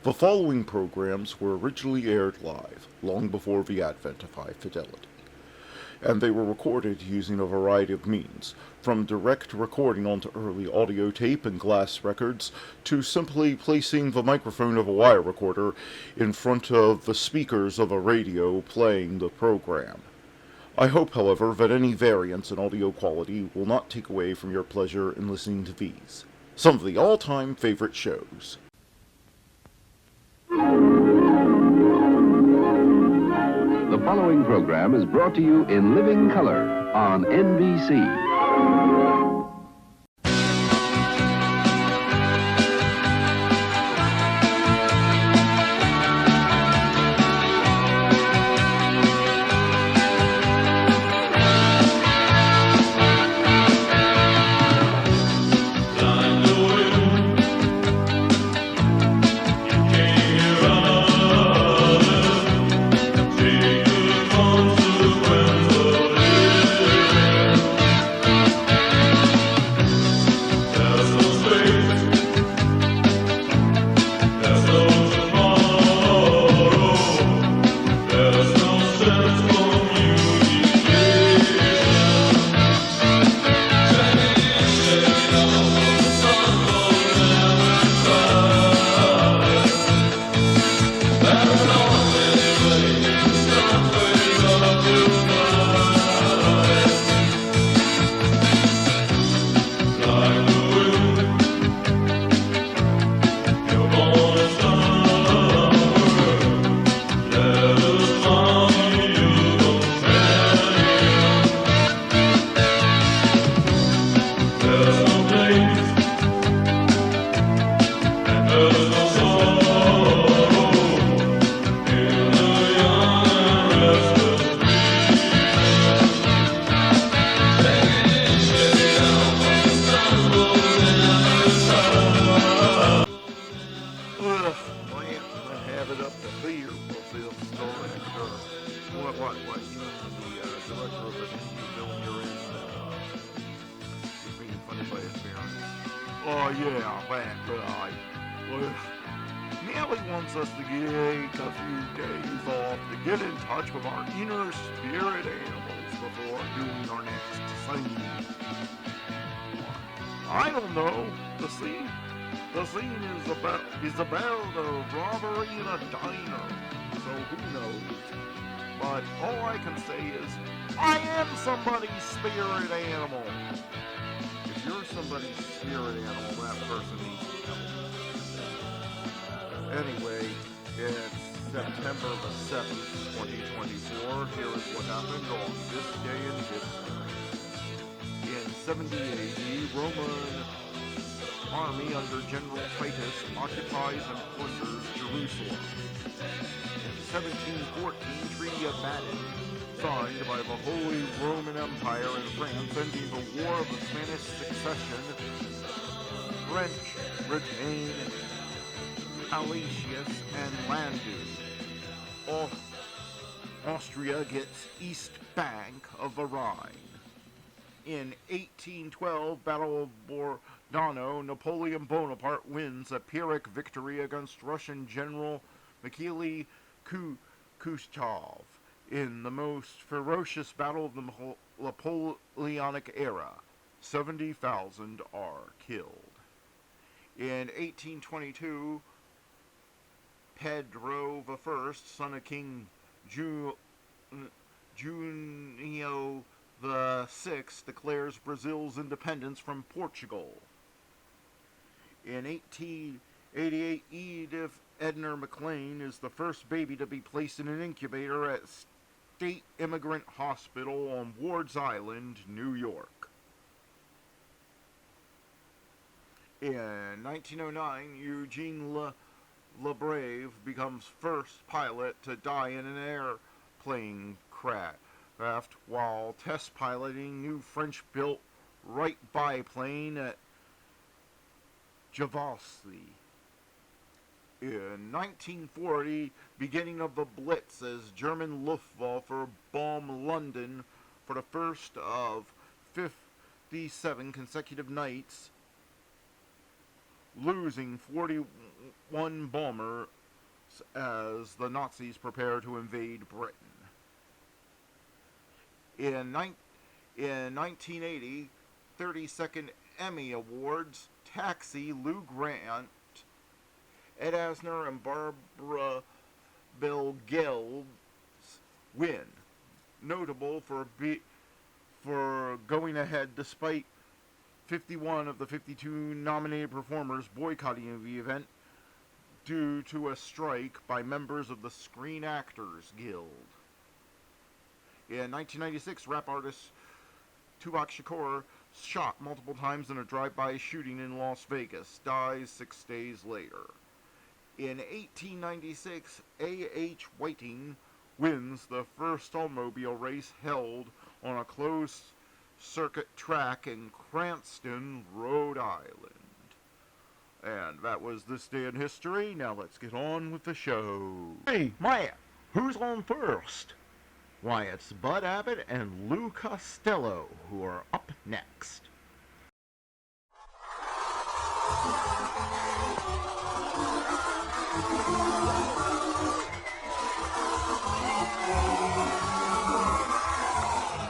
The following programs were originally aired live, long before the advent of high fidelity, and they were recorded using a variety of means, from direct recording onto early audio tape and glass records, to simply placing the microphone of a wire recorder in front of the speakers of a radio playing the program. I hope, however, that any variance in audio quality will not take away from your pleasure in listening to these, some of the all-time favorite shows. The following program is brought to you in living color on NBC. Is about a robbery in a diner, so who knows? But all I can say is, I am somebody's spirit animal. If you're somebody's spirit animal, that person needs help. Anyway, it's September the 7th, 2024. Here is what happened on this day in history. In 70 AD, Roman army under General Titus occupies and plunders Jerusalem. In 1714, Treaty of Madrid, signed by the Holy Roman Empire and France, ending the War of the Spanish Succession. French retain Alsace and Landu. Austria gets East Bank of the Rhine. In 1812, Battle of Borodino, Napoleon Bonaparte wins a Pyrrhic victory against Russian General Mikhail Khrushchev in the most ferocious battle of the Napoleonic era. 70,000 are killed. In 1822, Pedro I, son of King Junio the Sixth, declares Brazil's independence from Portugal. In 1888, Edith Edner McLean is the first baby to be placed in an incubator at State Immigrant Hospital on Ward's Island, New York. In 1909, Eugene LeBrave becomes first pilot to die in an airplane crash while test piloting new French-built Wright biplane at Javassi. In 1940, beginning of the Blitz as German Luftwaffe bomb London for the first of 57 consecutive nights, losing 41 F-1 bombers as the Nazis prepare to invade Britain. In 1980, 32nd Emmy Awards, Taxi, Lou Grant, Ed Asner, and Barbara Bel Gelb's win. Notable for going ahead despite 51 of the 52 nominated performers boycotting the event due to a strike by members of the Screen Actors Guild. In 1996, rap artist Tupac Shakur, shot multiple times in a drive-by shooting in Las Vegas, dies 6 days later. In 1896, A.H. Whiting wins the first automobile race held on a closed-circuit track in Cranston, Rhode Island. And that was This Day in History. Now let's get on with the show. Hey, Matt, who's on first? Why, it's Bud Abbott and Lou Costello who are up next.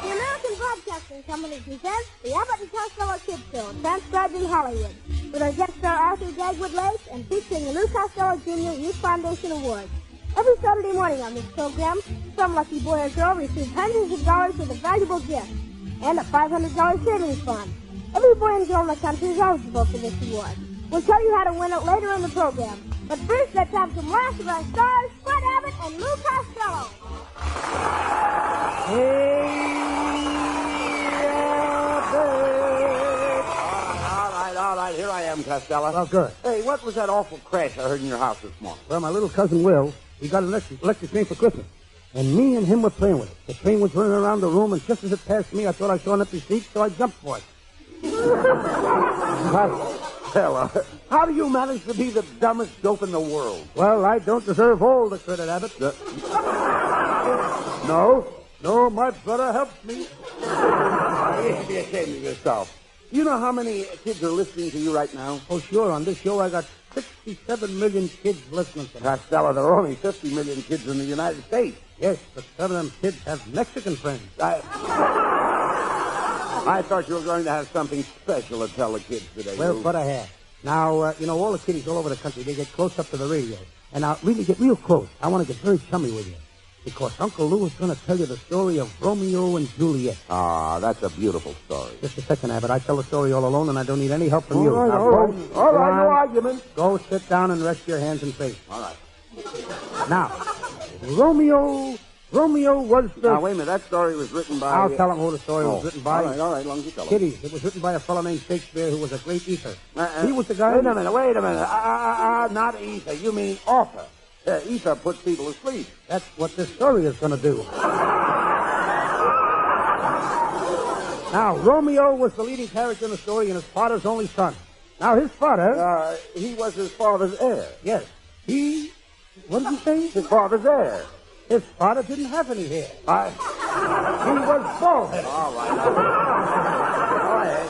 The American Broadcasting Company presents the Abbott and Costello Kids Show, transcribed in Hollywood, with our guest star Arthur Dagwood Lace and featuring the Lou Costello Jr. Youth Foundation Award. Every Saturday morning on this program, some lucky boy or girl receives hundreds of dollars worth of valuable gifts and a $500 savings fund. Every boy and girl in the country is eligible for this award. We'll tell you how to win it later in the program. But first, let's have some laughs with our stars, Bud Abbott and Lou Costello. All right, here I am, Costello. Well, good. Hey, what was that awful crash I heard in your house this morning? Well, my little cousin Will, he got an electric train for Christmas. And me and him were playing with it. The train was running around the room, and just as it passed me, I thought I saw an empty seat, so I jumped for it. Costello, how do you manage to be the dumbest dope in the world? Well, I don't deserve all the credit, Abbott. No, my brother helped me. You should be ashamed of yourself. You know how many kids are listening to you right now? Oh, sure. On this show, I got 67 million kids listening to me. Costello, there are only 50 million kids in the United States. Yes, but some of them kids have Mexican friends. I thought you were going to have something special to tell the kids today. Well, what I have. Now, all the kiddies all over the country, they get close up to the radio. And I'll really get real close. I want to get very chummy with you. Because Uncle Lou is going to tell you the story of Romeo and Juliet. Ah, that's a beautiful story. Just a second, Abbott. I tell the story all alone, and I don't need any help from you. All right, no argument. Go sit down and rest your hands and face. All right. Now, Romeo was the... Now, wait a minute. That story was written by... I'll tell him who the story was written by. All right, long as you tell him. Kiddies. It was written by a fellow named Shakespeare who was a great eater. He was the guy... Wait a minute. Not ether. You mean author. Ether puts people to sleep. That's what this story is going to do. Now, Romeo was the leading character in the story and his father's only son. Now, his father... he was his father's heir. Yes. What did you say? His father's heir. His father didn't have any hair. He was bald-headed. All right.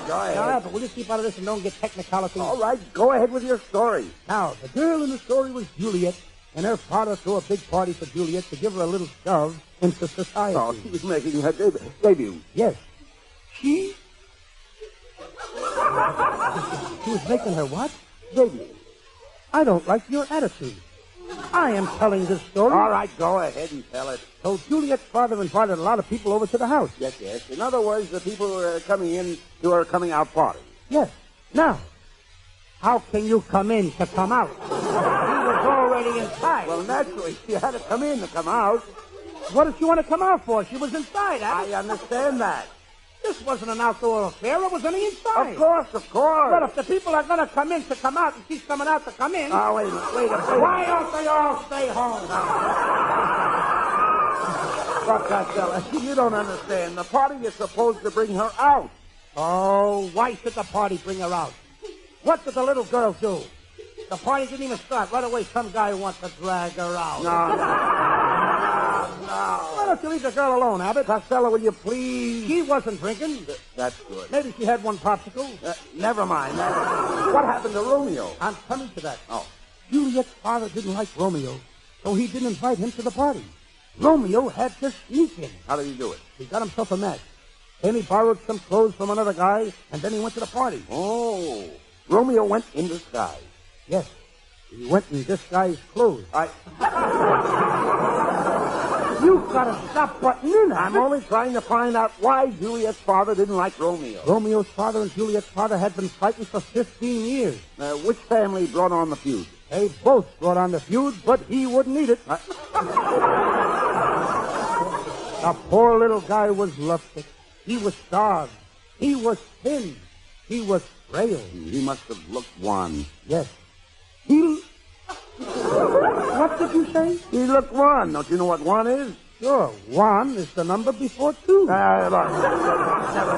Go ahead. Now, but will you keep out of this and don't get technicality? All right, go ahead with your story. Now, the girl in the story was Juliet, and her father threw a big party for Juliet to give her a little shove into society. Oh, she was making her debut. Yes. She was making her what? Debut. I don't like your attitude. I am telling this story. All right, go ahead and tell it. So Juliet's father invited a lot of people over to the house. Yes. In other words, the people who are coming in to her coming out party. Yes. Now, how can you come in to come out? He was already inside. Well, naturally, she had to come in to come out. What did she want to come out for? She was inside, I understand that. This wasn't an outdoor affair. It was on the inside. Of course. But if the people are going to come in to come out and she's coming out to come in... Oh, wait a minute. Why don't they all stay home? Look, Costello, you don't understand. The party is supposed to bring her out. Oh, why should the party bring her out? What did the little girl do? The party didn't even start. Right away, some guy wants to drag her out. No. Why don't you leave the girl alone, Abbott? Costello, will you please? She wasn't drinking. That's good. Maybe she had one popsicle. Never mind. What happened to Romeo? I'm coming to that. Oh. Juliet's father didn't like Romeo, so he didn't invite him to the party. Romeo had to sneak in. How did he do it? He got himself a match. Then he borrowed some clothes from another guy, and then he went to the party. Oh, Romeo went in disguise. Yes, he went in disguised clothes. You gotta stop butting in. I'm only trying to find out why Juliet's father didn't like Romeo. Romeo's father and Juliet's father had been fighting for 15 years. Which family brought on the feud? They both brought on the feud, but he wouldn't eat it. The poor little guy was lovesick. He was starved. He was thin. He was frail. He must have looked wan. Yes. What did you say? He looked wan. Don't you know what wan is? Sure. One is the number before two. Never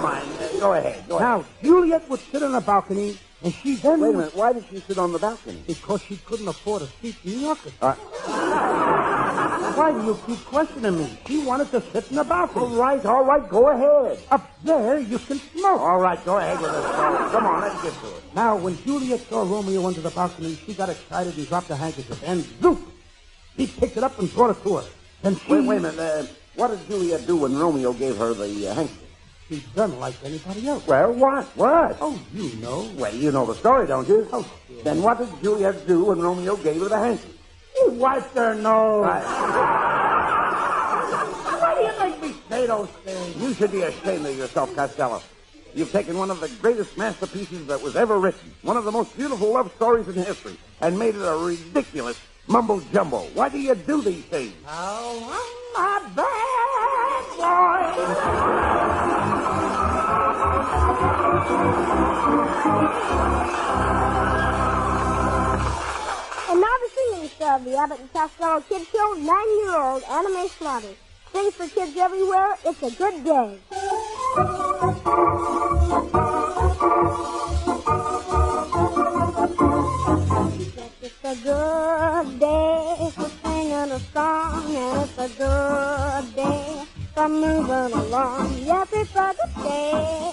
mind. Go ahead. Now, Juliet would sit on the balcony, and she then... Wait a minute. Why did she sit on the balcony? Because she couldn't afford a seat in the orchestra. Why do you keep questioning me? She wanted to sit in the balcony. All right. Go ahead. Up there, you can smoke. All right, go ahead with it. Come on, let's get to it. Now, when Juliet saw Romeo under the balcony, she got excited and dropped her handkerchief. And zoop! He picked it up and brought it to her. Then she... Wait a minute. What did Juliet do when Romeo gave her the handkerchief? She done like anybody else. Well, what? Oh, you know. Well, you know the story, don't you? Oh, sure. Then what did Juliet do when Romeo gave her the handkerchief? He wiped her nose. Why do you make me say those things? You should be ashamed of yourself, Costello. You've taken one of the greatest masterpieces that was ever written, one of the most beautiful love stories in history, and made it a ridiculous mumbo-jumbo. Why do you do these things? Oh, I'm a bad boy. And now the singing star of the Abbott and Costello Kid Show, 9-year-old Anime Slaughter. Sings for kids everywhere. It's a good day. It's a good day for singing a song, and it's a good day for moving along. Yes, it's a good day.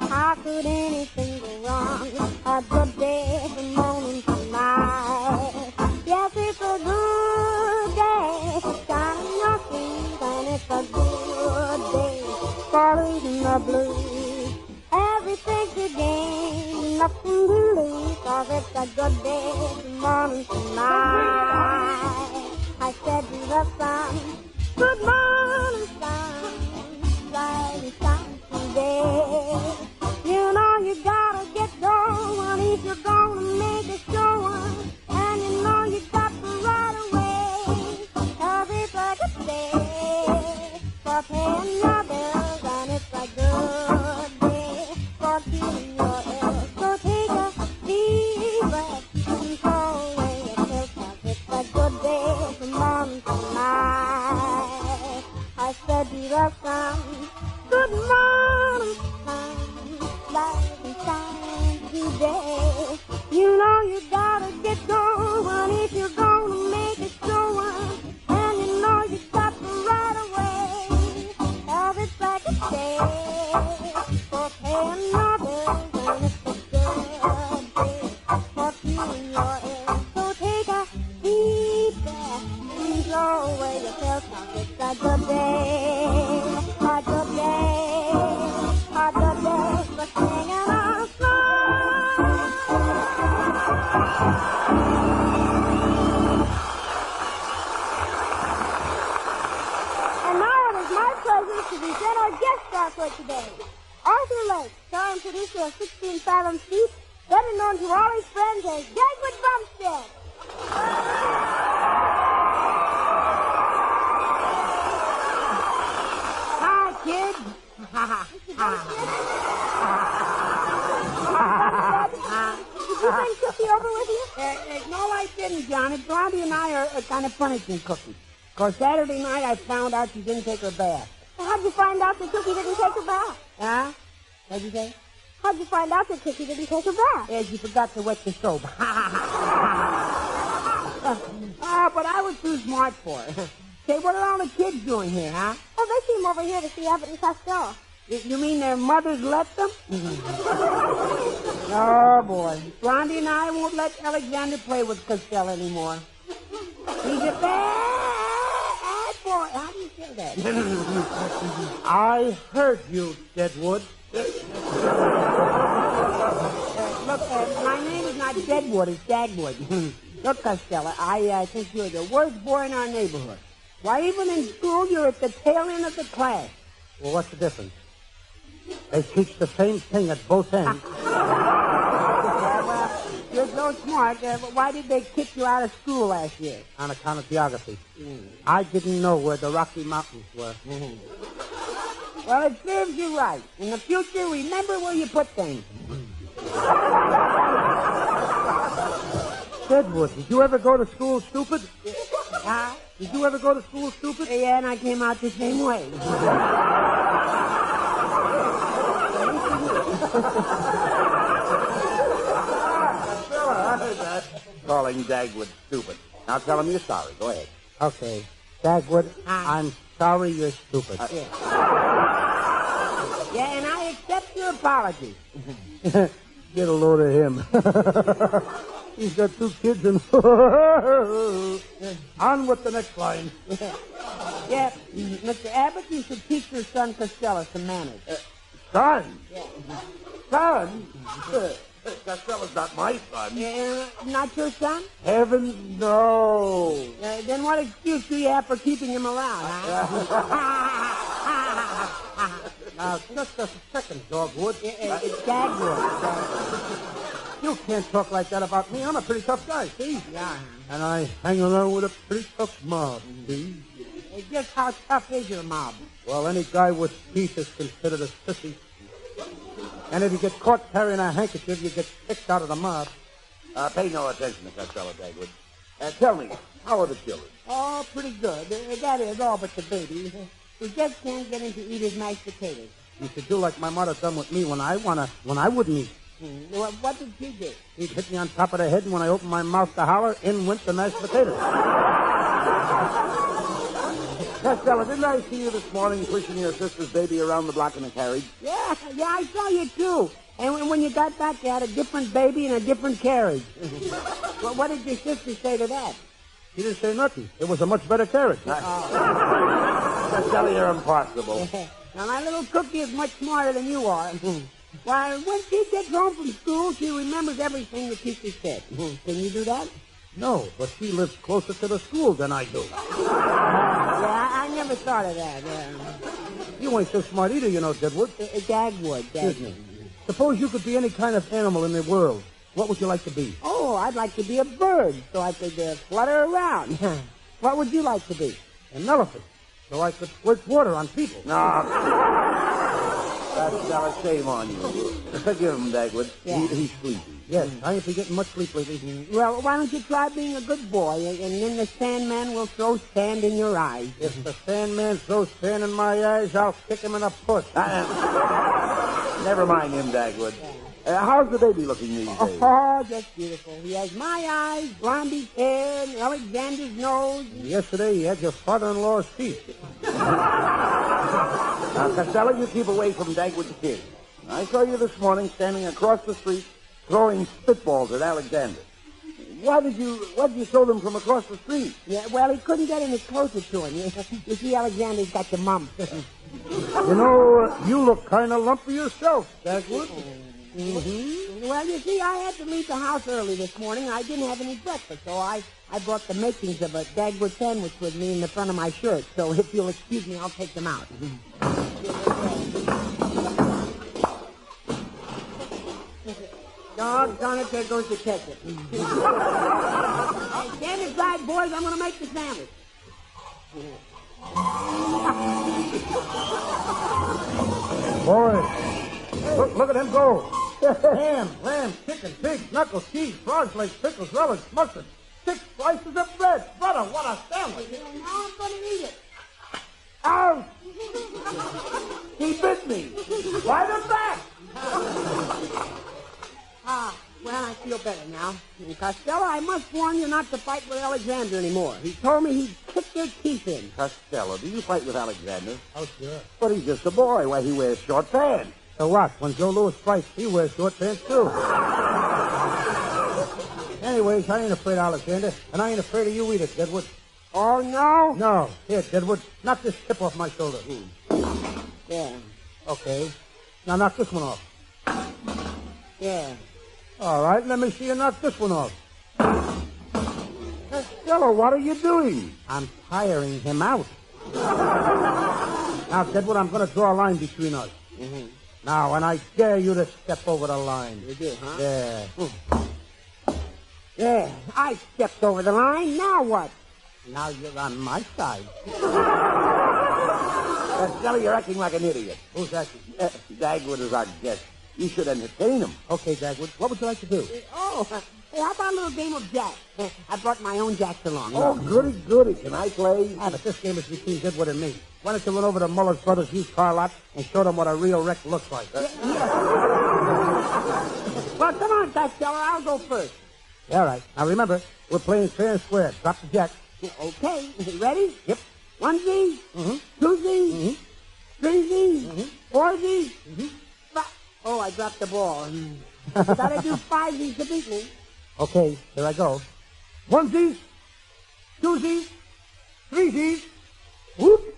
How could anything go wrong? A good day from morning to night. Yes, it's a good day for shining your shoes, and it's a good day for losing the blues. Everything's a game, nothing to lose, 'cause it's a good day from morning to night. I said to the sun, good morning, sun, rising sun today. You know you gotta get going if you're gonna make it showing. And you know you got to right away, 'cause it's a good day for paying your bills, and it's a good day for keeping your ills. So take a deep breath and throw away your pills, 'cause it's a good day from morning to night. I said to the sun, good morning, sun, rising sun today. You know you gotta get going if you're gonna make it showing. And you know you got to right away, 'cause it's like a day for paying your bills, and it's a good day for feeling your ills. So take a deep breath and blow away your pills, 'cause it's a good day, a good day, a good day for singing a song. And now it is my pleasure to present our guest star for today, Arthur Lake, starring producer of 16 Fathom Feet, better known to all his friends as Dagwood Bumstead. Hi, kid. Did you bring Cookie over with you? No, I didn't, Johnny. Blondie and I are kind of punishing Cookie. Because Saturday night I found out she didn't take her bath. Well, how'd you find out that Cookie didn't take her bath? Huh? What'd you say? How'd you find out that Cookie didn't take her bath? Yeah, she forgot to wet the soap. But I was too smart for her. Say, what are all the kids doing here, huh? Oh, they came over here to see Abbott and Costello. You mean their mothers let them? Oh, boy. Blondie and I won't let Alexander play with Costello anymore. He's a bad boy. How do you say that? I heard you, Deadwood. Look, my name is not Deadwood, it's Dagwood. Look, Costello, I think you're the worst boy in our neighborhood. Why, even in school, you're at the tail end of the class. Well, what's the difference? They teach the same thing at both ends. Well, you're so smart. Why did they kick you out of school last year? On account of geography. I didn't know where the Rocky Mountains were. Well, it serves you right. In the future, remember where you put things. Deadwood, did you ever go to school stupid? Huh? Did you ever go to school stupid? Yeah, and I came out the same way. Calling Dagwood stupid. Now tell him you're sorry. Go ahead. Okay. Dagwood, I'm sorry you're stupid. Yeah, and I accept your apology. Get a load of him. He's got 2 kids and... On with the next line. Yeah, Mr. Abbott, you should teach your son Costello some manners. Son? Yeah. Son? Costello's not my son. Not your son? Heavens, no. Then what excuse do you have for keeping him around, huh? Now, just a second, Dogwood. It's Dagwood. You can't talk like that about me. I'm a pretty tough guy, see? Yeah. And I hang around with a pretty tough mob, see? Just how tough is your mob? Well, any guy with teeth is considered a sissy. And if you get caught carrying a handkerchief, you get kicked out of the mob. Pay no attention to Costello, Dagwood. Tell me, how are the children? Oh, pretty good. That is, all but the baby. We just can't get him to eat his mashed potatoes. You should do like my mother done with me when I wouldn't eat. What did she do? He'd hit me on top of the head, and when I opened my mouth to holler, in went the mashed potatoes. Costello, didn't I see you this morning pushing your sister's baby around the block in a carriage? Yeah, I saw you too. And when you got back, you had a different baby and a different carriage. Well, what did your sister say to that? She didn't say nothing. It was a much better carriage. Costello, you're impossible. Now, my little cookie is much smarter than you are. Why, when she gets home from school, she remembers everything the teacher said. Can you do that? No, but she lives closer to the school than I do. Yeah, I never thought of that. You ain't so smart either, you know, Deadwood. Dagwood. Suppose you could be any kind of animal in the world. What would you like to be? Oh, I'd like to be a bird, so I could flutter around. What would you like to be? An elephant, so I could squirt water on people. No. That's a shame on you. Forgive him, Dagwood. Yeah. He's sleepy. Yes, I ain't been getting much sleep lately. Well, why don't you try being a good boy, and then the Sandman will throw sand in your eyes. If the Sandman throws sand in my eyes, I'll kick him in the foot. Never mind him, Dagwood. How's the baby looking these days? Oh, just beautiful. He has my eyes, Blondie's hair, and Alexander's nose. Yesterday, he had your father-in-law's teeth. Now, Costello, you keep away from Dagwood's kid. I saw you this morning standing across the street throwing spitballs at Alexander. Why did you throw them from across the street? Yeah, well, he couldn't get any closer to him. You see, Alexander's got the mumps. You know, you look kind of lumpy yourself, Dagwood. Mm-hmm. Well, you see, I had to leave the house early this morning. I didn't have any breakfast, so I brought the makings of a Dagwood sandwich with me in the front of my shirt. So if you'll excuse me, I'll take them out. Doggone it, there goes the ketchup. Hey, stand aside, boys. I'm going to make the sandwich. Boy, look at him go. Ham, lamb, chicken, pig, knuckles, cheese, frog's legs, pickles, relish, mustard, 6 slices of bread. Brother, what a sandwich. Now I'm going to eat it. Ouch! He bit me. Right in the back. Well, I feel better now. And Costello, I must warn you not to fight with Alexander anymore. He told me he'd kick your teeth in. Costello, do you fight with Alexander? Oh, sure. But he's just a boy. Why, he wears short pants. So what? When Joe Louis fights, he wears short pants, too. Anyways, I ain't afraid, Alexander, and I ain't afraid of you either, Deadwood. Oh, no? No. Here, Deadwood, knock this tip off my shoulder. Yeah. Okay. Now knock this one off. Yeah. All right, let me see you knock this one off. Costello, what are you doing? I'm tiring him out. Now, Deadwood, I'm going to draw a line between us. Mm-hmm. Now, and I dare you to step over the line. You do, huh? Yeah. Yeah. I stepped over the line. Now what? Now you're on my side. Costello, you're acting like an idiot. Who's that? Dagwood is our guest. You should entertain him. Okay, Dagwood. What would you like to do? Oh, hey, how about a little game of jacks? I brought my own jacks along. Oh, goody, goody. Can I play? Yeah, but this game is between Deadwood and me. Why don't you run over to Muller's Brothers' used car lot and show them what a real wreck looks like? Well, come on, Costello. I'll go first. All right. Now, remember, we're playing fair and square. Drop the jack. Okay. Ready? Yep. 1Z, Mm-hmm. 2Z, 3Z, 4Z. Mm-hmm. Oh, I dropped the ball. Gotta do 5Zs to beat me. Okay, here I go. 1Z, 2Z, 3Z, whoop,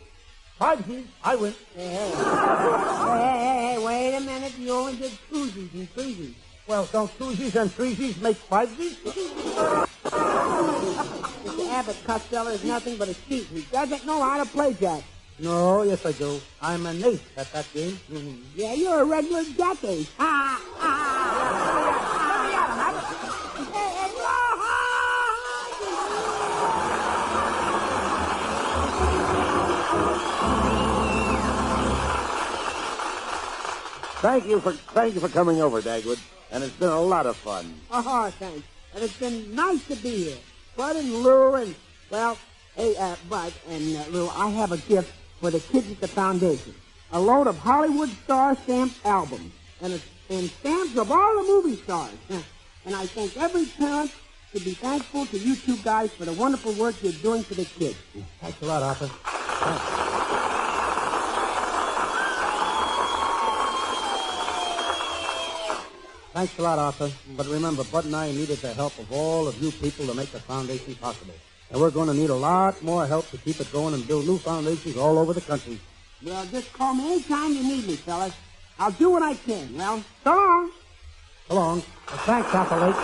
5Z. I win. Hey, wait a minute. You only did 2Zs and 3Zs. Well, don't 2Zs and 3Zs make 5Zs? Mr. Abbott Costello is nothing but a cheat. He doesn't know how to play jack. No, yes I do. I'm an ace at that game. Mm-hmm. Yeah, you're a regular jack ace. Thank you for coming over, Dagwood. And it's been a lot of fun. Oh, thanks. And it's been nice to be here. Bud and Lou and, well, hey, Bud and Lou, I have a gift for the kids at the foundation. A load of Hollywood star stamped albums. And stamps of all the movie stars. And I think every parent should be thankful to you two guys for the wonderful work you're doing for the kids. Thanks a lot, Arthur. Thanks. Thanks a lot, Arthur. But remember, Bud and I needed the help of all of you people to make the foundation possible. And we're going to need a lot more help to keep it going and build new foundations all over the country. Well, just call me anytime you need me, fellas. I'll do what I can. Well, so long. So long. Well, thanks, Arthur Lake.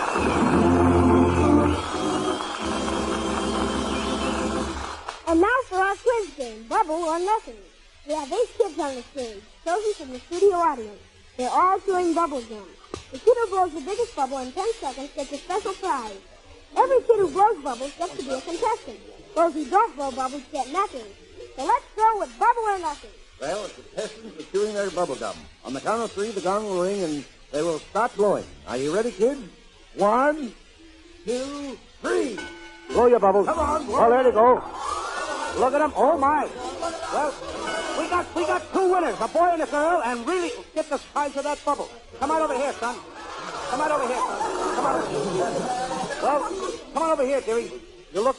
And now for our quiz game, Bubble or Nothing. We have 8 kids on the stage, chosen from the studio audience. They're all doing bubble jumps. The kid who blows the biggest bubble in 10 seconds gets a special prize. Every kid who blows bubbles gets to be a contestant. Those who don't blow bubbles get nothing. So let's go with Bubble or Nothing. Well, the contestants are chewing their bubble gum. On the count of 3, the gong will ring, and they will start blowing. Are you ready, kids? 1, 2, 3. Blow your bubbles. Come on, blow. Oh, there they go. Look at them. Oh, my. Well, we got 2 winners, a boy and a girl, and really get the size of that bubble. Come on over here, son. Come on over here, son. Come on over here. Well, come on over here, dearie. You look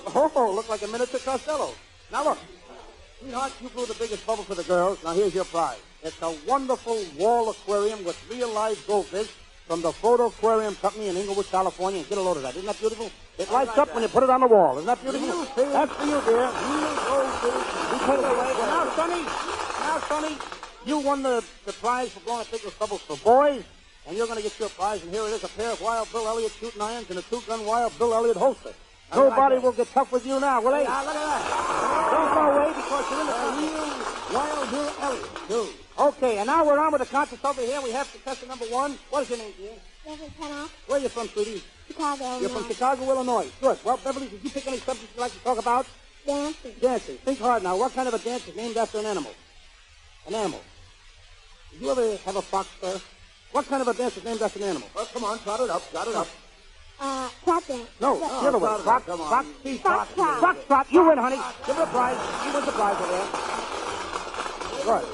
like a miniature Costello. Now look. Sweetheart, you blew the biggest bubble for the girls. Now here's your prize. It's a wonderful wall aquarium with real live goldfish from the Photo Aquarium Company in Inglewood, California. Get a load of that. Isn't that beautiful? It lights up when you put it on the wall. Isn't that beautiful? That's for you, dear. Real goldfish. You take it away. Now, Sonny, you won the prize for blowing the biggest bubbles for boys, and you're going to get your prize, and here it is, a pair of Wild Bill Elliott shooting irons and a 2-gun Wild Bill Elliott holster. Nobody will get tough with you now, will they? Look at that. Don't go away because you're in the real Wild Bill Elliott, too. Okay, and now we're on with the contest over here. We have contestant number 1. What is your name, dear? Beverly Pennock, Where are you from, sweetie? Chicago. You're from Chicago, Illinois. Good. Well, Beverly, did you pick any subjects you'd like to talk about? Dancing. Dancing. Think hard now. What kind of a dance is named after an animal? An animal. Did you ever have a fox fur? What kind of a dance is named after an animal? Oh, come on, trot it up. Tap dance. No, the other way. Fox, trot. You win, honey. Give her a prize. You win the prize over there. Good.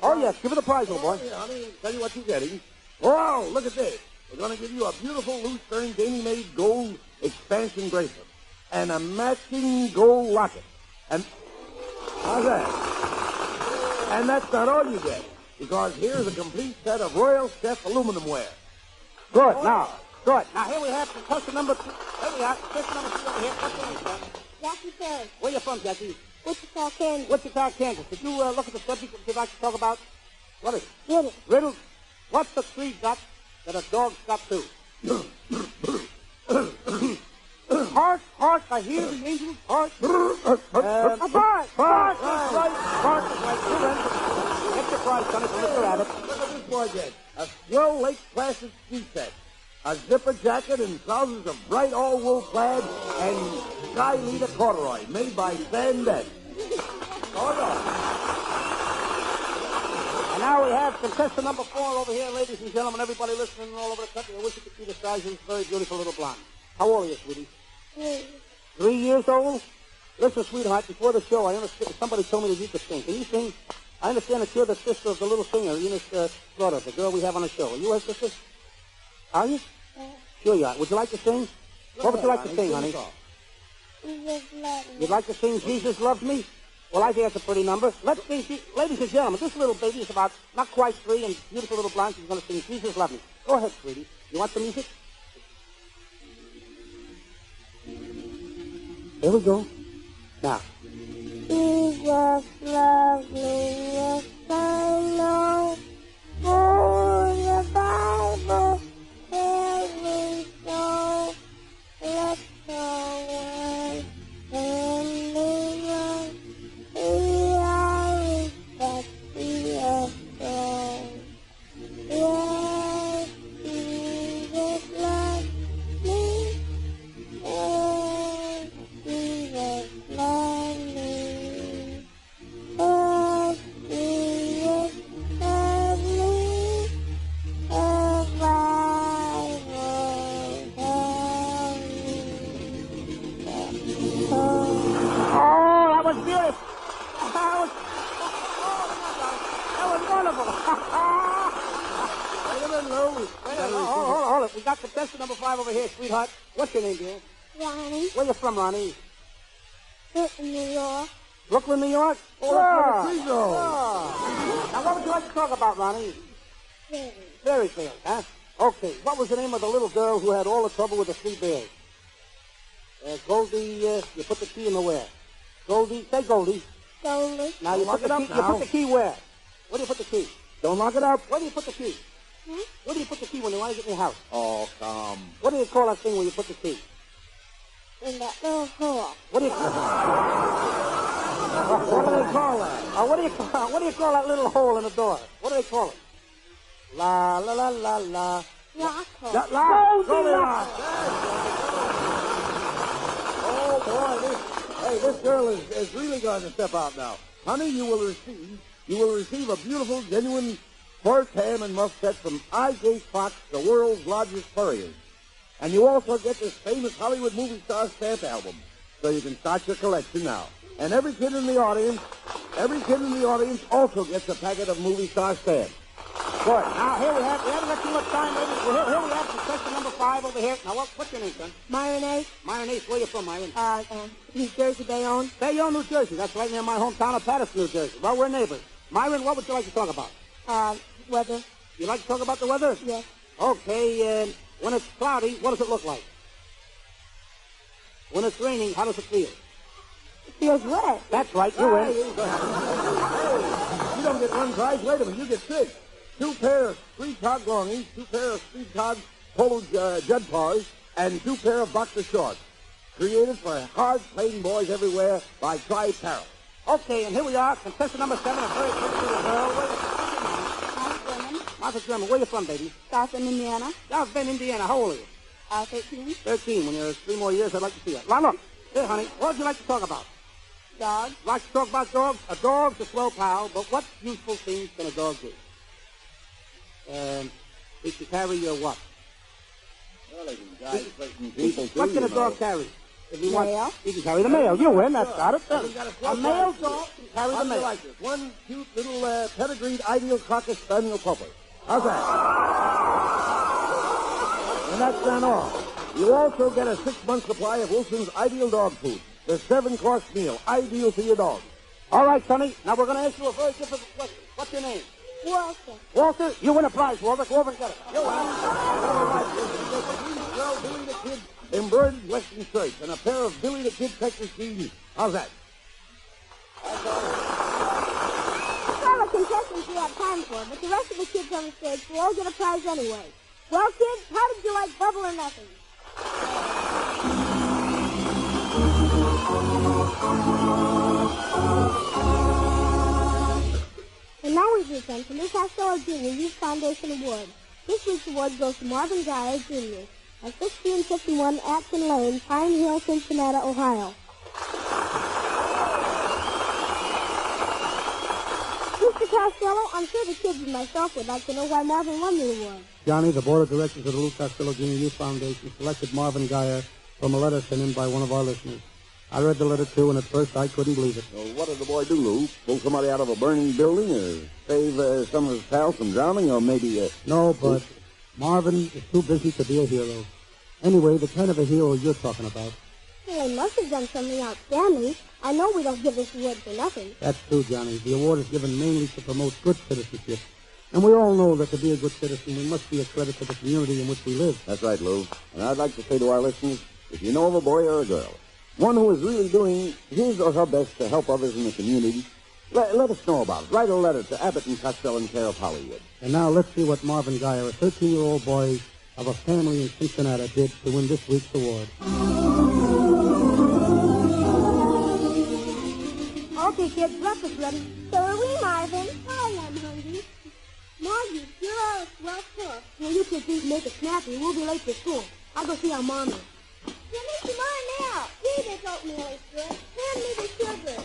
Oh, yes. Give her the prize, old boy. Yeah, honey. Tell you what you're getting. Whoa, look at this. We're going to give you a beautiful loose-turn, dainty-made gold expansion bracelet and a matching gold locket. And how's that? And that's not all you get. because here's a complete set of Royal Chef aluminum ware. Good. Now, here we have contestant number 2. Here we are. Contestant number 2 over here. What's your name, son? Jackie Perry. Where you from, Jackie? Wichita, Kansas. Wichita, Kansas. Did you look at the subject that you'd like to talk about? What is it? Riddle. Riddles. What's the 3 got that a dog's got 2? Hark, hark, I hear the angels. Hark. Bark. Bark is right. Bark is right. You win. Get your prize, Sonny, from Mr. Abbott. Look at this boy get. A Swell Lake Placid ski set. A zipper jacket and trousers of bright all-wool plaid and sky leader corduroy made by Sandette. Hold on. And now we have contestant number 4 over here, ladies and gentlemen, everybody listening all over the country. I wish you could see the size of this very beautiful little blonde. How old are you, sweetie? 3 years old? Listen, sweetheart, before the show, I understand somebody told me that you could sing. Can you sing? I understand that you're the sister of the little singer, Eunice Slaughter, the girl we have on the show. Are you her sister? Are you? Sure you are. Would you like to sing? What would you like to sing, honey? You'd like to sing Jesus Loves Me? Well, I think that's a pretty number. Let's sing, ladies and gentlemen, this little baby is about not quite 3 and beautiful little blonde. She's going to sing Jesus Loves Me. Go ahead, sweetie. You want the music? Here we go. Now. Jesus loves me, yes I know. For the Bible tells me so. Let's go away and live on. We are that we are strong. Yes, Jesus loves me. Yes, Jesus loves me. Yes, Jesus loves me. The Bible tells me. Oh, that was beautiful. That was wonderful. Wait a minute, Lou. Hold it. We got contestant number 5 over here, sweetheart. What's your name, dear? Ronnie, Where you from, Ronnie? in New York. Brooklyn, New York? Oh, that's where the tree grows. Now, what would you like to talk about, Ronnie? Fairy tales, huh? Okay. What was the name of the little girl who had all the trouble with the 3 bears? Goldie, you put the key in the where? Goldie, say Goldie. Goldie. Now, you Lock put it the up key, you now. put the key where? Where do you put the key? Don't lock it up. Where do you put the key? Where do you put the key when you want to get in your house? Oh, come. What do you call that thing where you put the key? In that little hole. What do you call What do they call that? what do you call that little hole in the door? What do they call it? La la la la la. Rock hole. That lock. Goldilocks. Oh, boy. This girl is really going to step out now. Honey, you will receive a beautiful, genuine pork ham and muff set from I.J. Fox, the world's largest furrier. And you also get this famous Hollywood movie star stamp album, so you can start your collection now. And every kid in the audience also gets a packet of movie star stamps. Good. Now, here we haven't got too much time, ladies. Well, here we have contestant number 5 over here. Now, what's your name, son? Myron A. Myron Ace. Where you from, Myron? New Jersey, Bayonne. Bayonne, New Jersey. That's right near my hometown of Patterson, New Jersey. Well, we're neighbors. Myron, what would you like to talk about? Weather. You like to talk about the weather? Yes. Okay, when it's cloudy, what does it look like? When it's raining, how does it feel? It feels wet. That's right, you win. You don't get 1 prize. Wait a minute, you get 6. 2 pair of street cog longies, 2 pair of street cog polo jud paws, and 2 pair of boxer shorts. Created for hard-playing boys everywhere by Tri-Apparel. Okay, and here we are, contestant number 7, a very pretty little girl. Martha German, where you from, baby? South Bend, Indiana. South Bend, Indiana. How old are you? 13. 13. When you're 3 more years, I'd like to see you. Now, look. Here, honey, what would you like to talk about? Dog. Like to talk about dogs? A dog's a slow pal, but what useful things can a dog do? He can carry your what? Well, they can guide certain people, too, What can a you dog know. carry? If you Mail. want, he can carry the mail. You win. That's got it. Well, you got a A male dog can carry How the do you mail. like this? 1 cute little pedigreed ideal cocker spaniel puppy. How's that? And that's not all. You also get a 6-month supply of Wilson's Ideal Dog Food, the 7-course meal, ideal for your dog. All right, Sonny. Now we're going to ask you a very difficult question. What's your name? Walter. Walter, you win a prize, Walter. Go over and get it. You win. All right, well, Billy the Kid embroidered Western shirts and a pair of Billy the Kid Texas jeans. How's that? It's all the contestants we have time for, but the rest of the kids on the stage will all get a prize anyway. Well, kids, how did you like Bubble or Nothing? And now we present the New Costello Jr. Youth Foundation Award. This week's award goes to Marvin Geyer, Jr. at 1651 Atkin Lane, Pine Hill, Cincinnati, Ohio. Mr. Costello, I'm sure the kids and myself would like to know why Marvin won the award. Johnny, the board of directors of the Lou Costello Jr. Youth Foundation selected Marvin Geyer from a letter sent in by one of our listeners. I read the letter, too, and at first I couldn't believe it. Well, what did the boy do, Lou? Pull somebody out of a burning building or save some of his pals from drowning or maybe... No, but Marvin is too busy to be a hero. Anyway, the kind of a hero you're talking about. Well, he must have done something outstanding. I know we don't give this award for nothing. That's true, Johnny. The award is given mainly to promote good citizenship. And we all know that to be a good citizen, we must be a credit to the community in which we live. That's right, Lou. And I'd like to say to our listeners, if you know of a boy or a girl, one who is really doing his or her best to help others in the community, let us know about it. Write a letter to Abbot and Costello in care of Hollywood. And now let's see what Marvin Geyer, a 13-year-old boy of a family in Cincinnati, did to win this week's award. Okay, kids, breakfast ready. So are we, Marvin. Hi, I'm hungry. Magee, you're all well cooked. Well, you kids need to make it snappy. We'll be late for school. I'll go see how Mom is. Give me some more now. Gee, this oatmeal is good. Hand me the sugar.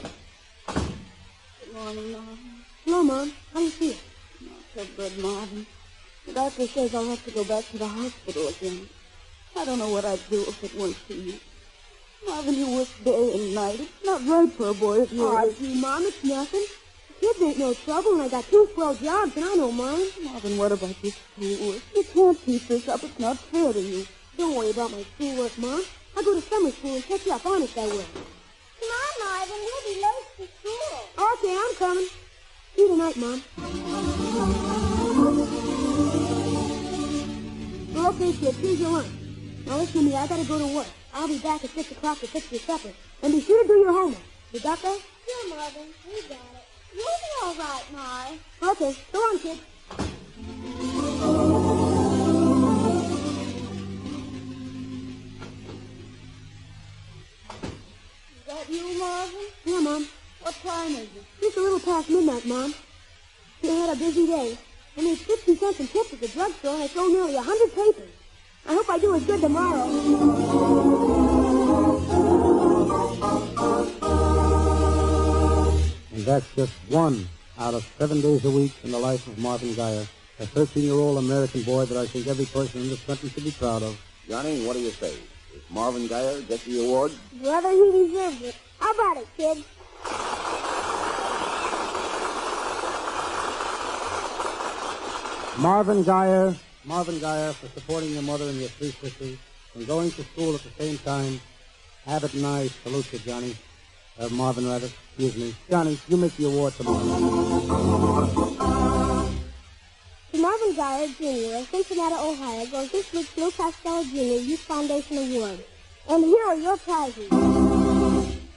Good morning, Marvin. Hello, Mom. How do you feel? Not so good, Marvin. The doctor says I'll have to go back to the hospital again. I don't know what I'd do if it weren't for you. Marvin, you work day and night. It's not right for a boy of yours. Oh, gee, Mom, it's nothing. Kids ain't no trouble, and I got 2 swell jobs, and I know mine. Marvin, what about your schoolwork? You can't keep this up. It's not fair to you. Don't worry about my schoolwork, Mom. I'll go to summer school and catch you up. Honest, I will. Come on, Marvin. We'll be late to school. Okay, I'm coming. See you tonight, Mom. Okay, kids, here's your lunch. Now listen to me, I gotta go to work. I'll be back at 6 o'clock to fix your supper. And be sure to do your homework. You got that? Sure, Marvin. We got it. You'll be all right, Mar. Okay, go on, kids. Is that you, Marvin? Yeah, Mom. What time is it? Just a little past midnight, Mom. We had a busy day. I made 50 cents in tips at the drugstore, and I sold nearly 100 papers. I hope I do as good tomorrow. And that's just one out of 7 days a week in the life of Marvin Geyer, a 13-year-old American boy that I think every person in this country should be proud of. Johnny, what do you say? Does Marvin Geyer get the award? Brother, he deserves it. How about it, kids? Marvin Geyer for supporting your mother and your 3 sisters and going to school at the same time. Abbott and I salute you, Johnny. Marvin, rather. Excuse me. Johnny, you make the award tomorrow. To Marvin Geyer, Jr. of Cincinnati, Ohio, goes this week's Lou Costello Jr. Youth Foundation Award. And here are your prizes.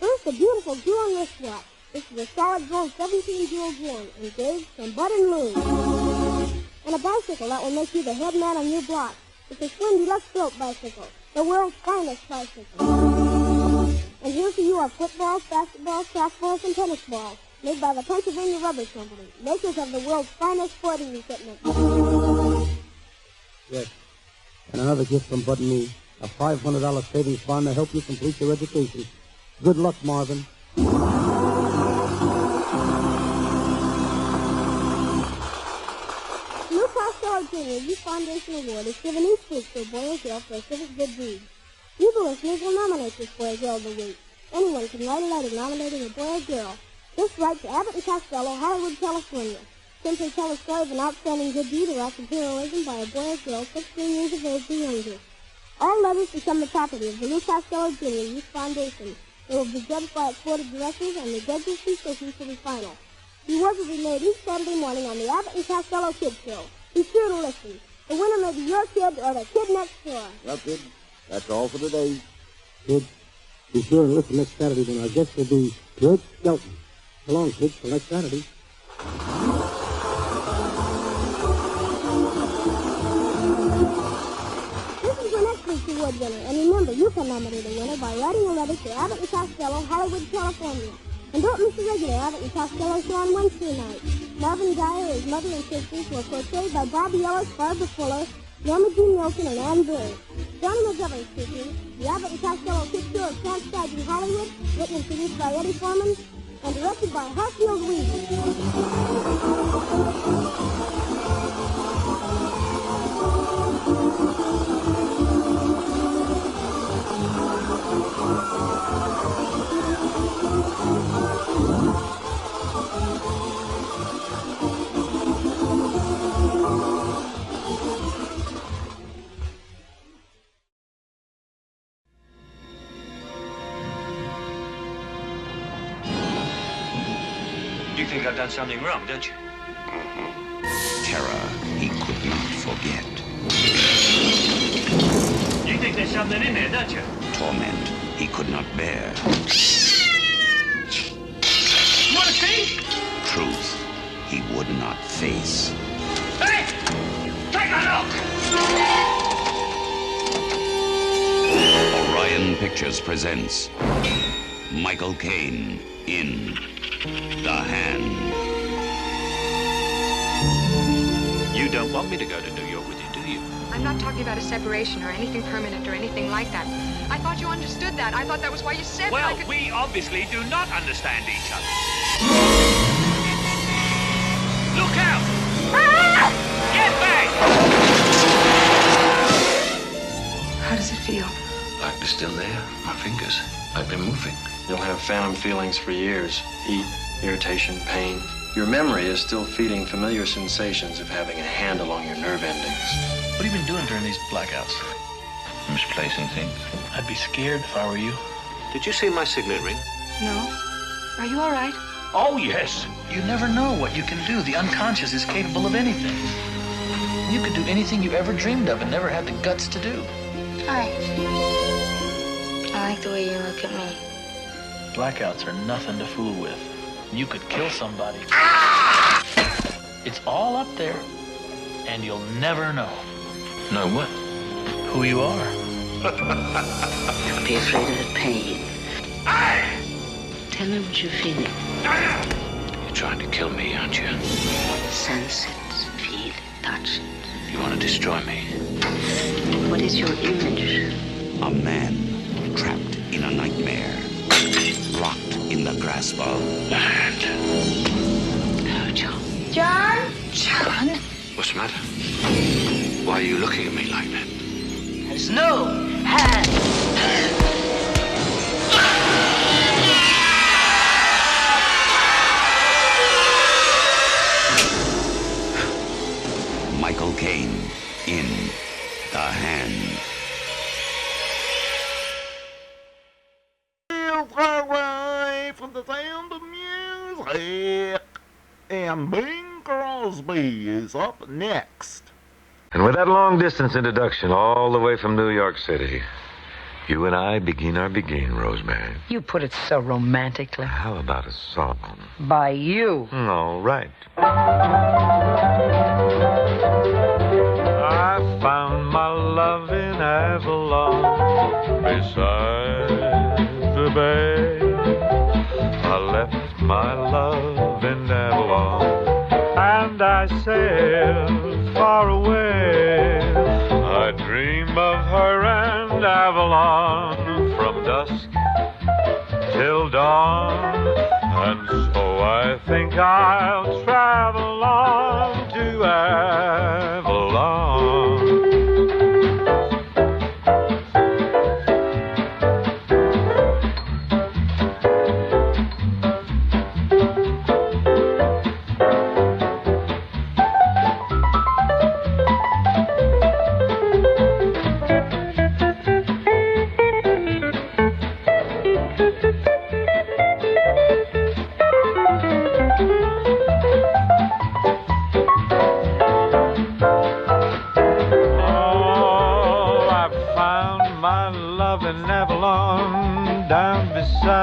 First, a beautiful jewel wristwatch. This is a solid gold 17-jewel ring, engaged from Bud and Lou. And a bicycle that will make you the head man on your block. It's a Twin Deluxe Float bicycle, the world's finest bicycle. And here's for you are footballs, basketballs, softballs, and tennis balls, made by the Pennsylvania Rubber Company, makers of the world's finest sporting equipment. Yes. And another gift from Bud and me, a $500 savings bond to help you complete your education. Good luck, Marvin. Lou Costello Jr. Youth Foundation Award is given each week to a boy or girl for a civic good deed. You, the listeners, will nominate this boy or girl of the week. Anyone can write a letter nominating a boy or girl. Just write to Abbott and Costello, Hollywood, California. Simply tell a story of an outstanding good deed or act of heroism by a boy or girl 16 years of age or younger. All letters become the property of the Lou Costello Jr. Youth Foundation. They will be judged by its board of directors, and the judges' decisions will be final. Rewards will be made each Saturday morning on the Abbot and Costello Kid Show. Be sure to listen. The winner may be your kid or the kid next door. Well, kid, that's all for today. Kid, be sure and listen next Saturday when our guest will be George Skelton. So long, kids, till next Saturday. Listen for next week's award winner. And remember, you can nominate a winner by writing a letter to Abbot and Costello, Hollywood, California. And don't miss the regular Abbot and Costello show on Wednesday night. Marvin Dyer, his mother and sisters were portrayed by Bobby Ellis, Barbara Fuller, Norma Jean Nielsen, and Ann Bird. Johnny McGovern speaking. The Abbot and Costello Kid Show is transcribed in Hollywood, written and produced by Eddie Foreman, and directed by Hartfield Weaver. You think I've done something wrong, don't you? Terror he could not forget. You think there's something in there, don't you? Torment he could not bear. You want to see? Truth he would not face. Hey! Take a look! Orion Pictures presents Michael Caine in The Hand. You don't want me to go to New York with you, do you? I'm not talking about a separation or anything permanent or anything like that. I thought you understood that. I thought that was why you said Well, I could... we obviously do not understand each other. Look out! Get back! How does it feel? Like they're still there, my fingers, like they're moving. You'll have phantom feelings for years. Heat, irritation, pain. Your memory is still feeding familiar sensations of having a handle on your nerve endings. What have you been doing during these blackouts? Misplacing things. I'd be scared if I were you. Did you see my signet ring? No. Are you all right? Oh, yes. You never know what you can do. The unconscious is capable of anything. You could do anything you ever dreamed of and never had the guts to do. Hi. I like the way you look at me. Blackouts are nothing to fool with. You could kill somebody. It's all up there, and you'll never know. Know what? Who you are. Don't be afraid of the pain. Tell me what you're feeling. You're trying to kill me, aren't you? Sense it, feel it, touch it. You want to destroy me. What is your image? A man trapped in a nightmare, locked in the grasp of The Hand. Oh, John. John? John? What's the matter? Why are you looking at me like that? There's no hand. Michael Caine in The Hand. Away from the sound of music. And Bing Crosby is up next. And with that long-distance introduction all the way from New York City, you and I begin our beginning, Rosemary. You put it so romantically. How about a song? By you. All right. I found my love in Avalon, beside the bay. I left my love in Avalon, and I sailed far away. I dream of her and Avalon from dusk till dawn, and so I think I'll travel on to Avalon.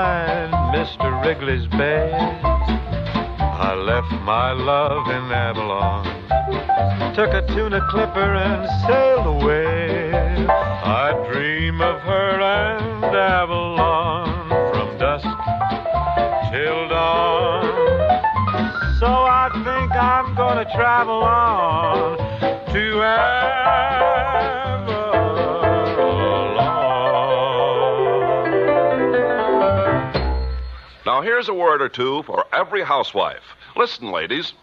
behind Mr. Wrigley's bed. I left my love in Avalon, took a tuna clipper and sailed away. I dream of her and Avalon from dusk till dawn. So I think I'm gonna travel on to Now, here's a word or two for every housewife. Listen, ladies.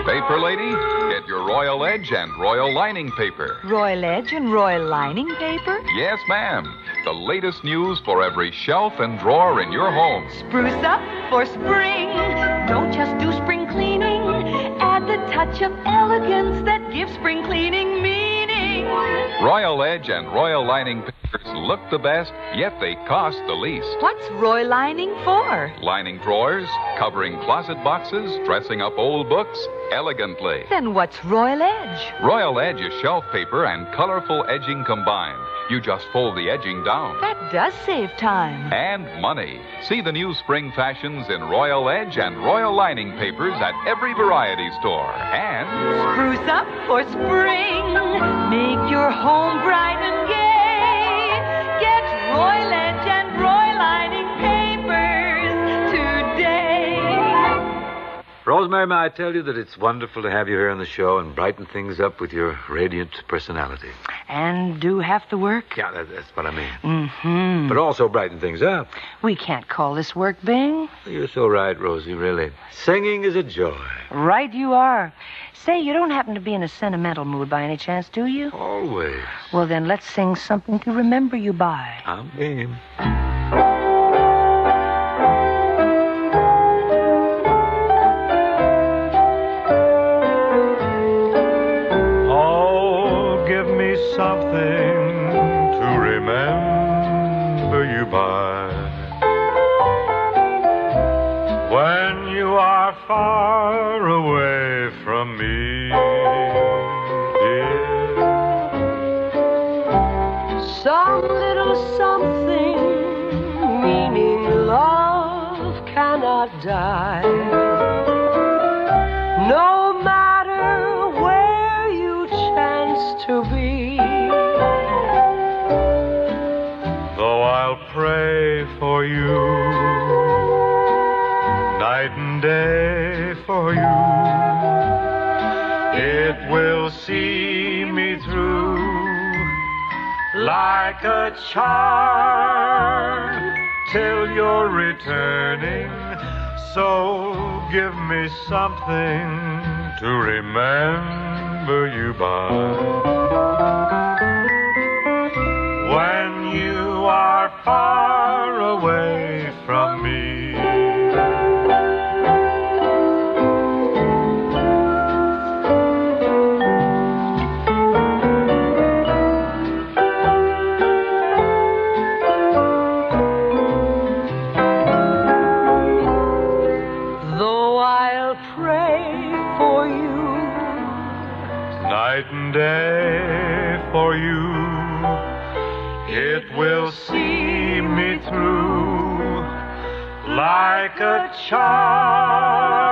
Paper lady, get your Royal Edge and Royal Lining paper. Royal Edge and Royal Lining paper? Yes, ma'am. The latest news for every shelf and drawer in your home. Spruce up for spring. Don't just do spring cleaning. Add the touch of elegance that gives spring cleaning meaning. Royal Edge and Royal Lining papers look the best, yet they cost the least. What's Royal Lining for? Lining drawers, covering closet boxes, dressing up old books elegantly. Then what's Royal Edge? Royal Edge is shelf paper and colorful edging combined. You just fold the edging down. That does save time. And money. See the new spring fashions in Royal Edge and Royal Lining papers at every variety store. And spruce up for spring. Make your home bright and gay. Get Royal Edge and Royal Lining papers today. Rosemary, may I tell you that it's wonderful to have you here on the show and brighten things up with your radiant personality. And do half the work? Yeah, that's what I mean. Mm-hmm. But also brighten things up. We can't call this work, Bing. You're so right, Rosie, really. Singing is a joy. Right you are. Say, you don't happen to be in a sentimental mood by any chance, do you? Always. Well, then let's sing something to remember you by. I'm game. Something to remember you by when you are far away from me, dear. Some little something meaning love cannot die. No matter where you chance to be. I'll pray for you, night and day for you. It will see me through like a charm till you're returning. So give me something to remember you by. When you are far away from me. Though I'll pray for you night and day for you, it will see me through like a charm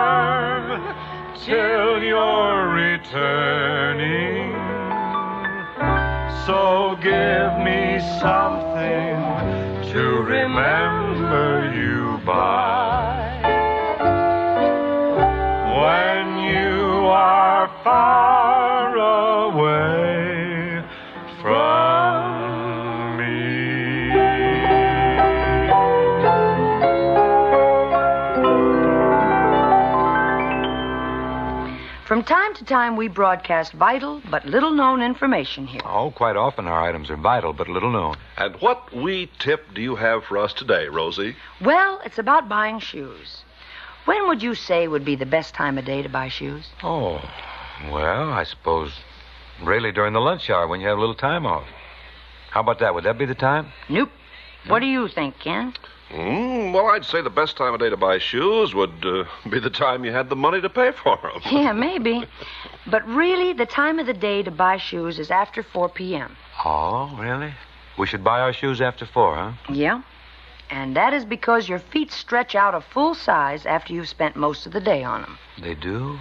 till you're returning. So give me something to remember you by when you are far away from From time to time, we broadcast vital but little-known information here. Oh, quite often our items are vital but little known. And what wee tip do you have for us today, Rosie? Well, it's about buying shoes. When would you say would be the best time of day to buy shoes? Oh, well, I suppose really during the lunch hour when you have a little time off. How about that? Would that be the time? Nope. What do you think, Ken? Well, I'd say the best time of day to buy shoes would be the time you had the money to pay for them. Yeah, maybe. But really, the time of the day to buy shoes is after 4 p.m. Oh, really? We should buy our shoes after 4, huh? Yeah. And that is because your feet stretch out a full size after you've spent most of the day on them. They do?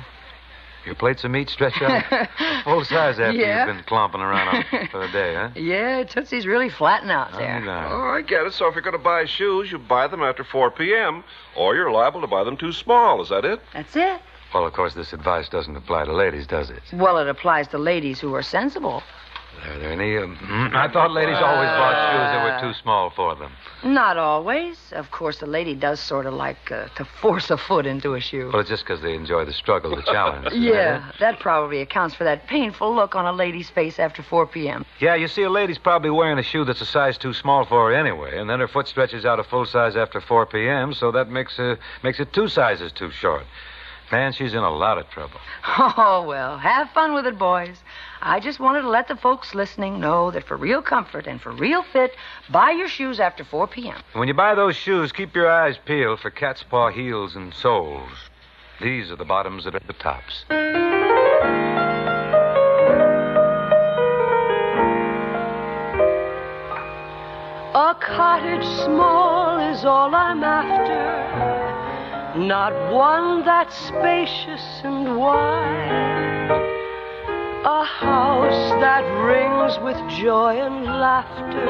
Your plates of meat stretch out a full size after Yeah. you've been clomping around on them for the day, huh? Yeah, Tootsie's really flatten out there. Oh, I get it. So if you're going to buy shoes, you buy them after 4 p.m., or you're liable to buy them too small. Is that it? That's it. Well, of course, this advice doesn't apply to ladies, does it? Well, it applies to ladies who are sensible. Are there any... I thought ladies always bought shoes that were too small for them. Not always. Of course, a lady does sort of like to force a foot into a shoe. Well, it's just because they enjoy the struggle, the challenge. Yeah, that probably accounts for that painful look on a lady's face after 4 p.m. Yeah, you see, a lady's probably wearing a shoe that's a size too small for her anyway, and then her foot stretches out a full size after 4 p.m., so that makes it 2 sizes too short. Man, she's in a lot of trouble. Oh, well, have fun with it, boys. I just wanted to let the folks listening know that for real comfort and for real fit, buy your shoes after 4 p.m. When you buy those shoes, keep your eyes peeled for cat's paw heels and soles. These are the bottoms that are the tops. A cottage small is all I'm after, not one that's spacious and wide. A house that rings with joy and laughter,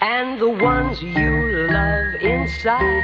and the ones you love inside.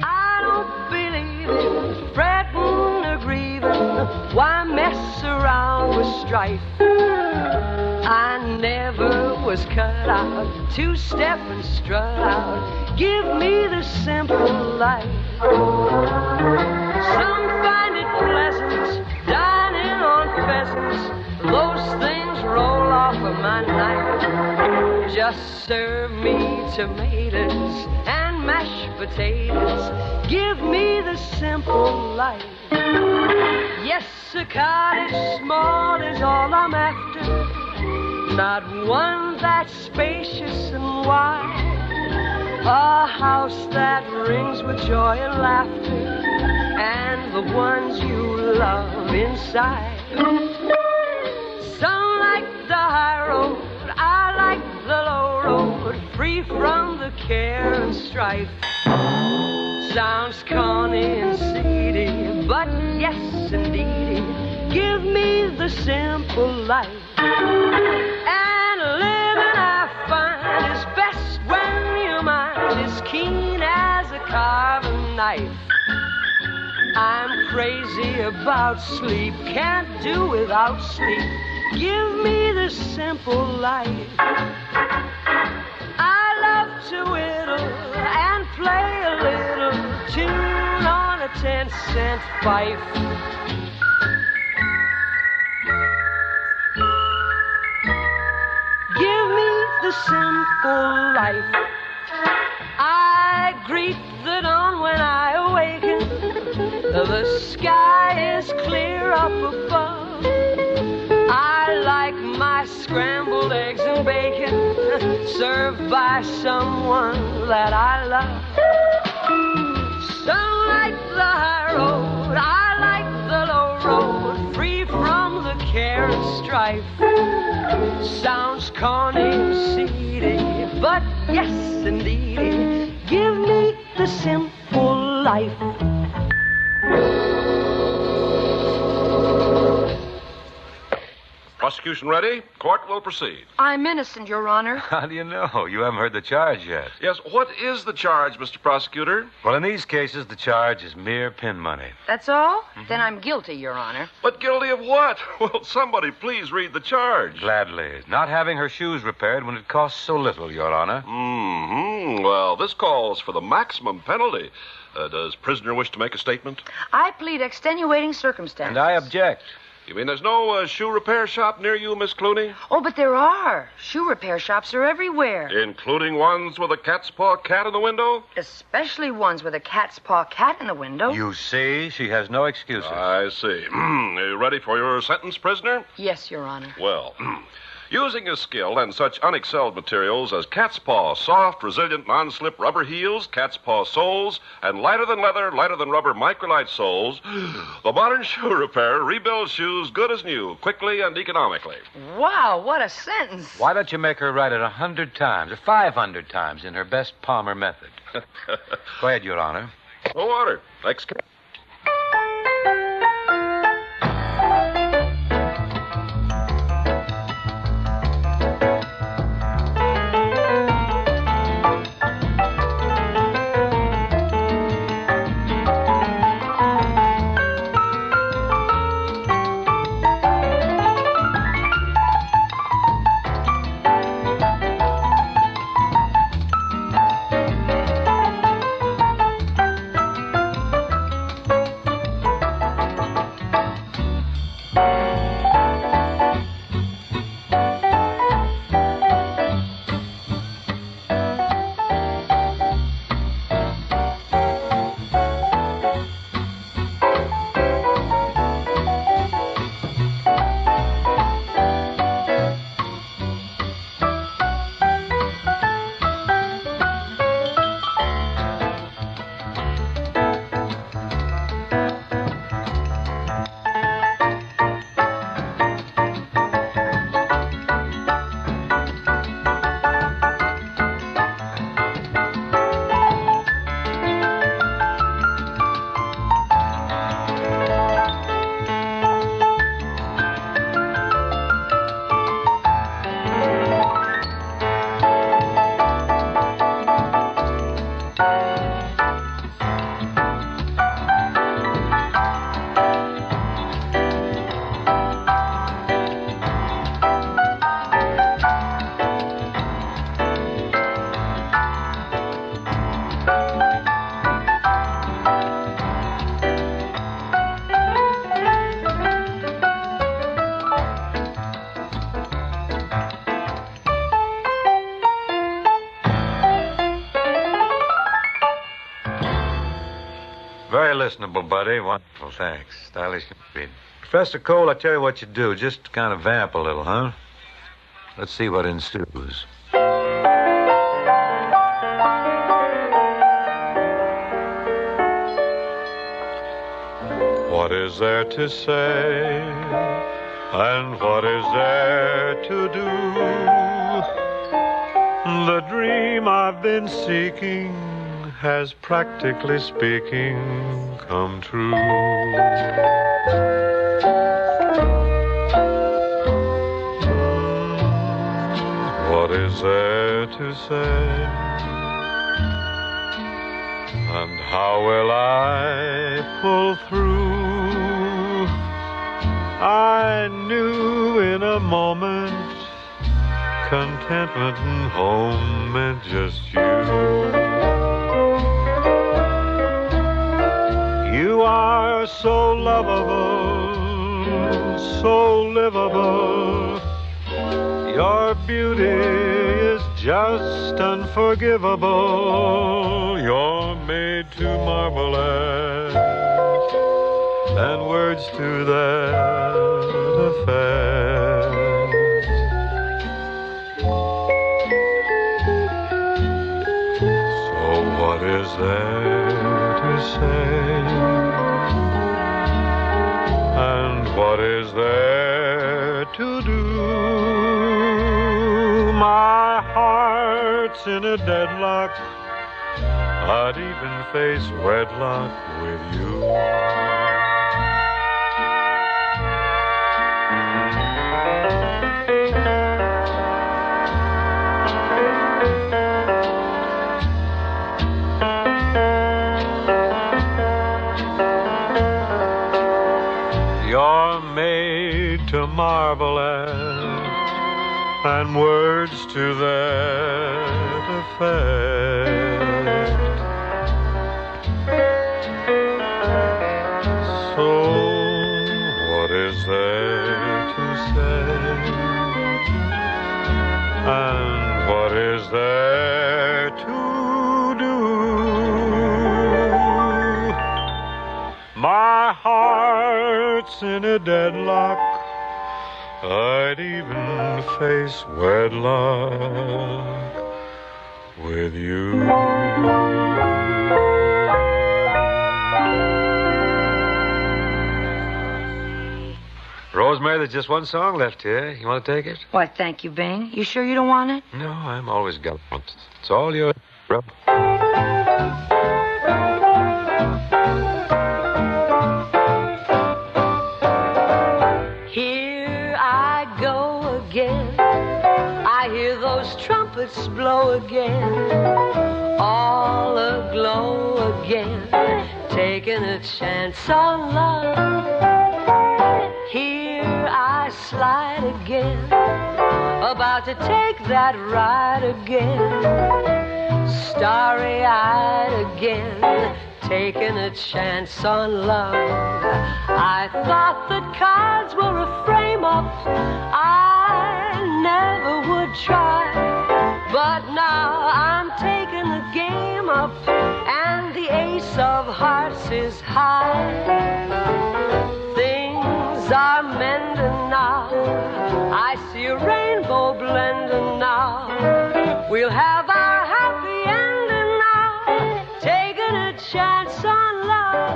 I don't believe in fretting or grieving. Why mess around with strife? I never was cut out to step and strut out. Give me the simple life. Some find it pleasant, dining on pheasants. Those things roll off of my knife. Just serve me tomatoes and mashed potatoes. Give me the simple life. Yes, a cottage small is all I'm after, not one that's spacious and wide. A house that rings with joy and laughter, and the ones you love inside. Some like the high road, I like the low road, free from the care and strife. Sounds corny and seedy, but yes, indeedy, give me the simple life. And living I find is best when your mind is keen as a carving knife. I'm crazy about sleep, can't do without sleep. Give me the simple life. I love to whittle and play a little tune on a 10-cent fife. Give me the simple life. I greet the dawn when I awaken. The sky is clear up above. I like my scrambled eggs and bacon served by someone that I love. Some like the high road, I like the low road, free from the care and strife. Sounds corny and seedy, but yes, indeed, give me the simple life. Prosecution ready? Court will proceed. I'm innocent, Your Honor. How do you know? You haven't heard the charge yet. Yes, what is the charge, Mr. Prosecutor? Well, in these cases, the charge is mere pin money. That's all? Then I'm guilty, Your Honor. But guilty of what? Well, somebody please read the charge. Gladly. Not having her shoes repaired when it costs so little, Your Honor. Mm-hmm. Well, this calls for the maximum penalty. Does prisoner wish to make a statement? I plead extenuating circumstances. And I object. You mean there's no shoe repair shop near you, Miss Clooney? Oh, but there are. Shoe repair shops are everywhere. Including ones with a cat's paw cat in the window? Especially ones with a cat's paw cat in the window. You see, she has no excuses. I see. Are you ready for your sentence, prisoner? Yes, Your Honor. Well, Using his skill and such unexcelled materials as cat's paw, soft, resilient, non-slip rubber heels, cat's paw soles, and lighter than leather, lighter than rubber microlite soles, the modern shoe repairer rebuilds shoes good as new, quickly and economically. Wow, what a sentence. Why don't you make her write it 100 times or 500 times in her best Palmer method? Go ahead, Your Honor. No water. Thanks. Very listenable, buddy. Wonderful, thanks. Stylish. Professor Cole, I tell you what you do. Just kind of vamp a little, huh? Let's see what ensues. What is there to say, and what is there to do? The dream I've been seeking has, practically speaking, come true. What is there to say? And how will I pull through? I knew in a moment contentment and home meant just you. You are so lovable, so livable. Your beauty is just unforgivable. You're made to marvel at, and words to that effect. So what is there to say? And what is there to do? My heart's in a deadlock. I'd even face wedlock with you. You're made to marvel at, and words to that effect. So what is there to say? And what is there to do? My heart's in a deadlock. I'd even face wedlock with you. Rosemary, there's just one song left here. You want to take it? Why, thank you, Bing. You sure you don't want it? No, I'm always gallant. It's all yours, bro. Here I go again. I hear those trumpets blow again. All aglow again. Taking a chance on love. Here I slide again, about to take that ride again, starry-eyed again, taking a chance on love. I thought that cards were a frame-up I never would try, but now I'm taking the game up, and the ace of hearts is high. Are mending now. I see a rainbow blending now. We'll have our happy ending now. Taking a chance on love.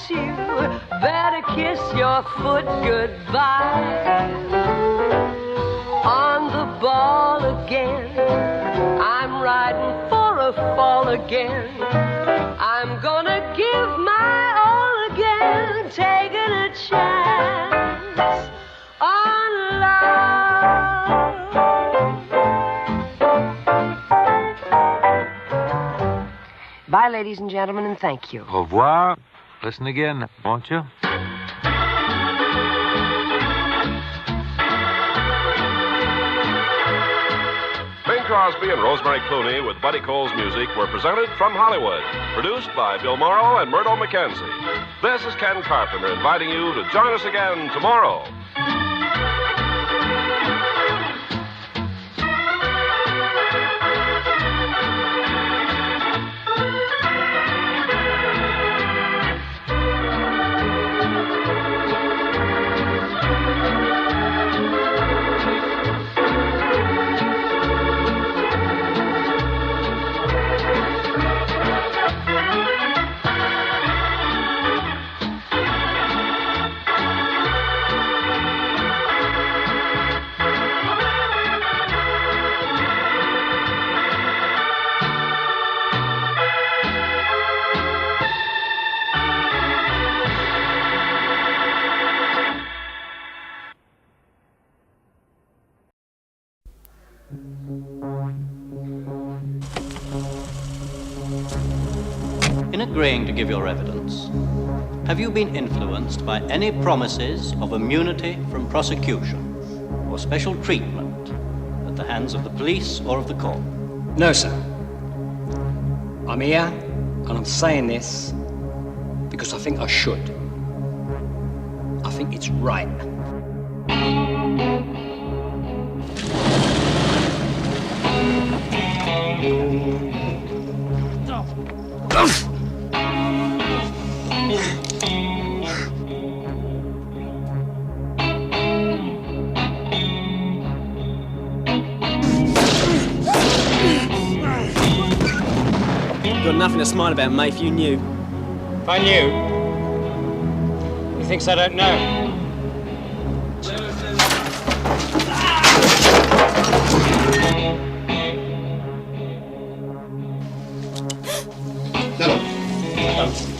You better kiss your foot goodbye. On the ball again, I'm riding for a fall again. I'm gonna give my all again, taking a chance on love. Bye, ladies and gentlemen, and thank you. Au revoir. Listen again, won't you? Bing Crosby and Rosemary Clooney with Buddy Cole's music were presented from Hollywood. Produced by Bill Morrow and Murdo McKenzie. This is Ken Carpenter inviting you to join us again tomorrow. In agreeing to give your evidence, have you been influenced by any promises of immunity from prosecution or special treatment at the hands of the police or of the court? No, sir. I'm here, and I'm saying this because I think I should. I think it's right. Got nothing to smile about, mate, if you knew. If I knew? He thinks I don't know.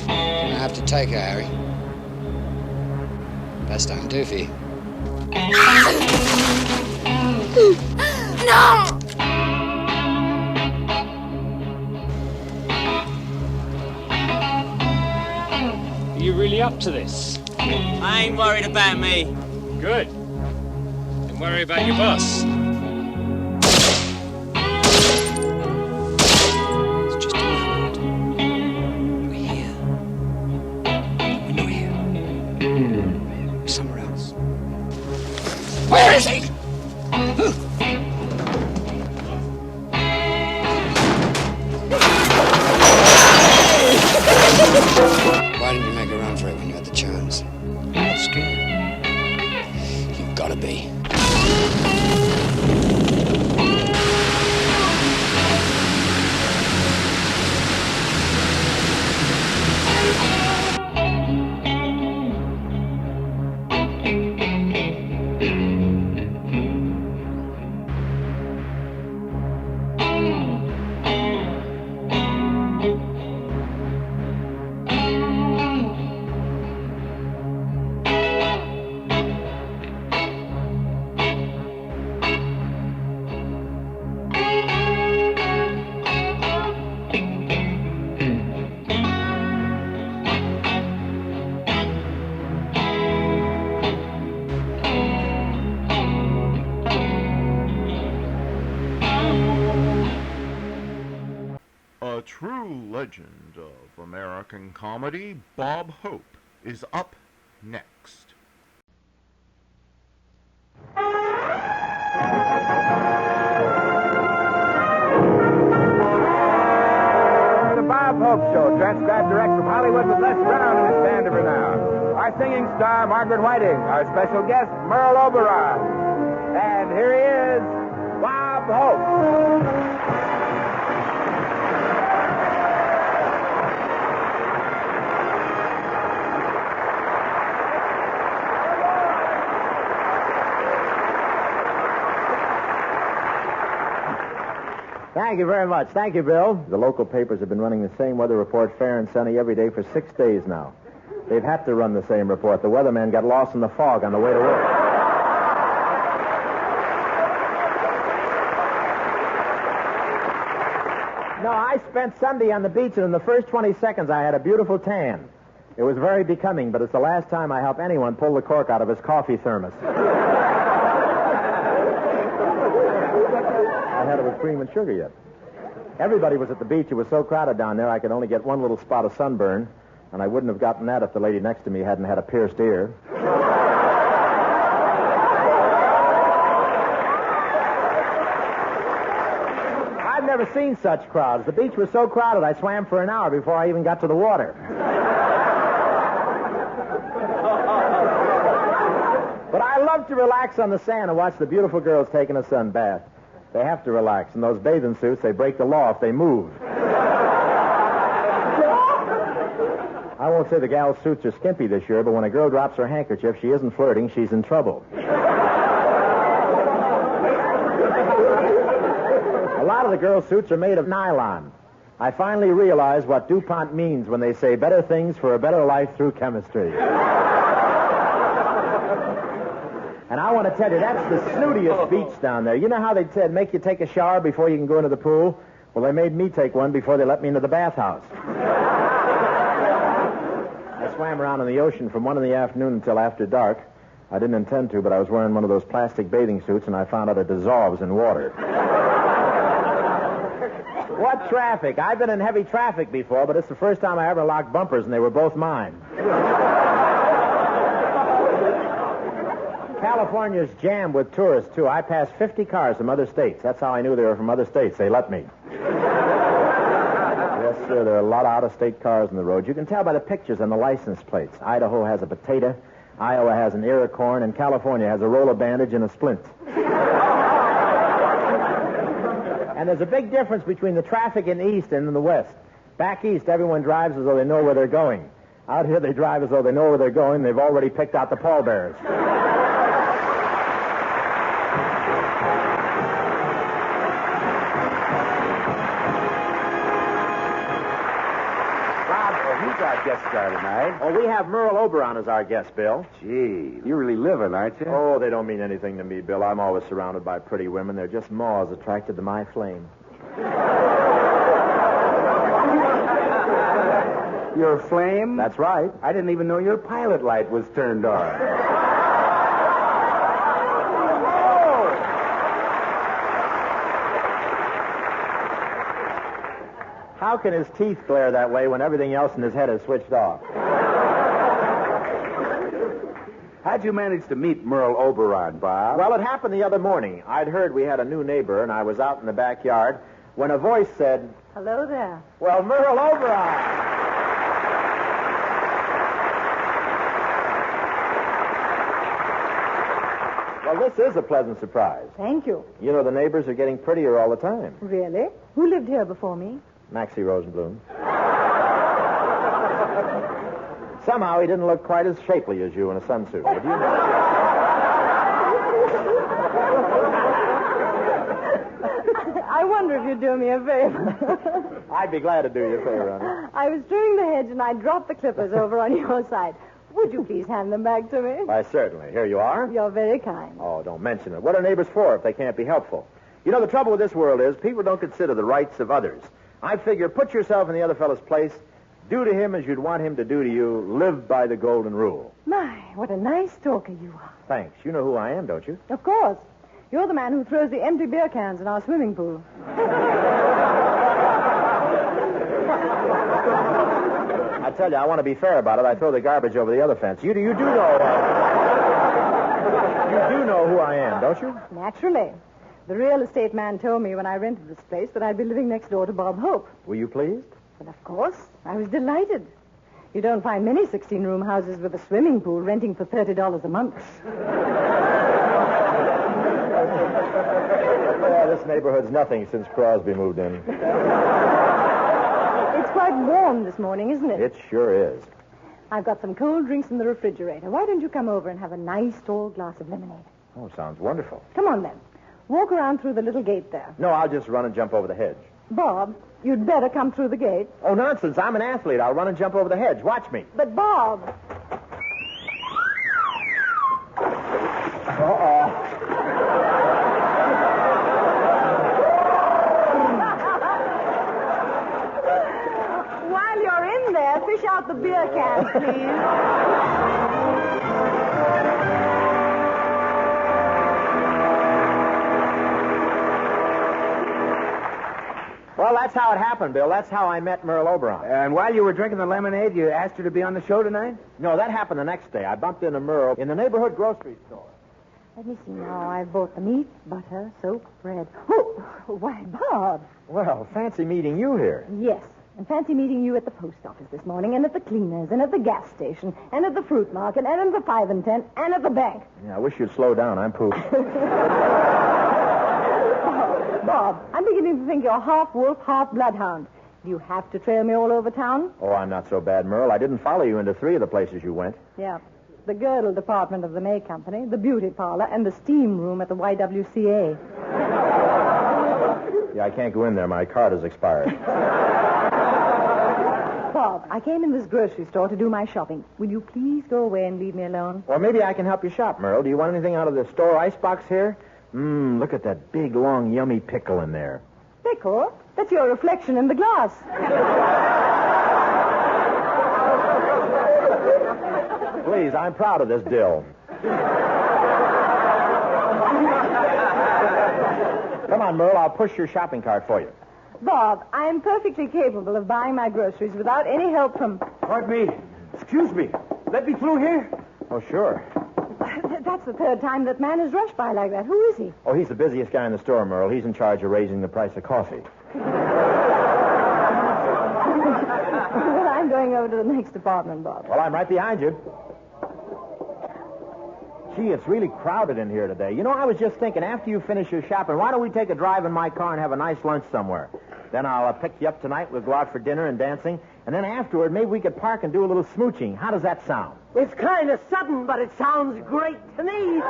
I have to take her, Harry. Best undo for you. No! Are you really up to this? I ain't worried about me. Good. Then worry about your boss. It's just a moment. We're here. We're not here. We're somewhere else. Where is he? Why didn't you make a run for it when you had the chance? I'm not scared. You've got to be. A true legend of American comedy, Bob Hope, is up next. The Bob Hope Show, transcribed direct from Hollywood with Les Brown in his stand over now. Our singing star, Margaret Whiting. Our special guest, Merle Oberon. And here he is, Bob Hope. Thank you very much. Thank you, Bill. The local papers have been running the same weather report fair and sunny every day for 6 days now. They've had to run the same report. The weatherman got lost in the fog on the way to work. No, I spent Sunday on the beach, and in the first 20 seconds I had a beautiful tan. It was very becoming, but it's the last time I help anyone pull the cork out of his coffee thermos. I had it with cream and sugar yet. Everybody was at the beach. It was so crowded down there I could only get one little spot of sunburn, and I wouldn't have gotten that if the lady next to me hadn't had a pierced ear. I've never seen such crowds. The beach was so crowded I swam for an hour before I even got to the water. But I love to relax on the sand and watch the beautiful girls taking a sun bath. They have to relax. In those bathing suits, they break the law if they move. I won't say the gal's suits are skimpy this year, but when a girl drops her handkerchief, she isn't flirting, she's in trouble. A lot of the girls' suits are made of nylon. I finally realized what DuPont means when they say better things for a better life through chemistry. And I want to tell you, that's the snootiest beach down there. You know how they said make you take a shower before you can go into the pool? Well, they made me take one before they let me into the bathhouse. I swam around in the ocean from 1 in the afternoon until after dark. I didn't intend to, but I was wearing one of those plastic bathing suits, and I found out it dissolves in water. What traffic? I've been in heavy traffic before, but it's the first time I ever locked bumpers, and they were both mine. California's jammed with tourists, too. I passed 50 cars from other states. That's how I knew they were from other states. They let me. Yes, sir, there are a lot of out-of-state cars on the road. You can tell by the pictures on the license plates. Idaho has a potato, Iowa has an ear of corn, and California has a roll of bandage and a splint. And there's a big difference between the traffic in the east and in the west. Back east, everyone drives as though they know where they're going. Out here, they drive as though they know where they're going. They've already picked out the pallbearers. Who's our guest star tonight? Oh, we have Merle Oberon as our guest, Bill. Gee, you're really living, aren't you? Oh, they don't mean anything to me, Bill. I'm always surrounded by pretty women. They're just moths attracted to my flame. Your flame? That's right. I didn't even know your pilot light was turned on. How can his teeth glare that way when everything else in his head is switched off? How'd you manage to meet Merle Oberon, Bob? Well, it happened the other morning. I'd heard we had a new neighbor, and I was out in the backyard when a voice said, Hello there. Well, Merle Oberon. Well, this is a pleasant surprise. Thank you. You know, the neighbors are getting prettier all the time. Really? Who lived here before me? Maxie Rosenblum. Somehow he didn't look quite as shapely as you in a sunsuit. But you know. I wonder if you'd do me a favor. I'd be glad to do you a favor, honey. I was trimming the hedge and I dropped the clippers over on your side. Would you please hand them back to me? Why, certainly. Here you are. You're very kind. Oh, don't mention it. What are neighbors for if they can't be helpful? You know, the trouble with this world is people don't consider the rights of others. I figure put yourself in the other fellow's place, do to him as you'd want him to do to you, live by the golden rule. My, what a nice talker you are. Thanks. You know who I am, don't you? Of course. You're the man who throws the empty beer cans in our swimming pool. I tell you, I want to be fair about it. I throw the garbage over the other fence. You do know who I am, don't you? Naturally. The real estate man told me when I rented this place that I'd be living next door to Bob Hope. Were you pleased? Well, of course. I was delighted. You don't find many 16-room houses with a swimming pool renting for $30 a month. Yeah, this neighborhood's nothing since Crosby moved in. It's quite warm this morning, isn't it? It sure is. I've got some cold drinks in the refrigerator. Why don't you come over and have a nice tall glass of lemonade? Oh, sounds wonderful. Come on, then. Walk around through the little gate there. No, I'll just run and jump over the hedge. Bob, you'd better come through the gate. Oh, nonsense. I'm an athlete. I'll run and jump over the hedge. Watch me. But, Bob... Uh-oh. While you're in there, fish out the beer cans, please. Well, that's how it happened, Bill. That's how I met Merle Oberon. And while you were drinking the lemonade, you asked her to be on the show tonight? No, that happened the next day. I bumped into Merle in the neighborhood grocery store. Let me see now. I've bought the meat, butter, soap, bread. Oh, why, Bob. Well, fancy meeting you here. Yes, and fancy meeting you at the post office this morning, and at the cleaners, and at the gas station, and at the fruit market, and at the 5 and 10, and at the bank. Yeah, I wish you'd slow down. I'm pooped. Bob, I'm beginning to think you're half wolf, half bloodhound. Do you have to trail me all over town? Oh, I'm not so bad, Merle. I didn't follow you into 3 of the places you went. Yeah. The girdle department of the May Company, the beauty parlor, and the steam room at the YWCA. Yeah, I can't go in there. My card has expired. Bob, I came in this grocery store to do my shopping. Will you please go away and leave me alone? Well, maybe I can help you shop, Merle. Do you want anything out of the store icebox here? Look at that big, long, yummy pickle in there. Pickle? That's your reflection in the glass. Please, I'm proud of this dill. Come on, Merle, I'll push your shopping cart for you. Bob, I am perfectly capable of buying my groceries without any help from... Pardon me. Excuse me. Let me through here? Oh, sure. That's the 3rd time that man has rushed by like that. Who is he? Oh, he's the busiest guy in the store, Merle. He's in charge of raising the price of coffee. Well, I'm going over to the next department, Bob. Well, I'm right behind you. Gee, it's really crowded in here today. You know, I was just thinking, after you finish your shopping, why don't we take a drive in my car and have a nice lunch somewhere? Then I'll pick you up tonight. We'll go out for dinner and dancing. And then afterward, maybe we could park and do a little smooching. How does that sound? It's kind of sudden, but it sounds great to me.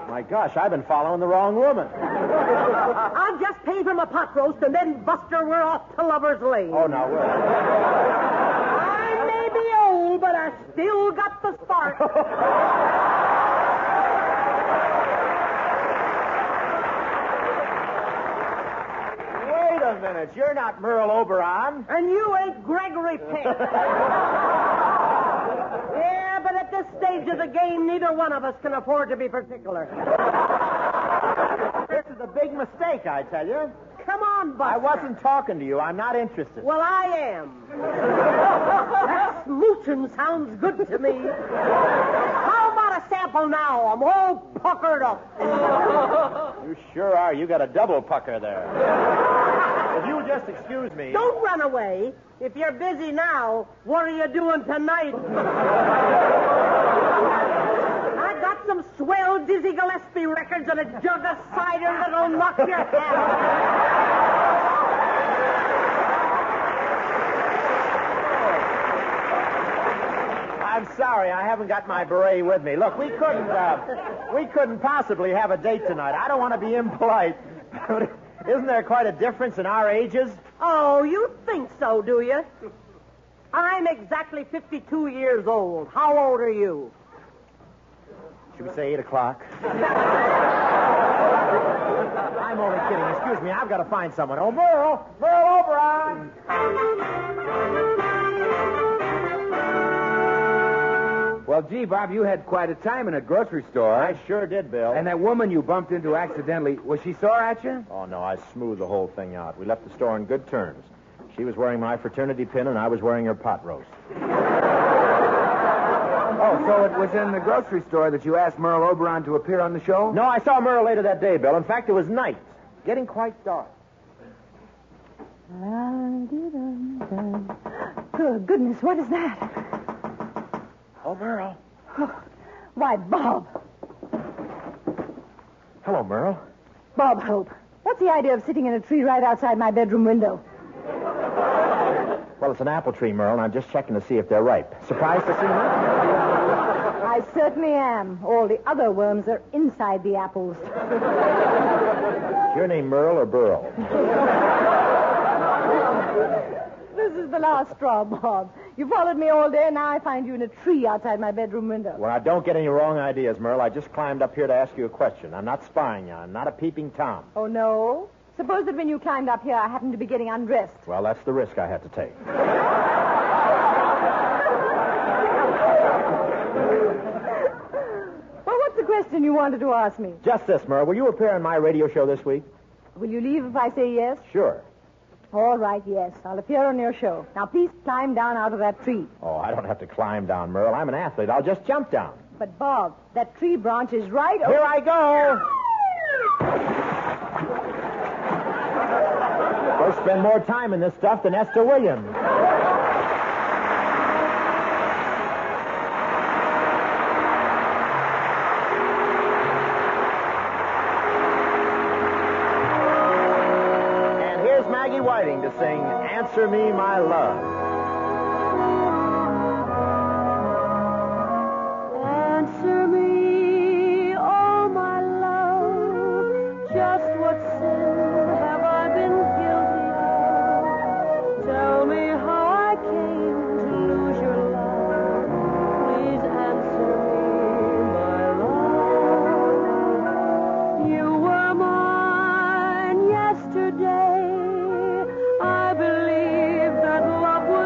My gosh, I've been following the wrong woman. I'll just pay for my pot roast, and then, Buster, we're off to Lover's Lane. Oh, now, wait. I may be old, but I still got the spark. minute. You're not Merle Oberon. And you ain't Gregory Peck. Yeah, but at this stage of the game, neither one of us can afford to be particular. This is a big mistake, I tell you. Come on, Buster. I wasn't talking to you. I'm not interested. Well, I am. That smooching sounds good to me. How about a sample now? I'm all puckered up. You sure are. You got a double pucker there. If you would just excuse me. Don't run away. If you're busy now, what are you doing tonight? I got some swell Dizzy Gillespie records and a jug of cider that'll knock your head off. I'm sorry, I haven't got my beret with me. Look, we couldn't possibly have a date tonight. I don't want to be impolite, but isn't there quite a difference in our ages? Oh, you think so, do you? I'm exactly 52 years old. How old are you? Should we say 8 o'clock? I'm only kidding. Excuse me, I've got to find someone. Oh, Merle Oberon! Well, gee, Bob, you had quite a time in a grocery store. I sure did, Bill. And that woman you bumped into accidentally, was she sore at you? Oh, no, I smoothed the whole thing out. We left the store on good terms. She was wearing my fraternity pin, and I was wearing her pot roast. Oh, so it was in the grocery store that you asked Merle Oberon to appear on the show? No, I saw Merle later that day, Bill. In fact, it was night. Getting quite dark. Good goodness, what is that? Oh, Merle. Oh, why, Bob. Hello, Merle. Bob Hope. What's the idea of sitting in a tree right outside my bedroom window? Well, it's an apple tree, Merle, and I'm just checking to see if they're ripe. Surprised to see me? I certainly am. All the other worms are inside the apples. Is your name Merle or Burl? This is the last straw, Bob. You followed me all day, and now I find you in a tree outside my bedroom window. Well, now, don't get any wrong ideas, Merle. I just climbed up here to ask you a question. I'm not spying you. I'm not a peeping Tom. Oh, no? Suppose that when you climbed up here, I happened to be getting undressed. Well, that's the risk I had to take. Well, what's the question you wanted to ask me? Just this, Merle. Will you appear on my radio show this week? Will you leave if I say yes? Sure. All right, yes. I'll appear on your show. Now, please climb down out of that tree. Oh, I don't have to climb down, Merle. I'm an athlete. I'll just jump down. But, Bob, that tree branch is right over... Here I go! We'll spend more time in this stuff than Esther Williams. And here's Maggie Whiting to sing Answer Me, My Love. Answer me, oh my love, just what sin have I been guilty of? Tell me how I came to lose your love. Please answer me, my love. You were mine yesterday. I believed that love would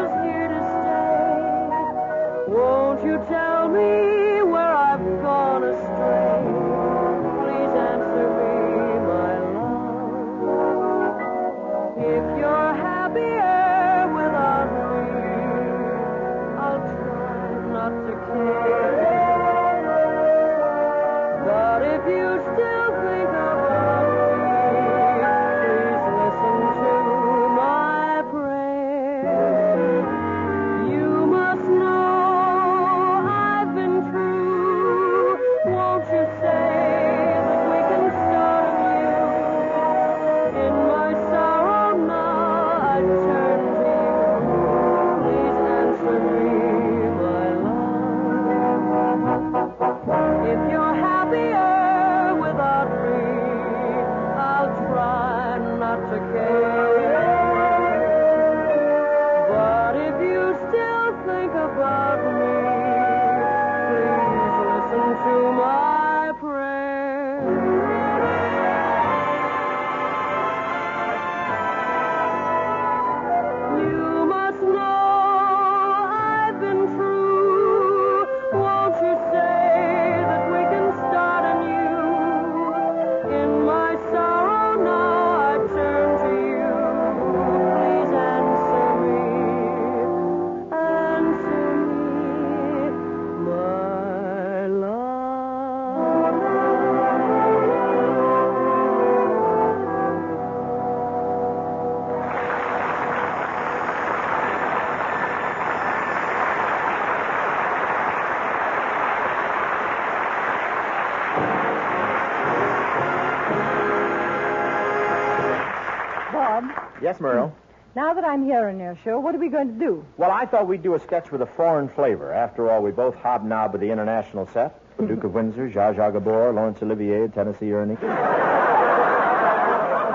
Yes, Merle? Now that I'm here on your show, what are we going to do? Well, I thought we'd do a sketch with a foreign flavor. After all, we both hobnob with the international set. The Duke of Windsor, Zsa Zsa Gabor, Laurence Olivier, Tennessee Ernie.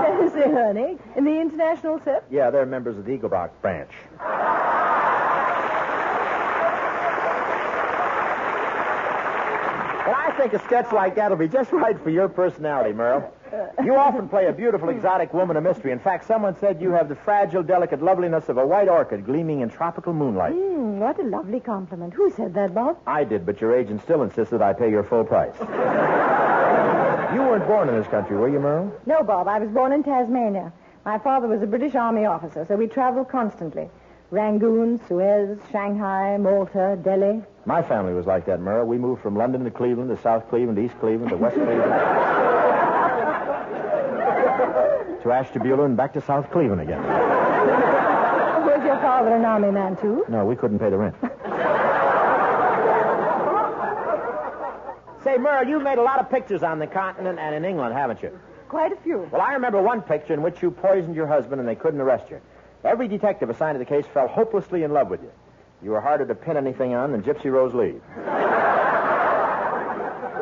Tennessee Ernie? In the international set? Yeah, they're members of the Eagle Rock branch. Well, I think a sketch like that will be just right for your personality, Merle. You often play a beautiful, exotic woman of mystery. In fact, someone said you have the fragile, delicate loveliness of a white orchid gleaming in tropical moonlight. What a lovely compliment. Who said that, Bob? I did, but your agent still insisted I pay your full price. You weren't born in this country, were you, Merle? No, Bob. I was born in Tasmania. My father was a British Army officer, so we traveled constantly. Rangoon, Suez, Shanghai, Malta, Delhi. My family was like that, Merle. We moved from London to Cleveland, to South Cleveland, to East Cleveland, to West Cleveland, to Ashtabula, and back to South Cleveland again. Was your father an army man, too? No, we couldn't pay the rent. Say, Merle, you've made a lot of pictures on the continent and in England, haven't you? Quite a few. Well, I remember one picture in which you poisoned your husband and they couldn't arrest you. Every detective assigned to the case fell hopelessly in love with you. You were harder to pin anything on than Gypsy Rose Lee.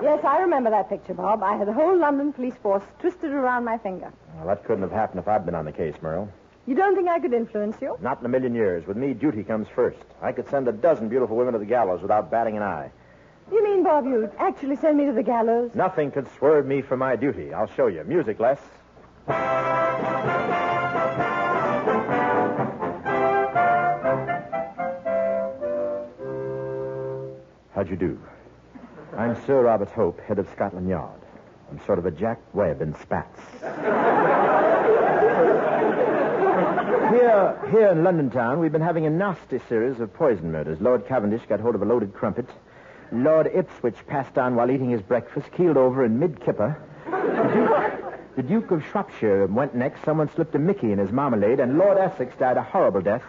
Yes, I remember that picture, Bob. I had the whole London police force twisted around my finger. Well, that couldn't have happened if I'd been on the case, Merle. You don't think I could influence you? Not in a million years. With me, duty comes first. I could send a dozen beautiful women to the gallows without batting an eye. You mean, Bob, you'd actually send me to the gallows? Nothing could swerve me from my duty. I'll show you. Music, Les. How'd you do? I'm Sir Robert Hope, head of Scotland Yard. I'm sort of a Jack Webb in spats. Here in London town, we've been having a nasty series of poison murders. Lord Cavendish got hold of a loaded crumpet. Lord Ipswich passed on while eating his breakfast, keeled over in mid-kipper. The Duke of Shropshire went next. Someone slipped a Mickey in his marmalade, and Lord Essex died a horrible death.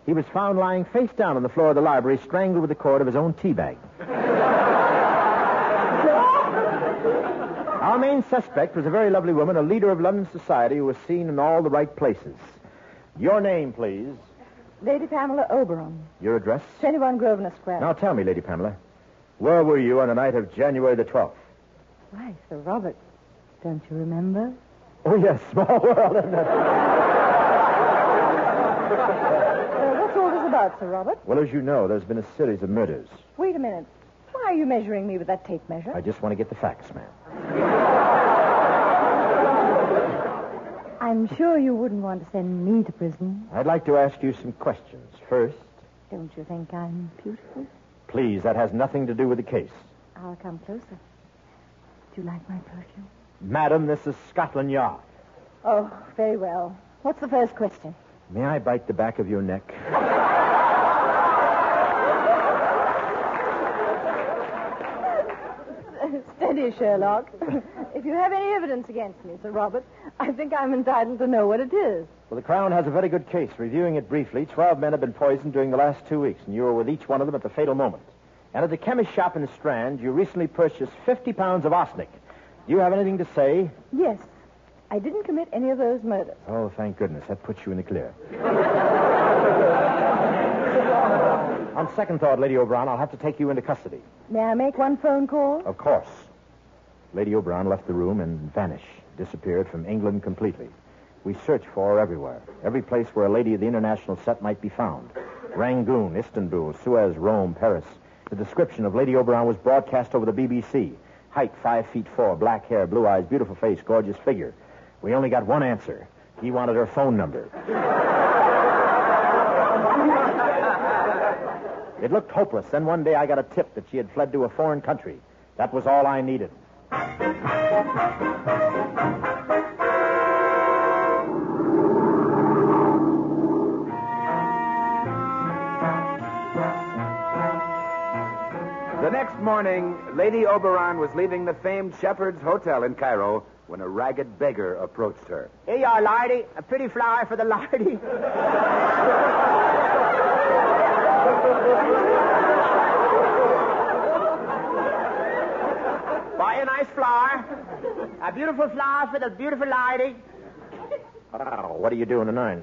He was found lying face down on the floor of the library, strangled with the cord of his own teabag. Our main suspect was a very lovely woman, a leader of London society who was seen in all the right places. Your name, please. Lady Pamela Oberon. Your address? 21 Grosvenor Square. Now tell me, Lady Pamela, where were you on the night of January the 12th? Why, Sir Robert, don't you remember? Oh, yes, small world, isn't it? What's all this about, Sir Robert? Well, as you know, there's been a series of murders. Wait a minute. Why are you measuring me with that tape measure? I just want to get the facts, ma'am. I'm sure you wouldn't want to send me to prison. I'd like to ask you some questions. First... Don't you think I'm beautiful? Please, that has nothing to do with the case. I'll come closer. Do you like my perfume? Madam, this is Scotland Yard. Oh, very well. What's the first question? May I bite the back of your neck? Steady, Sherlock. If you have any evidence against me, Sir Robert, I think I'm entitled to know what it is. Well, the Crown has a very good case. Reviewing it briefly, 12 men have been poisoned during the last 2 weeks, and you were with each one of them at the fatal moment. And at the chemist shop in the Strand, you recently purchased 50 pounds of arsenic. Do you have anything to say? Yes. I didn't commit any of those murders. Oh, thank goodness. That puts you in the clear. On second thought, Lady O'Brien, I'll have to take you into custody. May I make one phone call? Of course. Lady O'Brien left the room and vanished, disappeared from England completely. We searched for her everywhere, every place where a lady of the international set might be found. Rangoon, Istanbul, Suez, Rome, Paris. The description of Lady O'Brien was broadcast over the BBC. Height 5'4", black hair, blue eyes, beautiful face, gorgeous figure. We only got one answer. He wanted her phone number. It looked hopeless. Then one day I got a tip that she had fled to a foreign country. That was all I needed. The next morning, Lady Oberon was leaving the famed Shepherd's Hotel in Cairo when a ragged beggar approached her. Here you are, lady. A pretty flower for the lady. Buy a nice flower. A beautiful flower for the beautiful lady. Wow, what are you doing tonight?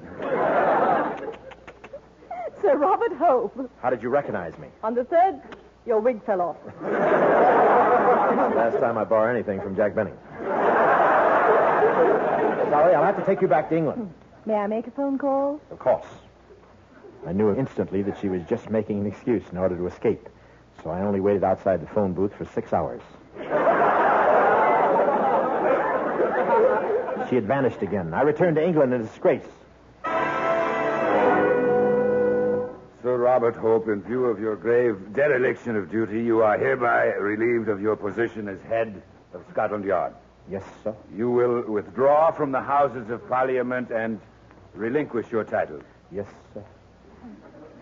Sir Robert Hope. How did you recognize me? On the third, your wig fell off. Last time I borrowed anything from Jack Benning. Sorry, I'll have to take you back to England. May I make a phone call? Of course. I knew instantly that she was just making an excuse in order to escape. So I only waited outside the phone booth for 6 hours. She had vanished again. I returned to England in disgrace. Sir Robert Hope, in view of your grave dereliction of duty, you are hereby relieved of your position as head of Scotland Yard. Yes, sir. You will withdraw from the Houses of Parliament and relinquish your title. Yes, sir.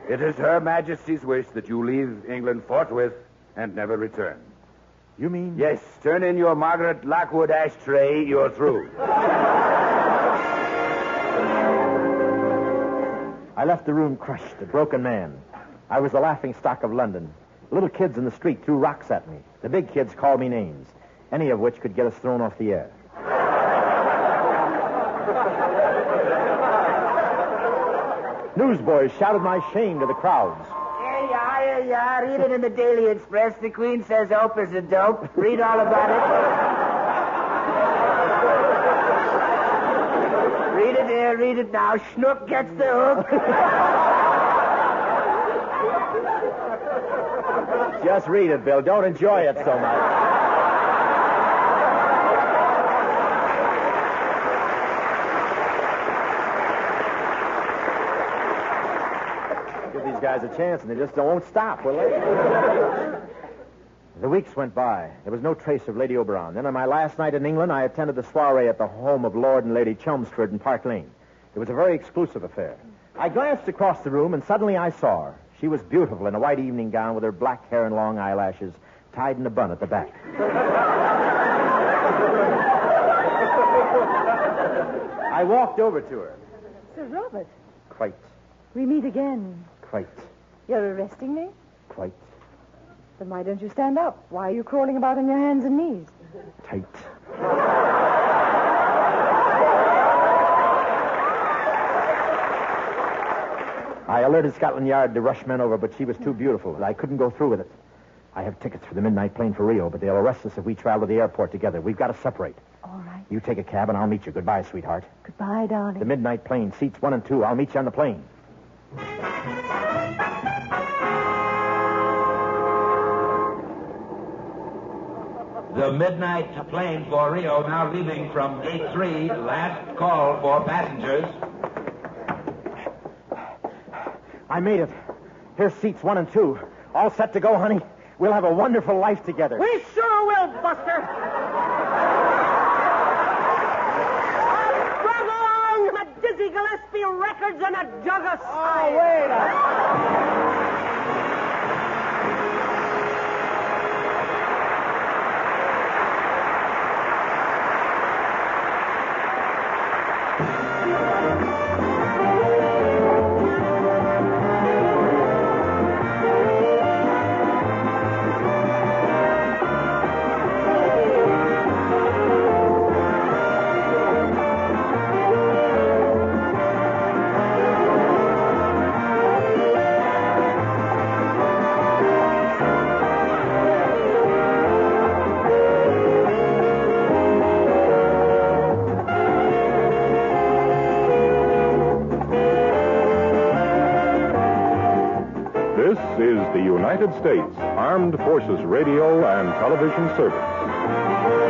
It is Her Majesty's wish that you leave England forthwith and never return. You mean? Yes, turn in your Margaret Lockwood ashtray. You're through. I left the room crushed, a broken man. I was the laughing stock of London. Little kids in the street threw rocks at me. The big kids called me names, any of which could get us thrown off the air. Newsboys shouted my shame to the crowds. Here you are. Read it in the Daily Express. The Queen says Hope is a dope. Read all about it. Read it there. Read it now. Schnook gets the hook. Just read it, Bill. Don't enjoy it so much. These guys a chance, and they just won't stop, will they? The weeks went by. There was no trace of Lady Oberon. Then on my last night in England, I attended the soiree at the home of Lord and Lady Chelmsford in Park Lane. It was a very exclusive affair. I glanced across the room, and suddenly I saw her. She was beautiful in a white evening gown with her black hair and long eyelashes tied in a bun at the back. I walked over to her. Sir Robert, Quite. we meet again. Quite. You're arresting me? Quite. Then why don't you stand up? Why are you crawling about on your hands and knees? Tight. I alerted Scotland Yard to rush men over, but she was too beautiful. I couldn't go through with it. I have tickets for the midnight plane for Rio, but they'll arrest us if we travel to the airport together. We've got to separate. All right. You take a cab, and I'll meet you. Goodbye, sweetheart. Goodbye, darling. The midnight plane, seats 1 and 2. I'll meet you on the plane. The midnight plane for Rio now leaving from gate 3. Last call for passengers. I made it. Here's seats 1 and 2. All set to go, honey. We'll have a wonderful life together. We sure will, Buster. Drag along a Dizzy Gillespie records and a jug of cider. Oh, wait This is the United States Armed Forces Radio and Television Service.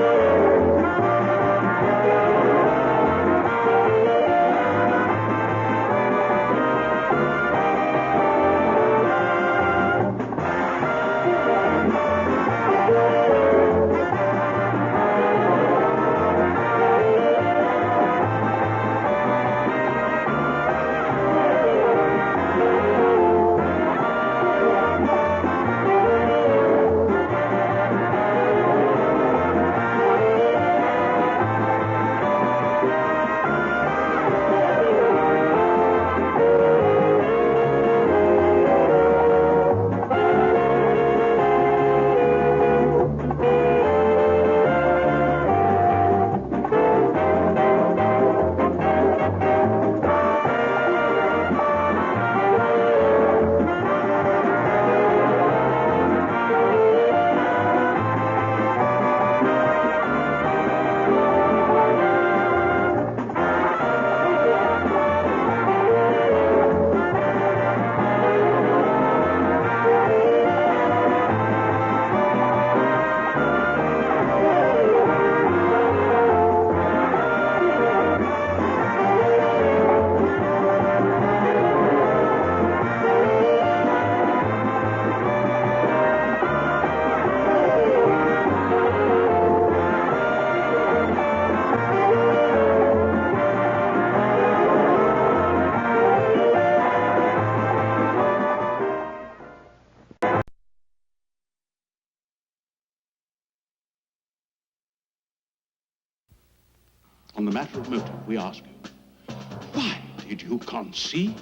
On the matter of motive, we ask you, why did you conceive,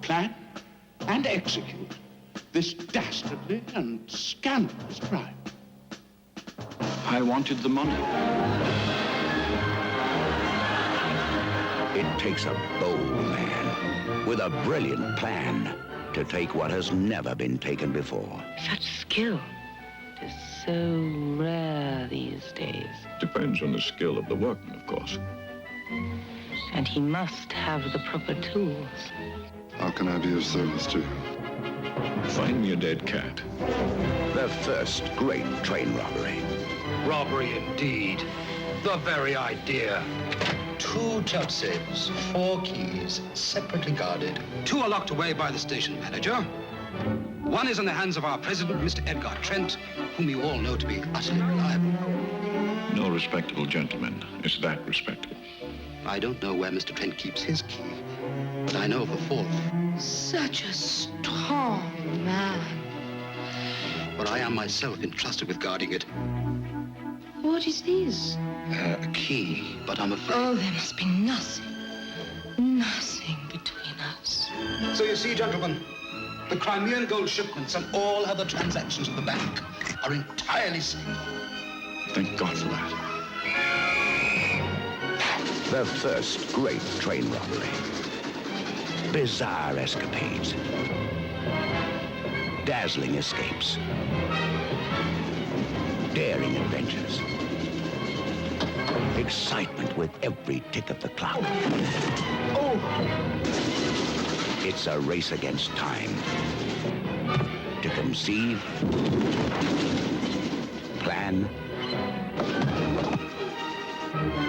plan, and execute this dastardly and scandalous crime? I wanted the money. It takes a bold man with a brilliant plan to take what has never been taken before. Such skill is so rare these days. Depends on the skill of the workman, of course. And he must have the proper tools. How can I be of service to you? Find me a dead cat. The first great train robbery. Robbery indeed. The very idea. 2 tub safes, 4 keys, separately guarded. 2 are locked away by the station manager. 1 is in the hands of our president, Mr. Edgar Trent, whom you all know to be utterly reliable. No respectable gentleman is that respectable. I don't know where Mr. Trent keeps his key, but I know of a 4th. Such a strong man. But I am myself entrusted with guarding it. What is this? A key, but I'm afraid... Oh, there must be nothing between us. So you see, gentlemen, the Crimean gold shipments and all other transactions of the bank are entirely safe. Thank God for that. The first great train robbery. Bizarre escapades. Dazzling escapes. Daring adventures. Excitement with every tick of the clock. Oh! It's a race against time. To conceive, plan,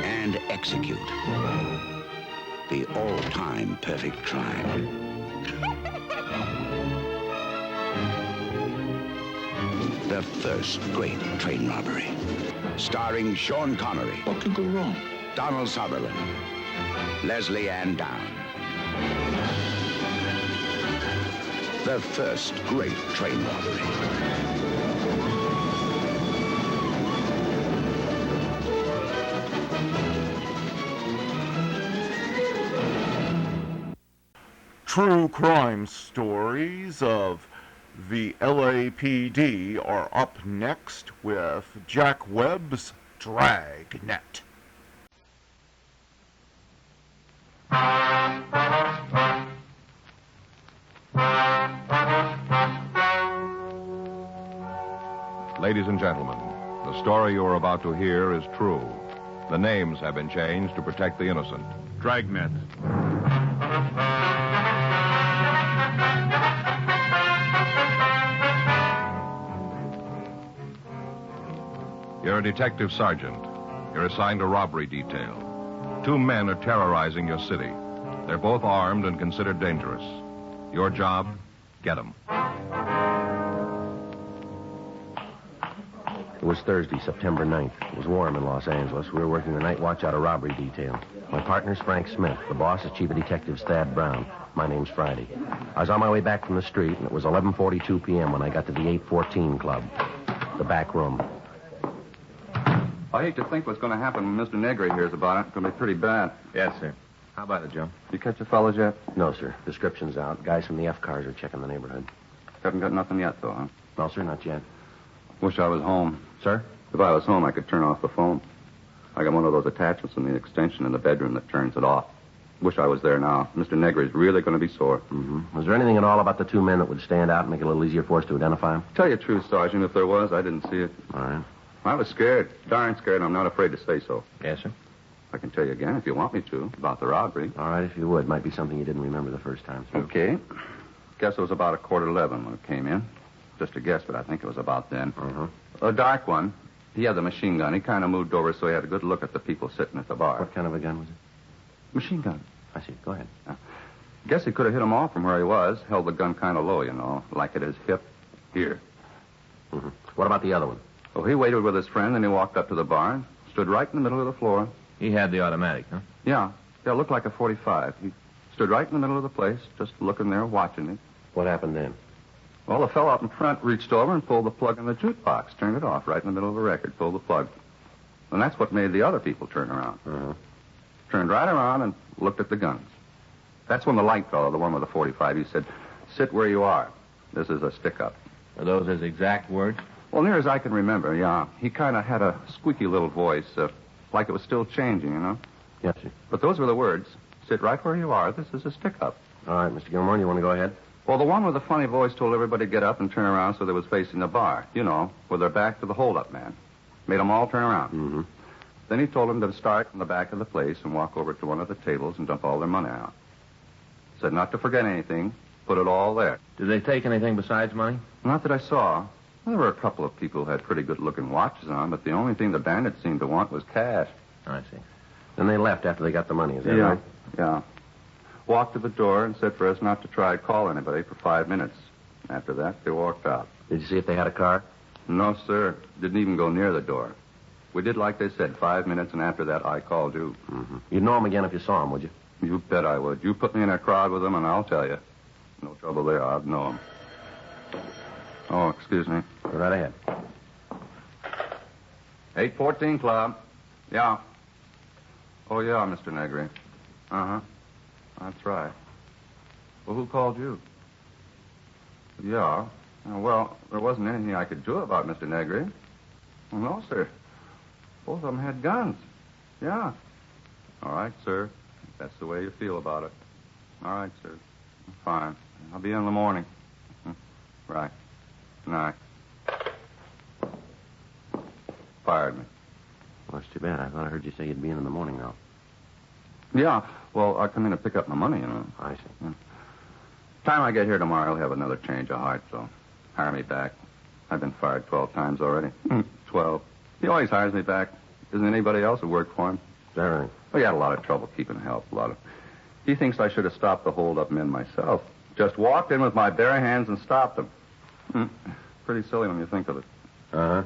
and execute the all-time perfect crime. The first great train robbery. Starring Sean Connery. What could go wrong? Donald Sutherland. Leslie Ann Down. The first great train robbery. True crime stories of the LAPD are up next with Jack Webb's Dragnet. Ladies and gentlemen, the story you are about to hear is true. The names have been changed to protect the innocent. Dragnet. You're a detective sergeant. You're assigned a robbery detail. 2 men are terrorizing your city. They're both armed and considered dangerous. Your job, get them. It was Thursday, September 9th. It was warm in Los Angeles. We were working the night watch out of robbery detail. My partner's Frank Smith. The boss is Chief of Detectives Thad Brown. My name's Friday. I was on my way back from the street, and it was 11:42 p.m. when I got to the 814 Club, the back room. I hate to think what's going to happen when Mr. Negri hears about it. It's going to be pretty bad. Yes, sir. How about it, Joe? You catch the fellows yet? No, sir. Description's out. Guys from the F cars are checking the neighborhood. Haven't got nothing yet, though, huh? No, sir, not yet. Wish I was home. Sir? If I was home, I could turn off the phone. I got one of those attachments in the extension in the bedroom that turns it off. Wish I was there now. Mr. Negri's really going to be sore. Mm-hmm. Was there anything at all about the 2 men that would stand out and make it a little easier for us to identify them? Tell you the truth, Sergeant, if there was, I didn't see it. All right. I was scared. Darn scared, and I'm not afraid to say so. Yes, sir. I can tell you again if you want me to about the robbery. All right, if you would. Might be something you didn't remember the first time, sir. Okay. Guess it was about 11:15 when it came in. Just a guess, but I think it was about then. Mm-hmm. A dark one. He had the machine gun. He kind of moved over so he had a good look at the people sitting at the bar. What kind of a gun was it? Machine gun. I see. Go ahead. Guess he could have hit him off from where he was. Held the gun kind of low, you know, like at his hip. Here. Mm-hmm. What about the other one? Well, he waited with his friend, and he walked up to the bar, stood right in the middle of the floor. He had the automatic, huh? Yeah, it looked like a .45. He stood right in the middle of the place, just looking there, watching it. What happened then? Well, the fellow up in front reached over and pulled the plug in the jukebox, turned it off right in the middle of the record, pulled the plug. And that's what made the other people turn around. Uh-huh. turned right around and looked at the guns. That's when the light fellow, the one with the 45, he said, "Sit where you are. This is a stick-up." Are those his exact words? Well, near as I can remember, yeah. He kind of had a squeaky little voice, like it was still changing, you know? Yes, sir. But those were the words. "Sit right where you are. This is a stick-up." All right, Mr. Gilmore, you want to go ahead? Well, the one with the funny voice told everybody to get up and turn around so they was facing the bar. You know, with their back to the hold-up man. Made them all turn around. Mm-hmm. Then he told them to start in the back of the place and walk over to one of the tables and dump all their money out. Said not to forget anything. Put it all there. Did they take anything besides money? Not that I saw. Well, there were a couple of people who had pretty good-looking watches on, but the only thing the bandits seemed to want was cash. I see. Then they left after they got the money, is that Yeah. right? Yeah. Walked to the door and said for us not to try to call anybody for 5 minutes. After that, they walked out. Did you see if they had a car? No, sir. Didn't even go near the door. We did like they said, 5 minutes, and after that, I called you. Mm-hmm. You'd know them again if you saw them, would you? You bet I would. You put me in a crowd with them, and I'll tell you. No trouble there. I'd know them. Oh, excuse me. Go right ahead. 814 Club. Yeah. Oh, yeah, Mr. Negri. Uh-huh. That's right. Well, who called you? Yeah. Well, there wasn't anything I could do about Mr. Negri. Well, no, sir. Both of them had guns. Yeah. All right, sir. If that's the way you feel about it. All right, sir. Fine. I'll be in the morning. Right. Good night. Fired me. Well, that's too bad. I thought I heard you say you'd be in the morning now. Yeah. Well, I'll come in to pick up my money, you know. I see. Yeah. Time I get here tomorrow, I'll have another change of heart, so hire me back. I've been fired 12 times already. 12. He always hires me back. Isn't anybody else who worked for him? Is that right? Well, he had a lot of trouble keeping help. He thinks I should have stopped the hold-up men myself. Just walked in with my bare hands and stopped them. Pretty silly when you think of it. Uh-huh.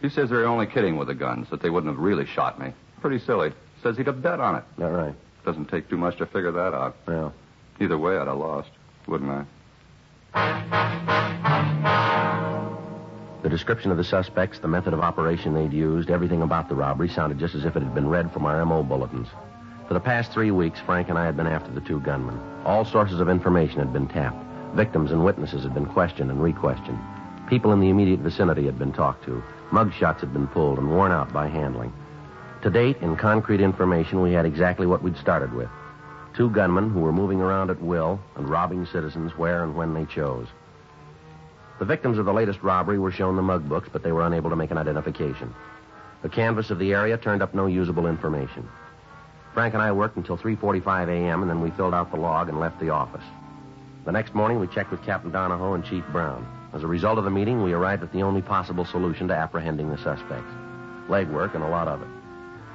He says they're only kidding with the guns, that they wouldn't have really shot me. Pretty silly. Says he'd have bet on it. Is that right? Doesn't take too much to figure that out. Yeah. Either way, I'd have lost, wouldn't I? The description of the suspects, the method of operation they'd used, everything about the robbery sounded just as if it had been read from our M.O. bulletins. For the past 3 weeks, Frank and I had been after the two gunmen. All sources of information had been tapped. Victims and witnesses had been questioned and re-questioned. People in the immediate vicinity had been talked to. Mug shots had been pulled and worn out by handling. To date, in concrete information, we had exactly what we'd started with. Two gunmen who were moving around at will and robbing citizens where and when they chose. The victims of the latest robbery were shown the mug books, but they were unable to make an identification. The canvass of the area turned up no usable information. Frank and I worked until 3:45 a.m., and then we filled out the log and left the office. The next morning, we checked with Captain Donahoe and Chief Brown. As a result of the meeting, we arrived at the only possible solution to apprehending the suspects. Legwork and a lot of it.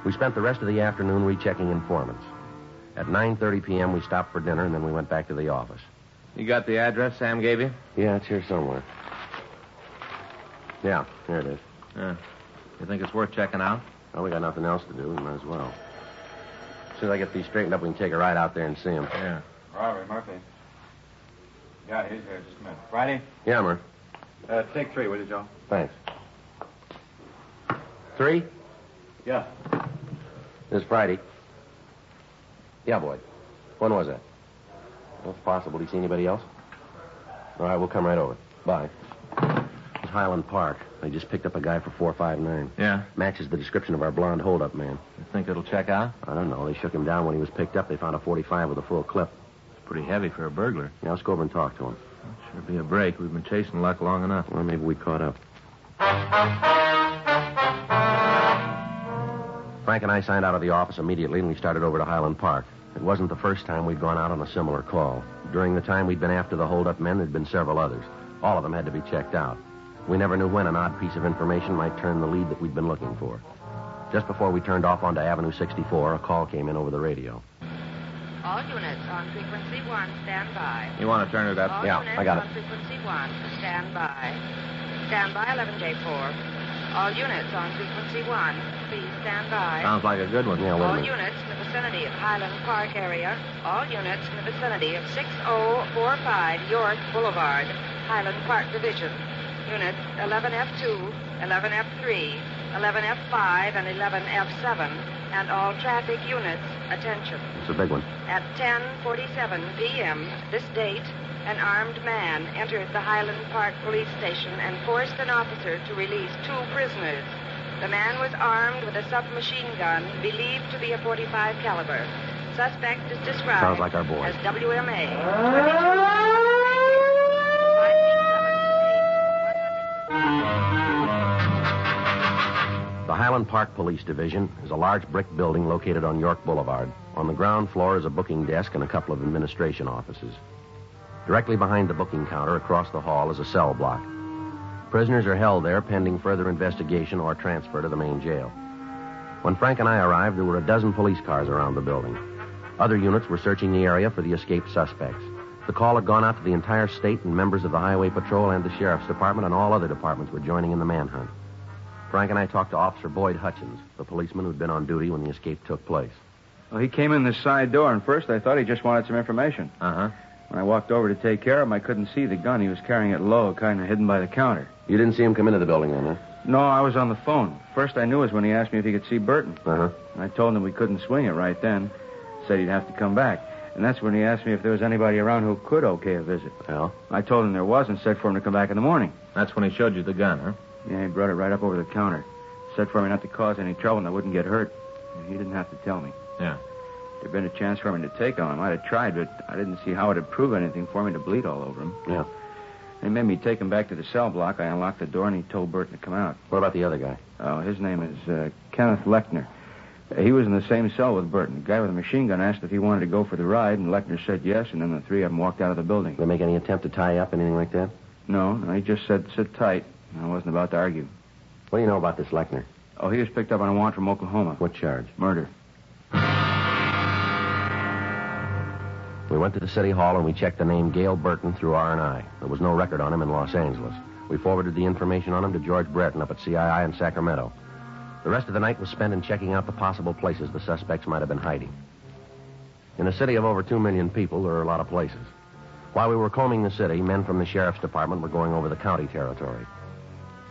We spent the rest of the afternoon rechecking informants. At 9:30 p.m., we stopped for dinner, and then we went back to the office. You got the address Sam gave you? Yeah, it's here somewhere. Yeah, here it is. Yeah. You think it's worth checking out? Well, we got nothing else to do. We might as well. As soon as I get these straightened up, we can take a ride out there and see him. Yeah. Robert Murphy. Yeah, he's here. Just a minute. Friday? Yeah, Murph. Take 3, will you, Joe? Thanks. 3? Yeah. This is Friday. Yeah, boy. When was that? Well, it's possible. Did you see anybody else? All right, we'll come right over. Bye. It's Highland Park. They just picked up a guy for 459. Yeah? Matches the description of our blonde hold-up man. You think it'll check out? I don't know. They shook him down when he was picked up. They found a 45 with a full clip. It's pretty heavy for a burglar. Yeah, let's go over and talk to him. Sure be a break. We've been chasing Luck long enough. Well, maybe we caught up. Frank and I signed out of the office immediately, and we started over to Highland Park. It wasn't the first time we'd gone out on a similar call. During the time we'd been after the hold-up men, there'd been several others. All of them had to be checked out. We never knew when an odd piece of information might turn the lead that we'd been looking for. Just before we turned off onto Avenue 64, a call came in over the radio. All units on frequency 1, stand by. You want to turn it up? All Yeah, units I got it. on frequency 1, stand by. Stand by, 11J4. All units on frequency 1, please stand by. Sounds like a good one. Yeah, wait a All minute. units in the vicinity of Highland Park area. All units in the vicinity of 6045 York Boulevard, Highland Park Division. Units 11F2, 11F3, 11F5, and 11F7. And all traffic units, attention. It's a big one. At 10:47 p.m. this date, an armed man entered the Highland Park police station and forced an officer to release 2 prisoners. The man was armed with a submachine gun believed to be a .45 caliber. Suspect is described Sounds like our boy. as WMA. The Highland Park Police Division is a large brick building located on York Boulevard. On the ground floor is a booking desk and a couple of administration offices. Directly behind the booking counter across the hall is a cell block. Prisoners are held there pending further investigation or transfer to the main jail. When Frank and I arrived, there were a dozen police cars around the building. Other units were searching the area for the escaped suspects. The call had gone out to the entire state, and members of the Highway Patrol and the Sheriff's Department and all other departments were joining in the manhunt. Frank and I talked to Officer Boyd Hutchins, the policeman who'd been on duty when the escape took place. Well, he came in the side door, and first I thought he just wanted some information. Uh-huh. When I walked over to take care of him, I couldn't see the gun. He was carrying it low, kind of hidden by the counter. You didn't see him come into the building then, huh? No, I was on the phone. First I knew was when he asked me if he could see Burton. Uh-huh. I told him we couldn't swing it right then. Said he'd have to come back. And that's when he asked me if there was anybody around who could okay a visit. Well? I told him there was and said for him to come back in the morning. That's when he showed you the gun, huh? Yeah, he brought it right up over the counter. Said for me not to cause any trouble and I wouldn't get hurt. He didn't have to tell me. Yeah. If there'd been a chance for me to take on him, I'd have tried, but I didn't see how it'd prove anything for me to bleed all over him. Yeah. He made me take him back to the cell block. I unlocked the door and he told Burton to come out. What about the other guy? Oh, his name is Kenneth Lechner. He was in the same cell with Burton. The guy with the machine gun asked if he wanted to go for the ride, and Lechner said yes, and then the three of them walked out of the building. Did they make any attempt to tie you up, anything like that? No, he just said sit tight. I wasn't about to argue. What do you know about this Lechner? Oh, he was picked up on a warrant from Oklahoma. What charge? Murder. We went to the city hall and we checked the name Gail Burton through R&I. There was no record on him in Los Angeles. We forwarded the information on him to George Brereton up at CII in Sacramento. The rest of the night was spent in checking out the possible places the suspects might have been hiding. In a city of over 2 million people, there are a lot of places. While we were combing the city, men from the Sheriff's Department were going over the county territory.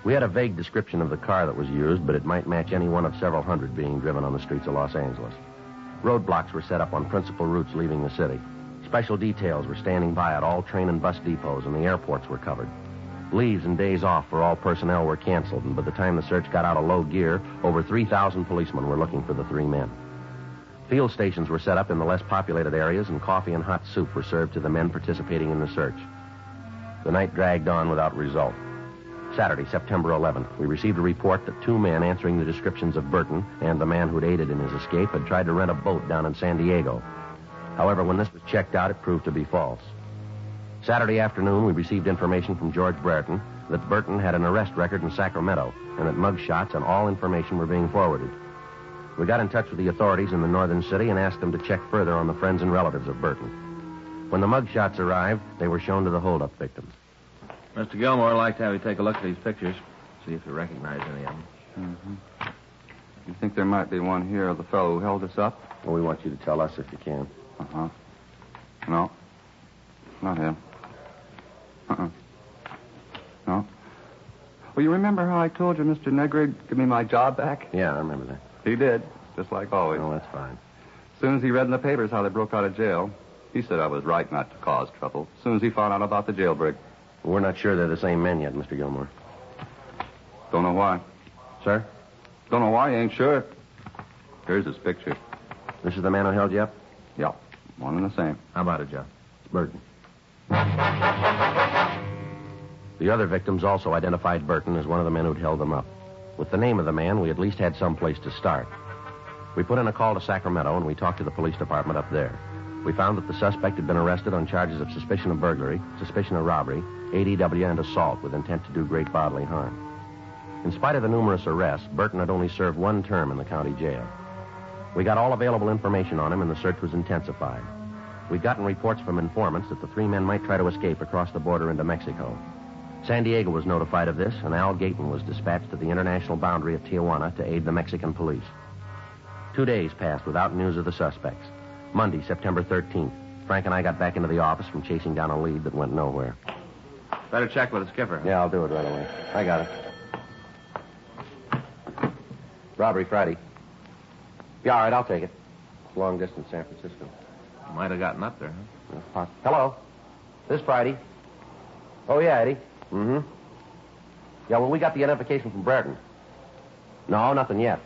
We had a vague description of the car that was used, but it might match any one of several hundred being driven on the streets of Los Angeles. Roadblocks were set up on principal routes leaving the city. Special details were standing by at all train and bus depots, and the airports were covered. Leaves and days off for all personnel were canceled, and by the time the search got out of low gear, over 3,000 policemen were looking for the 3 men. Field stations were set up in the less populated areas, and coffee and hot soup were served to the men participating in the search. The night dragged on without result. Saturday, September 11th, we received a report that 2 men answering the descriptions of Burton and the man who'd aided in his escape had tried to rent a boat down in San Diego. However, when this was checked out, it proved to be false. Saturday afternoon, we received information from George Brereton that Burton had an arrest record in Sacramento and that mug shots and all information were being forwarded. We got in touch with the authorities in the northern city and asked them to check further on the friends and relatives of Burton. When the mug shots arrived, they were shown to the holdup victims. Mr. Gilmore, I'd like to have you take a look at these pictures, see if you recognize any of them. Mm-hmm. You think there might be one here of the fellow who held us up? Well, we want you to tell us if you can. Uh-huh. No. Not him. No. Well, you remember how I told you Mr. Negri would give me my job back? Yeah, I remember that. He did, just like always. Oh, that's fine. As soon as he read in the papers how they broke out of jail, he said I was right not to cause trouble. As soon as he found out about the jailbreak. Well, we're not sure they're the same men yet, Mr. Gilmore. Don't know why. Sir? Don't know why, you ain't sure. Here's his picture. This is the man who held you up? Yeah, one and the same. How about it, Joe? Burton. The other victims also identified Burton as one of the men who'd held them up. With the name of the man, we at least had some place to start. We put in a call to Sacramento, and we talked to the police department up there. We found that the suspect had been arrested on charges of suspicion of burglary, suspicion of robbery, ADW, and assault with intent to do great bodily harm. In spite of the numerous arrests, Burton had only served 1 term in the county jail. We got all available information on him, and the search was intensified. We'd gotten reports from informants that the 3 men might try to escape across the border into Mexico. San Diego was notified of this, and Al Gayton was dispatched to the international boundary at Tijuana to aid the Mexican police. 2 days passed without news of the suspects. Monday, September 13th, Frank and I got back into the office from chasing down a lead that went nowhere. Better check with the skipper. Yeah, I'll do it right away. I got it. Robbery Friday. Yeah, all right, I'll take it. It's long distance San Francisco. Might have gotten up there, huh? Hello. This Friday. Oh, yeah, Eddie. Mm-hmm. Yeah, well, we got the identification from Brereton. No, nothing yet.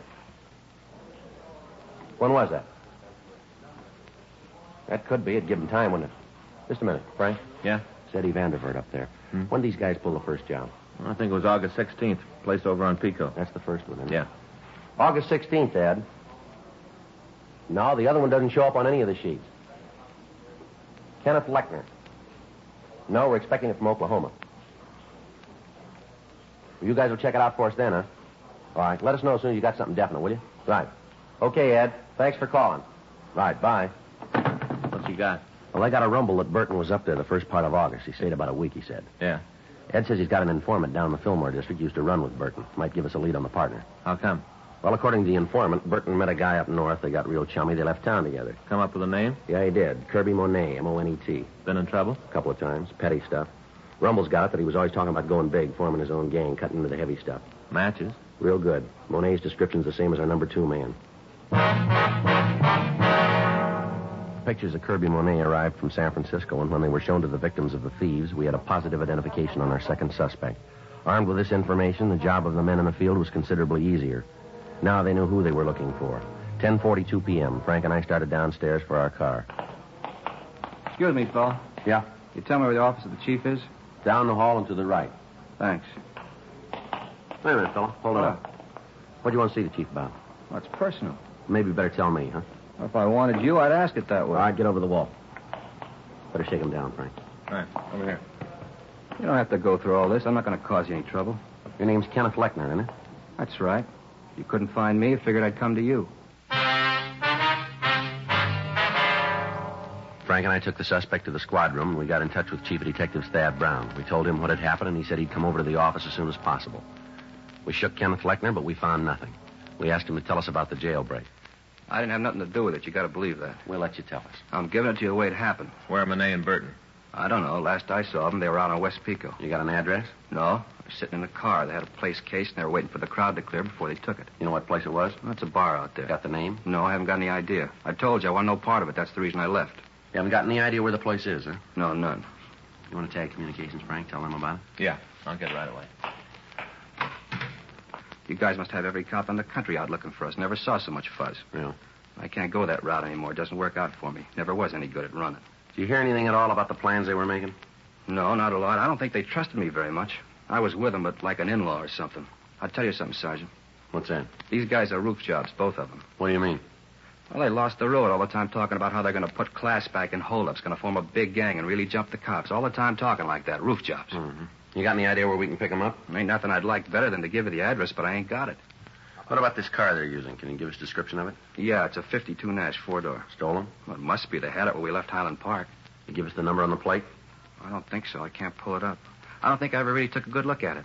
When was that? That could be. It'd give him time, wouldn't it? Just a minute, Frank. Yeah? It's Eddie Vandervert up there. When did these guys pull the first job? I think it was August 16th. Place over on Pico. That's the first one, isn't it? Yeah. August 16th, Ed. No, the other one doesn't show up on any of the sheets. Kenneth Lechner. No, we're expecting it from Oklahoma. Well, you guys will check it out for us then, huh? All right, let us know as soon as you got something definite, will you? Right. Okay, Ed. Thanks for calling. Right, bye. What's he got? Well, I got a rumble that Burton was up there the first part of August. He stayed about a week, he said. Yeah. Ed says he's got an informant down in the Fillmore district used to run with Burton. Might give us a lead on the partner. How come? Well, according to the informant, Burton met a guy up north. They got real chummy. They left town together. Come up with a name? Yeah, he did. Kirby Monet, M-O-N-E-T. Been in trouble? A couple of times. Petty stuff. Rumble's got it that he was always talking about going big, forming his own gang, cutting into the heavy stuff. Matches? Real good. Monet's description's the same as our number 2 man. Pictures of Kirby Monet arrived from San Francisco, and when they were shown to the victims of the thieves, we had a positive identification on our second suspect. Armed with this information, the job of the men in the field was considerably easier. Now they knew who they were looking for. 10:42 p.m. Frank and I started downstairs for our car. Excuse me, fella. Yeah? You tell me where the office of the chief is? Down the hall and to the right. Thanks. Wait a minute, fella. Hold it up. What do you want to see the chief about? Well, it's personal. Maybe you better tell me, huh? Well, if I wanted you, I'd ask it that way. All right, get over the wall. Better shake him down, Frank. All right, over here. You don't have to go through all this. I'm not going to cause you any trouble. Your name's Kenneth Lechner, isn't it? That's right. If you couldn't find me, I figured I'd come to you. Frank and I took the suspect to the squad room, and we got in touch with Chief of Detectives Thad Brown. We told him what had happened, and he said he'd come over to the office as soon as possible. We shook Kenneth Lechner, but we found nothing. We asked him to tell us about the jailbreak. I didn't have nothing to do with it. You got to believe that. We'll let you tell us. I'm giving it to you the way it happened. Where are Monet and Burton? I don't know. Last I saw them, they were out on West Pico. You got an address? No. They were sitting in the car. They had a place cased, and they were waiting for the crowd to clear before they took it. You know what place it was? Well, it's a bar out there. Got the name? No, I haven't got any idea. I told you I want no part of it. That's the reason I left. You haven't got any idea where the place is, huh? No, none. You want to tag communications, Frank? Tell them about it? Yeah, I'll get right away. You guys must have every cop in the country out looking for us. Never saw so much fuzz. Yeah. I can't go that route anymore. It doesn't work out for me. Never was any good at running. Did you hear anything at all about the plans they were making? No, not a lot. I don't think they trusted me very much. I was with them, but like an in-law or something. I'll tell you something, Sergeant. What's that? These guys are roof jobs, both of them. What do you mean? Well, they lost the road all the time talking about how they're going to put class back in holdups, going to form a big gang and really jump the cops. All the time talking like that. Roof jobs. Mm-hmm. You got any idea where we can pick them up? Ain't nothing I'd like better than to give you the address, but I ain't got it. What about this car they're using? Can you give us a description of it? Yeah, it's a 52 Nash, 4-door. Stolen? Well, it must be. They had it when we left Highland Park. You give us the number on the plate? I don't think so. I can't pull it up. I don't think I ever really took a good look at it.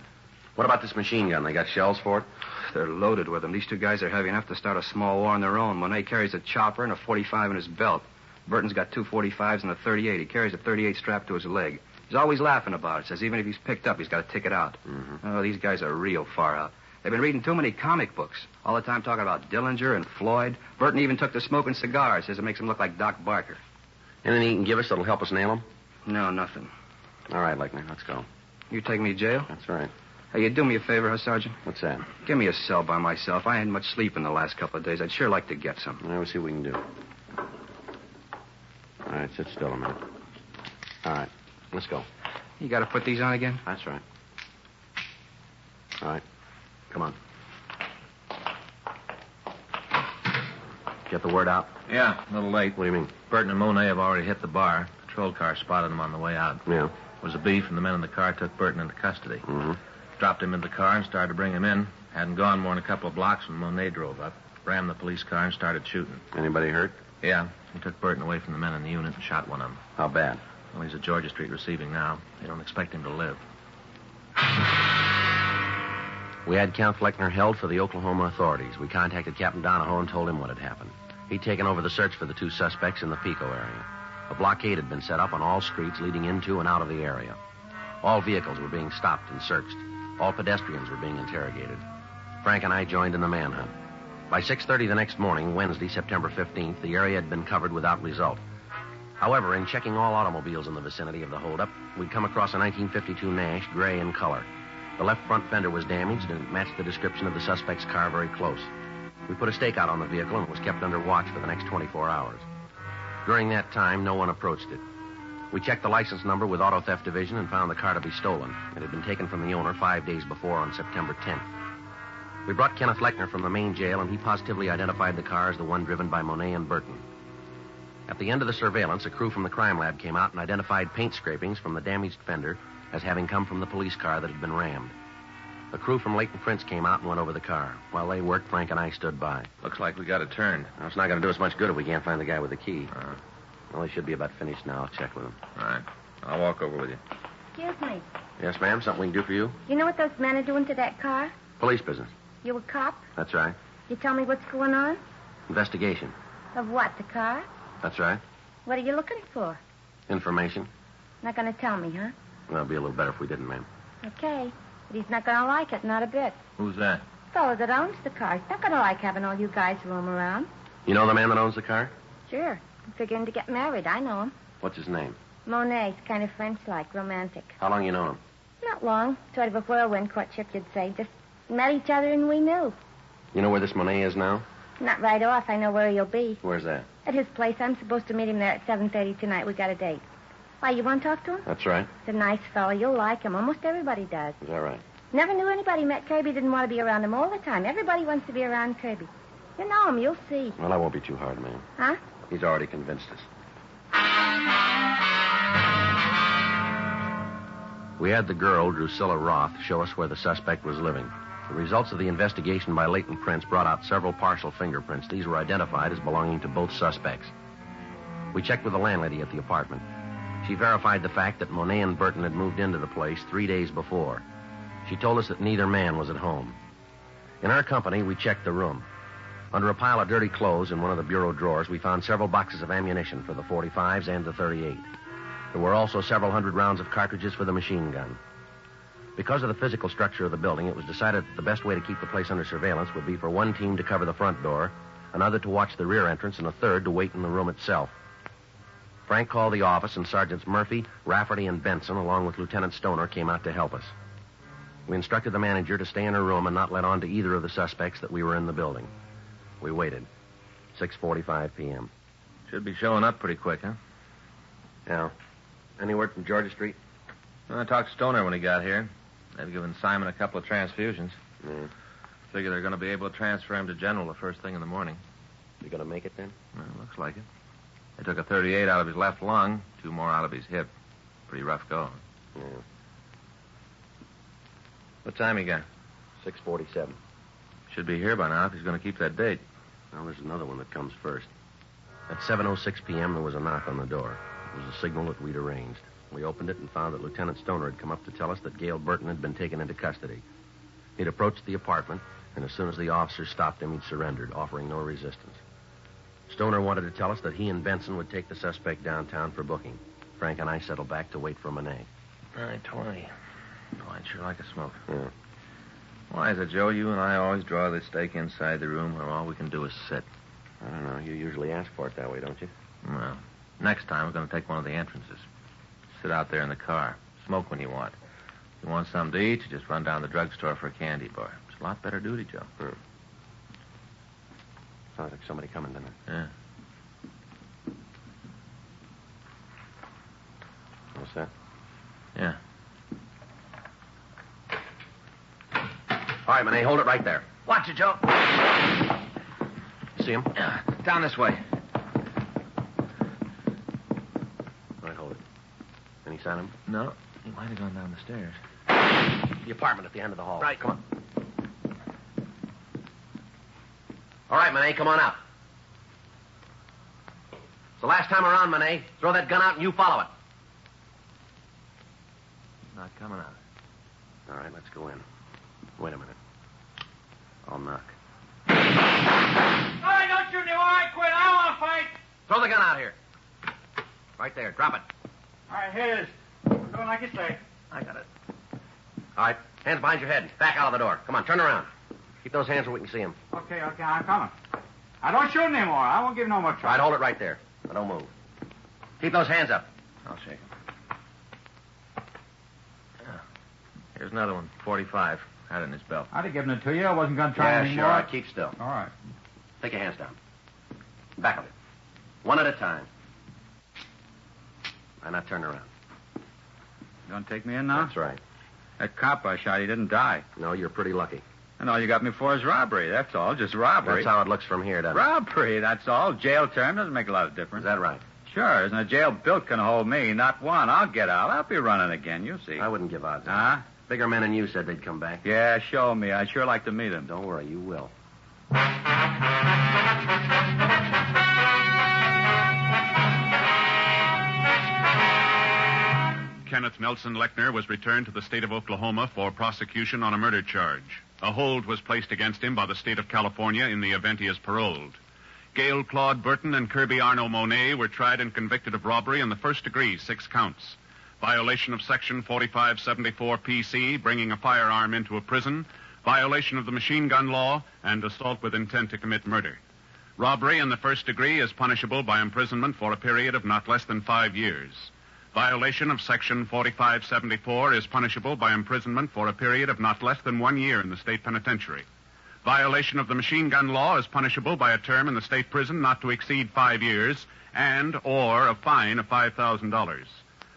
What about this machine gun? They got shells for it? They're loaded with them. These two guys are heavy enough to start a small war on their own. Monet carries a chopper and a 45 in his belt. Burton's got 2 45s and a 38. He carries a 38 strapped to his leg. He's always laughing about it. Says even if he's picked up, he's got to tick it out. Mm-hmm. Oh, these guys are real far out. They've been reading too many comic books. All the time talking about Dillinger and Floyd. Burton even took to smoking cigars. Says it makes him look like Doc Barker. Anything you can give us that'll help us nail him? No, nothing. All right, Lechner, let's go. You take me to jail? That's right. Hey, you do me a favor, huh, Sergeant? What's that? Give me a cell by myself. I hadn't much sleep in the last couple of days. I'd sure like to get some. We'll see what we can do. All right, sit still a minute. All right, let's go. You got to put these on again? That's right. All right, come on. Get the word out? Yeah, a little late. What do you mean? Burton and Monet have already hit the bar. Patrol car spotted them on the way out. Yeah. It was a beef, and the men in the car took Burton into custody. Mm-hmm. Dropped him in the car and started to bring him in. Hadn't gone more than a couple of blocks when Monet drove up, rammed the police car, and started shooting. Anybody hurt? Yeah. He took Burton away from the men in the unit and shot one of them. How bad? Well, he's at Georgia Street receiving now. They don't expect him to live. We had Count Lechner held for the Oklahoma authorities. We contacted Captain Donahoe and told him what had happened. He'd taken over the search for the 2 suspects in the Pico area. A blockade had been set up on all streets leading into and out of the area. All vehicles were being stopped and searched. All pedestrians were being interrogated. Frank and I joined in the manhunt. By 6:30 the next morning, Wednesday, September 15th, the area had been covered without result. However, in checking all automobiles in the vicinity of the holdup, we'd come across a 1952 Nash, gray in color. The left front fender was damaged, and it matched the description of the suspect's car very close. We put a stakeout on the vehicle, and it was kept under watch for the next 24 hours. During that time, no one approached it. We checked the license number with Auto Theft Division and found the car to be stolen. It had been taken from the owner 5 days before on September 10th. We brought Kenneth Lechner from the main jail, and he positively identified the car as the one driven by Monet and Burton. At the end of the surveillance, a crew from the crime lab came out and identified paint scrapings from the damaged fender as having come from the police car that had been rammed. The crew from Leighton Prince came out and went over the car. While they worked, Frank and I stood by. Looks like we got it turned. Well, it's not going to do us much good if we can't find the guy with the key. Well, he should be about finished now. I'll check with him. All right. I'll walk over with you. Excuse me. Yes, ma'am? Something we can do for you? You know what those men are doing to that car? Police business. You a cop? That's right. You tell me what's going on? Investigation. Of what, the car? That's right. What are you looking for? Information. Not going to tell me, huh? Well, it'd be a little better if we didn't, ma'am. Okay. But he's not going to like it, not a bit. Who's that? The fellow that owns the car. He's not going to like having all you guys roam around. You know the man that owns the car? Sure. I'm figuring to get married. I know him. What's his name? Monet. He's kind of French-like, romantic. How long you known him? Not long. Sort of a whirlwind courtship, you'd say. Just met each other and we knew. You know where this Monet is now? Not right off. I know where he'll be. Where's that? At his place. I'm supposed to meet him there at 7:30 tonight. We got a date. Why, you want to talk to him? That's right. He's a nice fellow. You'll like him. Almost everybody does. Is that right? Never knew anybody met Kirby didn't want to be around him all the time. Everybody wants to be around Kirby. You know him. You'll see. Well, I won't be too hard, ma'am. Huh? He's already convinced us. We had the girl, Drusilla Roth, show us where the suspect was living. The results of the investigation by Leighton Prince brought out several partial fingerprints. These were identified as belonging to both suspects. We checked with the landlady at the apartment. She verified the fact that Monet and Burton had moved into the place 3 days before. She told us that neither man was at home. In our company, we checked the room. Under a pile of dirty clothes in one of the bureau drawers, we found several boxes of ammunition for the .45s and the .38. There were also several hundred rounds of cartridges for the machine gun. Because of the physical structure of the building, it was decided that the best way to keep the place under surveillance would be for one team to cover the front door, another to watch the rear entrance, and a third to wait in the room itself. Frank called the office, and Sergeants Murphy, Rafferty, and Benson, along with Lieutenant Stoner, came out to help us. We instructed the manager to stay in her room and not let on to either of the suspects that we were in the building. We waited. 6:45 p.m. Should be showing up pretty quick, huh? Yeah. Any word from Georgia Street? I talked to Stoner when he got here. They've given Simon a couple of transfusions. Yeah. Figure they're going to be able to transfer him to General the first thing in the morning. You going to make it then? Well, looks like it. They took a .38 out of his left lung, 2 more out of his hip. Pretty rough going. Yeah. What time you got? 6:47. Should be here by now if he's going to keep that date. Well, there's another one that comes first. At 7:06 p.m., there was a knock on the door. It was a signal that we'd arranged. We opened it and found that Lieutenant Stoner had come up to tell us that Gail Burton had been taken into custody. He'd approached the apartment, and as soon as the officers stopped him, he'd surrendered, offering no resistance. Stoner wanted to tell us that he and Benson would take the suspect downtown for booking. Frank and I settled back to wait for Monet. 9:20. Oh, I'd sure like a smoke. Yeah. Why is it, Joe, you and I always draw this stake inside the room where all we can do is sit? I don't know. You usually ask for it that way, don't you? Well, next time we're going to take one of the entrances. Sit out there in the car. Smoke when you want. If you want something to eat, you just run down to the drugstore for a candy bar. It's a lot better duty, Joe. Hmm. Sounds like somebody coming tonight. Yeah. What's that? Yeah. All right, Monet, hold it right there. Watch it, Joe. See him? Yeah. Down this way. All right, hold it. Any sign of him? No. He might have gone down the stairs. The apartment at the end of the hall. Right. Come on. All right, Monet, come on out. It's the last time around, Monet. Throw that gun out and you follow it. Not coming out. All right, let's go in. Wait a minute. I'll knock. All right, don't shoot me. All right, quit. I want to fight. Throw the gun out here. Right there. Drop it. All right, here it is. We're doing like you say. I got it. All right, hands behind your head. Back out of the door. Come on, turn around. Keep those hands where we can see them. Okay, I'm coming. I don't shoot anymore. I won't give no more trouble. All right, hold it right there. Now, don't move. Keep those hands up. I'll shake him. Here's another one, 45. Had it in his belt. I'd have given it to you. I wasn't going to try anything sure. more. All right, keep still. All right. Take your hands down. Back of it. One at a time. And now turn around. You going to take me in now? That's right. That cop I shot, he didn't die. No, you're pretty lucky. And all you got me for is robbery. That's all. Just robbery. That's how it looks from here, doesn't it? Robbery, that's all. Jail term doesn't make a lot of difference. Is that right? Sure. Isn't a jail built can hold me? Not one. I'll get out. I'll be running again. You'll see. I wouldn't give odds. Huh? Bigger men than you said they'd come back. Yeah, show me. I'd sure like to meet him. Don't worry, you will. Kenneth Nelson Lechner was returned to the state of Oklahoma for prosecution on a murder charge. A hold was placed against him by the state of California in the event he is paroled. Gail Claude Burton and Kirby Arno Monet were tried and convicted of robbery in the first degree, 6 counts. Violation of Section 4574 PC, bringing a firearm into a prison, violation of the machine gun law, and assault with intent to commit murder. Robbery in the first degree is punishable by imprisonment for a period of not less than 5 years. Violation of Section 4574 is punishable by imprisonment for a period of not less than 1 year in the state penitentiary. Violation of the machine gun law is punishable by a term in the state prison not to exceed 5 years and/or a fine of $5,000.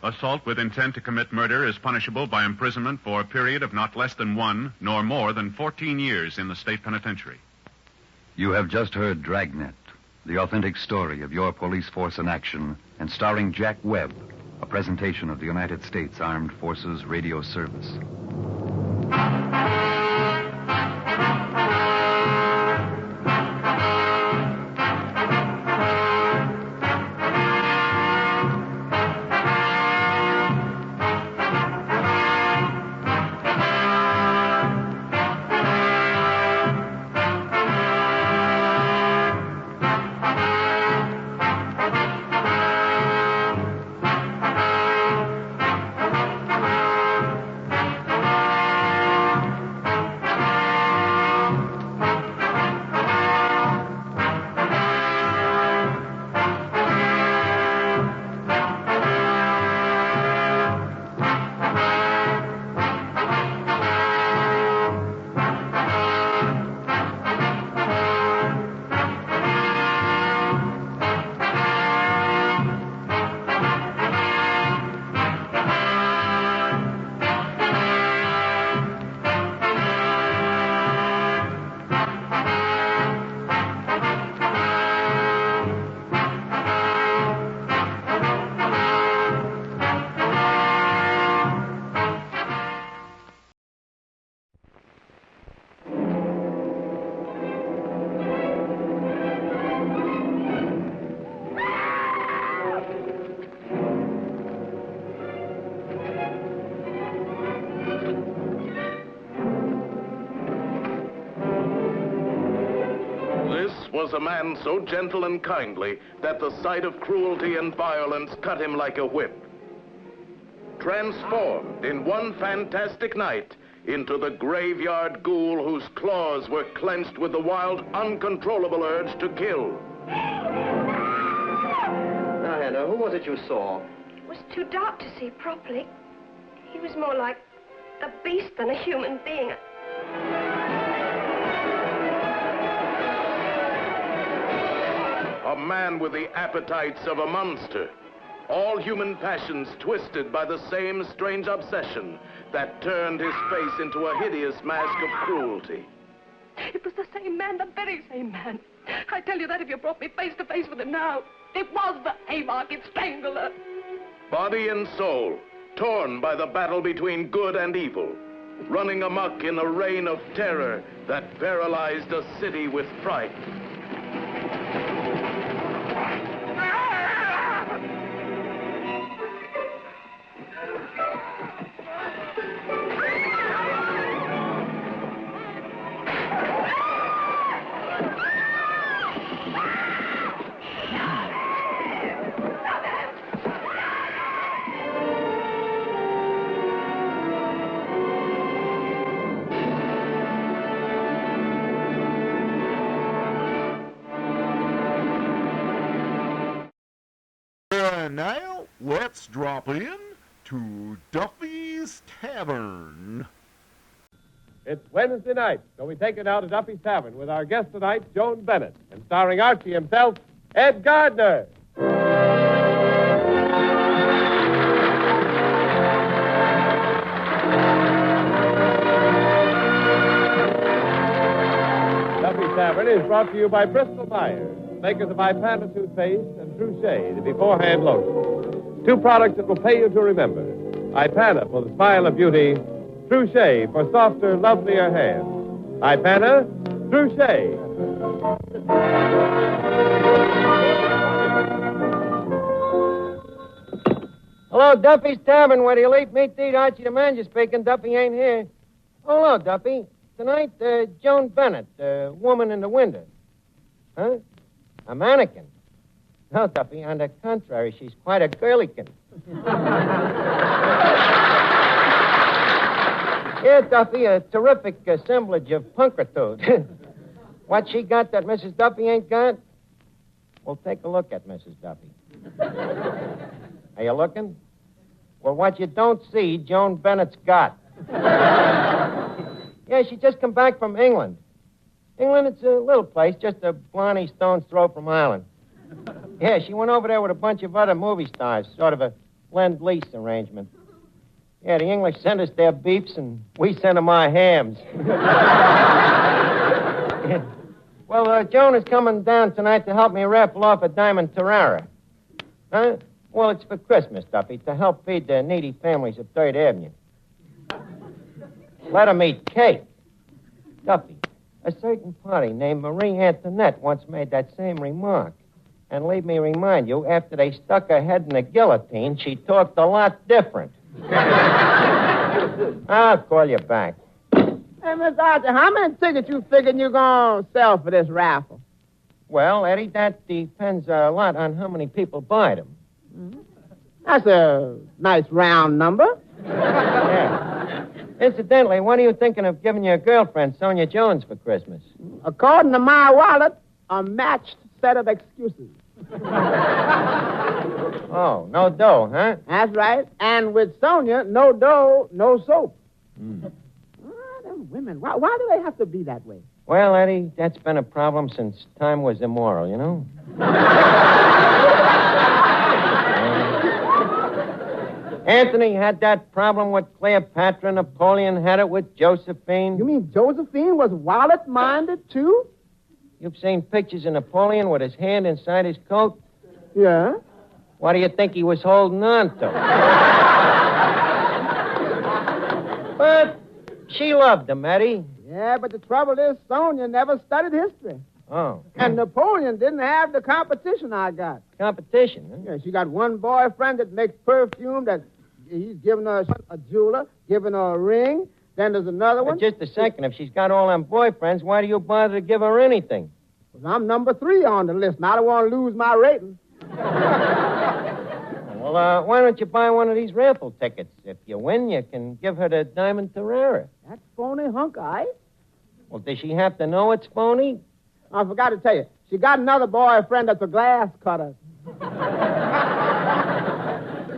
Assault with intent to commit murder is punishable by imprisonment for a period of not less than 1 nor more than 14 years in the state penitentiary. You have just heard Dragnet, the authentic story of your police force in action, and starring Jack Webb, a presentation of the United States Armed Forces Radio Service. Was a man so gentle and kindly that the sight of cruelty and violence cut him like a whip. Transformed in one fantastic night into the graveyard ghoul whose claws were clenched with the wild, uncontrollable urge to kill. Now, Hannah, who was it you saw? It was too dark to see properly. He was more like a beast than a human being. A man with the appetites of a monster. All human passions twisted by the same strange obsession that turned his face into a hideous mask of cruelty. It was the same man, the very same man. I tell you that if you brought me face to face with him now. It was the Haymarket Strangler. Body and soul, torn by the battle between good and evil, running amok in a reign of terror that paralyzed a city with fright. And now, let's drop in to Duffy's Tavern. It's Wednesday night, so we take it out to Duffy's Tavern with our guest tonight, Joan Bennett, and starring Archie himself, Ed Gardner. Duffy's Tavern is brought to you by Bristol Myers, makers of Ipana toothpaste and True Shade, the beforehand lotion. Two products that will pay you to remember. Ipana for the smile of beauty, True Shade for softer, lovelier hands. Ipana, True Shade. Hello, Duffy's Tavern, where the elite meat to eat. Archie the manager speaking. Duffy ain't here. Oh, hello, Duffy. Tonight, Joan Bennett, woman in the window. Huh? A mannequin. No, Duffy, on the contrary, she's quite a girlykin. Yeah, Duffy, a terrific assemblage of punkritude. What she got that Mrs. Duffy ain't got? Well, take a look at Mrs. Duffy. Are you looking? Well, what you don't see, Joan Bennett's got. Yeah, she just come back from England. England, it's a little place, just a blarney stone's throw from Ireland. Yeah, she went over there with a bunch of other movie stars, sort of a lend-lease arrangement. Yeah, the English sent us their beefs, and we sent them our hams. Well, Joan is coming down tonight to help me raffle off a diamond Terrara. Huh? Well, it's for Christmas, Duffy, to help feed the needy families of 3rd Avenue. Let them eat cake. Duffy, a certain party named Marie Antoinette once made that same remark. And leave me remind you, after they stuck her head in the guillotine, she talked a lot different. I'll call you back. Hey, Miss Archer, how many tickets you figuring you're going to sell for this raffle? Well, Eddie, that depends a lot on how many people buy them. Mm-hmm. That's a nice round number. Yeah. Incidentally, what are you thinking of giving your girlfriend, Sonia Jones, for Christmas? According to my wallet, a matched set of excuses. Oh, no dough, huh? That's right. And with Sonia, no dough, no soap. Mm. Them women, why do they have to be that way? Well, Eddie, that's been a problem since time was immoral, you know? Anthony had that problem with Cleopatra. Napoleon had it with Josephine. You mean Josephine was wallet-minded, too? You've seen pictures of Napoleon with his hand inside his coat? Yeah. What do you think he was holding on to? But she loved him, Eddie. Yeah, but the trouble is Sonia never studied history. Oh. And Napoleon didn't have the competition I got. Competition, huh? Yeah, she got one boyfriend that makes perfume that he's giving her a jeweler, giving her a ring. Then there's another one. Just a second. If she's got all them boyfriends, why do you bother to give her anything? Well, I'm number 3 on the list, and I don't want to lose my rating. Well, why don't you buy one of these raffle tickets? If you win, you can give her the diamond Terrara. That's phony hunk of ice. Well, does she have to know it's phony? I forgot to tell you. She got another boyfriend that's a glass cutter.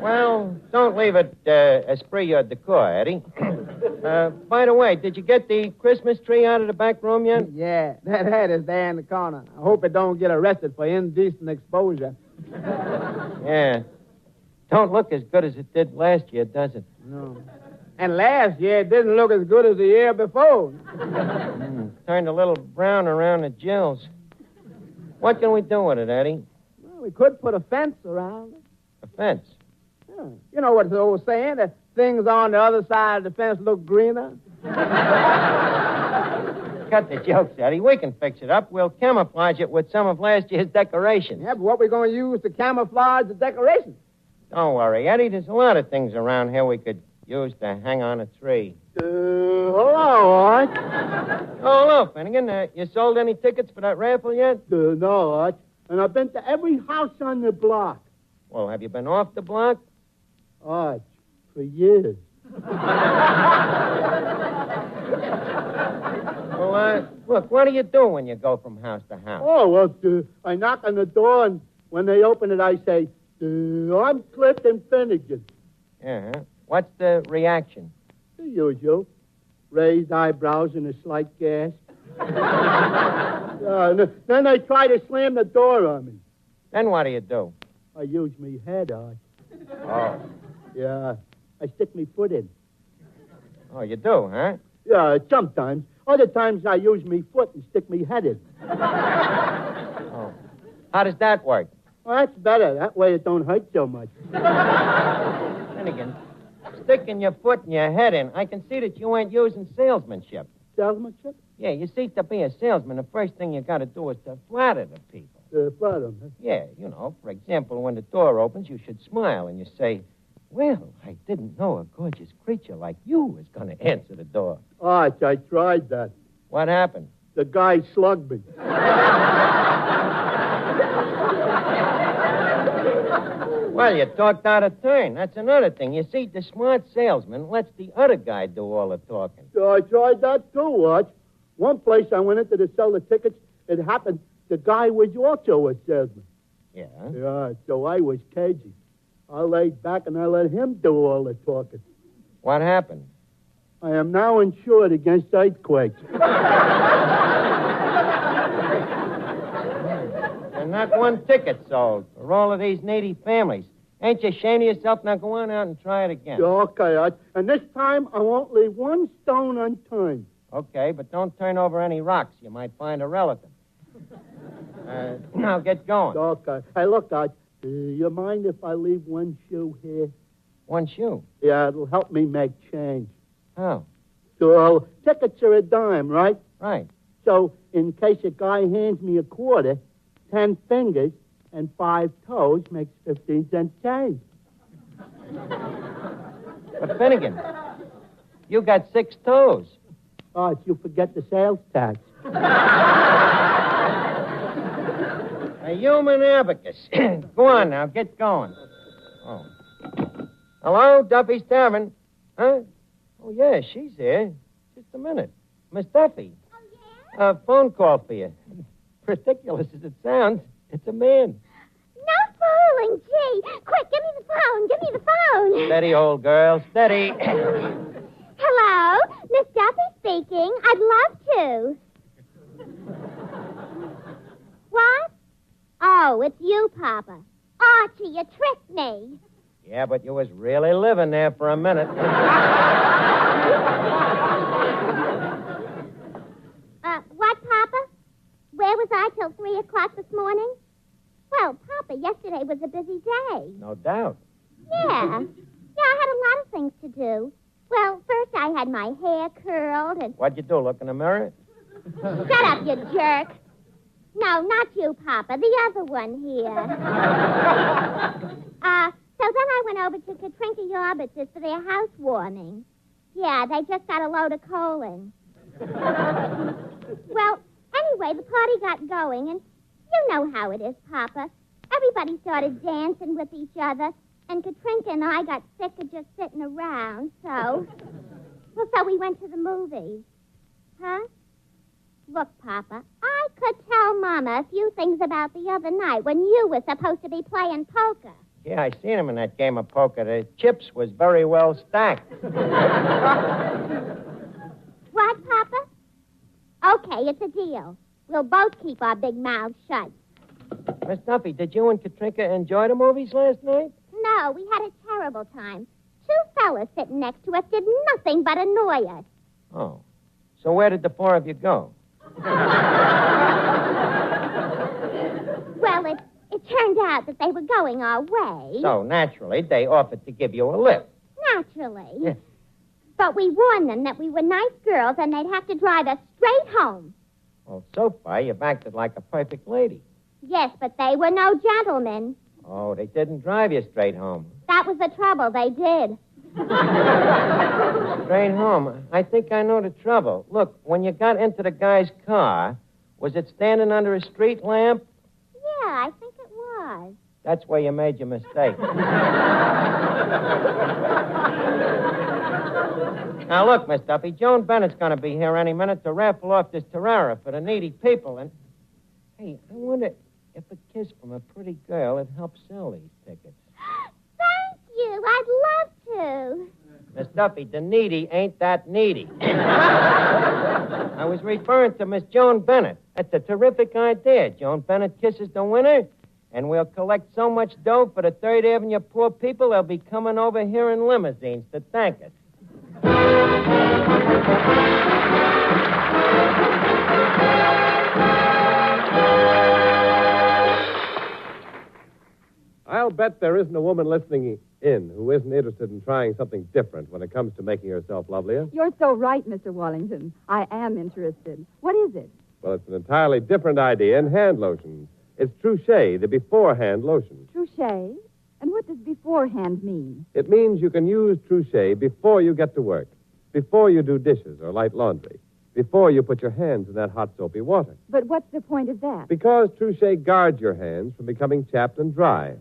Well, don't leave it esprit or decor, Eddie. By the way, did you get the Christmas tree out of the back room yet? Yeah, that head is there in the corner. I hope it don't get arrested for indecent exposure. Yeah. Don't look as good as it did last year, does it? No. And last year, it didn't look as good as the year before. Turned a little brown around the gills. What can we do with it, Eddie? Well, we could put a fence around it. A fence? Yeah. You know what the old saying, that things on the other side of the fence look greener? Cut the jokes, Eddie. We can fix it up. We'll camouflage it with some of last year's decorations. Yeah, but what we going to use to camouflage the decorations? Don't worry, Eddie. There's a lot of things around here we could use to hang on a tree. Hello, Art. Oh, hello, Finnegan. You sold any tickets for that raffle yet? No, Art. And I've been to every house on the block. Well, have you been off the block? Art, for years. Well, look, what do you do when you go from house to house? Oh, well, I knock on the door, and when they open it, I say, I'm Clifton Finnegan. Uh-huh. What's the reaction? The usual. Raised eyebrows and a slight gasp. Then they try to slam the door on me. Then what do? I use me head, Arch. Oh. Yeah. I stick me foot in. Oh, you do, huh? Yeah, sometimes. Other times I use me foot and stick me head in. Oh. How does that work? Well, that's better. That way it don't hurt so much. Finnegan, sticking your foot and your head in, I can see that you ain't using salesmanship. Salesmanship? Yeah, you see, to be a salesman, the first thing you got to do is to flatter the people. Flatter them, huh? Yeah, you know, for example, when the door opens, you should smile and you say, well, I didn't know a gorgeous creature like you was going to answer the door. Arch, I tried that. What happened? The guy slugged me. Well, you talked out of turn. That's another thing. You see, the smart salesman lets the other guy do all the talking. I tried that too, Arch. One place I went into to sell the tickets, it happened the guy was also a salesman. Yeah? Yeah, so I was cagey. I laid back and I let him do all the talking. What happened? I am now insured against earthquakes. And not one ticket sold for all of these needy families. Ain't you ashamed of yourself? Now go on out and try it again. Yeah, okay, Arch. And this time I won't leave one stone unturned. Okay, but don't turn over any rocks. You might find a relative. Now get going. Okay. Hey, look, Arch. You mind if I leave one shoe here? One shoe? Yeah, it'll help me make change. How? So, tickets are a dime, right? Right. So, in case a guy hands me a quarter, 10 fingers and 5 toes makes 15 cents change. But Finnegan, you got 6 toes. Arch, you forget the sales tax. A human abacus. Go on now, get going. Oh. Hello, Duffy's Tavern. Huh? Oh, yeah, she's here. Just a minute. Miss Duffy. Oh, yeah? A phone call for you. Ridiculous as it sounds, it's a man. No fooling, gee. Quick, give me the phone. Give me the phone. Steady, old girl, steady. Hello, Miss Duffy speaking. I'd love to. What? Oh, it's you, Papa. Archie, you tricked me. Yeah, but you was really living there for a minute. What, Papa? Where was I till 3 o'clock this morning? Well, Papa, yesterday was a busy day. No doubt. Yeah. I had a lot of things to do. Well, first I had my hair curled and... What'd you do, look in the mirror? Shut up, you jerk. No, not you, Papa. The other one here. So then I went over to Katrinka Yorbitz's for their housewarming. Yeah, they just got a load of coal in. Well, anyway, the party got going, and you know how it is, Papa. Everybody started dancing with each other, and Katrinka and I got sick of just sitting around, so... Well, so we went to the movies. Huh? Look, Papa, I could tell Mama a few things about the other night when you were supposed to be playing poker. Yeah, I seen him in that game of poker. The chips was very well stacked. What, Papa? Okay, it's a deal. We'll both keep our big mouths shut. Miss Duffy, did you and Katrinka enjoy the movies last night? No, we had a terrible time. 2 fellas sitting next to us did nothing but annoy us. Oh. So where did the 4 of you go? Well, it turned out that they were going our way. So, naturally, they offered to give you a lift. Naturally. Yeah. But we warned them that we were nice girls and they'd have to drive us straight home. Well, so far, you've acted like a perfect lady. Yes, but they were no gentlemen. Oh, they didn't drive you straight home. That was the trouble. They did. Straight home. I think I know the trouble. Look, when you got into the guy's car, was it standing under a street lamp? Yeah, I think it was. That's where you made your mistake. Now, look, Miss Duffy, Joan Bennett's going to be here any minute to raffle off this Terrara for the needy people. And, hey, I wonder if a kiss from a pretty girl, it helps sell these tickets. Thank you. I'd love to. Miss Duffy, the needy ain't that needy. I was referring to Miss Joan Bennett. That's a terrific idea. Joan Bennett kisses the winner, and we'll collect so much dough for the Third Avenue poor people, they'll be coming over here in limousines to thank us. I'll bet there isn't a woman listening in who isn't interested in trying something different when it comes to making herself lovelier. You're so right, Mr. Wallington. I am interested. What is it? Well, it's an entirely different idea in hand lotions. It's Trouchet, the beforehand lotion. Trouchet? And what does beforehand mean? It means you can use Trouchet before you get to work, before you do dishes or light laundry, before you put your hands in that hot soapy water. But what's the point of that? Because Trouchet guards your hands from becoming chapped and dry.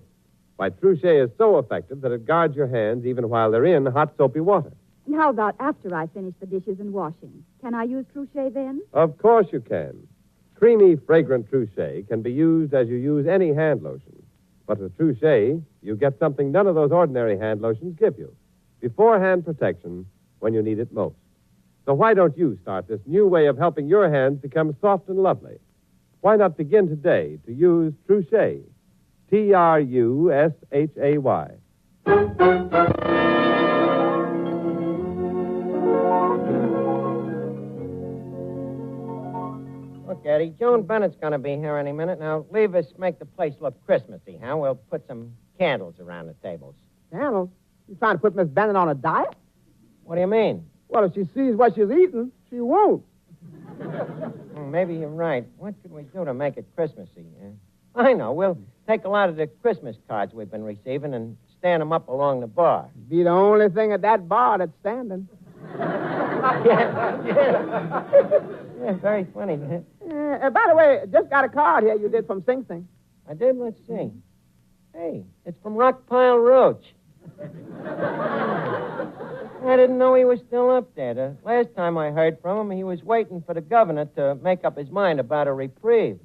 Why, Trouchet is so effective that it guards your hands even while they're in hot soapy water. And how about after I finish the dishes and washing? Can I use Trouchet then? Of course you can. Creamy, fragrant Trouchet can be used as you use any hand lotion. But with Trouchet, you get something none of those ordinary hand lotions give you. Beforehand protection when you need it most. So why don't you start this new way of helping your hands become soft and lovely? Why not begin today to use Trouchet? T-R-U-S-H-A-Y. Look, Eddie, Joan Bennett's going to be here any minute. Now, leave us make the place look Christmassy, huh? We'll put some candles around the tables. Candles? You trying to put Miss Bennett on a diet? What do you mean? Well, if she sees what she's eating, she won't. Maybe you're right. What could we do to make it Christmassy? I know. We'll take a lot of the Christmas cards we've been receiving and stand them up along the bar. Be the only thing at that bar that's standing. Yeah, very funny. By the way, just got a card here you did from Sing Sing. I did? Let's see. Hey, it's from Rockpile Roach. I didn't know he was still up there. The last time I heard from him, he was waiting for the governor to make up his mind about a reprieve.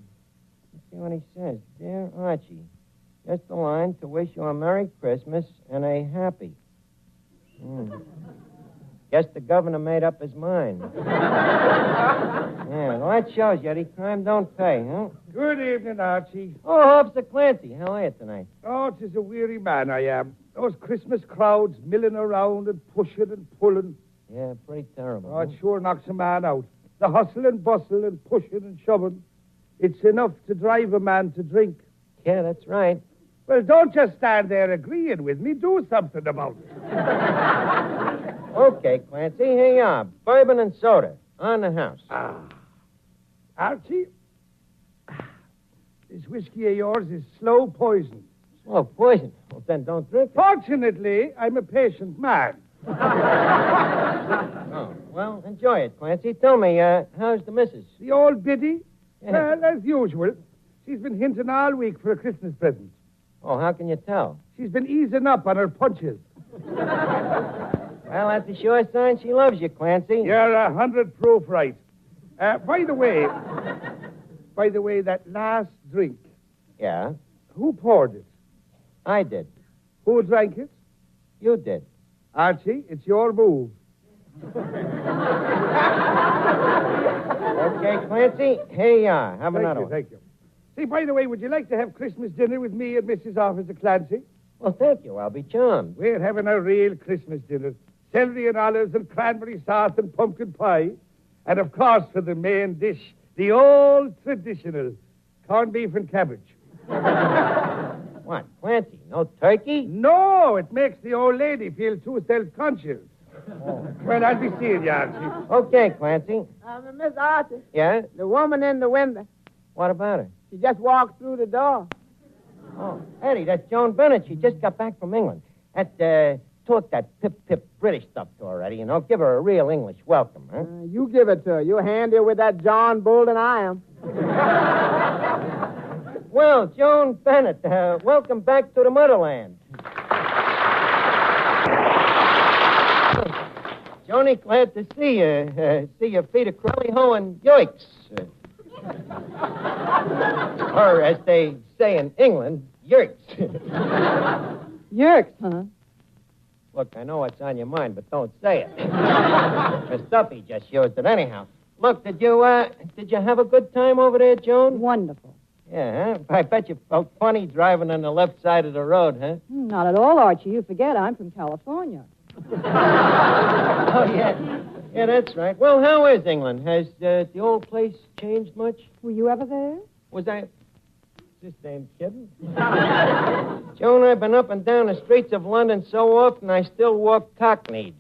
Let's see what he says. Dear Archie, just a line to wish you a Merry Christmas and a happy. Guess the governor made up his mind. Yeah, well, that shows you, Eddie. Crime don't pay, huh? Good evening, Archie. Oh, Officer Clancy. How are you tonight? Oh, 'tis a weary man I am. Those Christmas crowds milling around and pushing and pulling. Yeah, pretty terrible. Oh, it sure knocks a man out. The hustle and bustle and pushing and shoving. It's enough to drive a man to drink. Yeah, that's right. Well, don't just stand there agreeing with me. Do something about it. Okay, Clancy, here you are. Bourbon and soda on the house. Archie, this whiskey of yours is slow poison. Slow poison? Well, then don't drink it. Fortunately, I'm a patient man. Oh, well, enjoy it, Clancy. Tell me, how's the missus? The old biddy? Yeah. Well, as usual. She's been hinting all week for a Christmas present. Oh, how can you tell? She's been easing up on her punches. Well, that's a sure sign she loves you, Clancy. You're 100 proof right. By the way, that last drink. Yeah? Who poured it? I did. Who drank it? You did. Archie, it's your move. Okay, Clancy, here you are. Have another one. Thank you. Say, by the way, would you like to have Christmas dinner with me and Mrs. Officer Clancy? Well, thank you. I'll be charmed. We're having a real Christmas dinner. Celery and olives and cranberry sauce and pumpkin pie. And, of course, for the main dish, the old traditional corned beef and cabbage. What, Clancy, no turkey? No, it makes the old lady feel too self-conscious. Oh. Well, I'll be seeing you, Archie. Okay, Clancy. Miss Archie. Yeah? The woman in the window. What about her? She just walked through the door. Oh, Eddie, that's Joan Bennett. She just got back from England. Talk that pip-pip British stuff to her, Eddie, Give her a real English welcome, huh? You give it to her. You're handier with that John Bull than I am. Well, Joan Bennett, welcome back to the motherland. Joni, glad to see you. See your feet are crowley-ho and yoicks. Or, as they say in England, yerks. Yerks, huh? Look, I know what's on your mind, but don't say it. Miss Duffy just used it anyhow. Look, did you have a good time over there, Joan? Wonderful. Yeah, huh? I bet you felt funny driving on the left side of the road, huh? Not at all, Archie. You forget I'm from California. Oh, yeah. Yeah, that's right. Well, how is England? Has the old place changed much? Were you ever there? Was I... This damn kidding? Joan, I've been up and down the streets of London so often I still walk cockneyed.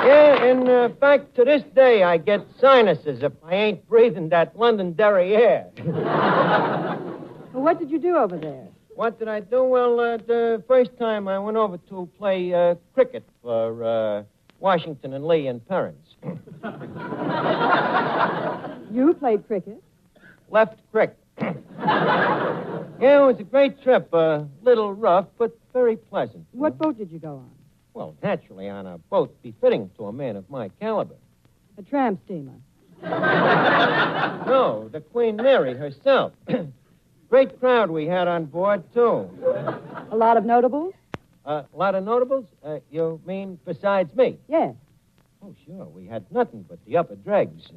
Yeah, in fact, to this day, I get sinuses if I ain't breathing that Londonderry air. Well, what did you do over there? What did I do? Well, the first time I went over to play cricket for Washington and Lee and Perrins. You played cricket? Left crick. Yeah, it was a great trip. A little rough, but very pleasant. What boat did you go on? Well, naturally, on a boat befitting to a man of my caliber. A tramp steamer. No, the Queen Mary herself. Great crowd we had on board, too. A lot of notables? A lot of notables? You mean besides me? Yes. Oh, sure. We had nothing but the upper dregs.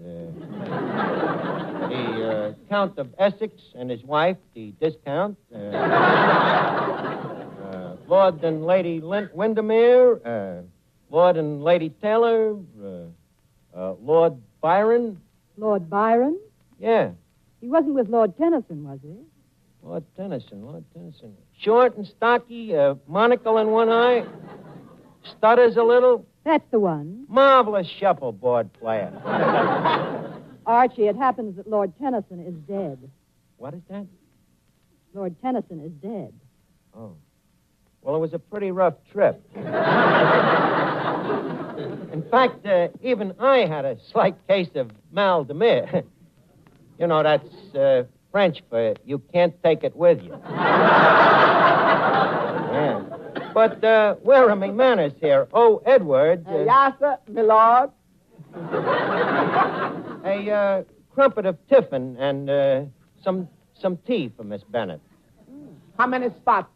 The Count of Essex and his wife, the Discount. Lord and Lady Windermere. Lord and Lady Taylor. Lord Byron. Lord Byron? Yeah. He wasn't with Lord Tennyson, was he? Lord Tennyson. Short and stocky, monocle in one eye. Stutters a little. That's the one. Marvelous shuffleboard player. Archie, it happens that Lord Tennyson is dead. What is that? Lord Tennyson is dead. Oh. Well, it was a pretty rough trip. In fact, even I had a slight case of mal de mer. You know, that's French for you can't take it with you. Yeah. But where are my manners here? Oh, Edward. Yes, sir, my lord. A crumpet of tiffin and some tea for Miss Bennett. How many spots?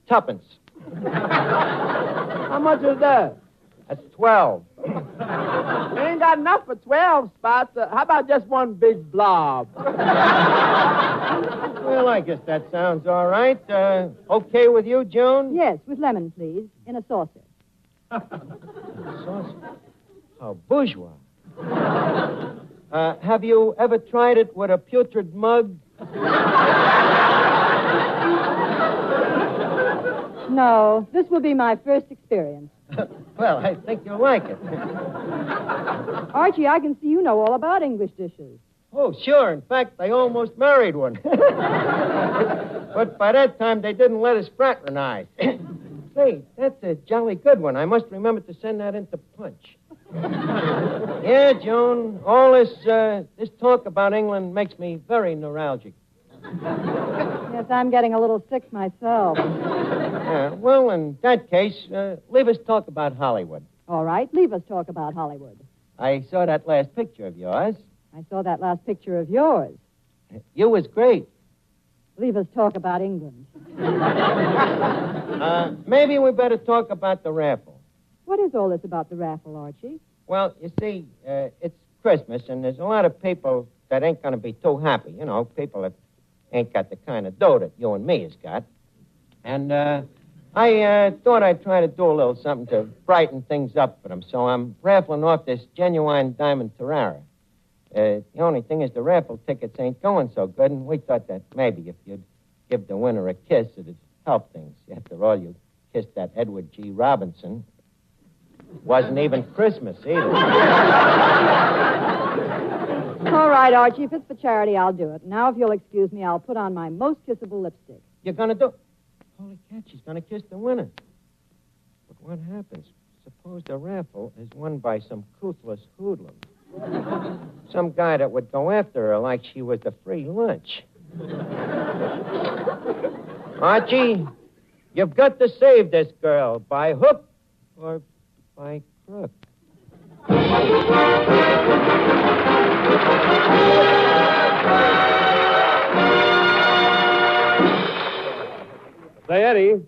Tuppence. How much is that? That's 12. We ain't got enough for 12 spots. How about just one big blob? Well, I guess that sounds all right. Okay with you, Joan? Yes, with lemon, please, in a saucer. Saucer? How bourgeois. Have you ever tried it with a putrid mug? No, this will be my first experience. Well, I think you'll like it. Archie, I can see you know all about English dishes. Oh, sure. In fact, I almost married one. But by that time, they didn't let us fraternize. Say, that's a jolly good one. I must remember to send that into Punch. Yeah, Joan, all this talk about England makes me very neuralgic. Yes, I'm getting a little sick myself. Yeah, well, in that case, leave us talk about Hollywood. All right, leave us talk about Hollywood. I saw that last picture of yours. I saw that last picture of yours. You was great. Leave us talk about England. Maybe we better talk about the raffle. What is all this about the raffle, Archie? Well, you see, it's Christmas, and there's a lot of people that ain't going to be too happy. You know, people that ain't got the kind of dough that you and me has got. And I thought I'd try to do a little something to brighten things up for them. So I'm raffling off this genuine diamond Tarara. The only thing is the raffle tickets ain't going so good, and we thought that maybe if you'd give the winner a kiss, it'd help things. After all, you kissed that Edward G. Robinson. Wasn't even Christmas either. All right, Archie, if it's for charity, I'll do it. Now, if you'll excuse me, I'll put on my most kissable lipstick. You're going to do... Holy cat, she's going to kiss the winner. But what happens? Suppose the raffle is won by some toothless hoodlum. Some guy that would go after her like she was the free lunch. Archie, you've got to save this girl by hook or by crook. Say, Eddie,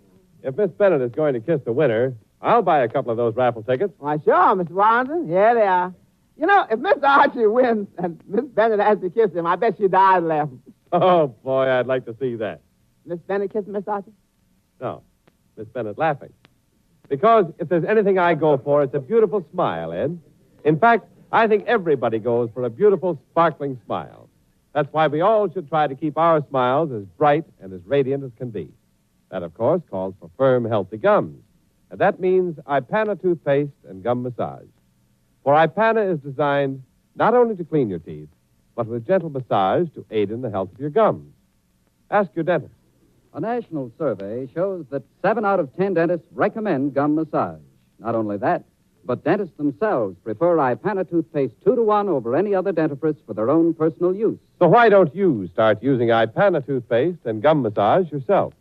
if Miss Bennett is going to kiss the winner, I'll buy a couple of those raffle tickets. Why, sure, Mr. Warrington. Yeah, they are. You know, if Mr. Archie wins and Miss Bennett has to kiss him, I bet she died laughing. Oh, boy, I'd like to see that. Miss Bennett kissing Mr. Archie? No, Miss Bennett laughing. Because if there's anything I go for, it's a beautiful smile, Ed. In fact, I think everybody goes for a beautiful, sparkling smile. That's why we all should try to keep our smiles as bright and as radiant as can be. That, of course, calls for firm, healthy gums. And that means Ipana toothpaste and gum massage. For Ipana is designed not only to clean your teeth, but with gentle massage to aid in the health of your gums. Ask your dentist. A national survey shows that 7 out of 10 dentists recommend gum massage. Not only that, but dentists themselves prefer Ipana toothpaste 2-to-1 over any other dentifrice for their own personal use. So why don't you start using Ipana toothpaste and gum massage yourself?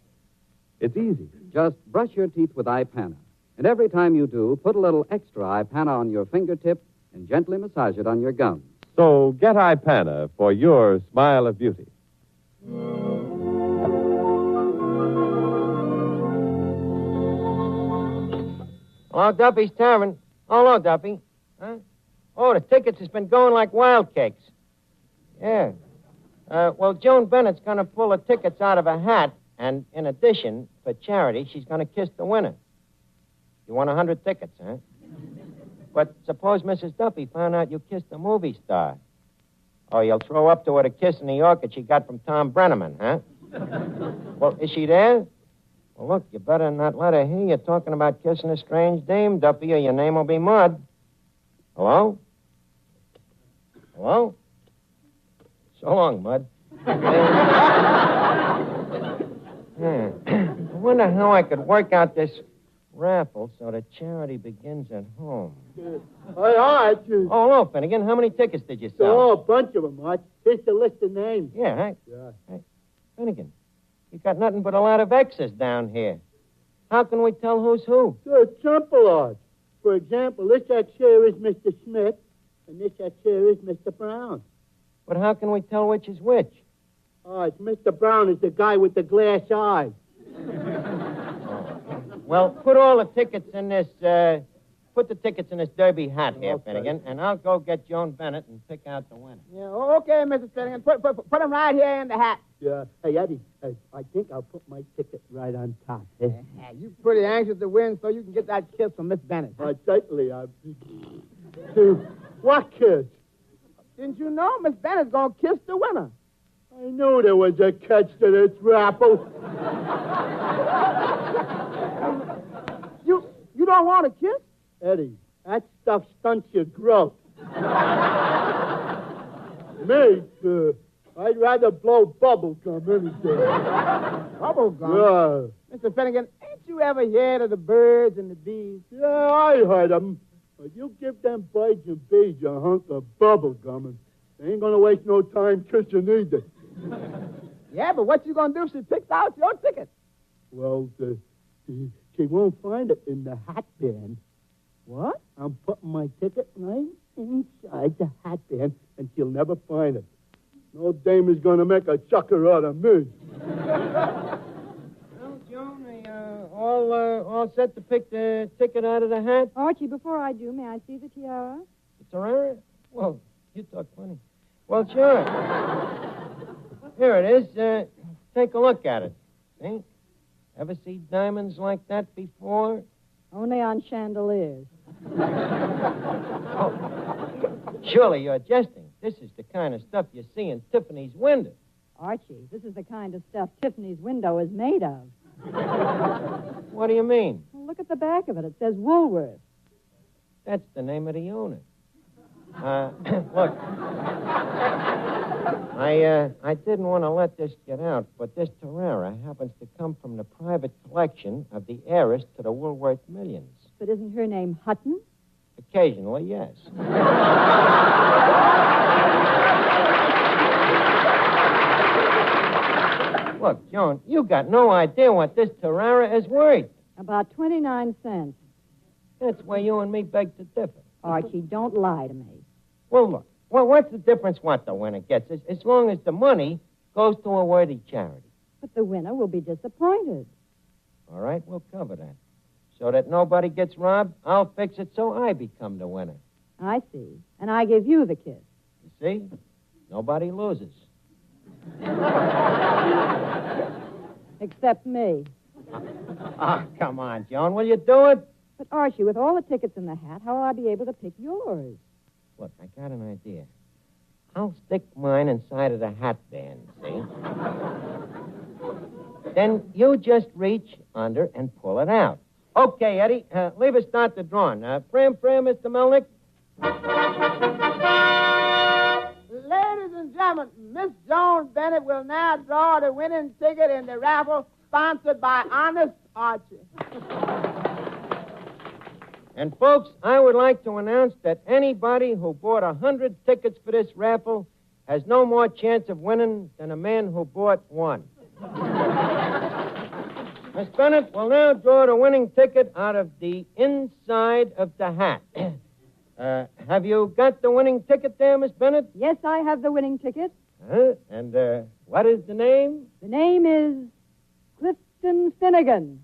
It's easy. Just brush your teeth with Ipana. And every time you do, put a little extra Ipana on your fingertip and gently massage it on your gums. So get Ipana for your smile of beauty. Hello, Duffy's Tavern. Hello, Duffy. Huh? Oh, the tickets has been going like wild cakes. Yeah. Well, Joan Bennett's going to pull the tickets out of a hat, and in addition, for charity, she's going to kiss the winner. You want 100 tickets, huh? But suppose Mrs. Duffy found out you kissed a movie star. Oh, you'll throw up to her the kiss in the orchid she got from Tom Brenneman, huh? Well, is she there? Well, look, you better not let her hear you talking about kissing a strange dame, Duffy, or your name will be Mud. Hello? Hello? So long, Mud. I wonder how I could work out this raffle so the charity begins at home. All right. Oh, hello, Finnegan. How many tickets did you sell? Oh, a bunch of them, Arch. Here's the list of names. Yeah, Hank. Yeah. Hey, Finnegan, you got nothing but a lot of X's down here. How can we tell who's who? It's simple, Arch. For example, this X here is Mr. Smith, and this X here is Mr. Brown. But how can we tell which is which? Arch, Mr. Brown is the guy with the glass eye. Well, put all the tickets in this, put the tickets in this derby hat here, okay, Finnegan, and I'll go get Joan Bennett and pick out the winner. Yeah, okay, Mrs. Finnegan. Put him right here in the hat. Yeah. Hey, Eddie, I think I'll put my ticket right on top. Yeah, you're pretty anxious to win so you can get that kiss from Miss Bennett. Certainly. What kiss? Didn't you know Miss Bennett's going to kiss the winner? I knew there was a catch to this raffle. You don't want to kiss? Eddie, that stuff stunts your growth. Me, I'd rather blow bubble gum any day. Bubble gum? Yeah. Mr. Finnegan, ain't you ever heard of the birds and the bees? Yeah, I heard them. But you give them birds and bees a hunk of bubble gum, and they ain't going to waste no time kissing either. Yeah, but what you going to do if she picks out your ticket? Well, she won't find it in the hat band. What? I'm putting my ticket right inside the hat band, and she'll never find it. No dame is going to make a chucker out of me. Well, Joan, all set to pick the ticket out of the hat? Archie, before I do, may I see the tiara? The tiara? Well, you talk funny. Well, sure. Here it is. Take a look at it. See? Ever see diamonds like that before? Only on chandeliers. Oh, surely you're jesting. This is the kind of stuff you see in Tiffany's window. Archie, this is the kind of stuff Tiffany's window is made of. What do you mean? Well, look at the back of it. It says Woolworth. That's the name of the owner. Look. I didn't want to let this get out, but this tiara happens to come from the private collection of the heiress to the Woolworth millions. But isn't her name Hutton? Occasionally, yes. Look, Joan, you got no idea what this tiara is worth. About 29 cents. That's where you and me beg to differ. Archie, don't lie to me. Well, look. Well, what's the difference what the winner gets? As long as the money goes to a worthy charity. But the winner will be disappointed. All right, we'll cover that. So that nobody gets robbed, I'll fix it so I become the winner. I see. And I give you the kiss. You see? Nobody loses. Except me. Oh, come on, Joan. Will you do it? But, Archie, with all the tickets in the hat, how will I be able to pick yours? Look, I got an idea. I'll stick mine inside of the hat band, see? Then you just reach under and pull it out. Okay, Eddie, leave us start the drawing. Prim, Mr. Melnick. Ladies and gentlemen, Miss Joan Bennett will now draw the winning ticket in the raffle sponsored by Honest Archie. And, folks, I would like to announce that anybody who bought 100 tickets for this raffle has no more chance of winning than a man who bought one. Miss Bennett will now draw the winning ticket out of the inside of the hat. Have you got the winning ticket there, Miss Bennett? Yes, I have the winning ticket. And what is the name? The name is Clifton Finnegan.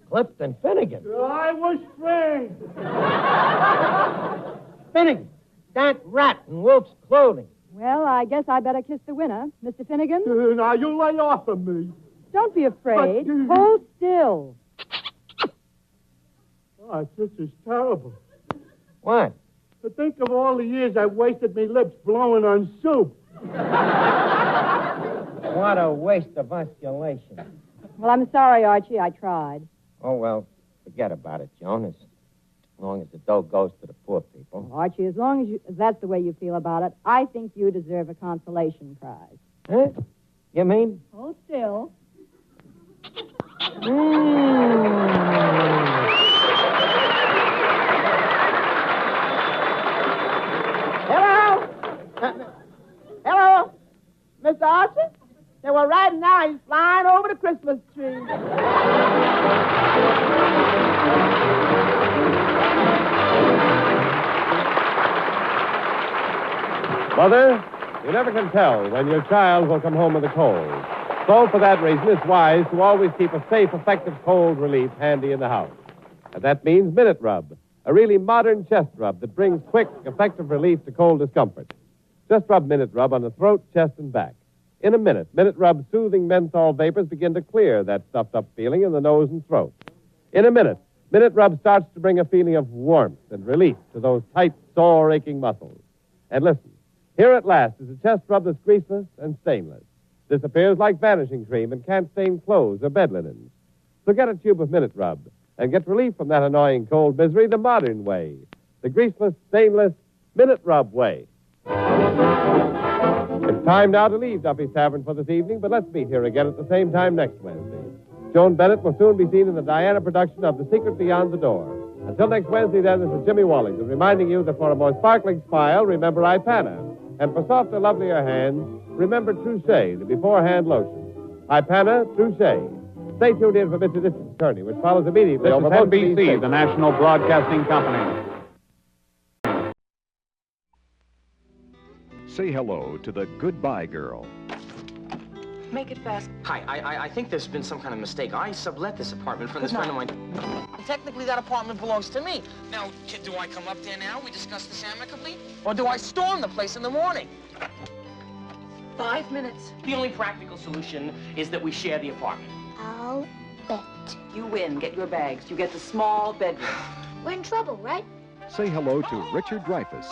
Clifton Finnegan? I was framed. Finnegan, that rat in wolf's clothing. Well, I guess I better kiss the winner. Mr. Finnegan? Now, you lay off of me. Don't be afraid. Hold still. Oh, this is terrible. What? To think of all the years I wasted me lips blowing on soup. What a waste of osculation. Well, I'm sorry, Archie. I tried. Oh, well, forget about it, Joan. As long as the dough goes to the poor people. Well, Archie, as long as that's the way you feel about it, I think you deserve a consolation prize. Huh? You mean? Hold still. Hello? Hello? Mr. Archie? Yeah, well, right now he's flying over the Christmas tree. Mother, you never can tell when your child will come home with a cold. So, for that reason, it's wise to always keep a safe, effective cold relief handy in the house. And that means Minute Rub, a really modern chest rub that brings quick, effective relief to cold discomfort. Just rub Minute Rub on the throat, chest, and back. In a minute, Minute Rub's soothing menthol vapors begin to clear that stuffed-up feeling in the nose and throat. In a minute, Minute Rub starts to bring a feeling of warmth and relief to those tight, sore, aching muscles. And listen, here at last is a chest rub that's greaseless and stainless. This appears like vanishing cream and can't stain clothes or bed linens. So get a tube of Minute Rub and get relief from that annoying cold misery the modern way, the greaseless, stainless Minute Rub way. It's time now to leave Duffy's Tavern for this evening, but let's meet here again at the same time next Wednesday. Joan Bennett will soon be seen in the Diana production of The Secret Beyond the Door. Until next Wednesday, then, this is Jimmy Wallington reminding you that for a more sparkling smile, remember Ipana. And for softer, lovelier hands, remember Trouche, the beforehand lotion. Ipana, Trouche. Stay tuned in for Mr. Distance Kearney, which follows immediately over NBC, the National Broadcasting Company. Say hello to the Goodbye Girl. Make it fast. Hi, I think there's been some kind of mistake. I sublet this apartment from this friend of mine. Technically, that apartment belongs to me. Now, do I come up there now? We discuss this amicably? Or do I storm the place in the morning? 5 minutes. The only practical solution is that we share the apartment. I'll bet. You win. Get your bags. You get the small bedroom. We're in trouble, right? Say hello to Richard Dreyfuss.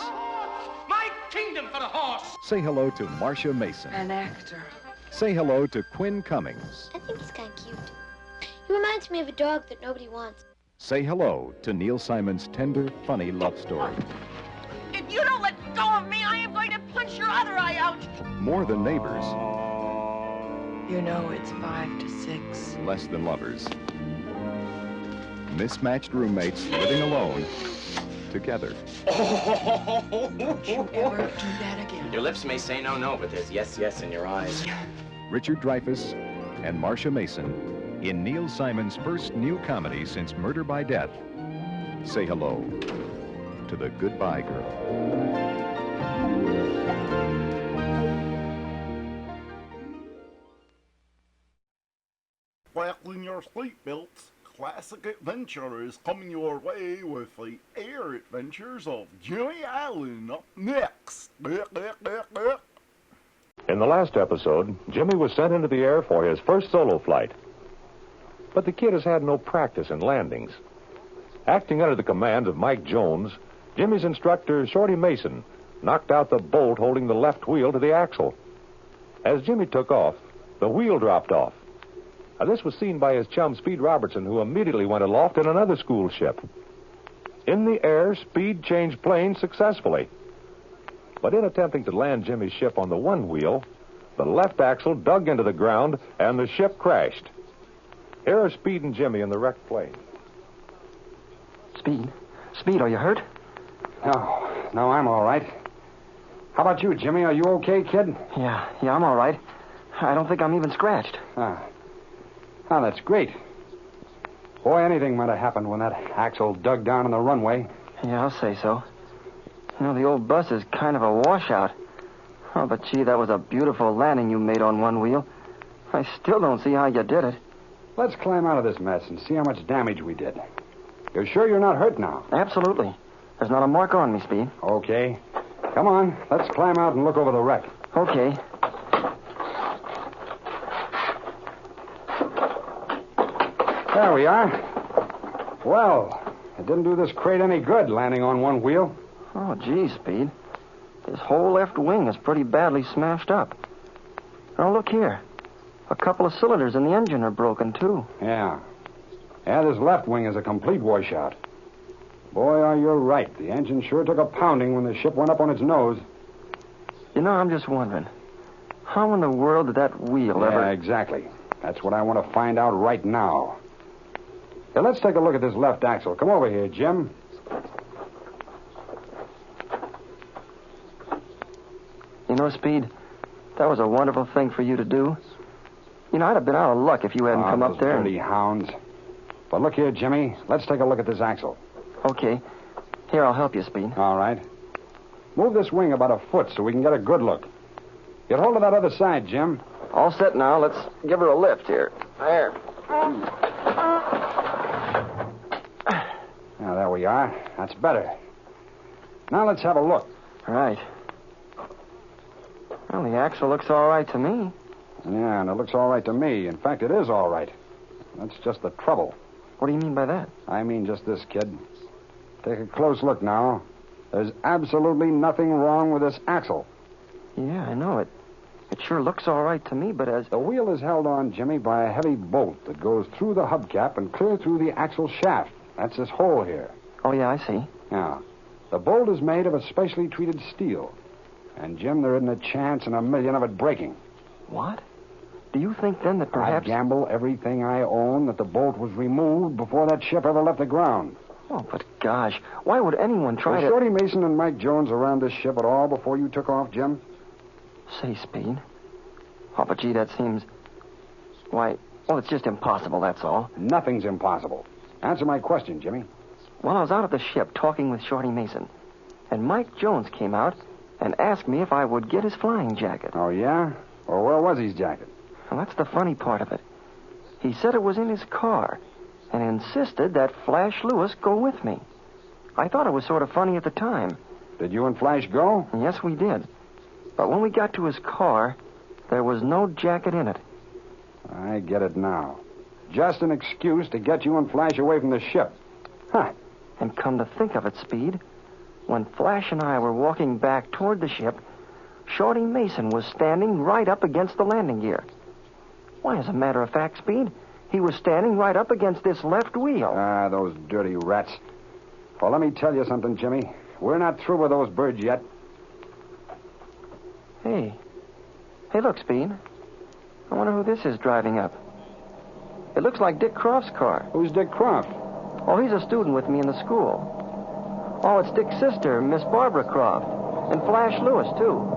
My kingdom for the horse! Say hello to Marcia Mason. An actor. Say hello to Quinn Cummings. I think he's kind of cute. He reminds me of a dog that nobody wants. Say hello to Neil Simon's tender, funny love story. If you don't let go of me, I am going to punch your other eye out! More than neighbors. You know it's 5 to 6. Less than lovers. Mismatched roommates living alone together. Don't you ever do that again. Your lips may say no, but there's yes in your eyes. Richard Dreyfuss and Marcia Mason in Neil Simon's first new comedy since Murder by Death. Say hello to the Goodbye Girl. Fasten your seatbelts. Classic Adventure is coming your way with the air adventures of Jimmy Allen up next. In the last episode, Jimmy was sent into the air for his first solo flight. But the kid has had no practice in landings. Acting under the command of Mike Jones, Jimmy's instructor, Shorty Mason, knocked out the bolt holding the left wheel to the axle. As Jimmy took off, the wheel dropped off. Now, this was seen by his chum, Speed Robertson, who immediately went aloft in another school ship. In the air, Speed changed planes successfully. But in attempting to land Jimmy's ship on the one wheel, the left axle dug into the ground and the ship crashed. Here are Speed and Jimmy in the wrecked plane. Speed, are you hurt? No, I'm all right. How about you, Jimmy? Are you okay, kid? Yeah, I'm all right. I don't think I'm even scratched. Oh, that's great. Boy, anything might have happened when that axle dug down on the runway. Yeah, I'll say so. You know, the old bus is kind of a washout. Oh, but gee, that was a beautiful landing you made on one wheel. I still don't see how you did it. Let's climb out of this mess and see how much damage we did. You're sure you're not hurt now? Absolutely. There's not a mark on me, Speed. Okay. Come on, let's climb out and look over the wreck. Okay. There we are. Well, it didn't do this crate any good landing on one wheel. Oh, gee, Speed. This whole left wing is pretty badly smashed up. Oh, look here. A couple of cylinders in the engine are broken, too. Yeah, this left wing is a complete washout. Boy, are you right. The engine sure took a pounding when the ship went up on its nose. You know, I'm just wondering, how in the world did that wheel ever... Yeah, exactly. That's what I want to find out right now. Now, let's take a look at this left axle. Come over here, Jim. You know, Speed, that was a wonderful thing for you to do. You know, I'd have been out of luck if you hadn't come up there. Dirty hounds. But look here, Jimmy. Let's take a look at this axle. Okay. Here, I'll help you, Speed. All right. Move this wing about a foot so we can get a good look. Get hold of that other side, Jim. All set now. Let's give her a lift here. There. Now, there we are. That's better. Now, let's have a look. Right. Well, the axle looks all right to me. Yeah, and it looks all right to me. In fact, it is all right. That's just the trouble. What do you mean by that? I mean just this, kid. Take a close look now. There's absolutely nothing wrong with this axle. Yeah, I know it. It sure looks all right to me, but as... The wheel is held on, Jimmy, by a heavy bolt that goes through the hubcap and clear through the axle shaft. That's this hole here. Oh, yeah, I see. Now, the bolt is made of a specially treated steel. And, Jim, there isn't a chance in a million of it breaking. What? Do you think, then, that perhaps... I gamble everything I own that the bolt was removed before that ship ever left the ground. Oh, but gosh, why would anyone try to... Were Shorty Mason and Mike Jones around this ship at all before you took off, Jim? Say, Speed. Oh, but gee, that seems... Why, well, it's just impossible, that's all. Nothing's impossible. Answer my question, Jimmy. Well, I was out at the ship talking with Shorty Mason, and Mike Jones came out and asked me if I would get his flying jacket. Oh, yeah? Well, where was his jacket? Well, that's the funny part of it. He said it was in his car and insisted that Flash Lewis go with me. I thought it was sort of funny at the time. Did you and Flash go? Yes, we did. But when we got to his car, there was no jacket in it. I get it now. Just an excuse to get you and Flash away from the ship. Huh. And come to think of it, Speed, when Flash and I were walking back toward the ship, Shorty Mason was standing right up against the landing gear. Why, as a matter of fact, Speed, he was standing right up against this left wheel. Ah, those dirty rats. Well, let me tell you something, Jimmy. We're not through with those birds yet. Hey, look, Speed. I wonder who this is driving up. It looks like Dick Croft's car. Who's Dick Croft? Oh, he's a student with me in the school. Oh, it's Dick's sister, Miss Barbara Croft. And Flash Lewis, too.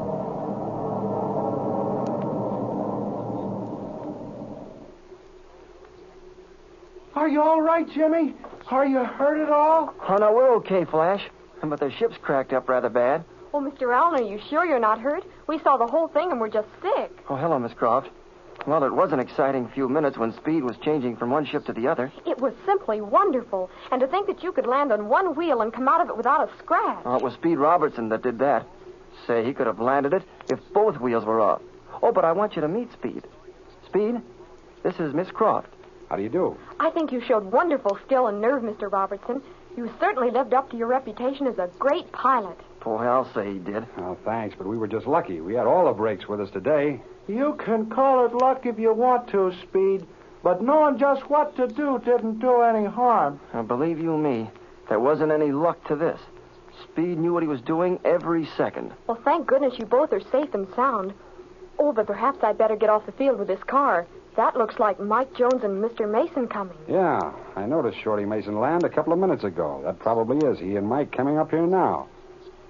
Are you all right, Jimmy? Are you hurt at all? Oh, no, we're okay, Flash. But the ship's cracked up rather bad. Oh, Mr. Allen, are you sure you're not hurt? We saw the whole thing and we're just sick. Oh, hello, Miss Croft. Well, it was an exciting few minutes when Speed was changing from one ship to the other. It was simply wonderful. And to think that you could land on one wheel and come out of it without a scratch. Oh, it was Speed Robertson that did that. Say, he could have landed it if both wheels were off. Oh, but I want you to meet Speed. Speed, this is Miss Croft. How do you do? I think you showed wonderful skill and nerve, Mr. Robertson. You certainly lived up to your reputation as a great pilot. Boy, I'll say he did. Oh, thanks, but we were just lucky. We had all the brakes with us today. You can call it luck if you want to, Speed. But knowing just what to do didn't do any harm. Believe you me, there wasn't any luck to this. Speed knew what he was doing every second. Well, thank goodness you both are safe and sound. Oh, but perhaps I'd better get off the field with this car. That looks like Mike Jones and Mr. Mason coming. Yeah, I noticed Shorty Mason land a couple of minutes ago. That probably is he and Mike coming up here now.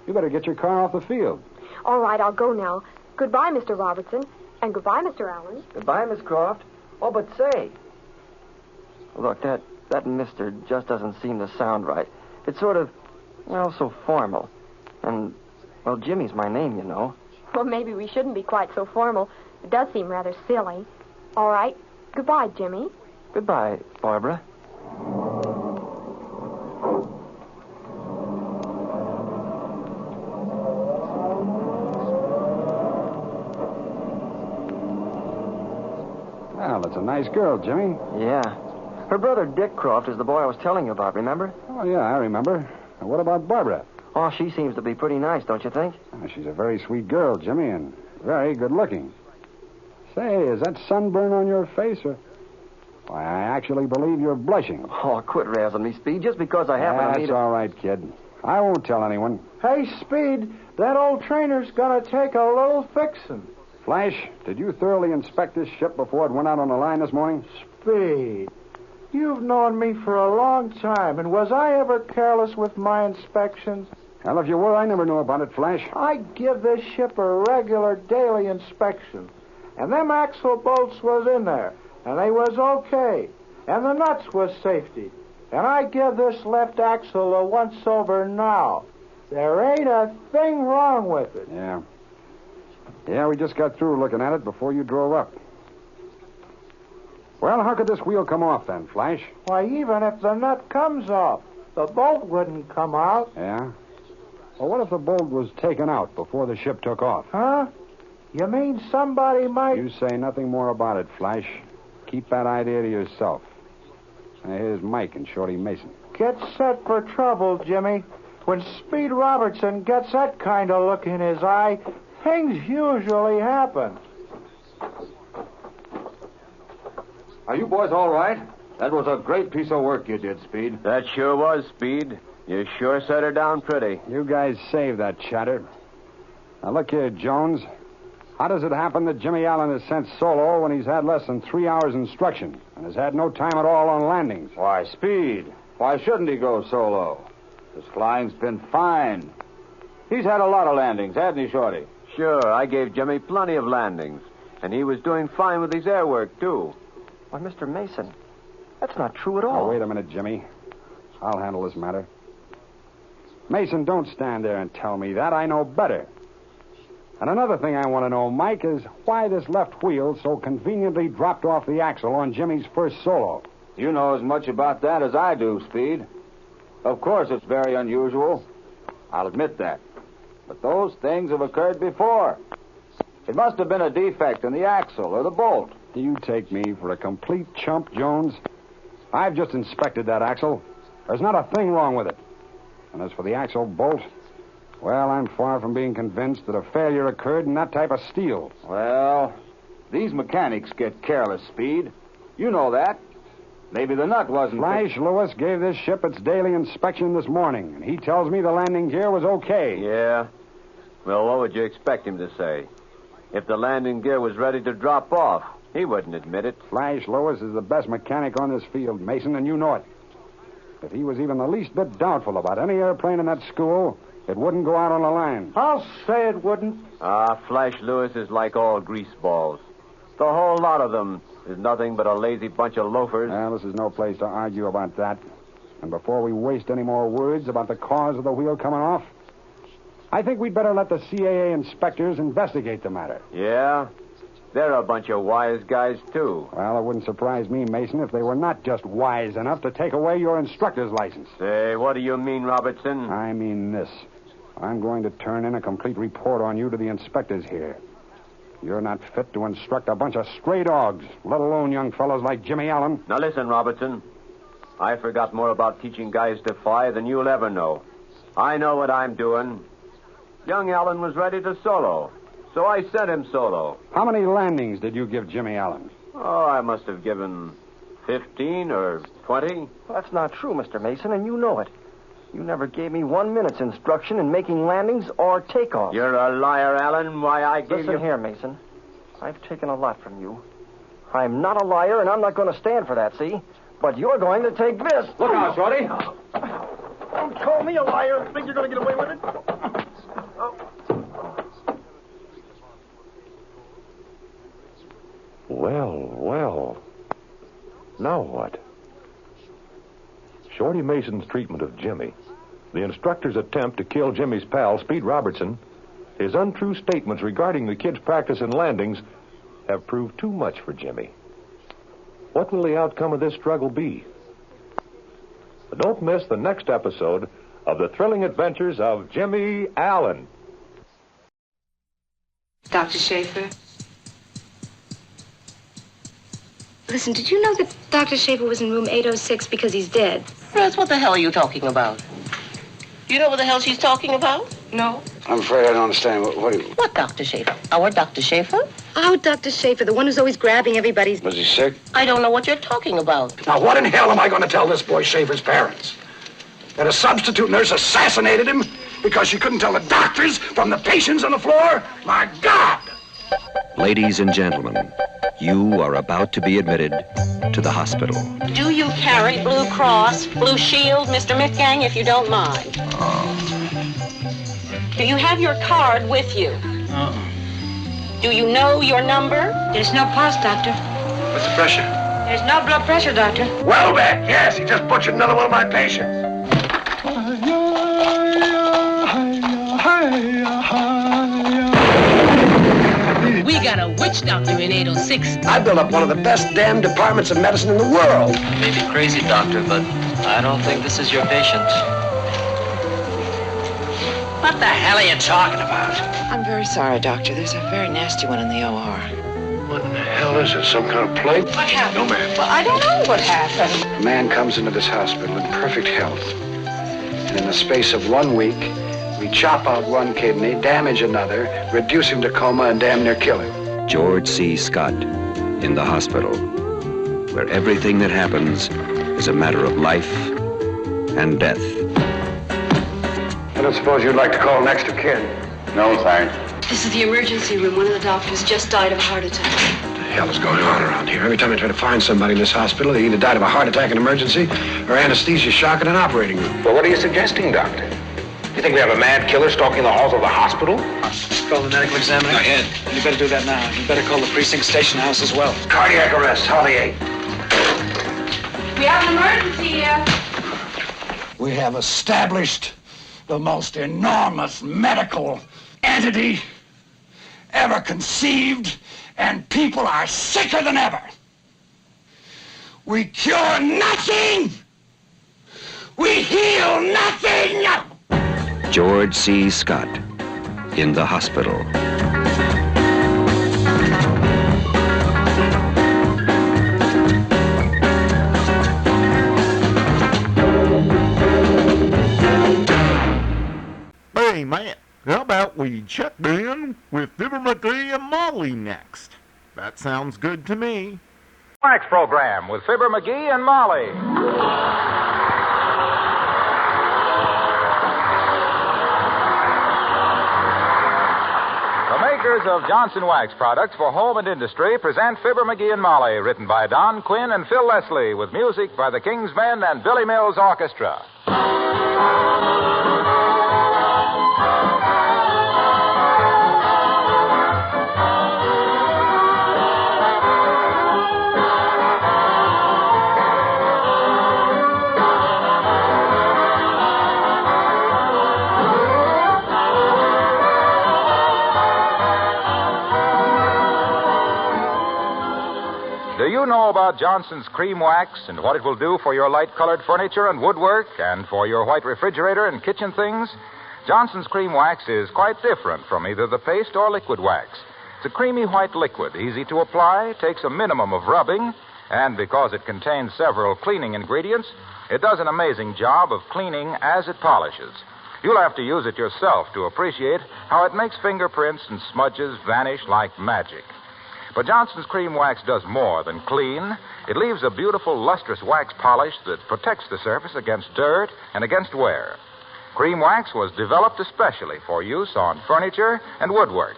You better get your car off the field. All right, I'll go now. Goodbye, Mr. Robertson. And goodbye, Mr. Allen. Goodbye, Miss Croft. Oh, but say. Look, that mister just doesn't seem to sound right. It's sort of, well, so formal. And, well, Jimmy's my name, you know. Well, maybe we shouldn't be quite so formal. It does seem rather silly. All right. Goodbye, Jimmy. Goodbye, Barbara. Well, that's a nice girl, Jimmy. Yeah. Her brother Dick Croft is the boy I was telling you about, remember? Oh, yeah, I remember. And what about Barbara? Oh, she seems to be pretty nice, don't you think? She's a very sweet girl, Jimmy, and very good looking. Say, is that sunburn on your face, or... Why, I actually believe you're blushing. Oh, quit razzing me, Speed, just because I happen to meet... That's all right, kid. I won't tell anyone. Hey, Speed, that old trainer's gonna take a little fixing. Flash, did you thoroughly inspect this ship before it went out on the line this morning? Speed, you've known me for a long time, and was I ever careless with my inspections? Well, if you were, I never knew about it, Flash. I give this ship a regular daily inspection. And them axle bolts was in there, and they was okay. And the nuts was safety. And I give this left axle a once-over now. There ain't a thing wrong with it. Yeah. Yeah, we just got through looking at it before you drove up. Well, how could this wheel come off then, Flash? Why, even if the nut comes off, the bolt wouldn't come out. Yeah? Well, what if the bolt was taken out before the ship took off? Huh? You mean somebody might... You say nothing more about it, Flash. Keep that idea to yourself. Now, here's Mike and Shorty Mason. Get set for trouble, Jimmy. When Speed Robertson gets that kind of look in his eye, things usually happen. Are you boys all right? That was a great piece of work you did, Speed. That sure was, Speed. You sure set her down pretty. You guys saved that chatter. Now, look here, Jones. How does it happen that Jimmy Allen is sent solo when he's had less than 3 hours instruction and has had no time at all on landings? Why, Speed, why shouldn't he go solo? His flying's been fine. He's had a lot of landings, hasn't he, Shorty? Sure, I gave Jimmy plenty of landings. And he was doing fine with his air work, too. Why, Mr. Mason, that's not true at all. Oh, wait a minute, Jimmy. I'll handle this matter. Mason, don't stand there and tell me that. I know better. And another thing I want to know, Mike, is why this left wheel so conveniently dropped off the axle on Jimmy's first solo. You know as much about that as I do, Speed. Of course, it's very unusual. I'll admit that. But those things have occurred before. It must have been a defect in the axle or the bolt. Do you take me for a complete chump, Jones? I've just inspected that axle. There's not a thing wrong with it. And as for the axle bolt, well, I'm far from being convinced that a failure occurred in that type of steel. Well, these mechanics get careless, Speed. You know that. Maybe the nut wasn't... Flash Lewis gave this ship its daily inspection this morning, and he tells me the landing gear was okay. Yeah? Well, what would you expect him to say? If the landing gear was ready to drop off, he wouldn't admit it. Flash Lewis is the best mechanic on this field, Mason, and you know it. If he was even the least bit doubtful about any airplane in that school, it wouldn't go out on the line. I'll say it wouldn't. Flash Lewis is like all grease balls. The whole lot of them is nothing but a lazy bunch of loafers. Well, this is no place to argue about that. And before we waste any more words about the cause of the wheel coming off, I think we'd better let the CAA inspectors investigate the matter. Yeah? They're a bunch of wise guys, too. Well, it wouldn't surprise me, Mason, if they were not just wise enough to take away your instructor's license. Say, what do you mean, Robertson? I mean this. I'm going to turn in a complete report on you to the inspectors here. You're not fit to instruct a bunch of stray dogs, let alone young fellows like Jimmy Allen. Now listen, Robertson. I forgot more about teaching guys to fly than you'll ever know. I know what I'm doing. Young Allen was ready to solo, so I sent him solo. How many landings did you give Jimmy Allen? Oh, I must have given 15 or 20. That's not true, Mr. Mason, and you know it. You never gave me 1 minute's instruction in making landings or takeoffs. You're a liar, Allen. Why, I gave Listen here, Mason. I've taken a lot from you. I'm not a liar, and I'm not going to stand for that, see? But you're going to take this. Look out, Shorty. Don't call me a liar. Think you're going to get away with it? Well. Now what? Shorty Mason's treatment of Jimmy, the instructor's attempt to kill Jimmy's pal, Speed Robertson, his untrue statements regarding the kid's practice and landings have proved too much for Jimmy. What will the outcome of this struggle be? But don't miss the next episode of the thrilling adventures of Jimmy Allen. Dr. Schaefer? Listen, did you know that Dr. Schaefer was in room 806 because he's dead? Ruth, what the hell are you talking about? You know what the hell she's talking about? No. I'm afraid I don't understand. What Dr. Schaefer? Our Dr. Schaefer? Oh, Dr. Schaefer, the one who's always grabbing everybody's... Was he sick? I don't know what you're talking about. Now, what in hell am I going to tell this boy Schaefer's parents? That a substitute nurse assassinated him because she couldn't tell the doctors from the patients on the floor? My God! Ladies and gentlemen, you are about to be admitted to the hospital. Do you carry Blue Cross, Blue Shield, Mr. Mitgang, if you don't mind? Do you have your card with you? Do you know your number? There's no pulse, Doctor. What's the pressure? There's no blood pressure, Doctor. Welbeck, yes, he just butchered another one of my patients. We got a witch doctor in 806. I built up one of the best damn departments of medicine in the world. You may be crazy, Doctor, but I don't think this is your patient. What the hell are you talking about? I'm very sorry, Doctor. There's a very nasty one in the OR. What in the hell is it? Some kind of plague? What happened? No, ma'am. Well, I don't know what happened. A man comes into this hospital in perfect health. And in the space of 1 week, we chop out one kidney, damage another, reduce him to coma, and damn near kill him. George C. Scott in the hospital, where everything that happens is a matter of life and death. I don't suppose you'd like to call next of kin? No, thanks. This is the emergency room. One of the doctors just died of a heart attack. What the hell is going on around here? Every time I try to find somebody in this hospital, they either died of a heart attack in emergency or anesthesia shock in an operating room. Well, what are you suggesting, Doctor? You think we have a mad killer stalking the halls of the hospital? Call the medical examiner. Go ahead. You better do that now. You better call the precinct station house as well. Cardiac arrest, Holly 8. We have an emergency here. We have established the most enormous medical entity ever conceived, and people are sicker than ever. We cure nothing. We heal nothing. George C. Scott in the hospital. Hey, man, how about we check in with Fibber, Magee, and Molly next? That sounds good to me. Wax program with Fibber, Magee, and Molly. The makers of Johnson Wax products for home and industry present Fibber, Magee, and Molly, written by Don Quinn and Phil Leslie, with music by the King's Men and Billy Mills Orchestra. you know about Johnson's Cream Wax and what it will do for your light-colored furniture and woodwork and for your white refrigerator and kitchen things? Johnson's Cream Wax is quite different from either the paste or liquid wax. It's a creamy white liquid, easy to apply, takes a minimum of rubbing, and because it contains several cleaning ingredients, it does an amazing job of cleaning as it polishes. You'll have to use it yourself to appreciate how it makes fingerprints and smudges vanish like magic. But Johnson's Cream Wax does more than clean. It leaves a beautiful, lustrous wax polish that protects the surface against dirt and against wear. Cream Wax was developed especially for use on furniture and woodwork.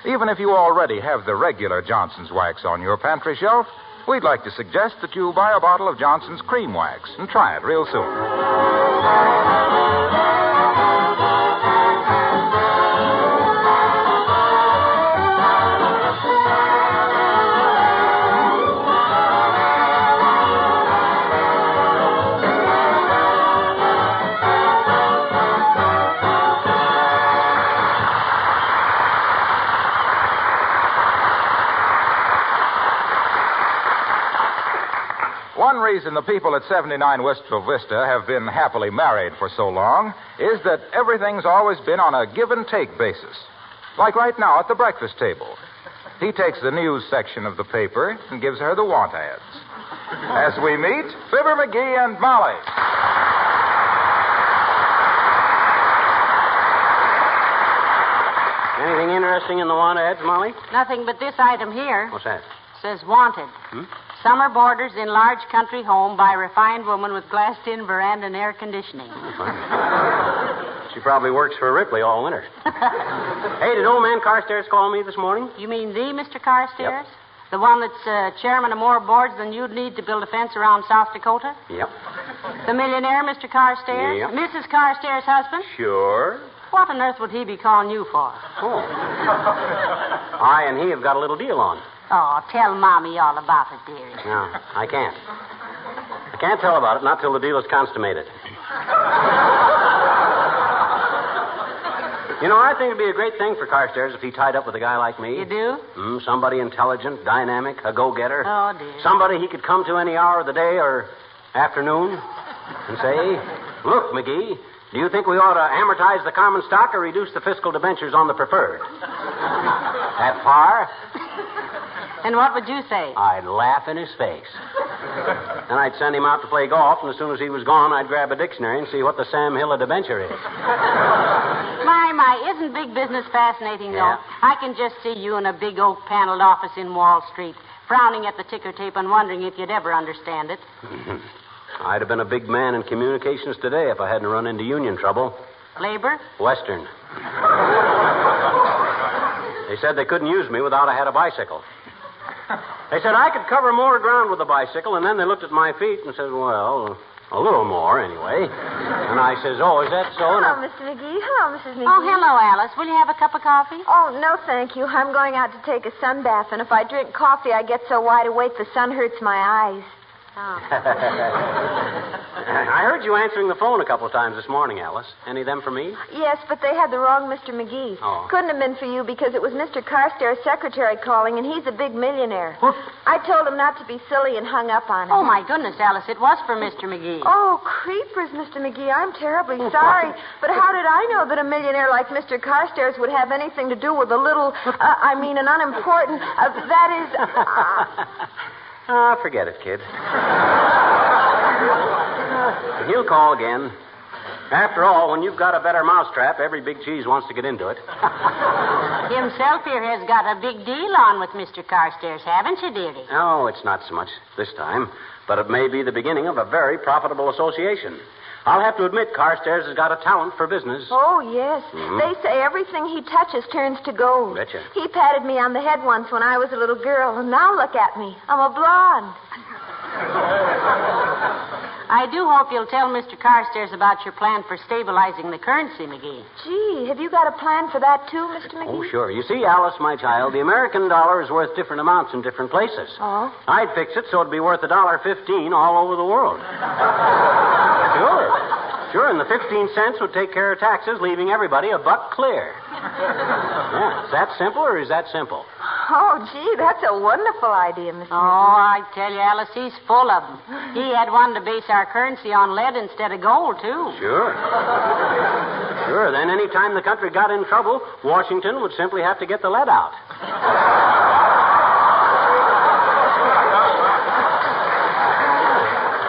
Even if you already have the regular Johnson's Wax on your pantry shelf, we'd like to suggest that you buy a bottle of Johnson's Cream Wax and try it real soon. One reason the people at 79 Wistful Vista have been happily married for so long is that everything's always been on a give-and-take basis. Like right now at the breakfast table. He takes the news section of the paper and gives her the want ads. As we meet, Fibber, Magee, and Molly. Anything interesting in the want ads, Molly? Nothing but this item here. What's that? Says wanted. Summer boarders in large country home by refined woman with glassed-in veranda and air conditioning. She probably works for Ripley all winter. Hey, did old man Carstairs call me this morning? You mean the Mr. Carstairs? Yep. The one that's chairman of more boards than you'd need to build a fence around South Dakota? Yep. The millionaire, Mr. Carstairs? Yep. Mrs. Carstairs' husband? Sure. What on earth would he be calling you for? Oh. I and he have got a little deal on. Oh, tell Mommy all about it, dearie. No, I can't. I can't tell about it, not till the deal is consummated. You know, I think it'd be a great thing for Carstairs if he tied up with a guy like me. You do? Somebody intelligent, dynamic, a go-getter. Oh, dear. Somebody he could come to any hour of the day or afternoon and say, "Look, Magee, do you think we ought to amortize the common stock or reduce the fiscal debentures on the preferred?" That far? And what would you say? I'd laugh in his face. Then I'd send him out to play golf, and as soon as he was gone, I'd grab a dictionary and see what the Sam Hill of debenture is. My, isn't big business fascinating, though? I can just see you in a big oak-paneled office in Wall Street, frowning at the ticker tape and wondering if you'd ever understand it. I'd have been a big man in communications today if I hadn't run into union trouble. Labor? Western. They said they couldn't use me without I had a bicycle. They said I could cover more ground with a bicycle, and then they looked at my feet and said, well, a little more anyway. And I says, oh, is that so? Hello, Mr. Magee. Hello, Mrs. Magee. Oh, hello, Alice. Will you have a cup of coffee? Oh, no, thank you. I'm going out to take a sun bath, and if I drink coffee, I get so wide awake the sun hurts my eyes. Oh. I heard you answering the phone a couple of times this morning, Alice. Any of them for me? Yes, but they had the wrong Mr. Magee. Oh. Couldn't have been for you because it was Mr. Carstairs' secretary calling, and he's a big millionaire. I told him not to be silly and hung up on him. Oh, my goodness, Alice, it was for Mr. Magee. Oh, creepers, Mr. Magee. I'm terribly sorry. But how did I know that a millionaire like Mr. Carstairs would have anything to do with a little, an unimportant, that is... Forget it, kid. He'll call again. After all, when you've got a better mousetrap, every big cheese wants to get into it. Himself here has got a big deal on with Mr. Carstairs, haven't you, dearie? No, it's not so much this time, but it may be the beginning of a very profitable association. I'll have to admit Carstairs has got a talent for business. Oh, yes. They say everything he touches turns to gold. Betcha. He patted me on the head once when I was a little girl, and now look at me. I'm a blonde. I do hope you'll tell Mr. Carstairs about your plan for stabilizing the currency, Magee. Gee, have you got a plan for that, too, Mr. Magee? Oh, sure. You see, Alice, my child, the American dollar is worth different amounts in different places. Oh? I'd fix it so it'd be worth $1.15 all over the world. Sure, and the 15 cents would take care of taxes, leaving everybody $1 clear. Yeah, is that simple or is that simple? Oh, gee, that's a wonderful idea, Mr. Oh, I tell you, Alice, he's full of them. He had one to base our currency on lead instead of gold, too. Sure. Sure, then any time the country got in trouble, Washington would simply have to get the lead out.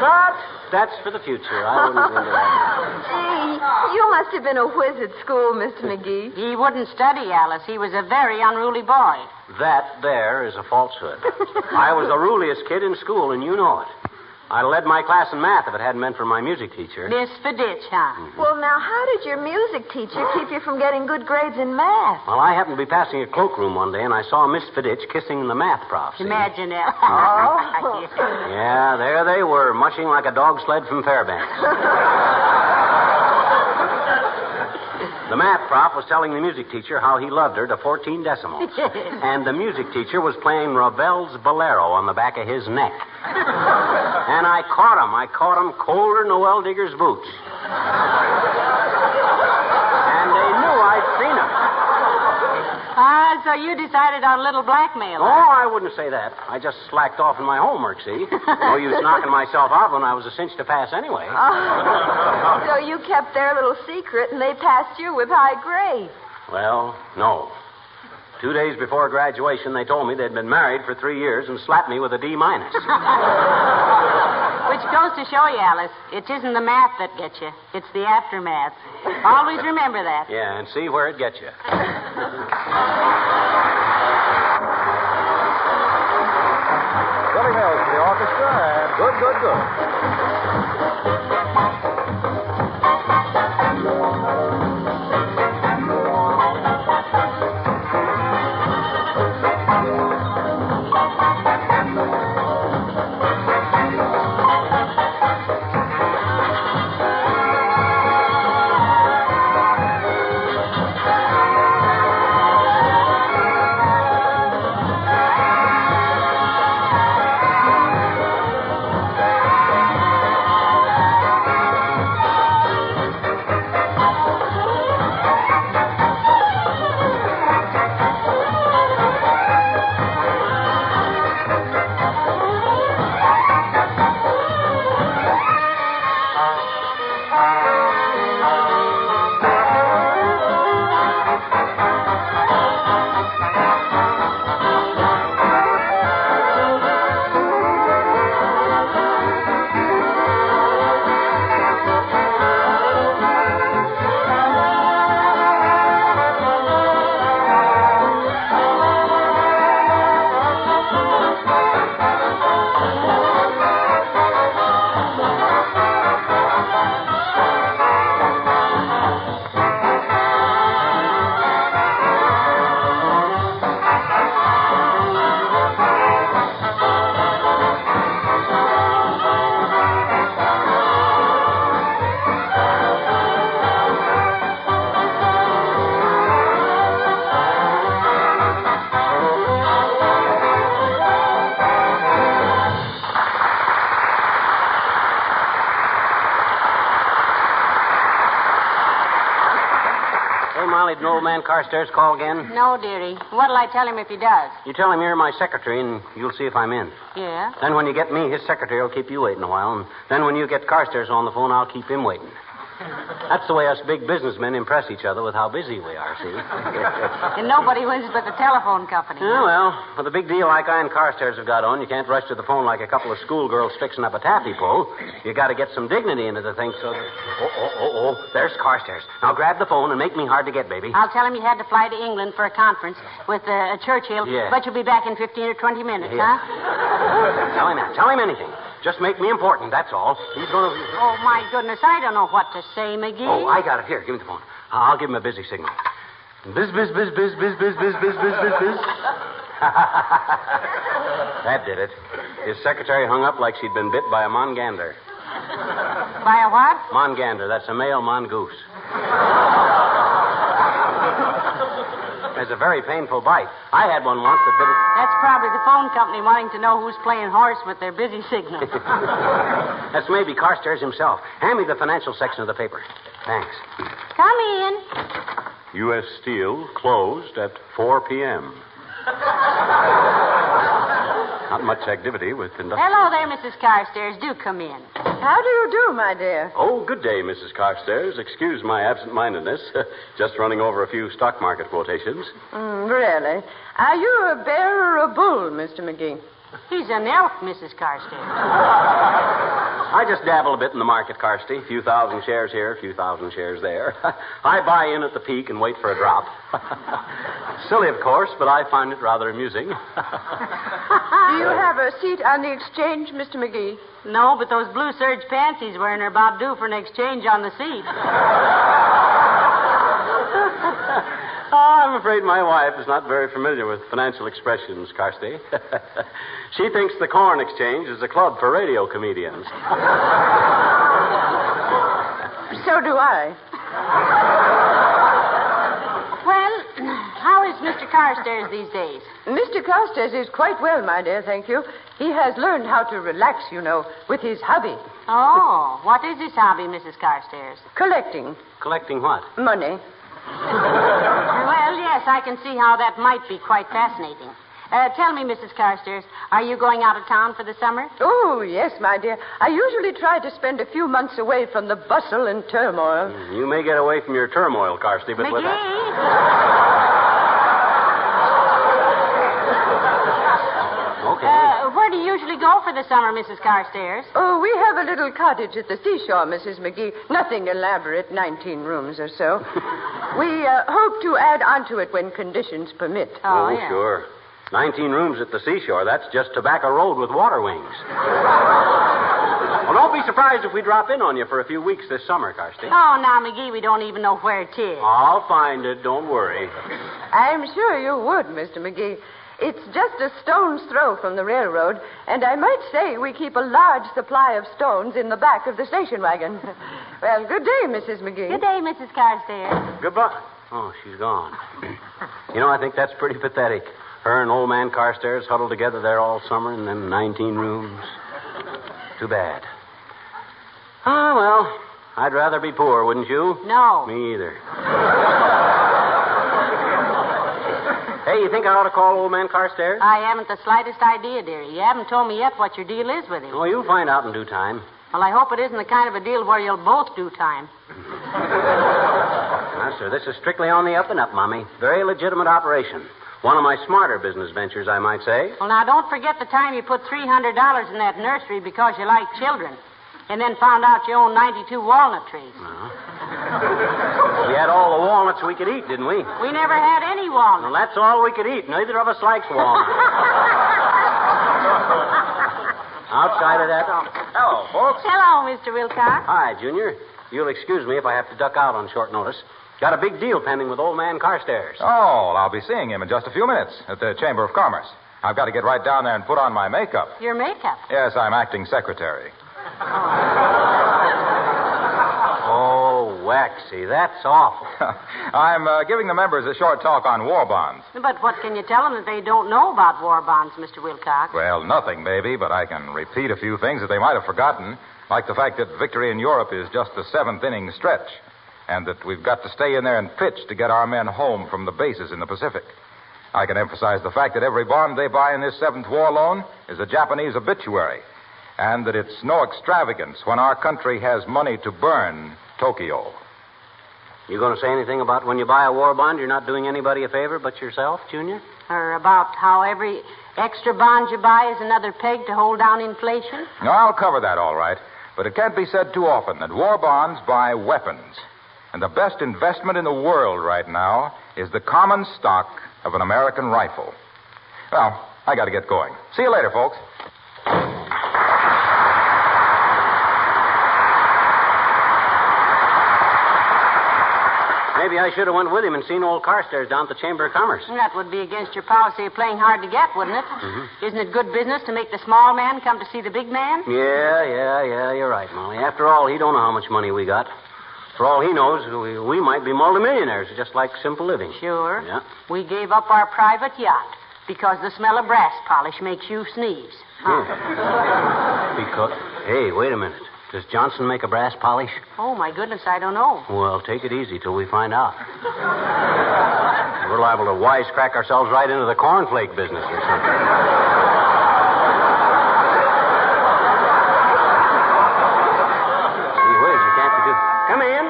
But that's for the future. I wouldn't go into that. Gee, you must have been a whiz at school, Mr. McGee. He wouldn't study, Alice. He was a very unruly boy. That there is a falsehood. I was the ruliest kid in school, and you know it. I'd have led my class in math if it hadn't been for my music teacher. Miss Fiditch, huh? Well, now, how did your music teacher keep you from getting good grades in math? Well, I happened to be passing a cloakroom one day, and I saw Miss Fiditch kissing the math prof. See? Imagine it. Oh. Yeah, there they were, mushing like a dog sled from Fairbanks. The math prof was telling the music teacher how he loved her to 14 decimals. And the music teacher was playing Ravel's Bolero on the back of his neck. And I caught him colder than Noel Digger's boots. And they knew I'd seen him. So you decided on a little blackmail. Oh, I wouldn't say that. I just slacked off in my homework, see? No use knocking myself out when I was a cinch to pass anyway. Oh. So you kept their little secret and they passed you with high grades. Well, no. 2 days before graduation, they told me they'd been married for 3 years and slapped me with a D-. Which goes to show you, Alice, it isn't the math that gets you. It's the aftermath. Always remember that. Yeah, and see where it gets you. Billy Mills for the orchestra, and good. Did an old man Carstairs call again? No, dearie. What'll I tell him if he does? You tell him you're my secretary, and you'll see if I'm in. Yeah? Then when you get me, his secretary will keep you waiting a while, and then when you get Carstairs on the phone, I'll keep him waiting. That's the way us big businessmen impress each other with how busy we are, see? And nobody wins but the telephone company. Yeah, well, with a big deal like I and Carstairs have got on, you can't rush to the phone like a couple of schoolgirls fixing up a taffy pole. You got to get some dignity into the thing so that... Oh, there's Carstairs. Now grab the phone and make me hard to get, baby. I'll tell him you had to fly to England for a conference with Churchill, yeah. But you'll be back in 15 or 20 minutes, yeah. huh? Tell him anything. Just make me important, that's all. He's going to... Oh, my goodness, I don't know what to say, Magee. Oh, I got it. Here, give me the phone. I'll give him a busy signal. Biz. That did it. His secretary hung up like she'd been bit by a mongander. By a what? Mongander. That's a male mongoose. It's a very painful bite. I had one once that bit it. That's probably the phone company wanting to know who's playing horse with their busy signal. That's maybe Carstairs himself. Hand me the financial section of the paper. Thanks. Come in. U.S. Steel closed at 4 p.m. Not much activity with industrial... Hello there, Mrs. Carstairs. Do come in. How do you do, my dear? Oh, good day, Mrs. Carstairs. Excuse my absent-mindedness. Just running over a few stock market quotations. Really? Are you a bear or a bull, Mr. McGee? He's an elk, Mrs. Carstairs. I just dabble a bit in the market, Carsty. A few thousand shares here, a few thousand shares there. I buy in at the peak and wait for a drop. Silly, of course, but I find it rather amusing. Do you have a seat on the exchange, Mr. McGee? No, but those blue serge pants he's wearing are about due for an exchange on the seat. Oh, I'm afraid my wife is not very familiar with financial expressions, Carsty. She thinks the corn exchange is a club for radio comedians. So do I. Well, how is Mr. Carstairs these days? Mr. Carstairs is quite well, my dear, thank you. He has learned how to relax, you know, with his hobby. Oh, what is his hobby, Mrs. Carstairs? Collecting. Collecting what? Money. Well, yes, I can see how that might be quite fascinating. Tell me, Mrs. Carstairs, are you going out of town for the summer? Oh, yes, my dear. I usually try to spend a few months away from the bustle and turmoil. You may get away from your turmoil, Carsty, but with that... Okay. Where do you usually go for the summer, Mrs. Carstairs? Oh, we have a little cottage at the seashore, Mrs. McGee. Nothing elaborate, 19 rooms or so. We hope to add onto it when conditions permit. Oh, yeah. Sure. 19 rooms at the seashore. That's just Tobacco Road with water wings. Well, don't be surprised if we drop in on you for a few weeks this summer, Carsty. Oh, now, McGee, we don't even know where it is. I'll find it. Don't worry. I'm sure you would, Mr. McGee. It's just a stone's throw from the railroad, and I might say we keep a large supply of stones in the back of the station wagon. Well, good day, Mrs. McGee. Good day, Mrs. Carstairs. Goodbye. Oh, she's gone. You know, I think that's pretty pathetic. Her and old man Carstairs huddled together there all summer in them 19 rooms. Too bad. Ah, well, I'd rather be poor, wouldn't you? No. Me either. Hey, you think I ought to call old man Carstairs? I haven't the slightest idea, dearie. You haven't told me yet what your deal is with him. Oh, you'll find out in due time. Well, I hope it isn't the kind of a deal where you'll both do time. Now, sir, this is strictly on the up and up, Mommy. Very legitimate operation. One of my smarter business ventures, I might say. Well, now, don't forget the time you put $300 in that nursery because you like children, and then found out you own 92 walnut trees. We had all the walnuts we could eat, didn't we? We never had any walnuts. Well, that's all we could eat. Neither of us likes walnuts. Outside of that... Hello, folks. Hello, Mr. Wilcox. Hi, Junior. You'll excuse me if I have to duck out on short notice. Got a big deal pending with old man Carstairs. Oh, I'll be seeing him in just a few minutes at the Chamber of Commerce. I've got to get right down there and put on my makeup. Your makeup? Yes, I'm acting secretary. Oh, waxy. That's awful. I'm giving the members a short talk on war bonds. But what can you tell them that they don't know about war bonds, Mr. Wilcox? Well, nothing, baby, but I can repeat a few things that they might have forgotten, like the fact that victory in Europe is just the seventh inning stretch, and that we've got to stay in there and pitch to get our men home from the bases in the Pacific. I can emphasize the fact that every bond they buy in this seventh war loan is a Japanese obituary, and that it's no extravagance when our country has money to burn Tokyo. You going to say anything about when you buy a war bond, you're not doing anybody a favor but yourself, Junior? Or about how every extra bond you buy is another peg to hold down inflation? No, I'll cover that all right. But it can't be said too often that war bonds buy weapons. And the best investment in the world right now is the common stock of an American rifle. Well, I got to get going. See you later, folks. Maybe I should have went with him and seen old Carstairs down at the Chamber of Commerce. That would be against your policy of playing hard to get, wouldn't it? Mm-hmm. Isn't it good business to make the small man come to see the big man? Yeah, you're right, Molly. After all, he don't know how much money we got. For all he knows, we might be multimillionaires, just like simple living. Sure. Yeah. We gave up our private yacht because the smell of brass polish makes you sneeze. Huh? Yeah. Hey, wait a minute. Does Johnson make a brass polish? Oh, my goodness, I don't know. Well, take it easy till we find out. we're liable to wisecrack ourselves right into the cornflake business or something. Gee whiz, you can't be too... Come in.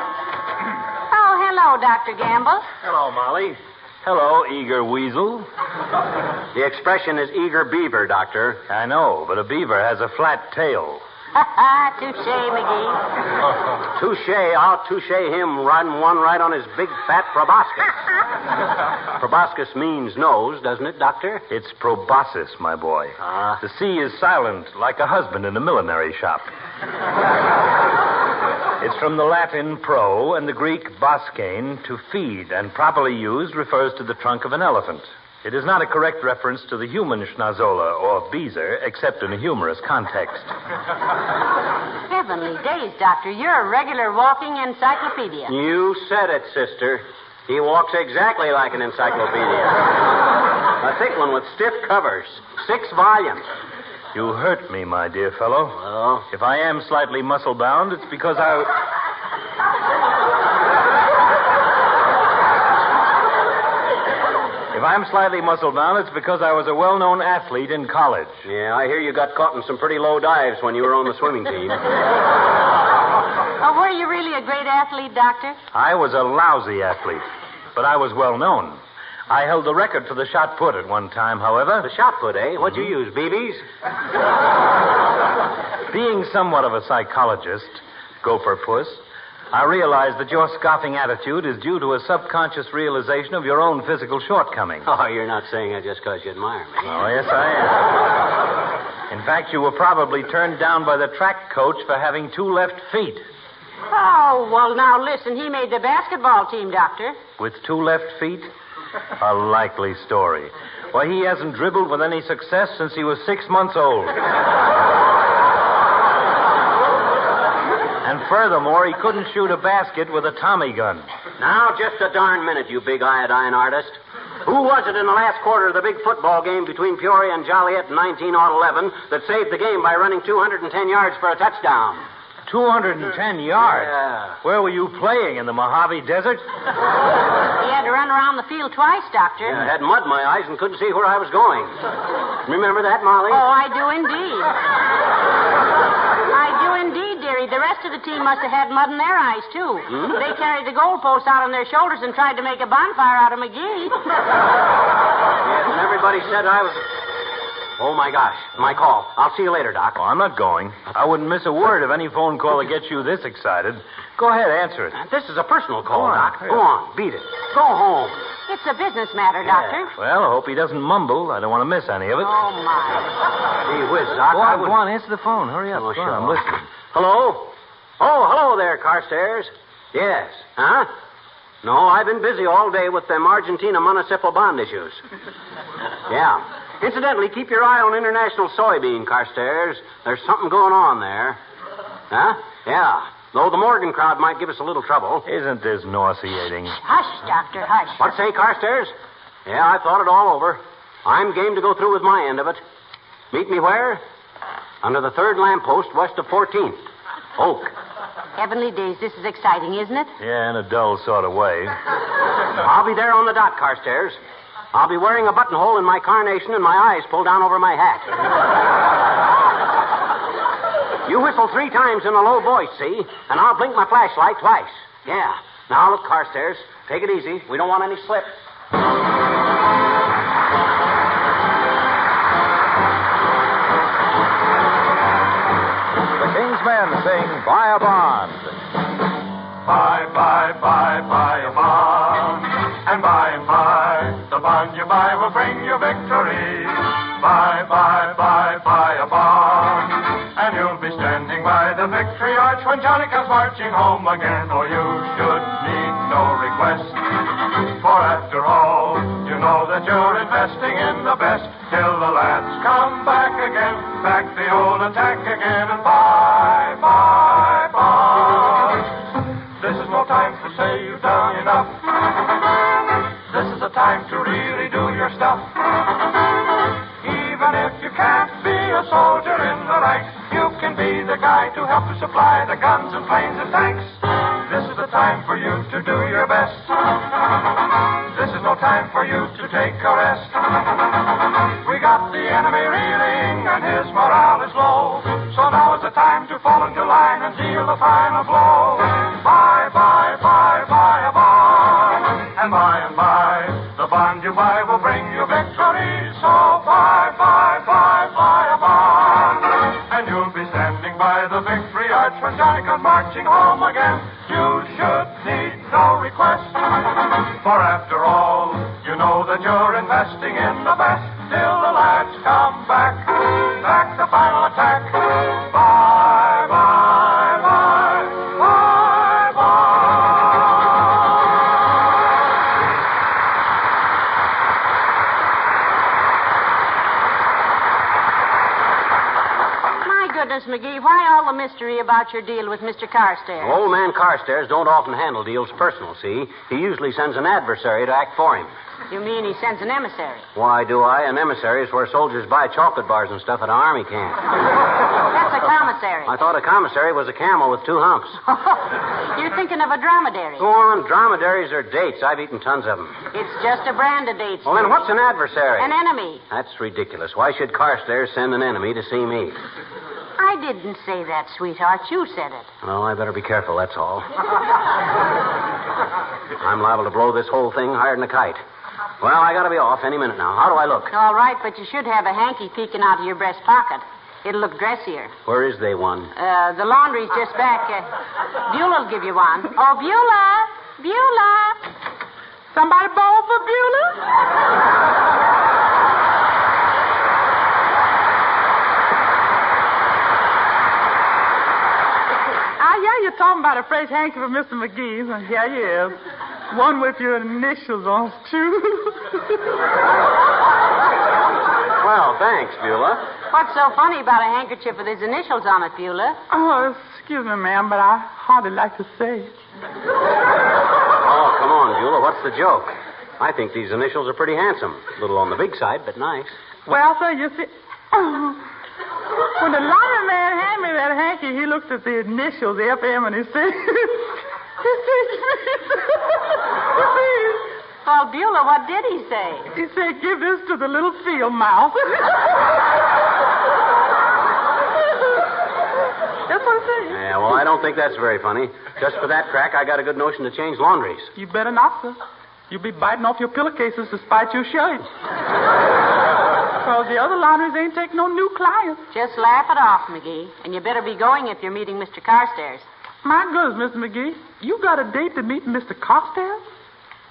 Oh, hello, Dr. Gamble. Hello, Molly. Hello, eager weasel. The expression is eager beaver, Doctor. I know, but a beaver has a flat tail. Touche, McGee. Touche. I'll touche him riding one right on his big fat proboscis. Proboscis means nose, doesn't it, Doctor? It's proboscis, my boy. The C is silent, like a husband in a millinery shop. It's from the Latin pro and the Greek boscain, to feed, and properly used refers to the trunk of an elephant. It is not a correct reference to the human schnozola or beezer, except in a humorous context. Heavenly days, Doctor. You're a regular walking encyclopedia. You said it, sister. He walks exactly like an encyclopedia. A thick one with stiff covers. 6 volumes. You hurt me, my dear fellow. Well? If I am slightly muscle-bound, it's because If I'm slightly muscle-bound, it's because I was a well-known athlete in college. Yeah, I hear you got caught in some pretty low dives when you were on the swimming team. Oh, were you really a great athlete, Doctor? I was a lousy athlete, but I was well-known. I held the record for the shot put at one time, however. The shot put, eh? What'd you use, BBs? Being somewhat of a psychologist, gopher puss, I realize that your scoffing attitude is due to a subconscious realization of your own physical shortcomings. Oh, you're not saying that just because you admire me. Oh, yes, I am. In fact, you were probably turned down by the track coach for having 2 left feet. Oh, well, now listen. He made the basketball team, Doctor. With 2 left feet? A likely story. Why, he hasn't dribbled with any success since he was 6 months old. And furthermore, he couldn't shoot a basket with a Tommy gun. Now, just a darn minute, you big iodine artist. Who was it in the last quarter of the big football game between Peoria and Joliet in 1911 that saved the game by running 210 yards for a touchdown? 210 yards? Yeah. Where were you playing, in the Mojave Desert? He had to run around the field twice, Doctor. Yeah, I had mud in my eyes and couldn't see where I was going. Remember that, Molly? Oh, I do indeed. I do indeed, dearie. The rest of the team must have had mud in their eyes, too. Hmm? They carried the goalposts out on their shoulders and tried to make a bonfire out of Magee. Yes, and everybody said I was... Oh, my gosh. My call. I'll see you later, Doc. Oh, I'm not going. I wouldn't miss a word of any phone call that gets you this excited. Go ahead, answer it. This is a personal call, Go on. Doc. Go on. Beat it. Go home. It's a business matter, Doctor. Well, I hope he doesn't mumble. I don't want to miss any of it. Oh, my. Gee whiz, Doc. Go on, answer the phone. Hurry up. Oh, Go sure. on, I'm listening. Hello? Oh, hello there, Carstairs. Yes. Huh? No, I've been busy all day with them Argentina municipal bond issues. Yeah. Incidentally, keep your eye on international soybean, Carstairs. There's something going on there. Huh? Yeah. Though the Morgan crowd might give us a little trouble. Isn't this nauseating? Hush, Doctor, hush. What say, Carstairs? Yeah, I thought it all over. I'm game to go through with my end of it. Meet me where? Under the 3rd lamppost west of 14th. Oak. Heavenly days, this is exciting, isn't it? Yeah, in a dull sort of way. I'll be there on the dot, Carstairs. I'll be wearing a buttonhole in my carnation and my eyes pulled down over my hat. You whistle 3 times in a low voice, see? And I'll blink my flashlight twice. Yeah. Now, look, Carstairs. Take it easy. We don't want any slip. The King's Men sing Buy a Bond. Buy a bond. And by, the bond you buy will bring you victory. Buy a bond. And you'll be standing by the victory arch when Johnny comes marching home again. Oh, you should need no request. For after all, you know that you're investing in the best. Till the lads come back again. Back the old attack again. And buy bonds. This is no time to say you've done enough. This is a time to really do your stuff. Even if you can't be a soldier in the ranks, you can be the guy to help to supply the guns and planes and tanks. This is the time for you to do your best. This is no time for you to take a rest. We got the enemy reeling and his morale is low. So now is the time to fall into line and deal the final blow. Buy, buy, buy, buy a bond. And by, the bond you buy will bring you victory. So buy, buy, buy, buy a bond. And you'll be standing by the victory arch when Johnny comes marching home again. You should need no request. For after all, you know that you're investing in the best. Till the lads come back. Back the final attack. Bye, bye, bye, bye, bye. My goodness, Magee, why all the mystery about your deal with Mr. Carstairs? Old man Carstairs don't often handle deals personal, see? He usually sends an adversary to act for him. You mean he sends an emissary? Why do I? An emissary is where soldiers buy chocolate bars and stuff at an army camp. That's a commissary. I thought a commissary was a camel with 2 humps. You're thinking of a dromedary. Go on, dromedaries are dates. I've eaten tons of them. It's just a brand of dates. Well, then what's an adversary? An enemy. That's ridiculous. Why should Carstairs send an enemy to see me? I didn't say that, sweetheart. You said it. Well, I better be careful, that's all. I'm liable to blow this whole thing higher than a kite. Well, I gotta be off any minute now. How do I look? All right, but you should have a hanky peeking out of your breast pocket. It'll look dressier. Where is they one? The laundry's just back. Beulah'll give you one. Oh, Beulah! Beulah! Somebody bowl for Beulah? Yeah, you're talking about a fresh hanky for Mr. Magee. Yeah, he is. One with your initials on it, too. Well, thanks, Beulah. What's so funny about a handkerchief with his initials on it, Beulah? Oh, excuse me, ma'am, but I hardly like to say it. Oh, come on, Beulah. What's the joke? I think these initials are pretty handsome. A little on the big side, but nice. Well, sir, you see... When the laundry man handed me that hanky, he looked at the initials, FM, and he said... Well, Beulah, what did he say? He said, give this to the little field mouse. That's what he said. Yeah, well, I don't think that's very funny. Just for that crack, I got a good notion to change laundries. You better not, sir. You'll be biting off your pillowcases to spite your shirt. Because the other laundries ain't taking no new clients. Just laugh it off, Magee. And you better be going if you're meeting Mr. Carstairs. My goodness, Mr. Magee. You got a date to meet Mr. Costello?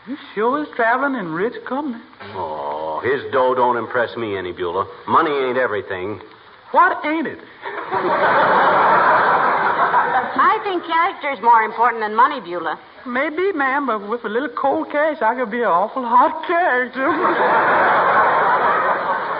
You sure is traveling in rich company. Oh, his dough don't impress me any, Beulah. Money ain't everything. What ain't it? I think character's more important than money, Beulah. Maybe, ma'am, but with a little cold cash, I could be an awful hot character.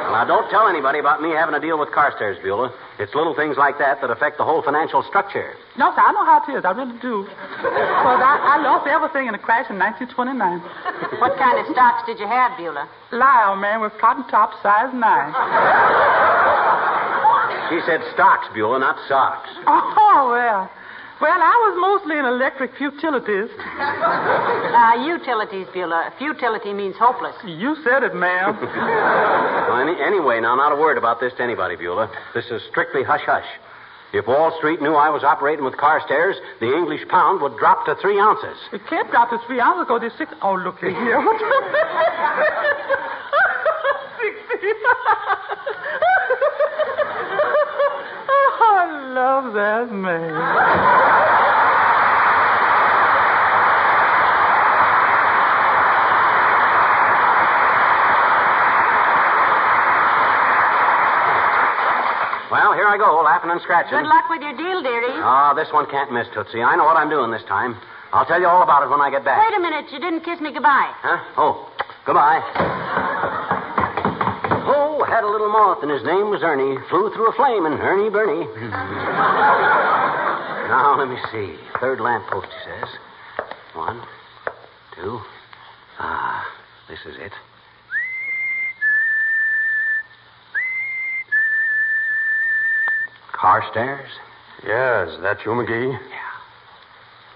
Now, don't tell anybody about me having a deal with Carstairs, Beulah. It's little things like that that affect the whole financial structure. No, sir, I know how it is. I really do. Because I lost everything in a crash in 1929. What kind of stocks did you have, Beulah? Lyle, man, with cotton top, size 9. She said stocks, Beulah, not socks. Oh, well. Well, I was mostly in electric futilities. Utilities, Beulah. Futility means hopeless. You said it, ma'am. Well, anyway, now, not a word about this to anybody, Beulah. This is strictly hush-hush. If Wall Street knew I was operating with Carstairs, the English pound would drop to 3 ounces. It can't drop to 3 ounces because it's 6... Oh, look at here. 60. Oh, I love that man. Well, here I go, laughing and scratching. Good luck with your deal, dearie. Oh, this one can't miss, Tootsie. I know what I'm doing this time. I'll tell you all about it when I get back. Wait a minute. You didn't kiss me goodbye. Huh? Oh, goodbye. Oh, had a little moth, and his name was Ernie. Flew through a flame, and Ernie Bernie. Now, let me see. 3rd lamppost, he says. 1, 2. Ah, this is it. Carstairs? Yes, that you, Magee? Yeah.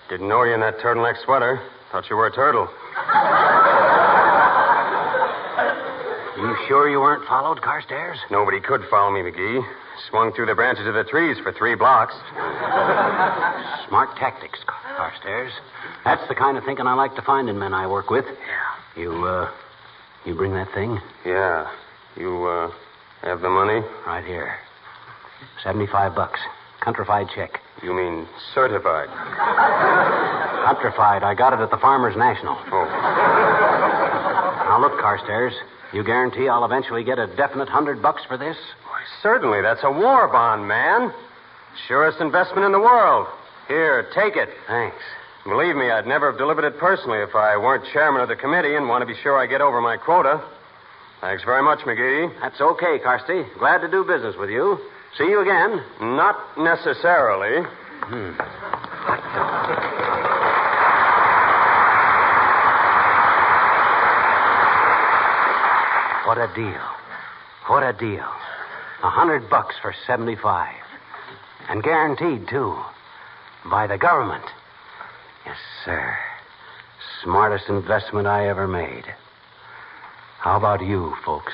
Didn't know you in that turtleneck sweater. Thought you were a turtle. sure you weren't followed, Carstairs? Nobody could follow me, McGee. Swung through the branches of the trees for 3 blocks. Smart tactics, Carstairs. That's the kind of thinking I like to find in men I work with. Yeah. You bring that thing? Yeah. You, have the money? Right here. $75. Countrified check. You mean certified? Countrified. I got it at the Farmers National. Oh. Now, look, Carstairs. You guarantee I'll eventually get a definite $100 for this? Why, certainly. That's a war bond, man. Surest investment in the world. Here, take it. Thanks. Believe me, I'd never have delivered it personally if I weren't chairman of the committee and want to be sure I get over my quota. Thanks very much, McGee. That's okay, Carsty. Glad to do business with you. See you again. Not necessarily. What a deal. What a deal. $100 for 75. And guaranteed, too. By the government. Yes, sir. Smartest investment I ever made. How about you, folks?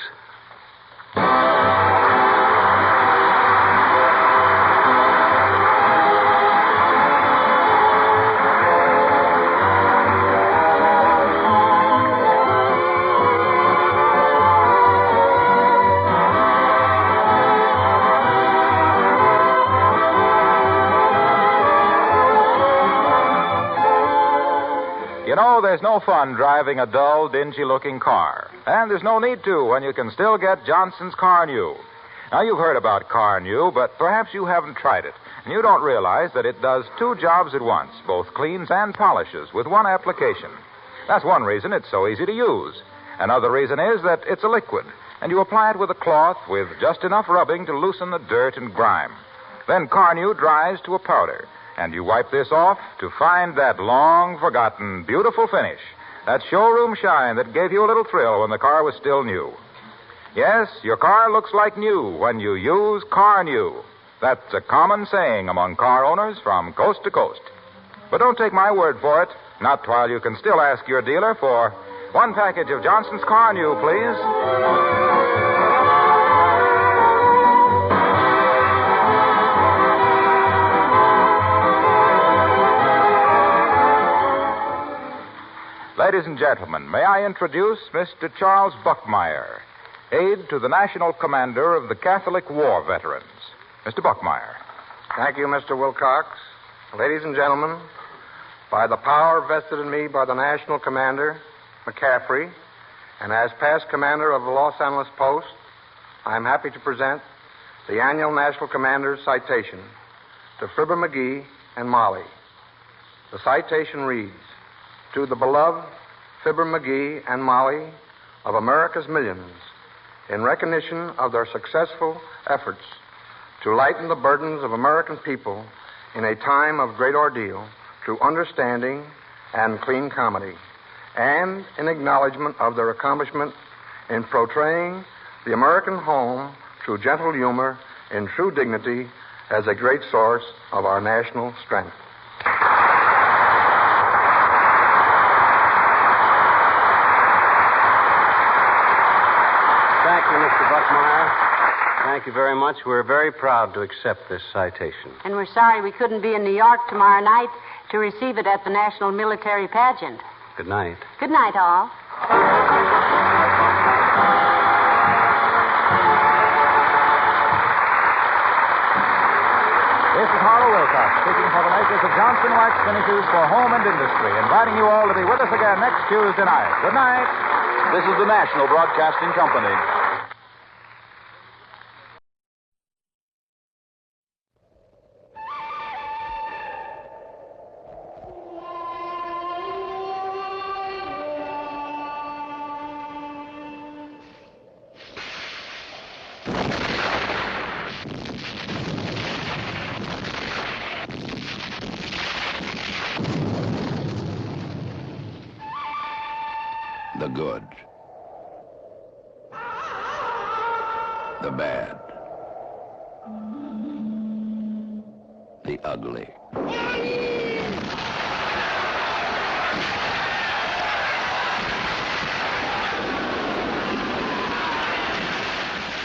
There's no fun driving a dull, dingy-looking car. And there's no need to when you can still get Johnson's Car New. Now, you've heard about Car New, but perhaps you haven't tried it. And you don't realize that it does 2 jobs at once, both cleans and polishes, with one application. That's one reason it's so easy to use. Another reason is that it's a liquid, and you apply it with a cloth with just enough rubbing to loosen the dirt and grime. Then Car New dries to a powder. And you wipe this off to find that long-forgotten, beautiful finish, that showroom shine that gave you a little thrill when the car was still new. Yes, your car looks like new when you use Car New. That's a common saying among car owners from coast to coast. But don't take my word for it, not while you can still ask your dealer for 1 package of Johnson's Car New, please. Ladies and gentlemen, may I introduce Mr. Charles Buckmeyer, aide to the National Commander of the Catholic War Veterans. Mr. Buckmeyer. Thank you, Mr. Wilcox. Ladies and gentlemen, by the power vested in me by the National Commander, McCaffrey, and as past commander of the Los Angeles Post, I am happy to present the annual National Commander's citation to Fibber, Magee, and Molly. The citation reads, "To the beloved Fibber, Magee, and Molly of America's millions, in recognition of their successful efforts to lighten the burdens of American people in a time of great ordeal through understanding and clean comedy, and in acknowledgement of their accomplishment in portraying the American home through gentle humor in true dignity as a great source of our national strength." Thank you, Mr. Buckmeyer. Thank you very much. We're very proud to accept this citation. And we're sorry we couldn't be in New York tomorrow night to receive it at the National Military Pageant. Good night. Good night, all. This is Harlow Wilcox, speaking for the makers of Johnson Wax Finishes for Home and Industry, inviting you all to be with us again next Tuesday night. Good night. This is the National Broadcasting Company. The good. The bad. The ugly.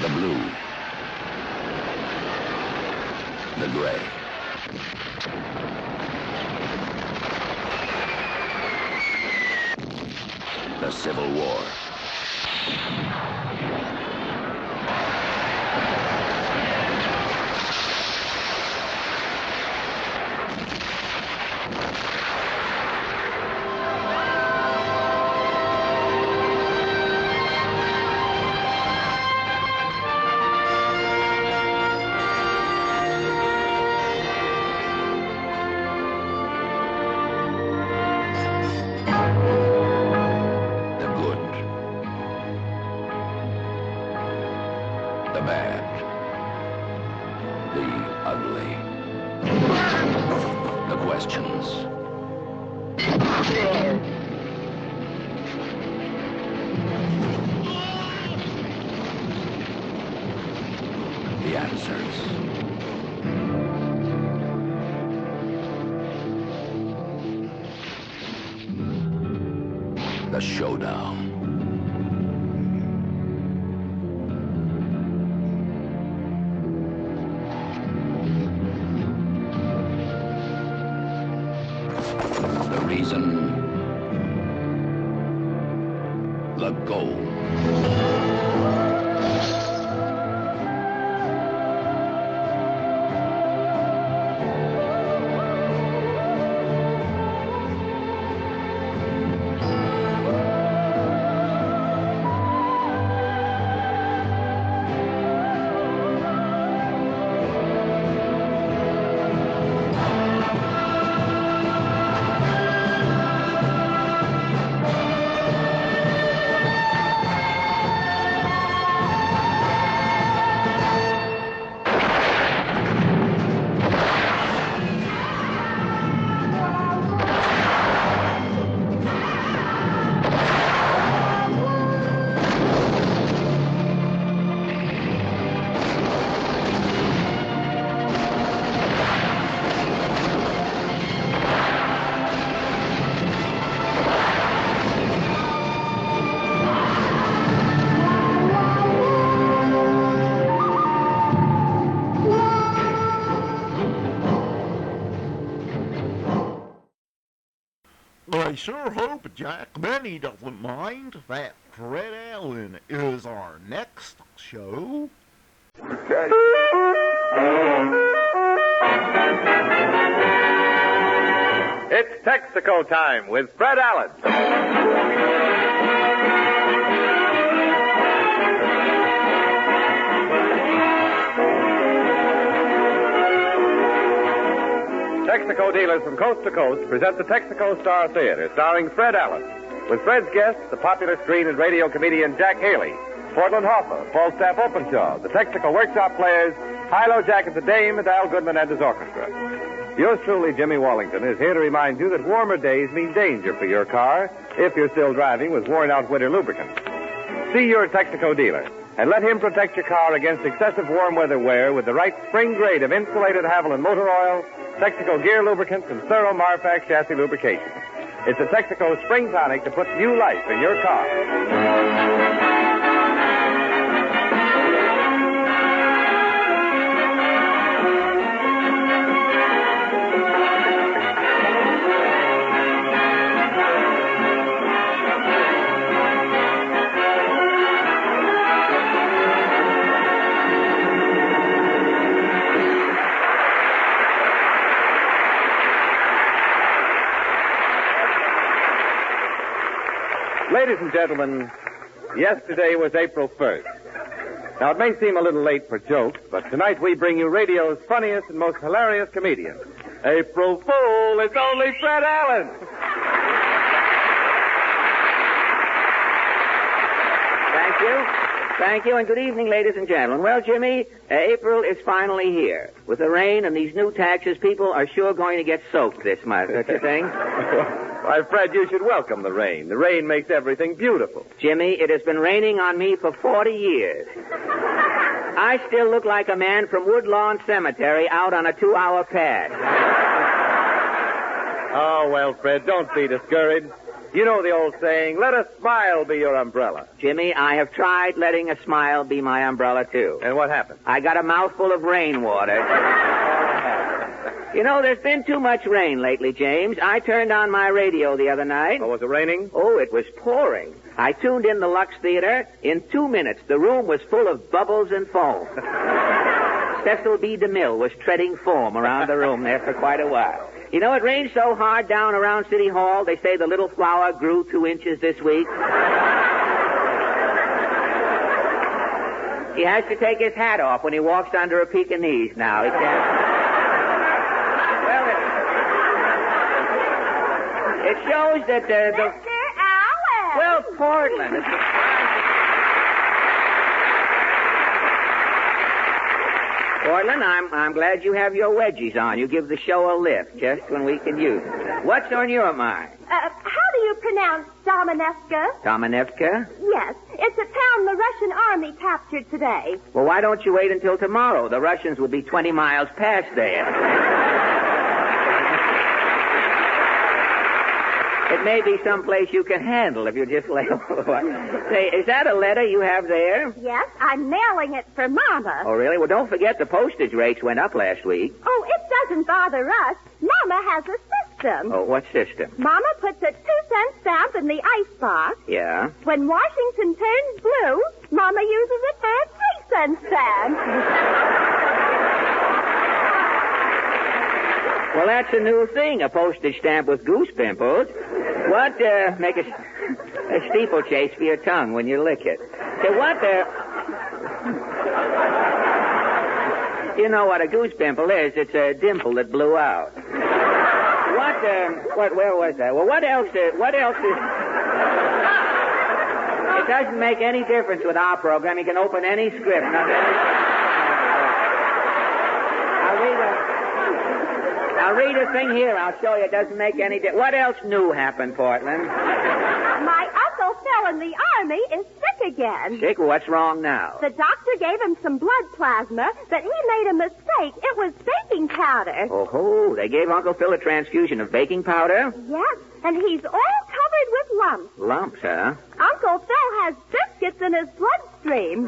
The blue. The gray. The Civil War. The answers. The showdown. The reason. The goal. I sure hope Jack Benny doesn't mind that Fred Allen is our next show. It's Texaco time with Fred Allen. Texaco dealers from coast to coast present the Texaco Star Theater, starring Fred Allen. With Fred's guests, the popular screen and radio comedian Jack Haley, Portland Hoffa, Falstaff Openshaw, the Texaco Workshop Players, Hilo Jack and the Dame, and Al Goodman and his orchestra. Yours truly, Jimmy Wallington, is here to remind you that warmer days mean danger for your car if you're still driving with worn-out winter lubricant. See your Texaco dealer and let him protect your car against excessive warm weather wear with the right spring grade of insulated Haviland motor oil, Texaco gear lubricants, and thorough Marfax chassis lubrication. It's a Texaco spring tonic to put new life in your car. Ladies and gentlemen, yesterday was April 1st. Now, it may seem a little late for jokes, but tonight we bring you radio's funniest and most hilarious comedian. April Fool, it's only Fred Allen. Thank you, and good evening, ladies and gentlemen. Well, Jimmy, April is finally here. With the rain and these new taxes, people are sure going to get soaked this month, don't you think? Why, Fred, you should welcome the rain. The rain makes everything beautiful. Jimmy, it has been raining on me for 40 years. I still look like a man from Woodlawn Cemetery out on a 2-hour pad. Oh, well, Fred, don't be discouraged. You know the old saying, let a smile be your umbrella. Jimmy, I have tried letting a smile be my umbrella, too. And what happened? I got a mouthful of rainwater. You know, there's been too much rain lately, James. I turned on my radio the other night. Oh, was it raining? Oh, it was pouring. I tuned in the Lux Theater. In 2 minutes, the room was full of bubbles and foam. Cecil B. DeMille was treading foam around the room there for quite a while. You know, it rained so hard down around City Hall, they say the little flower grew 2 inches this week. He has to take his hat off when he walks under a Pekingese now. He can't... It shows that the... Mr. Allen! Well, Portland. Portland, I'm glad you have your wedgies on. You give the show a lift just when we can use it. What's on your mind? How do you pronounce Domanevka? Domanevka? Yes. It's a town the Russian army captured today. Well, why don't you wait until tomorrow? The Russians will be 20 miles past there. It may be someplace you can handle if you just lay over. Say, is that a letter you have there? Yes, I'm mailing it for Mama. Oh, really? Well, don't forget the postage rates went up last week. Oh, it doesn't bother us. Mama has a system. Oh, what system? Mama puts a 2-cent stamp in the icebox. Yeah? When Washington turns blue, Mama uses it for a 3-cent stamp. Well, that's a new thing, a postage stamp with goose pimples. What, make a steeplechase for your tongue when you lick it. So what, you know what a goose pimple is? It's a dimple that blew out. Where was that? Well, what else is... It doesn't make any difference with our program. You can open any script. I'll read a thing here. I'll show you. It doesn't make any difference. What else new happened, Portland? My uncle fell in the army is sick again. Sick? What's wrong now? The doctor gave him some blood plasma, but he made a mistake. It was baking powder. Oh, they gave Uncle Phil a transfusion of baking powder? Yes, and he's all covered with lumps. Lumps, huh? Uncle Phil has biscuits in his bloodstream.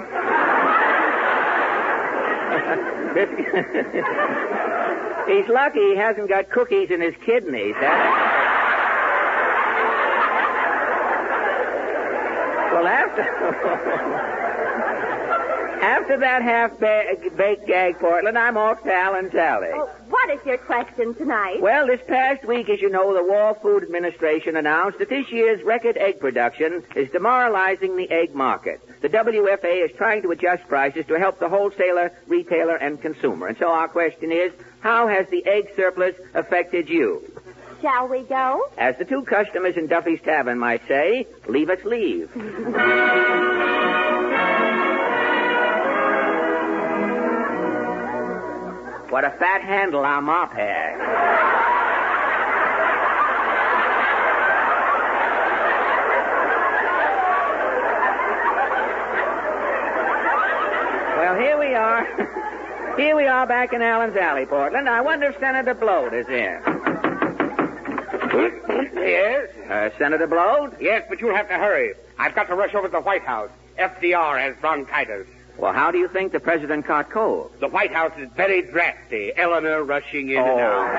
He's lucky he hasn't got cookies in his kidneys. Well, after that half-baked gag, Portland, I'm off to Alan's Alley. Oh, what is your question tonight? Well, this past week, as you know, the War Food Administration announced that this year's record egg production is demoralizing the egg market. The WFA is trying to adjust prices to help the wholesaler, retailer, and consumer. And so our question is, how has the egg surplus affected you? Shall we go? As the two customers in Duffy's Tavern might say, leave us leave. What a fat handle our mop has. Well, here we are. Here we are back in Allen's Alley, Portland. I wonder if Senator Bloat is in. Yes? Senator Bloat? Yes, but you'll have to hurry. I've got to rush over to the White House. FDR has bronchitis. Well, how do you think the president caught cold? The White House is very drafty. Eleanor rushing in and out.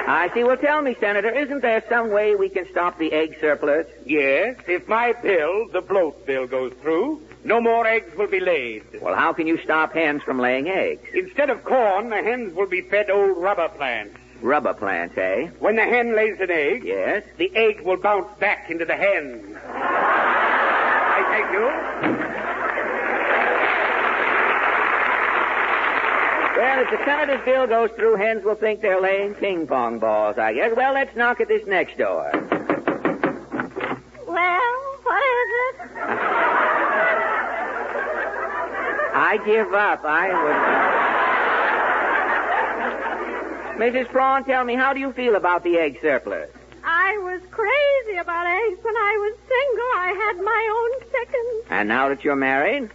I see. Well, tell me, Senator, isn't there some way we can stop the egg surplus? Yes, if my bill, the bloat bill, goes through, no more eggs will be laid. Well, how can you stop hens from laying eggs? Instead of corn, the hens will be fed old rubber plants. Rubber plants, eh? When the hen lays an egg, yes, the egg will bounce back into the hen. I thank you. Well, if the senator's bill goes through, hens will think they're laying ping pong balls, I guess. Well, let's knock at this next door. Well, what is it? I give up. Mrs. Prawn, tell me, how do you feel about the egg surplus? I was crazy about eggs when I was single. I had my own chickens. And now that you're married?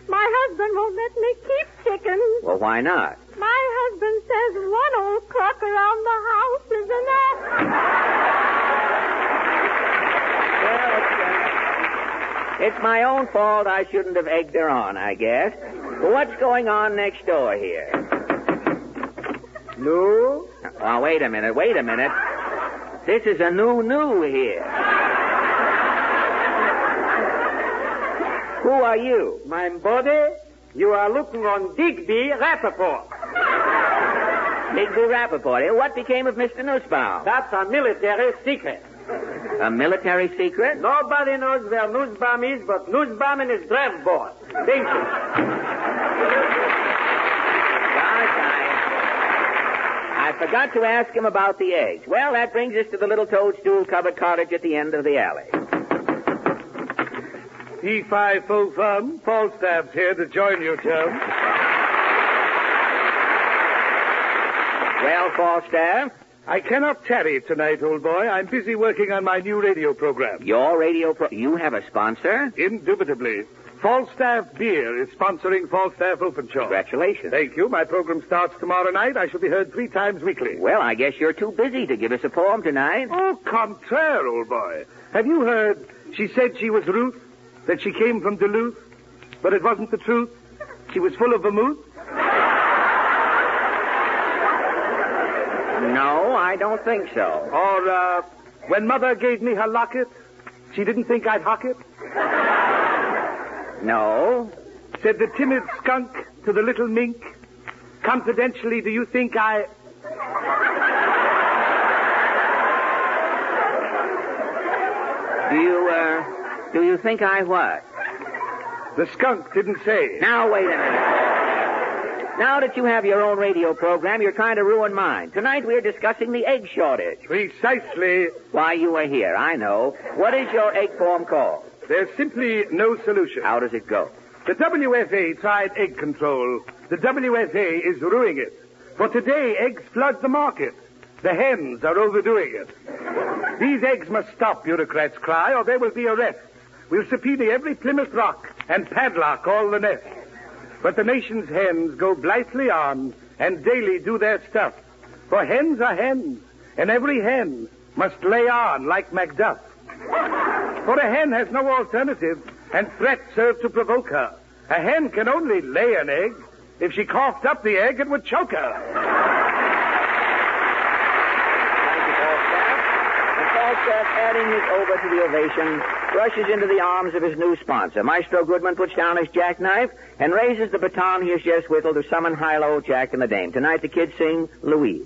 My husband won't let me keep chickens. Well, why not? My husband says one old clock around the house is enough. Well, it's my own fault. I shouldn't have egged her on, I guess. Well, what's going on next door here? No? Oh, wait a minute. This is a new here. Who are you? My body, you are looking on Digby Rappaport. Digby Rappaport. What became of Mr. Nussbaum? That's a military secret. A military secret? Nobody knows where Nussbaum is but Nussbaum and his draft board. Thank you. I forgot to ask him about the eggs. Well, that brings us to the little toadstool-covered cottage at the end of the alley. P5 full thumb. Falstaff's here to join you, chum. Well, Falstaff? I cannot tarry tonight, old boy. I'm busy working on my new radio program. Your radio You have a sponsor? Indubitably. Falstaff Beer is sponsoring Falstaff Openshaw. Congratulations. Thank you. My program starts tomorrow night. I shall be heard 3 times weekly. Well, I guess you're too busy to give us a poem tonight. Oh, contraire, old boy. Have you heard she said she was Ruth, that she came from Duluth, but it wasn't the truth? She was full of vermouth? No, I don't think so. Or, when Mother gave me her locket, she didn't think I'd hock it? No. Said the timid skunk to the little mink, confidentially, do you think I... Do you think I what? The skunk didn't say. Now, wait a minute. Now that you have your own radio program, you're trying to ruin mine. Tonight we're discussing the egg shortage. Precisely. Why you are here, I know. What is your egg poem called? There's simply no solution. How does it go? The WFA tried egg control. The WFA is ruining it. For today, eggs flood the market. The hens are overdoing it. These eggs must stop, bureaucrats cry, or there will be arrests. We'll subpoena every Plymouth Rock and padlock all the nests. But the nation's hens go blithely on and daily do their stuff. For hens are hens, and every hen must lay on like Macduff. For a hen has no alternative, and threats serve to provoke her. A hen can only lay an egg. If she coughed up the egg, it would choke her. Falstaff, adding his over to the ovation, rushes into the arms of his new sponsor. Maestro Goodman puts down his jackknife and raises the baton he has just whittled to summon Hilo, Jack, and the Dame. Tonight the kids sing Louise.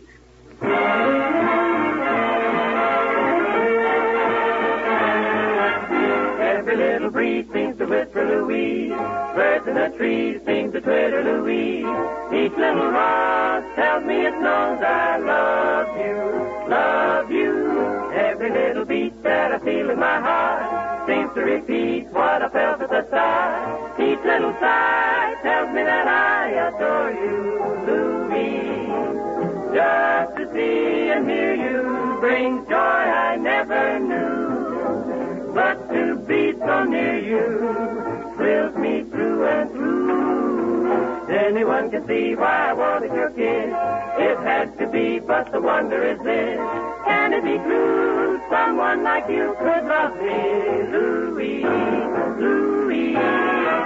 Every little breeze seems to whisper Louise. Birds in the trees seem to twitter Louise. Each little rock tells me it knows I love you, love you. Every little beat that I feel in my heart seems to repeat what I felt at the start. Each little sigh tells me that I adore you, Louise. Just to see and hear you brings joy I never knew. But to be so near you thrills me through and through. Anyone can see why I wanted your kiss. It had to be, but the wonder is this. Can it be true someone like you could love me? Louise, Louise.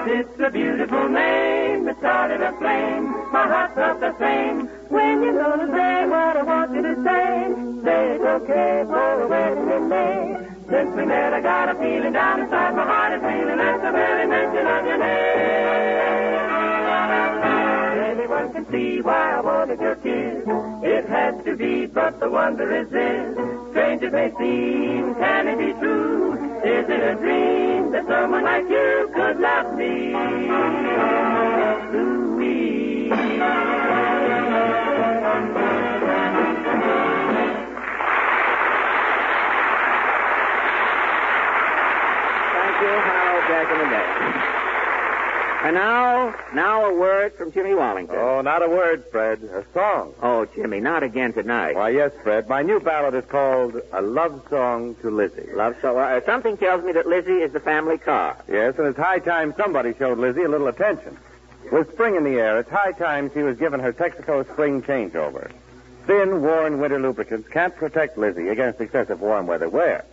It's a beautiful name. It started a flame. My heart felt the same. When you're gonna say what I want you to say, say it's okay for a wedding in May. Since we met, I got a feeling down inside my heart is feeling at the very mention of your name. Anyone can see why I wanted your kiss. It had to be, but the wonder is this. Strange it may seem, can it be true? Is it a dream that someone like you could love me? Louise. Jack in the Day. And now a word from Jimmy Wallington. Oh, not a word, Fred. A song. Oh, Jimmy, not again tonight. Why, yes, Fred. My new ballad is called A Love Song to Lizzie. Love song? Something tells me that Lizzie is the family car. Yes, and it's high time somebody showed Lizzie a little attention. With spring in the air, it's high time she was given her Texaco spring changeover. Thin, worn winter lubricants can't protect Lizzie against excessive warm weather wear.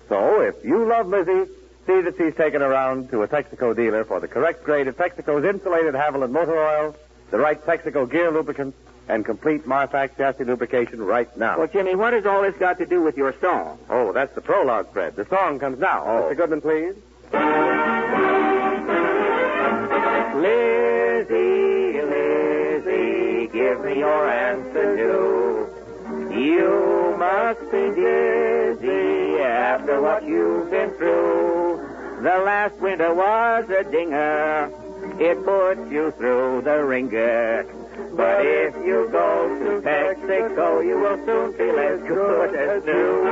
So, if you love Lizzie, see that she's taken around to a Texaco dealer for the correct grade of Texaco's insulated Haviland motor oil, the right Texaco gear lubricant, and complete Marfax chassis lubrication right now. Well, Jimmy, what has all this got to do with your song? Oh, that's the prologue, Fred. The song comes now. Oh. Mr. Goodman, please. Lizzie, Lizzie, give me your answer due. You must be dizzy after what you've been through. The last winter was a dinger. It put you through the ringer. But if you go to Texaco, you will soon feel as good as new.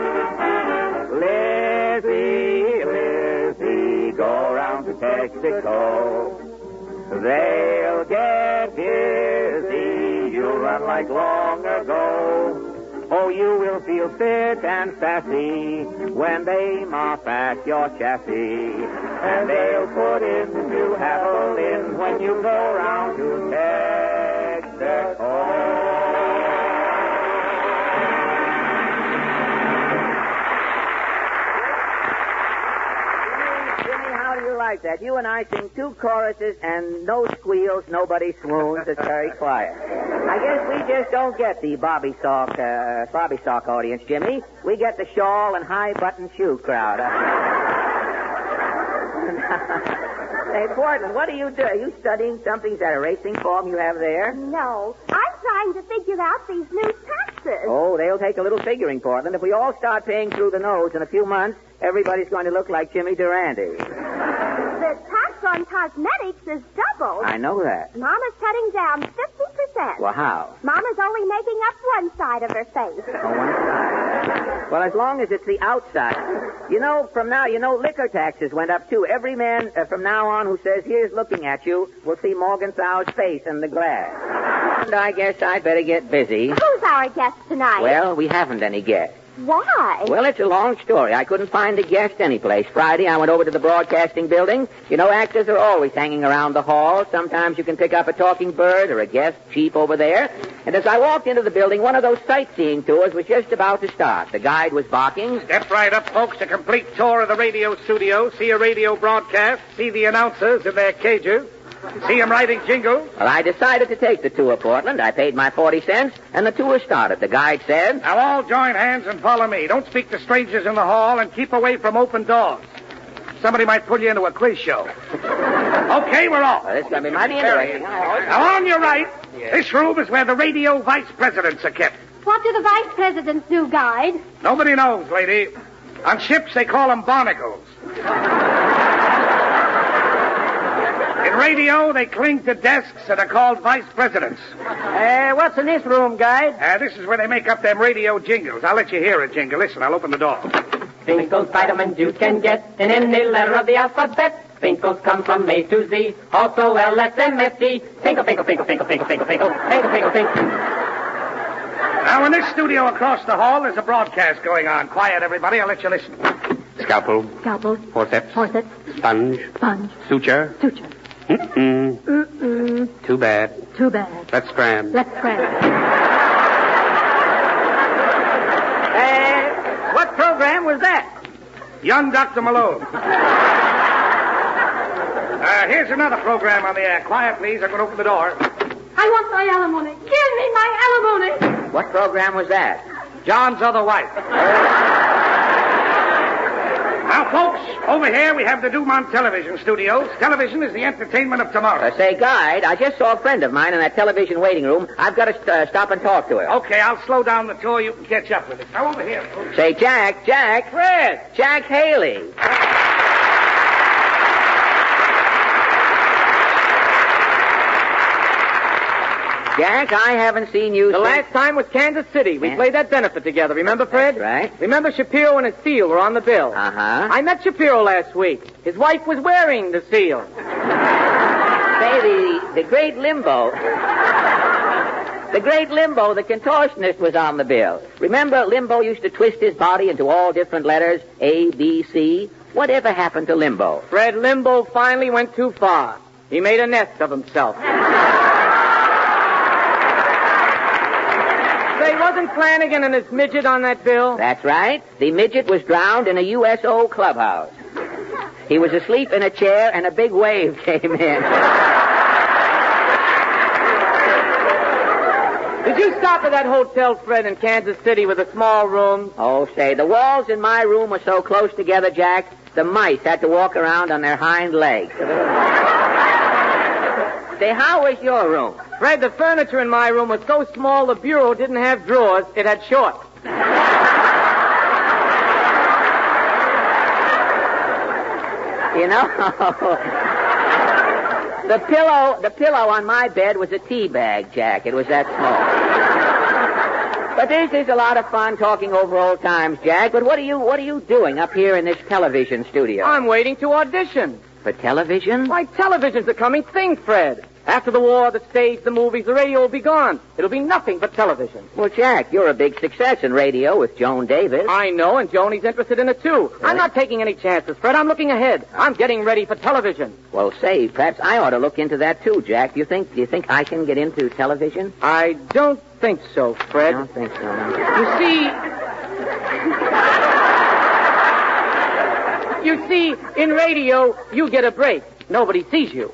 Lizzie, Lizzie, go round to Texaco. They'll get dizzy. You'll run like long ago. Oh, you will feel fit and sassy when they Marfax your chassis. And they'll put in the new Haviland when you go round to Texaco. How do you like that? You and I sing two choruses and no squeals, nobody swoons. It's very quiet. I guess we just don't get the Bobby Sock audience, Jimmy. We get the shawl and high button shoe crowd. Hey, Portland, what do you do? Are you studying something? Is that a racing form you have there? No, I'm trying to figure out these new taxes. Oh, they'll take a little figuring, Portland. If we all start paying through the nose in a few months, everybody's going to look like Jimmy Durante. The tax on cosmetics is doubled. I know that. Mama's cutting down 50%. Well, how? Mama's only making up one side of her face. Oh, one side. Well, as long as it's the outside. From now, liquor taxes went up, too. Every man from now on who says, here's looking at you, will see Morgenthau's face in the glass. And I guess I'd better get busy. Who's our guest tonight? Well, we haven't any guests. Why? Well, it's a long story. I couldn't find a guest anyplace. Friday, I went over to the broadcasting building. Actors are always hanging around the hall. Sometimes you can pick up a talking bird or a guest chief over there. And as I walked into the building, one of those sightseeing tours was just about to start. The guide was barking. Step right up, folks. A complete tour of the radio studio. See a radio broadcast. See the announcers in their cages. See them writing jingles. Well, I decided to take the tour, Portland. I paid my 40 cents, and the tour started. The guide said, now all join hands and follow me. Don't speak to strangers in the hall and keep away from open doors. Somebody might pull you into a quiz show. Okay, we're off. Well, this is going to be mighty interesting. Now, on your right, this room is where the radio vice presidents are kept. What do the vice presidents do, Guide? Nobody knows, lady. On ships, they call them barnacles. In radio, they cling to desks that are called vice presidents. What's in this room, Guide? This is where they make up them radio jingles. I'll let you hear a jingle. Listen, I'll open the door. Twinkles vitamins you can get in any letter of the alphabet. Twinkles come from A to Z, also LSMFT. Twinkle, twinkle, twinkle, twinkle, twinkle, twinkle, twinkle, twinkle, twinkle, twinkle. Now, in this studio across the hall, there's a broadcast going on. Quiet, everybody. I'll let you listen. Scalpel. Scalpel. Forceps. Forceps. Sponge. Sponge. Suture. Suture. Mm-mm. Mm-mm. Too bad. Too bad. Let's scram. Let's scram. What program was that? Young Dr. Malone. Here's another program on the air. Quiet, please. I'm going to open the door. I want my alimony. Give me my alimony. What program was that? John's Other Wife. Now, folks, over here we have the Dumont Television Studios. Television is the entertainment of tomorrow. Say, Guide, I just saw a friend of mine in that television waiting room. I've got to stop and talk to her. Okay, I'll slow down the tour. You can catch up with it. Now, over here, folks. Say, Jack. Fred. Jack Haley. Jack, I haven't seen you The last time was Kansas City. We played that benefit together. Remember, Fred? That's right. Remember Shapiro and his seal were on the bill. Uh-huh. I met Shapiro last week. His wife was wearing the seal. Say, the great Limbo... The great Limbo, the contortionist, was on the bill. Remember, Limbo used to twist his body into all different letters, A, B, C? Whatever happened to Limbo? Fred, Limbo finally went too far. He made a nest of himself. Say, wasn't Flanagan and his midget on that bill? That's right. The midget was drowned in a USO clubhouse. He was asleep in a chair, and a big wave came in. Did you stop at that hotel, Fred, in Kansas City with a small room? Oh, say, the walls in my room were so close together, Jack, the mice had to walk around on their hind legs. Say, how was your room? Fred, the furniture in my room was so small the bureau didn't have drawers. It had shorts. You know, the pillow on my bed was a tea bag, Jack. It was that small. But this is a lot of fun talking over old times, Jack. But what are you doing up here in this television studio? I'm waiting to audition. For television? Why, television's the coming thing, Fred. After the war, the stage, the movies, the radio will be gone. It'll be nothing but television. Well, Jack, you're a big success in radio with Joan Davis. I know, and Joni's interested in it, too. Really? I'm not taking any chances, Fred. I'm looking ahead. I'm getting ready for television. Well, say, perhaps I ought to look into that, too, Jack. Do you think I can get into television? I don't think so, Fred. I don't think so, no. You see, in radio, you get a break. Nobody sees you.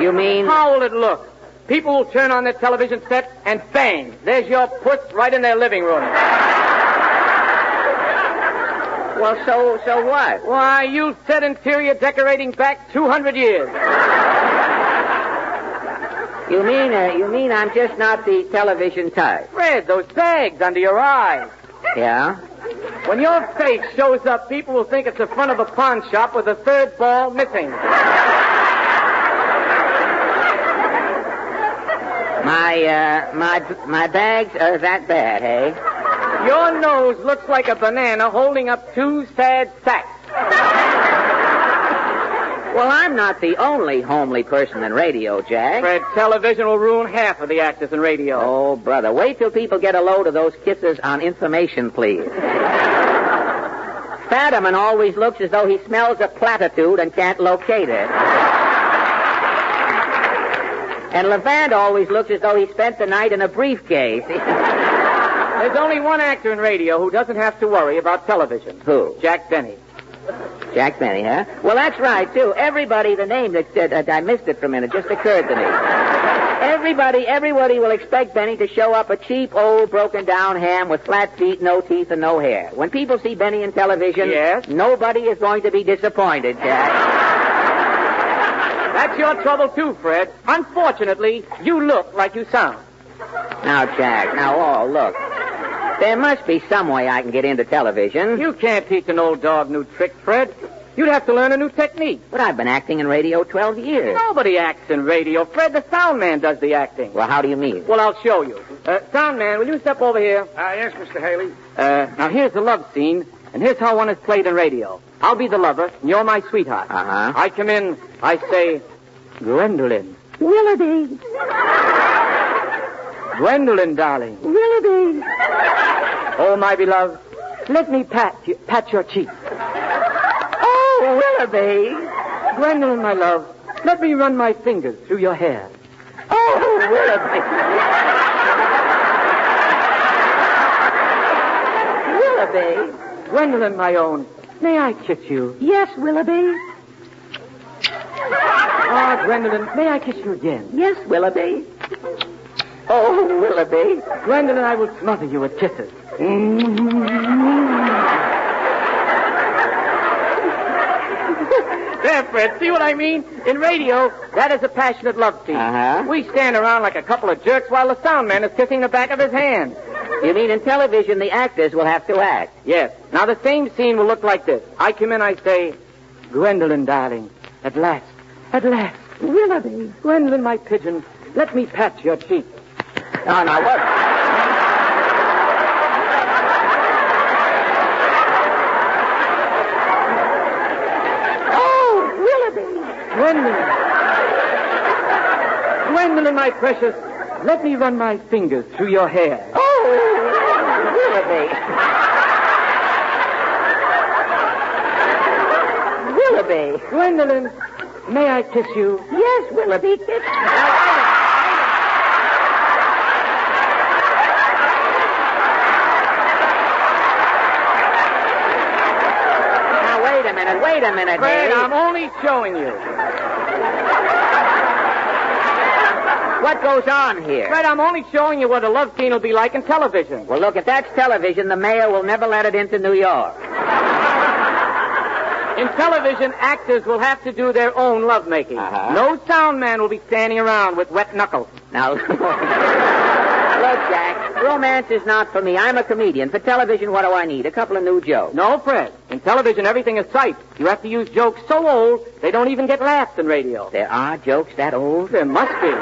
You mean? How will it look? People will turn on their television set and bang, there's your puss right in their living room. Well, so what? Why, you'll set interior decorating back 200 years. You mean I'm just not the television type? Fred, those bags under your eyes. Yeah? When your face shows up, people will think it's the front of a pawn shop with a third ball missing. My bags are that bad, hey? Your nose looks like a banana holding up two sad sacks. Well, I'm not the only homely person in radio, Jack. Fred, television will ruin half of the actors in radio. Oh, brother, wait till people get a load of those kisses on information, please. Fadiman always looks as though he smells a platitude and can't locate it. And Levant always looks as though he spent the night in a briefcase. There's only one actor in radio who doesn't have to worry about television. Who? Jack Benny. Jack Benny, huh? Well, that's right, too. Everybody, the name that I missed it for a minute, just occurred to me. Everybody will expect Benny to show up a cheap, old, broken-down ham with flat feet, no teeth, and no hair. When people see Benny in television, yes? Nobody is going to be disappointed, Jack. That's your trouble, too, Fred. Unfortunately, you look like you sound. Now, Jack, look. There must be some way I can get into television. You can't teach an old dog new tricks, Fred. You'd have to learn a new technique. But I've been acting in radio 12 years. Nobody acts in radio, Fred. The sound man does the acting. Well, how do you mean? Well, I'll show you. Sound man, will you step over here? Yes, Mr. Haley. Now, here's the love scene, and here's how one is played in radio. I'll be the lover, and you're my sweetheart. Uh-huh. I come in, I say, Gwendolyn. Willoughby. Gwendolyn, darling. Willoughby. Oh, my beloved, let me pat your cheek. Oh, Willoughby. Gwendolyn, my love, let me run my fingers through your hair. Oh, Willoughby. Willoughby. Gwendolyn, my own, may I kiss you? Yes, Willoughby. Ah, Gwendolyn, may I kiss you again? Yes, Willoughby. Oh, Willoughby. Gwendolyn, I will smother you with kisses. There, Fred, see what I mean? In radio, that is a passionate love scene. Uh-huh. We stand around like a couple of jerks while the sound man is kissing the back of his hand. You mean in television the actors will have to act? Yes. Now, the same scene will look like this. I come in, I say, Gwendolyn, darling, at last. Willoughby. Gwendolyn, my pigeon, let me pat your cheek. No, what? Oh, Willoughby. Gwendolyn, my precious, let me run my fingers through your hair. Oh, Willoughby. Willoughby. Gwendolyn, may I kiss you? Yes, Willoughby, kiss me. Now, wait a minute, Fred, Dave. I'm only showing you. What goes on here? Fred, I'm only showing you what a love scene will be like in television. Well, look, if that's television, the mayor will never let it into New York. In television, actors will have to do their own lovemaking. No sound man will be standing around with wet knuckles. Now, look, Jack, romance is not for me. I'm a comedian. For television, what do I need? A couple of new jokes. No, Fred. In television, everything is sight. You have to use jokes so old, they don't even get laughed in radio. There are jokes that old? There must be.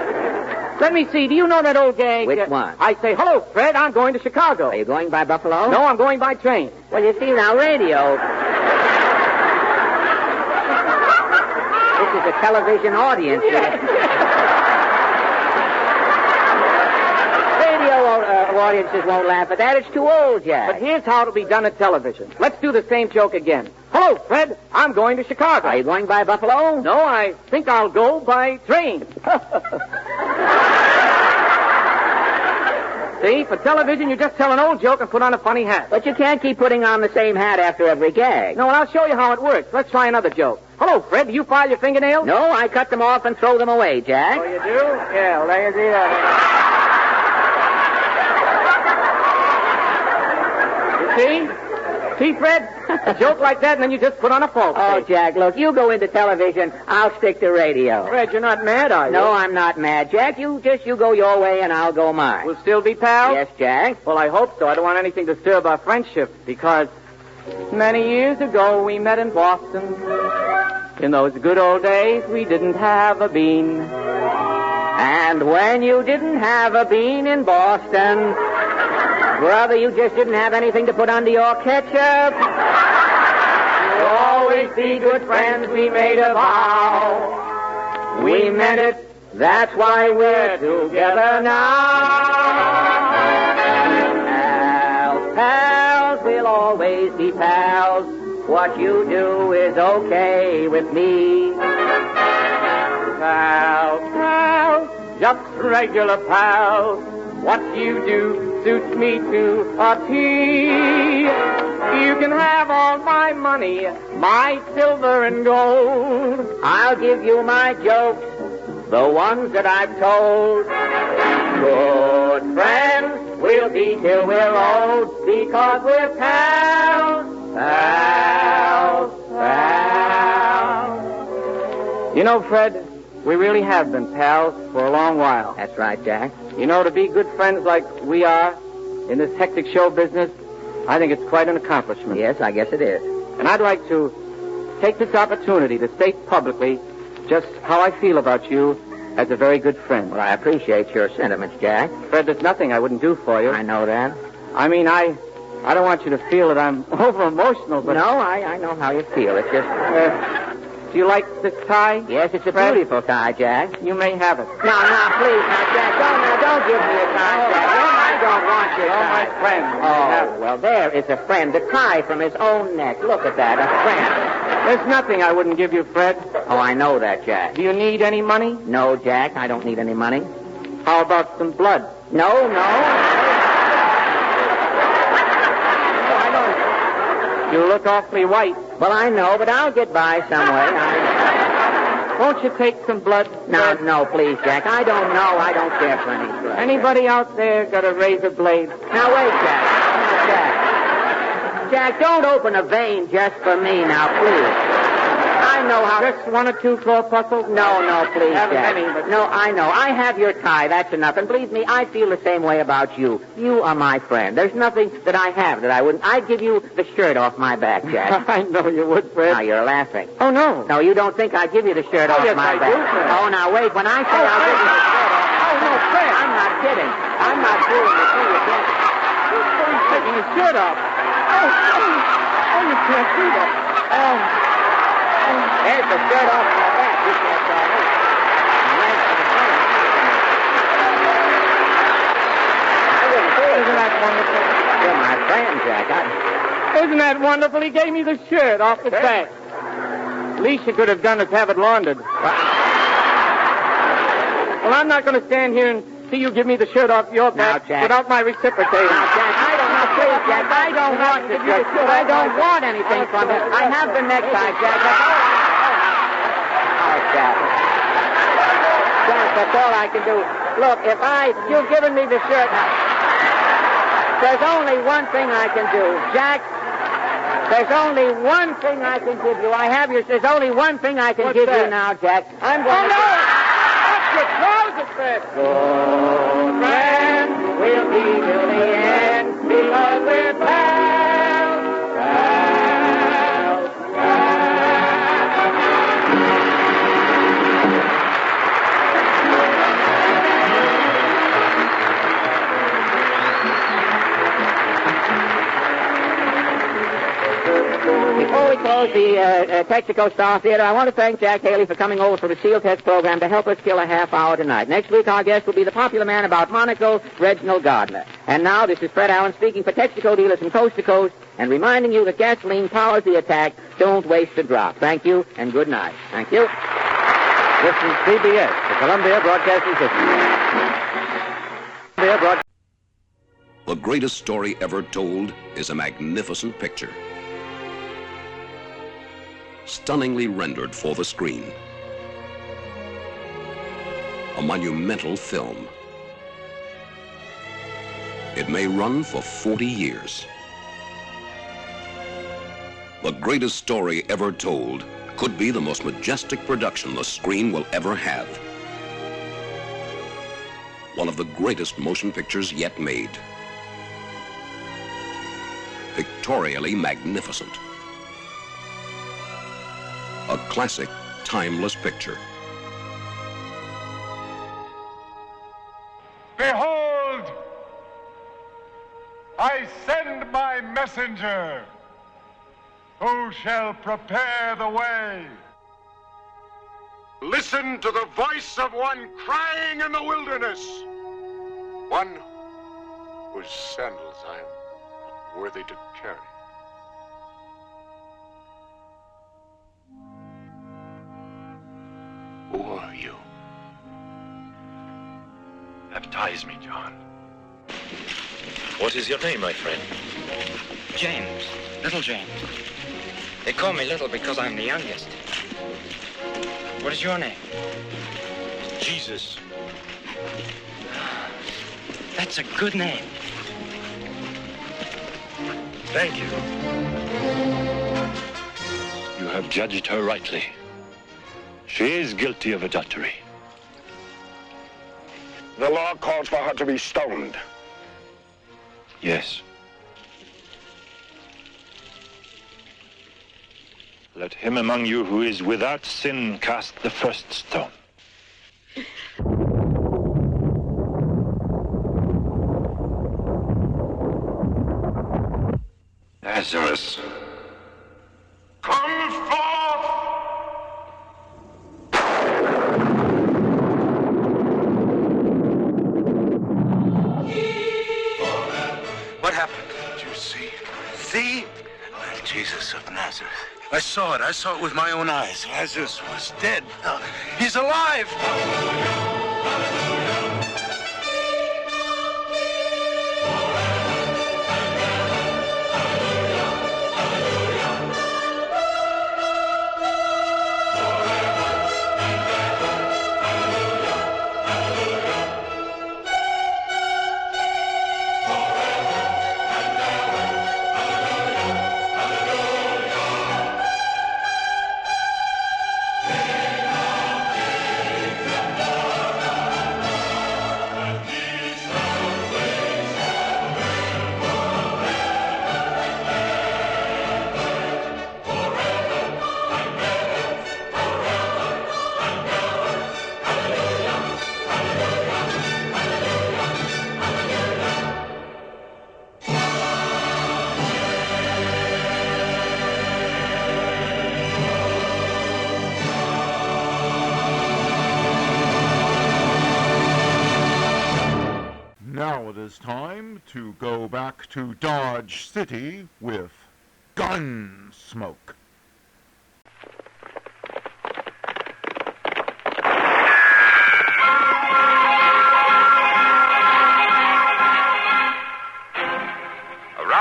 Let me see. Do you know that old gag? Which one? I say, hello, Fred, I'm going to Chicago. Are you going by Buffalo? No, I'm going by train. Well, you see, now, radio... This is a television audience. Radio audiences won't laugh at that. It's too old, Jack. But here's how it'll be done at television. Let's do the same joke again. Hello, Fred. I'm going to Chicago. Are you going by Buffalo? No, I think I'll go by train. See, for television, you just tell an old joke and put on a funny hat. But you can't keep putting on the same hat after every gag. No, and I'll show you how it works. Let's try another joke. Hello, Fred. Do you file your fingernails? No, I cut them off and throw them away, Jack. Oh, you do? Yeah, well, there you see that. You see? See, Fred? A joke like that, and then you just put on a false Oh, face. Jack, look, you go into television. I'll stick to radio. Fred, you're not mad, are you? No, I'm not mad, Jack. You go your way, and I'll go mine. We'll still be pals? Yes, Jack. Well, I hope so. I don't want anything to disturb our friendship, because many years ago we met in Boston. In those good old days, we didn't have a bean. And when you didn't have a bean in Boston, brother, you just didn't have anything to put under your ketchup. We'll always be good friends, we made a vow. We meant it, that's why we're together now. Pals, we'll always be pals. What you do is okay with me. Pals, just regular pals. What you do suits me to a T. You can have all my money, my silver and gold. I'll give you my jokes, the ones that I've told. Good friends, we'll be till we're old, because we're pals, pals, pals. You know, Fred, we really have been pals for a long while. That's right, Jack. You know, to be good friends like we are in this hectic show business, I think it's quite an accomplishment. Yes, I guess it is. And I'd like to take this opportunity to state publicly just how I feel about you as a very good friend. Well, I appreciate your sentiments, Jack. Fred, there's nothing I wouldn't do for you. I know that. I mean, I don't want you to feel that I'm over-emotional, but... No, I know how you feel. It's just... do you like this tie? Yes, it's a Fred? beautiful tie, Jack. You may have it. Now, please, Jack, don't give me a tie, Jack. I don't want your tie. my friend. Oh, well, there is a friend. A tie from his own neck. Look at that, a friend. There's nothing I wouldn't give you, Fred. Oh, I know that, Jack. Do you need any money? No, Jack, I don't need any money. How about some blood? No. You look awfully white. Well, I know, but I'll get by some way. Won't you take some blood? No, please, Jack. I don't know. I don't care for any blood. Anybody out there got a razor blade? Now, wait, Jack. Jack, don't open a vein just for me now, please. I know how... Just one or two corpuscles? No, please, Jack. But... No, I know. I have your tie. That's enough. And believe me, I feel the same way about you. You are my friend. There's nothing that I have that I wouldn't... I'd give you the shirt off my back, Jack. I know you would, Fred. Now, you're laughing. Oh, no. No, you don't think I'd give you the shirt off yes, my I back. do, Fred. Oh, now, wait. When I say I'll give you the shirt off my no, Fred. I'm not kidding. I'm not fooling you. See, you can't. He's taking his shirt off. Oh, you can't see that. There's the shirt off my back. You can't tell me. Isn't that wonderful? You're my friend, Jack. Isn't that wonderful? He gave me the shirt off the back. Least you could have done is have it laundered. Well, I'm not going to stand here and see you give me the shirt off your back without my reciprocating. Now, Jack, please, Jack, I don't want the shirt. I don't want anything from it. I have the necktie, Jack. That's all. Oh, Jack. Jack, that's all I can do. Look, you've given me the shirt. There's only one thing I can do, Jack. There's only one thing I can give you. There's only one thing I can give you now, Jack. I'm going to... Close it first. Good friend, we'll be till the end because we're pals, pals, Before we close the Texaco Star Theater, I want to thank Jack Haley for coming over for the SEAL test program to help us kill a half hour tonight. Next week, our guest will be the popular man about Monaco, Reginald Gardner. And now, this is Fred Allen speaking for Texaco dealers from coast to coast and reminding you that gasoline powers the attack. Don't waste a drop. Thank you, and good night. Thank you. This is CBS, the Columbia Broadcasting System. The greatest story ever told is a magnificent picture, stunningly rendered for the screen. A monumental film. It may run for 40 years. The greatest story ever told could be the most majestic production the screen will ever have. One of the greatest motion pictures yet made. Pictorially magnificent. A classic, timeless picture. Behold, I send my messenger, who shall prepare the way. Listen to the voice of one crying in the wilderness, one whose sandals I am not worthy to carry. Who are you? Baptize me, John. What is your name, my friend? James. Little James. They call me Little because I'm the youngest. What is your name? Jesus. That's a good name. Thank you. You have judged her rightly. She is guilty of adultery. The law calls for her to be stoned. Yes. Let him among you who is without sin cast the first stone. Lazarus, come forth! What happened? Did you see? See? Jesus of Nazareth. I saw it. I saw it with my own eyes. Lazarus was dead. He's alive! Now it is time to go back to Dodge City with Gunsmoke.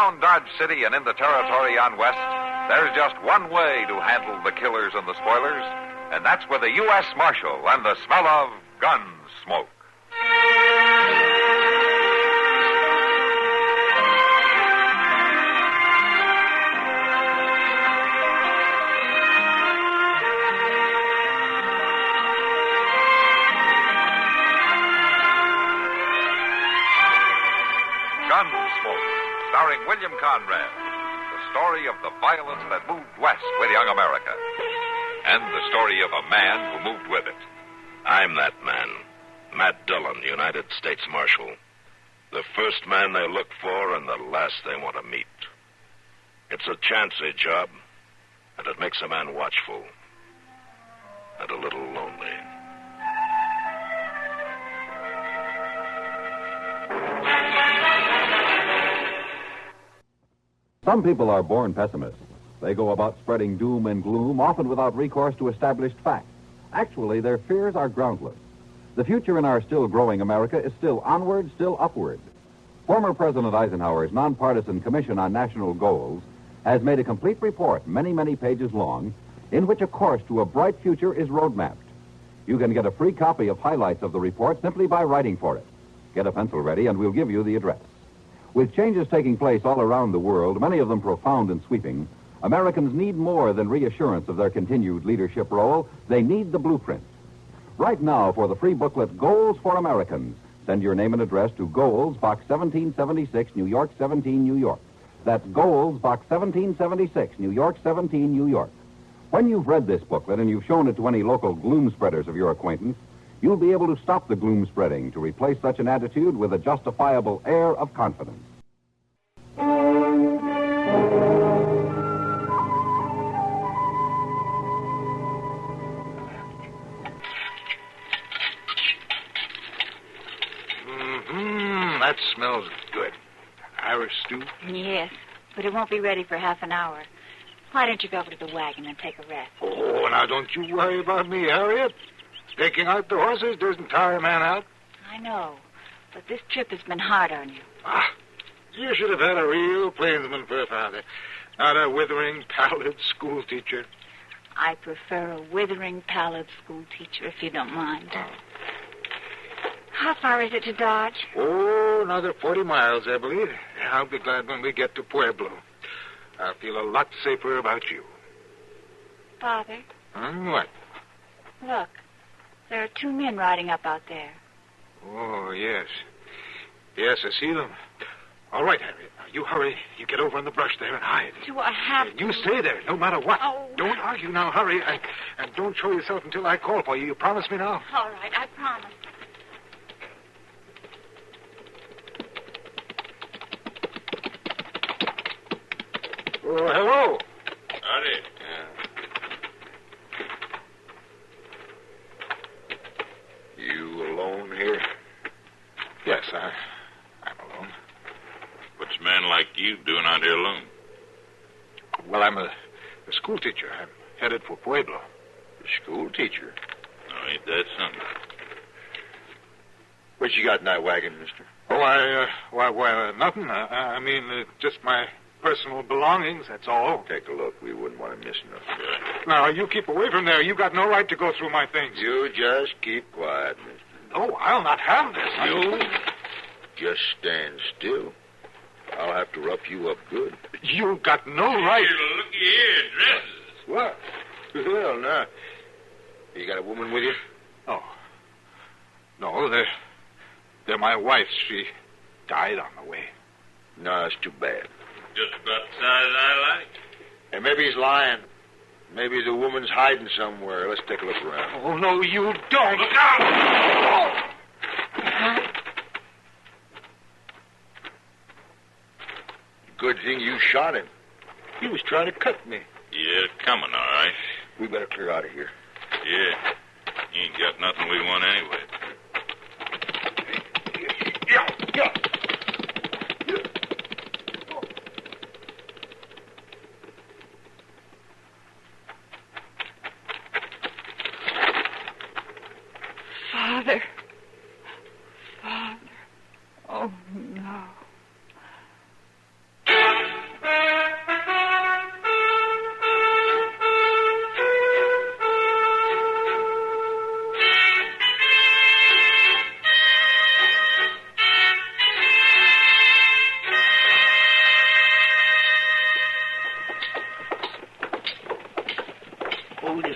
Around Dodge City and in the territory on West, there's just one way to handle the killers and the spoilers, and that's with a U.S. Marshal and the smell of Gunsmoke. Gunsmoke, starring William Conrad. The story of the violence that moved west with young America. And the story of a man who moved with it. I'm that man. Matt Dillon, United States Marshal. The first man they look for and the last they want to meet. It's a chancy job, and it makes a man watchful. And a little lonely. Some people are born pessimists. They go about spreading doom and gloom, often without recourse to established facts. Actually, their fears are groundless. The future in our still growing America is still onward, still upward. Former President Eisenhower's nonpartisan Commission on National Goals has made a complete report, many, many pages long, in which a course to a bright future is roadmapped. You can get a free copy of highlights of the report simply by writing for it. Get a pencil ready, and we'll give you the address. With changes taking place all around the world, many of them profound and sweeping, Americans need more than reassurance of their continued leadership role. They need the blueprint. Right now, for the free booklet, Goals for Americans, send your name and address to Goals, Box 1776, New York 17, New York. That's Goals, Box 1776, New York 17, New York. When you've read this booklet and you've shown it to any local gloom spreaders of your acquaintance, you'll be able to stop the gloom spreading to replace such an attitude with a justifiable air of confidence. That smells good. Irish stew? Yes, but it won't be ready for half an hour. Why don't you go over to the wagon and take a rest? Oh, now don't you worry about me, Harriet. Taking out the horses doesn't tire a man out. I know, but this trip has been hard on you. You should have had a real plainsman for a father, not a withering, pallid school teacher. I prefer a withering, pallid school teacher, if you don't mind. How far is it to Dodge? Oh, another 40 miles, I believe. I'll be glad when we get to Pueblo. I'll feel a lot safer about you. Father? What? Look, there are two men riding up out there. Oh, yes. Yes, I see them. All right, Harriet. Now, you hurry. You get over in the brush there and hide. Do I have to? You stay there, no matter what. Oh. Don't argue now. Hurry. And don't show yourself until I call for you. You promise me now? All right, I promise. Oh, hello. Howdy. You alone here? Yes, I'm alone. What's a man like you doing out here alone? Well, I'm a school teacher. I'm headed for Pueblo. A school teacher? Oh, ain't that something? What you got in that wagon, mister? Oh, why, nothing. I mean, just my personal belongings, that's all. Take a look. We wouldn't want to miss nothing. Now, you keep away from there. You got no right to go through my things. You just keep quiet, mister. No, I'll not have this. You just stand still. I'll have to rough you up good. You got no right. Here, looky here, dresses. What? Well, now, you got a woman with you? Oh. No, they're my wife's. She died on the way. No, that's too bad. Just about the size I like. And maybe he's lying. Maybe the woman's hiding somewhere. Let's take a look around. Oh, no, you don't. Look out! Good thing you shot him. He was trying to cut me. Yeah, coming, all right. We better clear out of here. Yeah. You ain't got nothing we want anyway. Yeah. Father. Oh, no.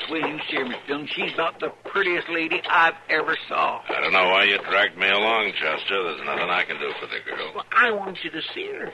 Well, you see her, Miss Dillon. She's about the prettiest lady I've ever saw. I don't know why you dragged me along, Chester. There's nothing I can do for the girl. Well, I want you to see her.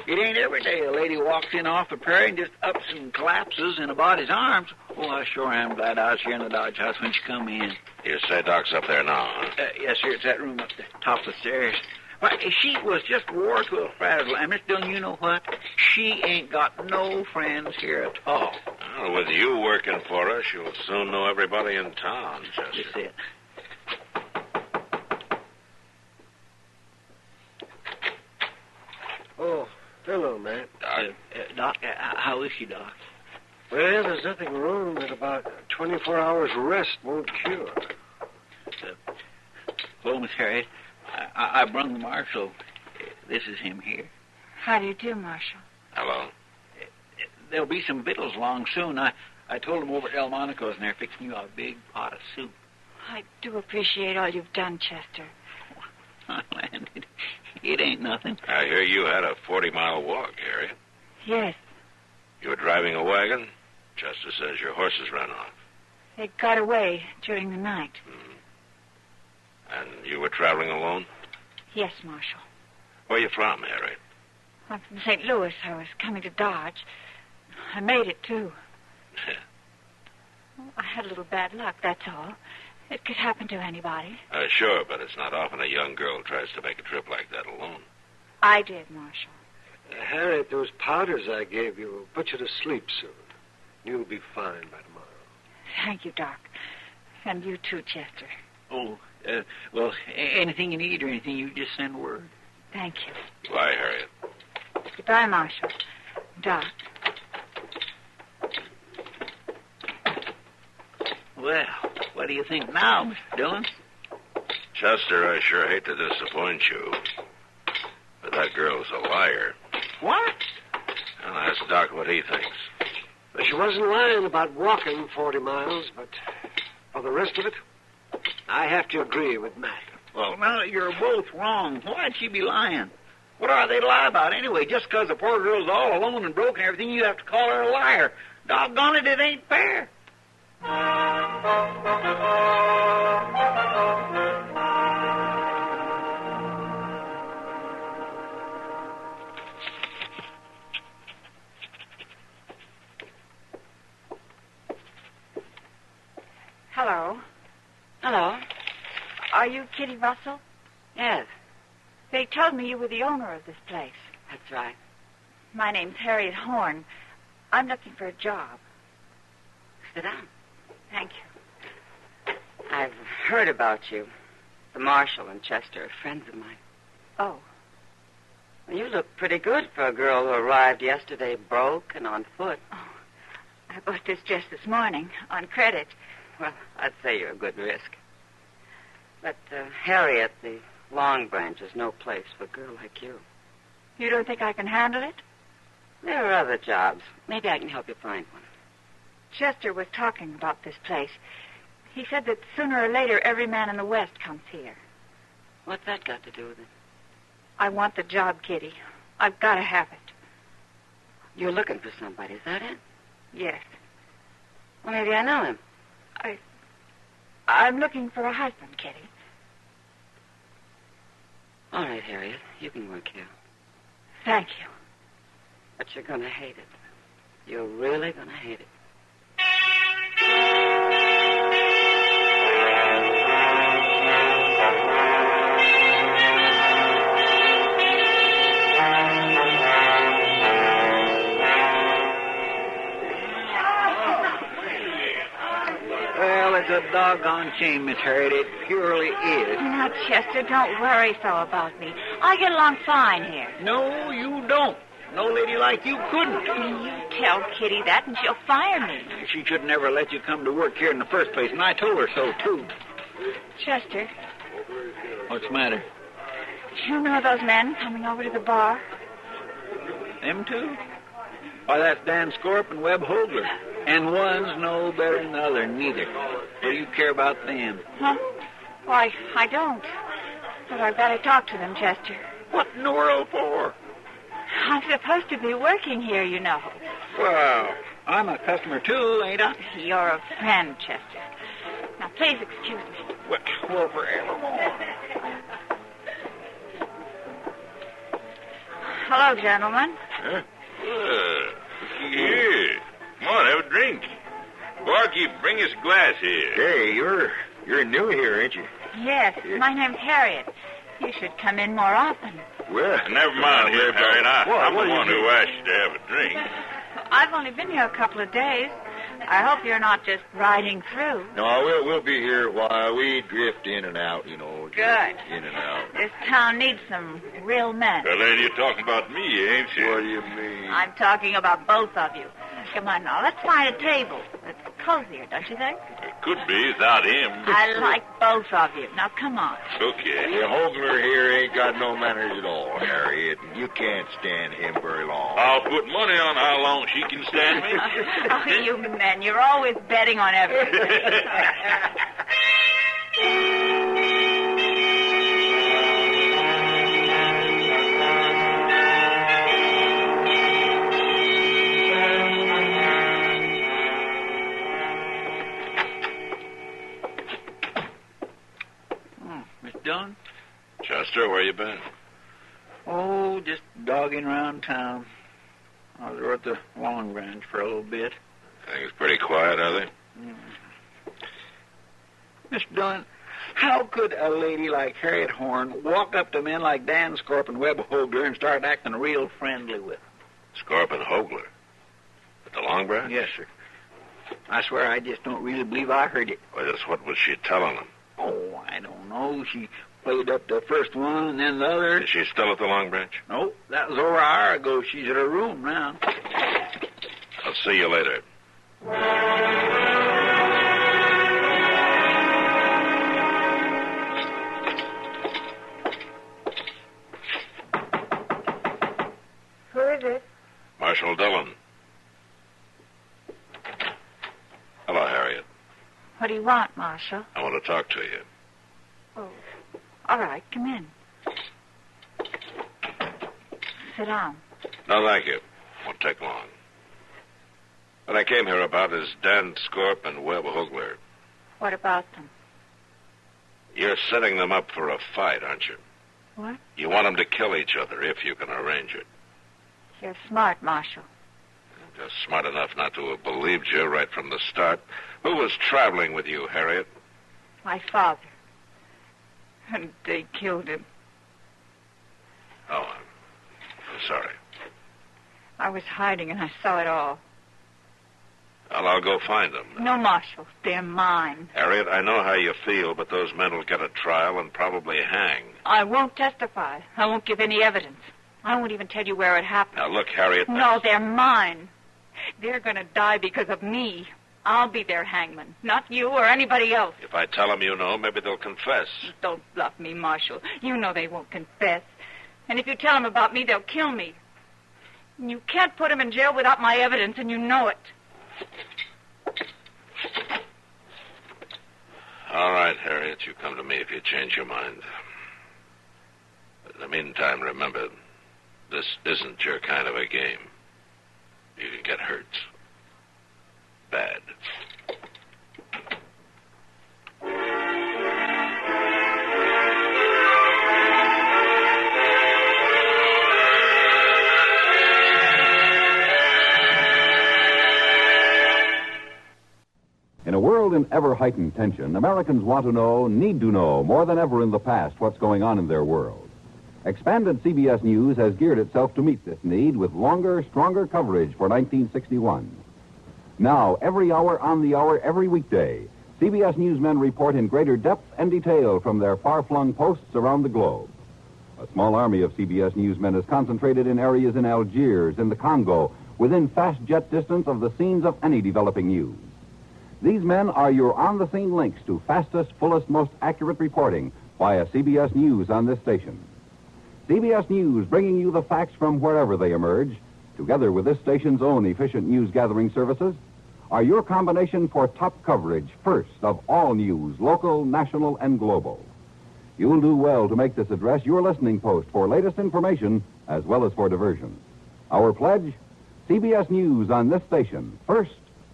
It ain't every day a lady walks in off the prairie and just ups and collapses in a body's arms. Oh, I sure am glad I was here in the Dodge House when she come in. You say Doc's up there now, huh? Yes, sir. It's that room up the top of the stairs. Why, she was just wore to a frazzle. And, Miss Dillon, you know what? She ain't got no friends here at all. Well, with you working for her, she'll soon know everybody in town, Chester. That's it. Oh, hello, man. Doc? Doc, how is she, Doc? Well, there's nothing wrong that about 24 hours rest won't cure. Hello, Miss Harriet. I brung the marshal. This is him here. How do you do, Marshal? Hello. There'll be some victuals along soon. I told them over at El Monaco's, and they're fixing you a big pot of soup. I do appreciate all you've done, Chester. Land, it ain't nothing. I hear you had a 40-mile walk, Harriet. Yes. You were driving a wagon? Chester says your horses ran off. They got away during the night. And you were traveling alone? Yes, Marshal. Where are you from, Harriet? I'm from St. Louis. I was coming to Dodge. I made it, too. Well, I had a little bad luck, that's all. It could happen to anybody. Sure, but it's not often a young girl tries to make a trip like that alone. I did, Marshal. Harriet, those powders I gave you will put you to sleep soon. You'll be fine by tomorrow. Thank you, Doc. And you, too, Chester. Oh, well, anything you need or anything, you just send word. Thank you. Goodbye, Harriet. Goodbye, Marshal. Doc. Well, what do you think now, Mr. Dillon? Chester, I sure hate to disappoint you, but that girl's a liar. What? I'll ask Doc what he thinks. Well, she wasn't lying about walking 40 miles, but for the rest of it, I have to agree with Matt. Well, now you're both wrong. Why'd she be lying? What are they to lie about anyway? Just because the poor girl's all alone and broke and everything, you have to call her a liar. Doggone it, it ain't fair. Hello. Hello. Are you Kitty Russell? Yes. They told me you were the owner of this place. That's right. My name's Harriet Horn. I'm looking for a job. Sit down. Thank you. I've heard about you. The marshal and Chester are friends of mine. Oh. Well, you look pretty good for a girl who arrived yesterday broke and on foot. Oh, I bought this just this morning on credit. Well, I'd say you're a good risk. But, Harriet, the Long Branch is no place for a girl like you. You don't think I can handle it? There are other jobs. Maybe I can help you find one. Chester was talking about this place. He said that sooner or later every man in the West comes here. What's that got to do with it? I want the job, Kitty. I've got to have it. You're looking for somebody, is that it? Yes. Well, maybe I know him. I'm looking for a husband, Kitty. All right, Harriet. You can work here. Thank you. But you're going to hate it. You're really going to hate it. Well, it's a doggone shame, Miss Harriet. It purely is. Now, Chester, don't worry so about me. I get along fine here. No, you don't. No lady like you couldn't. You tell Kitty that and she'll fire me. She should never let you come to work here in the first place, and I told her so, too. Chester. What's the matter? You know those men coming over to the bar? Them two? Why, that's Dan Scorp and Webb Hogler. And one's no better than the other, neither. What do you care about them? Huh? Why, I don't. But I've got to talk to them, Chester. What in the world for? I'm supposed to be working here, you know. Well, I'm a customer, too, ain't I? You're a friend, Chester. Now, please excuse me. Well, forevermore. Hello, gentlemen. Huh? Here. Come on, have a drink. Barkeep, bring us a glass here. Hey, you're new here, ain't you? Yes, my name's Harriet. You should come in more often. Well, never mind here, Harriet. I'm the one who asked you to have a drink. I've only been here a couple of days. I hope you're not just riding through. No, we'll be here a while. We drift in and out, you know. Good. In and out. This town needs some real men. Well, lady, you're talking about me, ain't you? What do you mean? I'm talking about both of you. Come on now, let's find a table. It's cozier, don't you think? It could be without him. I like both of you. Now, come on. Okay. The Hogler here ain't got no manners at all, Harriet. You can't stand him very long. I'll put money on how long she can stand me. Oh, you men, you're always betting on everything. Done? Chester, where you been? Oh, just dogging around town. I was over at the Long Branch for a little bit. Things pretty quiet, are they? Mr. Dillon, how could a lady like Harriet Horn walk up to men like Dan Scorp and Webb Hogler and start acting real friendly with them? Scorp and Hogler? At the Long Branch? Yes, sir. I swear I just don't really believe I heard it. Well, just what was she telling them? Oh, I don't know. She played up the first one and then the other. Is she still at the Long Branch? No, that was over an hour ago. She's at her room now. I'll see you later. Who is it? Marshal Dillon. Hello, Harriet. What do you want, Marshal? I want to talk to you. Oh, all right, come in. Sit down. No, thank you. Won't take long. What I came here about is Dan Scorp and Webb Hogler. What about them? You're setting them up for a fight, aren't you? What? You want them to kill each other if you can arrange it. You're smart, Marshal. Just smart enough not to have believed you right from the start. Who was traveling with you, Harriet? My father. And they killed him. Oh, I'm sorry. I was hiding and I saw it all. Well, I'll go find them. No, Marshal. They're mine. Harriet, I know how you feel, but those men will get a trial and probably hang. I won't testify. I won't give any evidence. I won't even tell you where it happened. Now, look, Harriet... No, they're mine. They're going to die because of me. I'll be their hangman, not you or anybody else. If I tell them you know, maybe they'll confess. Don't bluff me, Marshal. You know they won't confess. And if you tell them about me, they'll kill me. And you can't put them in jail without my evidence, and you know it. All right, Harriet, you come to me if you change your mind. But in the meantime, remember, this isn't your kind of a game. You can get hurt. Bad. In a world in ever-heightened tension, Americans want to know, need to know, more than ever in the past, what's going on in their world. Expanded CBS News has geared itself to meet this need with longer, stronger coverage for 1961. Now, every hour, on the hour, every weekday, CBS newsmen report in greater depth and detail from their far-flung posts around the globe. A small army of CBS newsmen is concentrated in areas in Algiers, in the Congo, within fast jet distance of the scenes of any developing news. These men are your on-the-scene links to fastest, fullest, most accurate reporting via CBS News on this station. CBS News bringing you the facts from wherever they emerge, together with this station's own efficient news-gathering services, are your combination for top coverage, first of all news, local, national, and global. You'll do well to make this address your listening post for latest information as well as for diversion. Our pledge, CBS News on this station. First,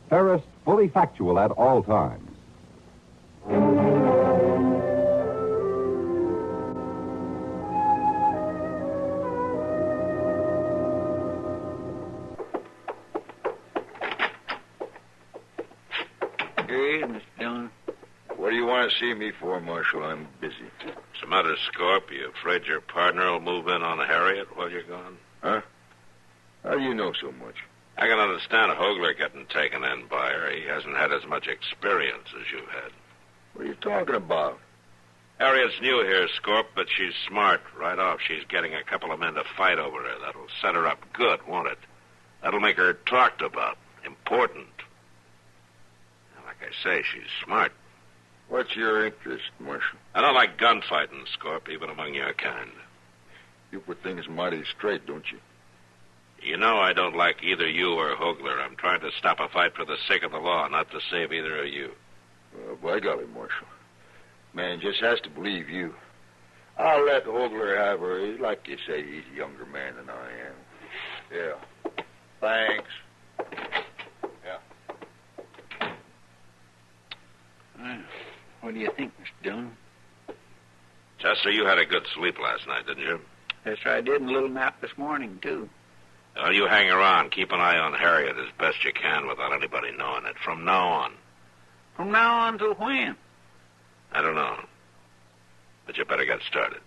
fairest, fully factual at all times. Hey, Mr. Dillon. What do you want to see me for, Marshal? I'm busy. What's the matter, Scorp? You afraid your partner will move in on Harriet while you're gone? Huh? How do you know so much? I can understand Hogler getting taken in by her. He hasn't had as much experience as you've had. What are you talking about? Harriet's new here, Scorp, but she's smart. Right off, she's getting a couple of men to fight over her. That'll set her up good, won't it? That'll make her talked about, important. Like I say, she's smart. What's your interest, Marshal? I don't like gunfighting, Scorp, even among your kind. You put things mighty straight, don't you? You know I don't like either you or Hogler. I'm trying to stop a fight for the sake of the law, not to save either of you. By golly, Marshal. Man just has to believe you. I'll let Hogler have her. Like you say, he's a younger man than I am. Yeah. Thanks. Yeah. What do you think, Mr. Dillon? Chester, you had a good sleep last night, didn't you? Yes, sir, I did, and a little nap this morning, too. Well, you hang around. Keep an eye on Harriet as best you can without anybody knowing it. From now on. From now on till when? I don't know. But you better get started.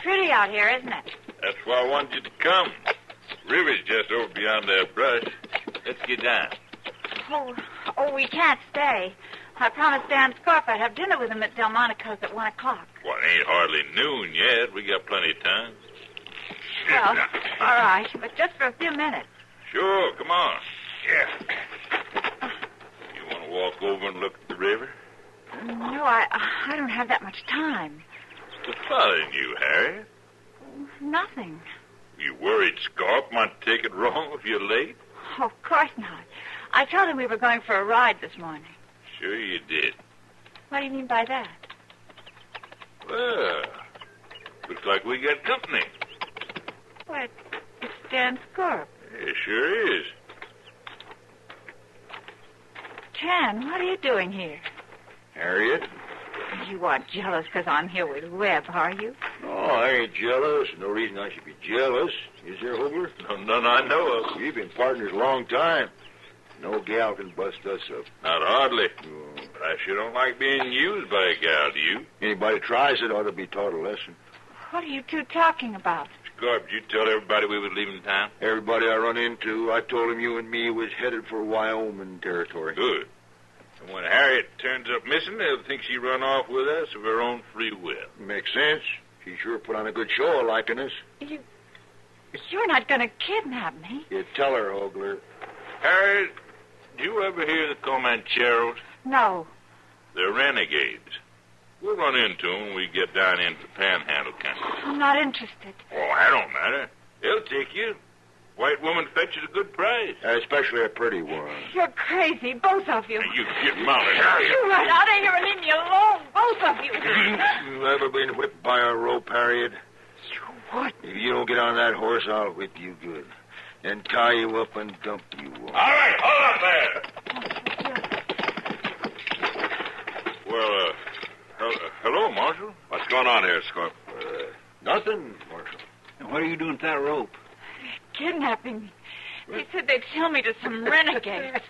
Pretty out here, isn't it? That's why I wanted you to come. River's just over beyond that brush. Let's get down. Oh, we can't stay. I promised Dan Scorp I'd have dinner with him at Delmonico's at 1 o'clock. Well, it ain't hardly noon yet. We got plenty of time. Well, all right, but just for a few minutes. Sure, come on. Yeah. You want to walk over and look at the river? No, I don't have that much time. What's bothering you, Harriet? Nothing. You worried Scorp might take it wrong if you're late? Oh, of course not. I told him we were going for a ride this morning. Sure you did. What do you mean by that? Well, looks like we got company. What? It's Dan Scorp. It sure is. Dan, what are you doing here? Harriet? You aren't jealous because I'm here with Webb, are you? No, I ain't jealous. No reason I should be jealous. Is there, Hogler? No, none I know of. We've been partners a long time. No gal can bust us up. Not hardly. But I sure don't like being used by a gal, do you? Anybody tries it ought to be taught a lesson. What are you two talking about? Scorp, did you tell everybody we was leaving town? Everybody I run into, I told them you and me was headed for Wyoming territory. Good. And when Harriet turns up missing, they'll think she run off with us of her own free will. Makes sense. She sure put on a good show of liking us. You're not going to kidnap me. You tell her, Hogler. Harriet, do you ever hear the Comancheros? No. They're renegades. We'll run into them when we get down into the Panhandle country. I'm not interested. Oh, that don't matter. They'll take you. White woman fetches a good price. Especially a pretty one. You're crazy, both of you. You get mounted, Harriet. You run out of here and leave me alone, both of you. You ever been whipped by a rope, Harriet? What? If you don't get on that horse, I'll whip you good. Then tie you up and dump you. All right, hold up there. Well, hello, Marshal. What's going on here, Scorp? Nothing, Marshal. And what are you doing with that rope? Kidnapping me. They said they'd sell me to some renegades.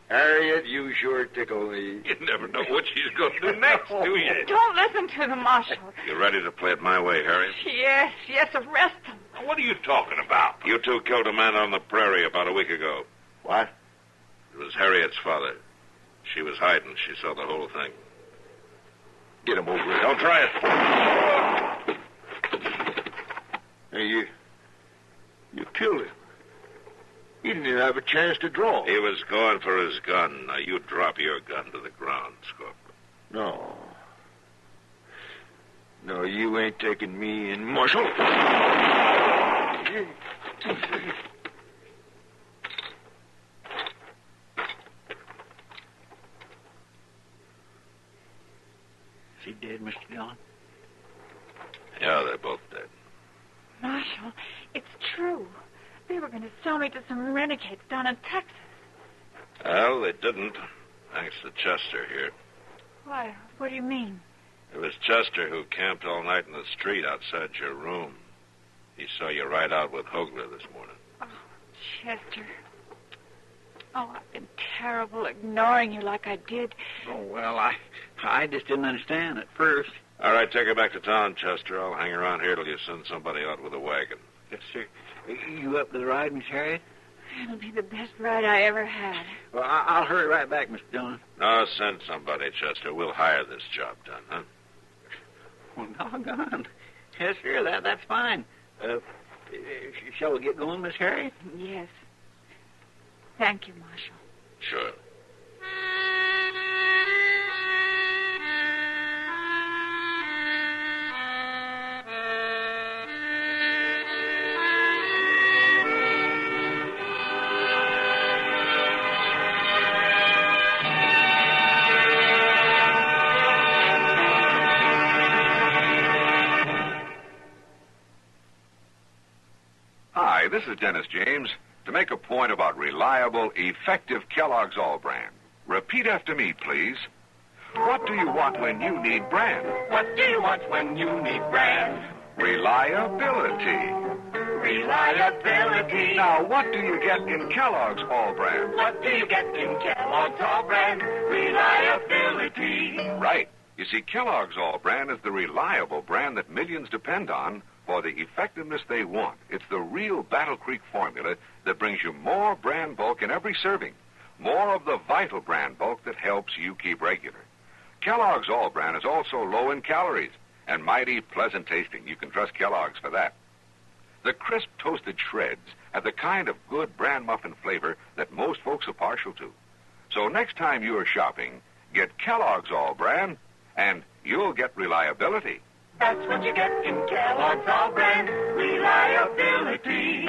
Harriet, you sure tickle me. You never know what she's going to do next, do you? Don't listen to them, Marshal. You ready to play it my way, Harriet? Yes, arrest them. What are you talking about? You two killed a man on the prairie about a week ago. What? It was Harriet's father. She was hiding. She saw the whole thing. Get him over it. Don't try it. Hey, you killed him. He didn't even have a chance to draw. He was going for his gun. Now, you drop your gun to the ground, Scorp. No. No, you ain't taking me in, Marshal. dead, Mr. Dillon? Yeah, they're both dead. Marshal, it's true. They were going to sell me to some renegades down in Texas. Well, they didn't, thanks to Chester here. Why? What do you mean? It was Chester who camped all night in the street outside your room. He saw you ride out with Hogler this morning. Oh, Chester. Oh, I've been terrible ignoring you like I did. Oh, well, I just didn't understand at first. All right, take her back to town, Chester. I'll hang around here till you send somebody out with a wagon. Yes, sir. You up to the ride, Miss Harriet? It'll be the best ride I ever had. Well, I'll hurry right back, Mr. Dillon. No, send somebody, Chester. We'll hire this job done, huh? Well, doggone. Yes, sir, that's fine. Shall we get going, Miss Harriet? Yes. Thank you, Marshal. Sure. Hi, this is Dennis James. To make a point about reliable, effective Kellogg's All Brand. Repeat after me, please. What do you want when you need brand? What do you want when you need brand? Reliability. Reliability. Now, what do you get in Kellogg's All Brand? What do you get in Kellogg's All Brand? Reliability. Right. You see, Kellogg's All Brand is the reliable brand that millions depend on for the effectiveness they want. It's the real Battle Creek formula that brings you more brand bulk in every serving. More of the vital brand bulk that helps you keep regular. Kellogg's All Brand is also low in calories and mighty pleasant tasting. You can trust Kellogg's for that. The crisp toasted shreds have the kind of good bran muffin flavor that most folks are partial to. So next time you are shopping, get Kellogg's All Brand, and you'll get reliability. That's what you get in Kellogg's All Brand. Reliability.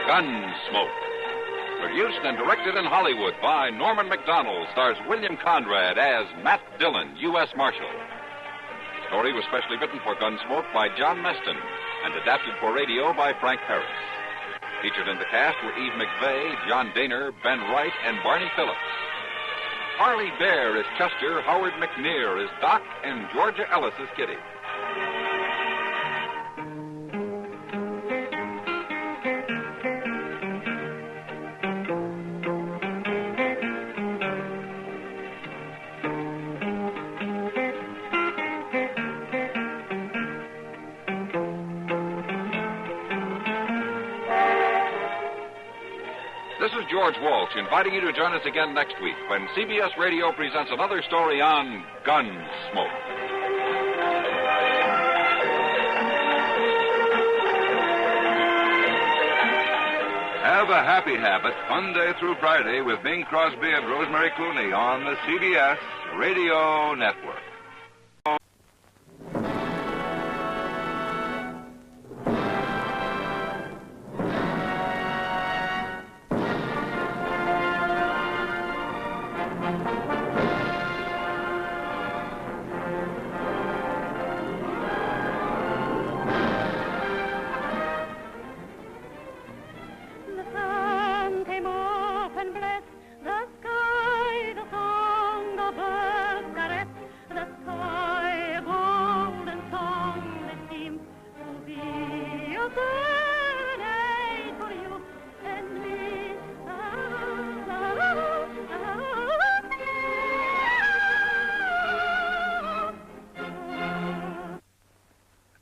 Gunsmoke. Produced and directed in Hollywood by Norman Macdonald, stars William Conrad as Matt Dillon, U.S. Marshal. The story was specially written for Gunsmoke by John Meston and adapted for radio by Frank Harris. Featured in the cast were Eve McVeigh, John Daner, Ben Wright, and Barney Phillips. Harley Bear is Chester, Howard McNear is Doc, and Georgia Ellis is Kitty. This is George Walsh inviting you to join us again next week when CBS Radio presents another story on Gunsmoke. Have a happy habit, Monday through Friday with Bing Crosby and Rosemary Clooney on the CBS Radio Network.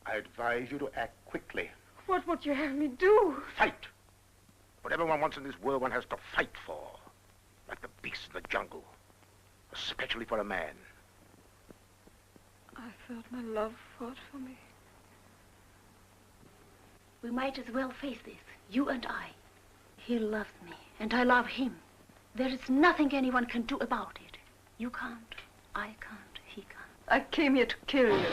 I advise you to act quickly. What would you have me do? Fight. Whatever one wants in this world, one has to fight for. Like the beasts in the jungle. Especially for a man. I thought my love fought for me. We might as well face this, you and I. He loves me, and I love him. There is nothing anyone can do about it. You can't, I can't, he can't. I came here to kill you.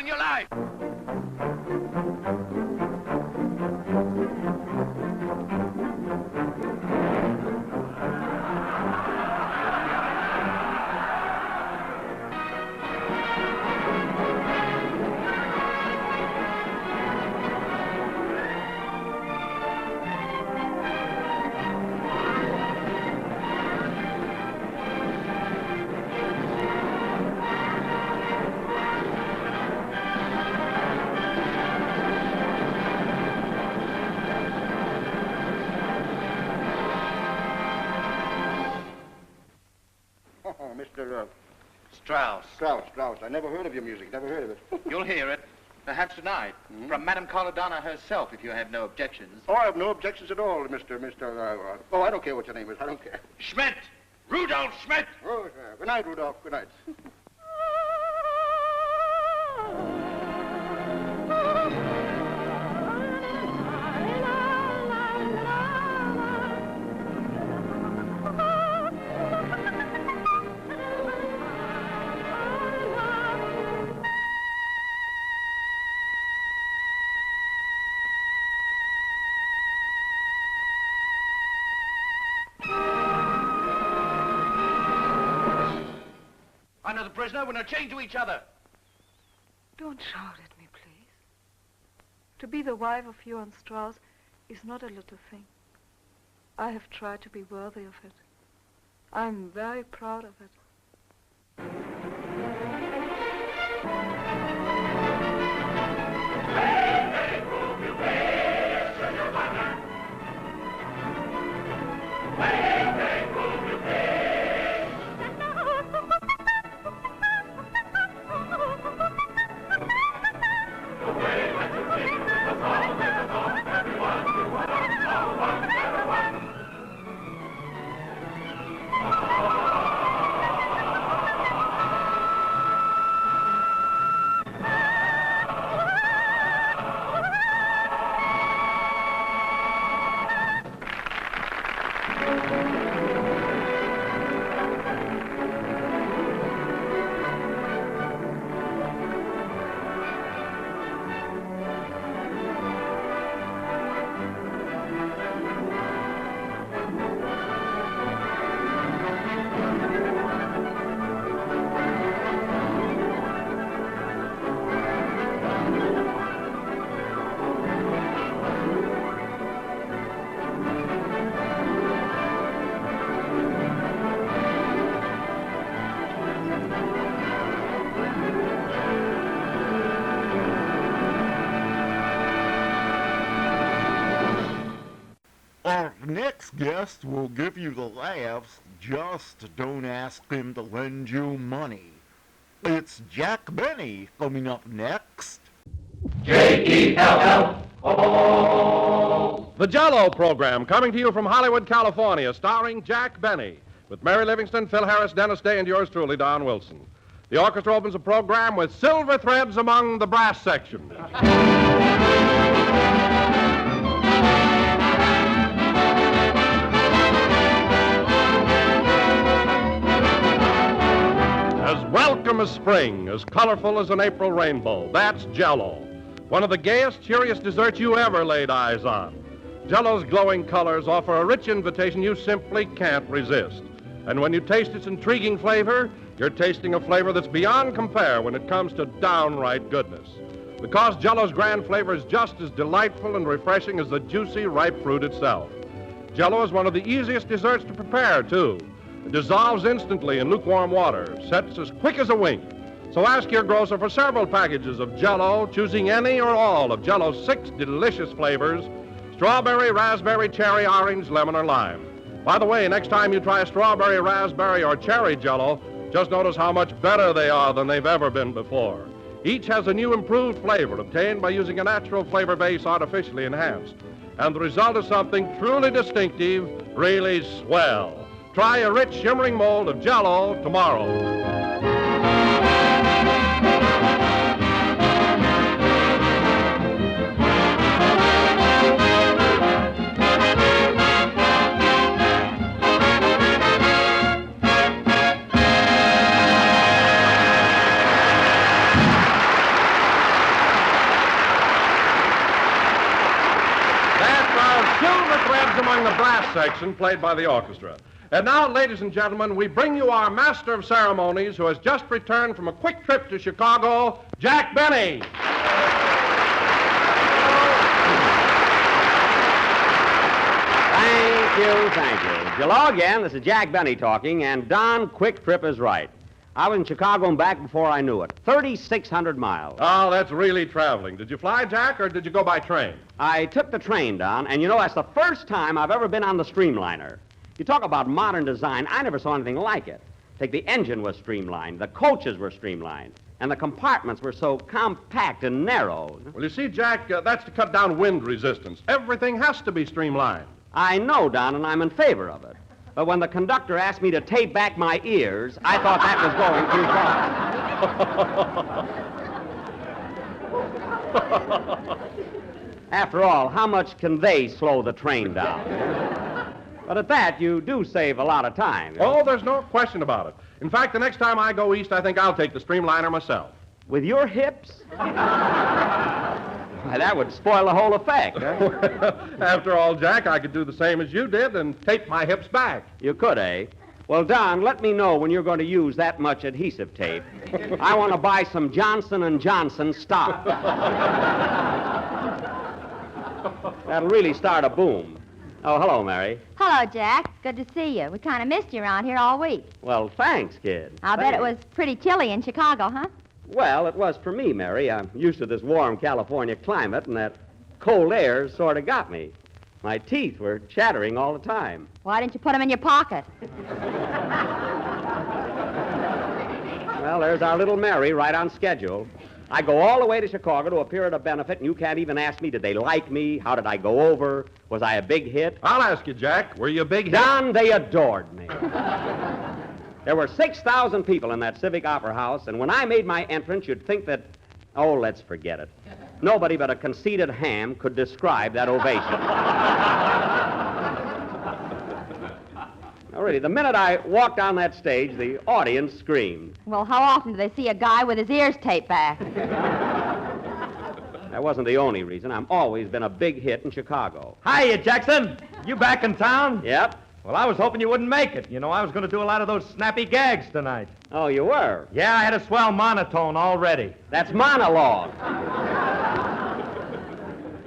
in your life. Mr. Strauss. Strauss. I never heard of your music. Never heard of it. You'll hear it, perhaps tonight, from Madame Colladonna herself, if you have no objections. Oh, I have no objections at all, Mr. Oh, I don't care what your name is. I don't care. Schmidt! Rudolph Schmidt! Oh, good night, Rudolph. Good night. Another prisoner, we're not chained to each other. Don't shout at me, please. To be the wife of Johann Strauss is not a little thing. I have tried to be worthy of it. I'm very proud of it. Our next guest will give you the laughs, just don't ask him to lend you money. It's Jack Benny coming up next. J-E-L-L-O. The Jell-O program coming to you from Hollywood, California, starring Jack Benny, with Mary Livingston, Phil Harris, Dennis Day, and yours truly, Don Wilson. The orchestra opens the program with Silver Threads Among the Brass Section. As welcome as spring, as colorful as an April rainbow, that's Jell-O. One of the gayest, cheeriest desserts you ever laid eyes on. Jell-O's glowing colors offer a rich invitation you simply can't resist. And when you taste its intriguing flavor, you're tasting a flavor that's beyond compare when it comes to downright goodness. Because Jell-O's grand flavor is just as delightful and refreshing as the juicy, ripe fruit itself. Jell-O is one of the easiest desserts to prepare, too. It dissolves instantly in lukewarm water, sets as quick as a wink. So ask your grocer for several packages of Jell-O, choosing any or all of Jell-O's 6 delicious flavors: strawberry, raspberry, cherry, orange, lemon, or lime. By the way, next time you try strawberry, raspberry, or cherry Jell-O, just notice how much better they are than they've ever been before. Each has a new improved flavor obtained by using a natural flavor base artificially enhanced. And the result is something truly distinctive, really swell. Try a rich, shimmering mold of Jell-O tomorrow. brass section played by the orchestra. And now, ladies and gentlemen, we bring you our master of ceremonies who has just returned from a quick trip to Chicago, Jack Benny. Thank you. Hello again. This is Jack Benny talking, and Don Quick Trip is right. I was in Chicago and back before I knew it. 3,600 miles. Oh, that's really traveling. Did you fly, Jack, or did you go by train? I took the train, Don, and you know, that's the first time I've ever been on the Streamliner. You talk about modern design, I never saw anything like it. Take the engine was streamlined, the coaches were streamlined, and the compartments were so compact and narrow. Well, you see, Jack, that's to cut down wind resistance. Everything has to be streamlined. I know, Don, and I'm in favor of it. But when the conductor asked me to tape back my ears, I thought that was going too far. After all, how much can they slow the train down? But at that, you do save a lot of time. Oh, there's no question about it. In fact, the next time I go east, I think I'll take the Streamliner myself. With your hips? Why, that would spoil the whole effect. Huh? After all, Jack, I could do the same as you did and tape my hips back. You could, eh? Well, Don, let me know when you're going to use that much adhesive tape. I want to buy some Johnson & Johnson stock. That'll really start a boom. Oh, hello, Mary. Hello, Jack. Good to see you. We kind of missed you around here all week. Well, thanks, kid. I'll bet it was pretty chilly in Chicago, huh? Well, it was for me, Mary. I'm used to this warm California climate, and that cold air sort of got me. My teeth were chattering all the time. Why didn't you put them in your pocket? Well, there's our little Mary right on schedule. I go all the way to Chicago to appear at a benefit, and you can't even ask me, did they like me? How did I go over? Was I a big hit? I'll ask you, Jack. Were you a big hit? Don, they adored me. There were 6,000 people in that Civic Opera House, and when I made my entrance, you'd think that, oh, let's forget it. Nobody but a conceited ham could describe that ovation. Now, really, the minute I walked on that stage, the audience screamed. Well, how often do they see a guy with his ears taped back? That wasn't the only reason. I've always been a big hit in Chicago. Hiya, Jackson. You back in town? Yep. Well, I was hoping you wouldn't make it. You know, I was going to do a lot of those snappy gags tonight. Oh, you were? Yeah, I had a swell monotone already. That's monologue.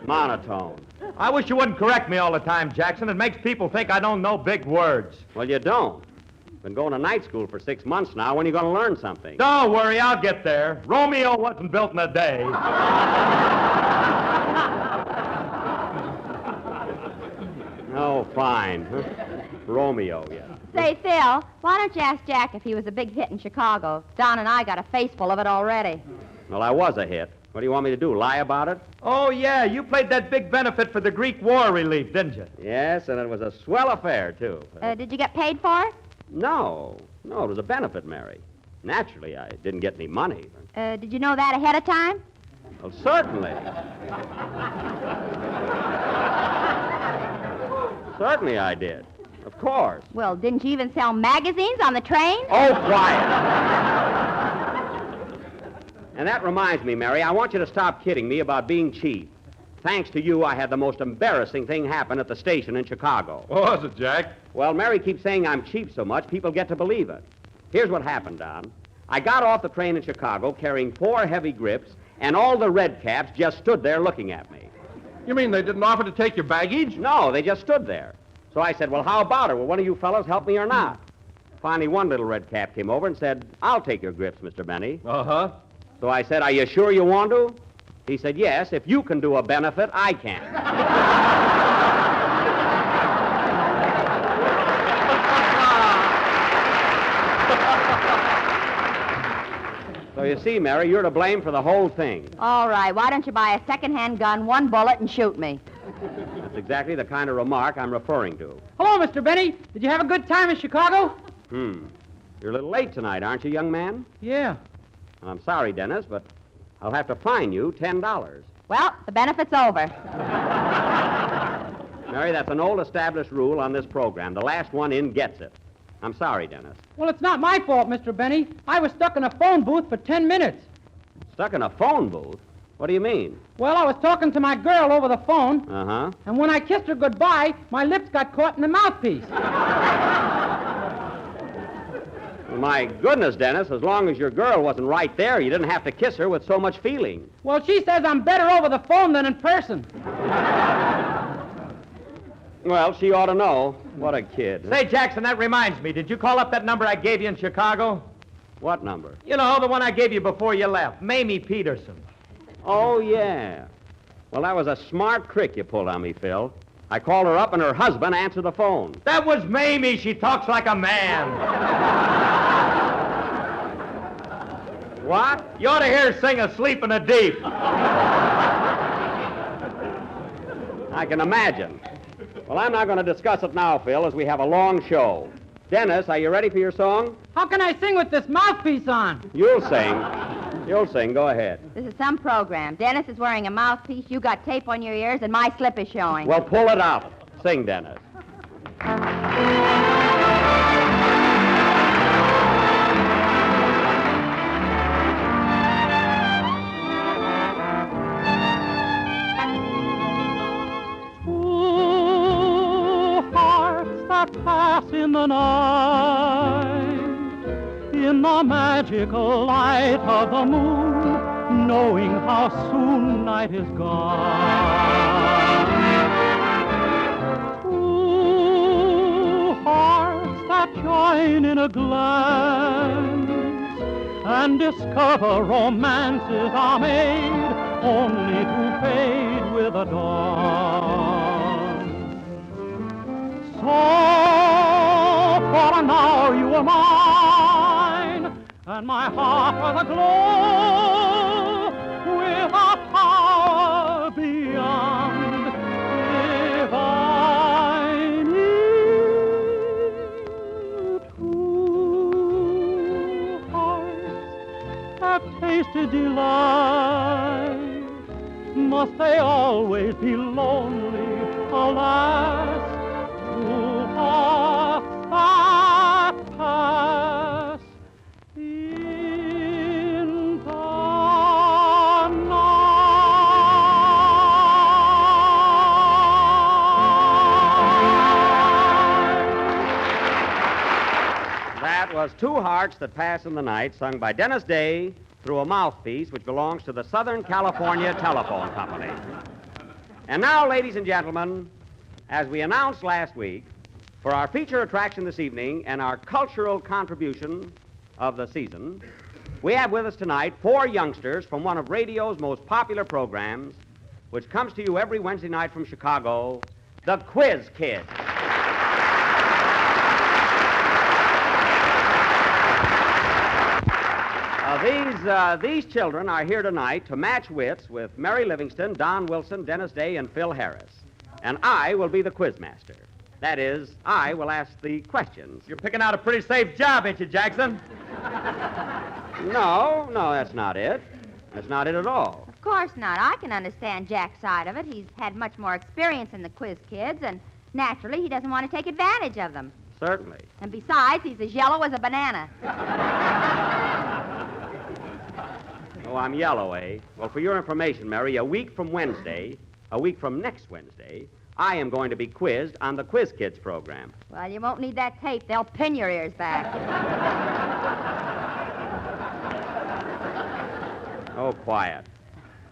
Monotone. I wish you wouldn't correct me all the time, Jackson. It makes people think I don't know big words. Well, you don't. Been going to night school for 6 months now. When are you going to learn something? Don't worry, I'll get there. Romeo wasn't built in a day. Oh, fine. Huh? Romeo, yeah. Say, Phil, why don't you ask Jack if he was a big hit in Chicago? Don and I got a face full of it already. Well, I was a hit. What do you want me to do, lie about it? Oh, yeah, you played that big benefit for the Greek war relief, didn't you? Yes, and it was a swell affair, too. Did you get paid for it? No, it was a benefit, Mary. Naturally, I didn't get any money. Did you know that ahead of time? Well, certainly. Certainly I did. Of course. Well, didn't you even sell magazines on the train? Oh, quiet. And that reminds me, Mary, I want you to stop kidding me about being cheap. Thanks to you, I had the most embarrassing thing happen at the station in Chicago. What was it, Jack? Well, Mary keeps saying I'm cheap so much, people get to believe it. Here's what happened, Don. I got off the train in Chicago carrying 4 heavy grips, and all the red caps just stood there looking at me. You mean they didn't offer to take your baggage? No, they just stood there. So I said, well, how about it? Will one of you fellows help me or not? Finally, one little red cap came over and said, I'll take your grips, Mr. Benny. Uh-huh. So I said, are you sure you want to? He said, yes, if you can do a benefit, I can. So you see, Mary, you're to blame for the whole thing. All right, why don't you buy a second-hand gun, 1 bullet, and shoot me? That's exactly the kind of remark I'm referring to. Hello, Mr. Benny. Did you have a good time in Chicago? You're a little late tonight, aren't you, young man? Yeah. Well, I'm sorry, Dennis, but I'll have to fine you $10. Well, the benefit's over. Mary, that's an old established rule on this program. The last one in gets it. I'm sorry, Dennis. Well, it's not my fault, Mr. Benny. I was stuck in a phone booth for 10 minutes. Stuck in a phone booth? What do you mean? Well, I was talking to my girl over the phone, Uh-huh. and when I kissed her goodbye, my lips got caught in the mouthpiece. Well, my goodness, Dennis, as long as your girl wasn't right there, you didn't have to kiss her with so much feeling. Well, she says I'm better over the phone than in person. Well, she ought to know. What a kid. Say, Jackson, that reminds me. Did you call up that number I gave you in Chicago? What number? You know, the one I gave you before you left. Mamie Peterson. Oh, yeah. Well, that was a smart trick you pulled on me, Phil. I called her up and her husband answered the phone. That was Mamie. She talks like a man. What? You ought to hear her sing Asleep in the Deep. I can imagine. Well, I'm not going to discuss it now, Phil, as we have a long show. Dennis, are you ready for your song? How can I sing with this mouthpiece on? You'll sing. You'll sing. Go ahead. This is some program. Dennis is wearing a mouthpiece, you got tape on your ears, and my slip is showing. Well, pull it out. Sing, Dennis. Pass in the night, in the magical light of the moon, knowing how soon night is gone. Two hearts that join in a glance and discover romances are made only to fade with the dawn. So, for an hour you were mine, and my heart was aglow with a power beyond divine. Two hearts have tasted delight. Must they always be lonely, alas? That pass in the night. That was Two Hearts That Pass in the Night, sung by Dennis Day through a mouthpiece which belongs to the Southern California Telephone Company. And now, ladies and gentlemen, as we announced last week, for our feature attraction this evening and our cultural contribution of the season, we have with us tonight 4 youngsters from one of radio's most popular programs, which comes to you every Wednesday night from Chicago, the Quiz Kids. These children are here tonight to match wits with Mary Livingston, Don Wilson, Dennis Day, and Phil Harris. And I will be the quizmaster. That is, I will ask the questions. You're picking out a pretty safe job, ain't you, Jackson? No, that's not it. That's not it at all. Of course not. I can understand Jack's side of it. He's had much more experience in the quiz kids, and naturally he doesn't want to take advantage of them. Certainly. And besides, he's as yellow as a banana. Oh, I'm yellow, eh? Well, for your information, Mary, a week from next Wednesday, I am going to be quizzed on the Quiz Kids program. Well, you won't need that tape. They'll pin your ears back. Oh, quiet.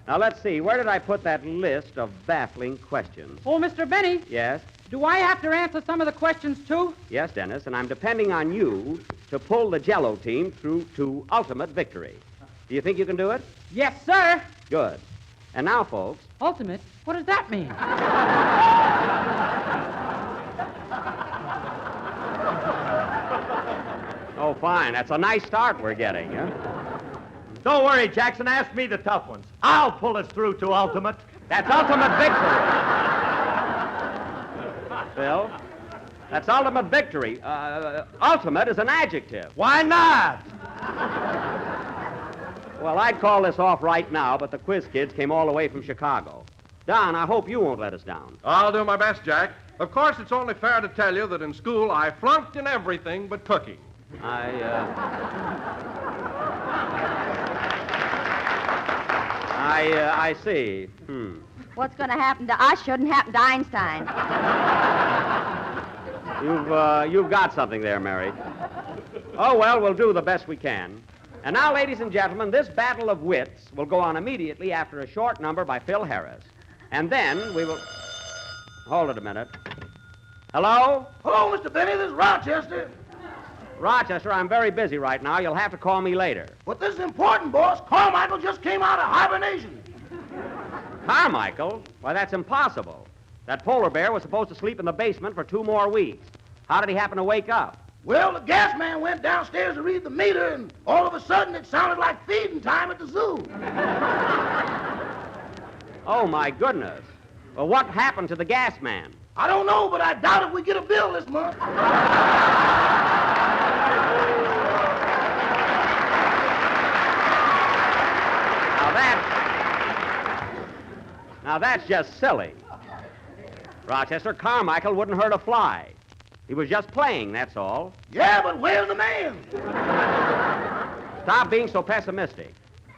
Now, let's see. Where did I put that list of baffling questions? Oh, Mr. Benny, Yes? do I have to answer some of the questions, too? Yes, Dennis, and I'm depending on you to pull the Jello team through to ultimate victory. Do you think you can do it? Yes, sir. Good. And now, folks... Ultimate? What does that mean? Oh, fine. That's a nice start we're getting, huh? Don't worry, Jackson. Ask me the tough ones. I'll pull us through to ultimate. That's ultimate victory. Phil, that's ultimate victory. Ultimate is an adjective. Why not? Well, I'd call this off right now, but the Quiz Kids came all the way from Chicago. Don, I hope you won't let us down. I'll do my best, Jack. Of course, it's only fair to tell you that in school I flunked in everything but cooking. I see. What's going to happen to us shouldn't happen to Einstein. You've got something there, Mary. Oh, well, we'll do the best we can. And now, ladies and gentlemen, this battle of wits will go on immediately after a short number by Phil Harris. And then we will... Hold it a minute. Hello? Hello, Mr. Benny. This is Rochester. Rochester, I'm very busy right now. You'll have to call me later. But this is important, boss. Carmichael just came out of hibernation. Carmichael? Why, that's impossible. That polar bear was supposed to sleep in the basement for 2 more weeks. How did he happen to wake up? Well, the gas man went downstairs to read the meter, and all of a sudden it sounded like feeding time at the zoo. Oh, my goodness. Well, what happened to the gas man? I don't know, but I doubt if we get a bill this month. Now, that's just silly. Rochester, Carmichael wouldn't hurt a fly. He was just playing, that's all. Yeah, but where's the man? Stop being so pessimistic.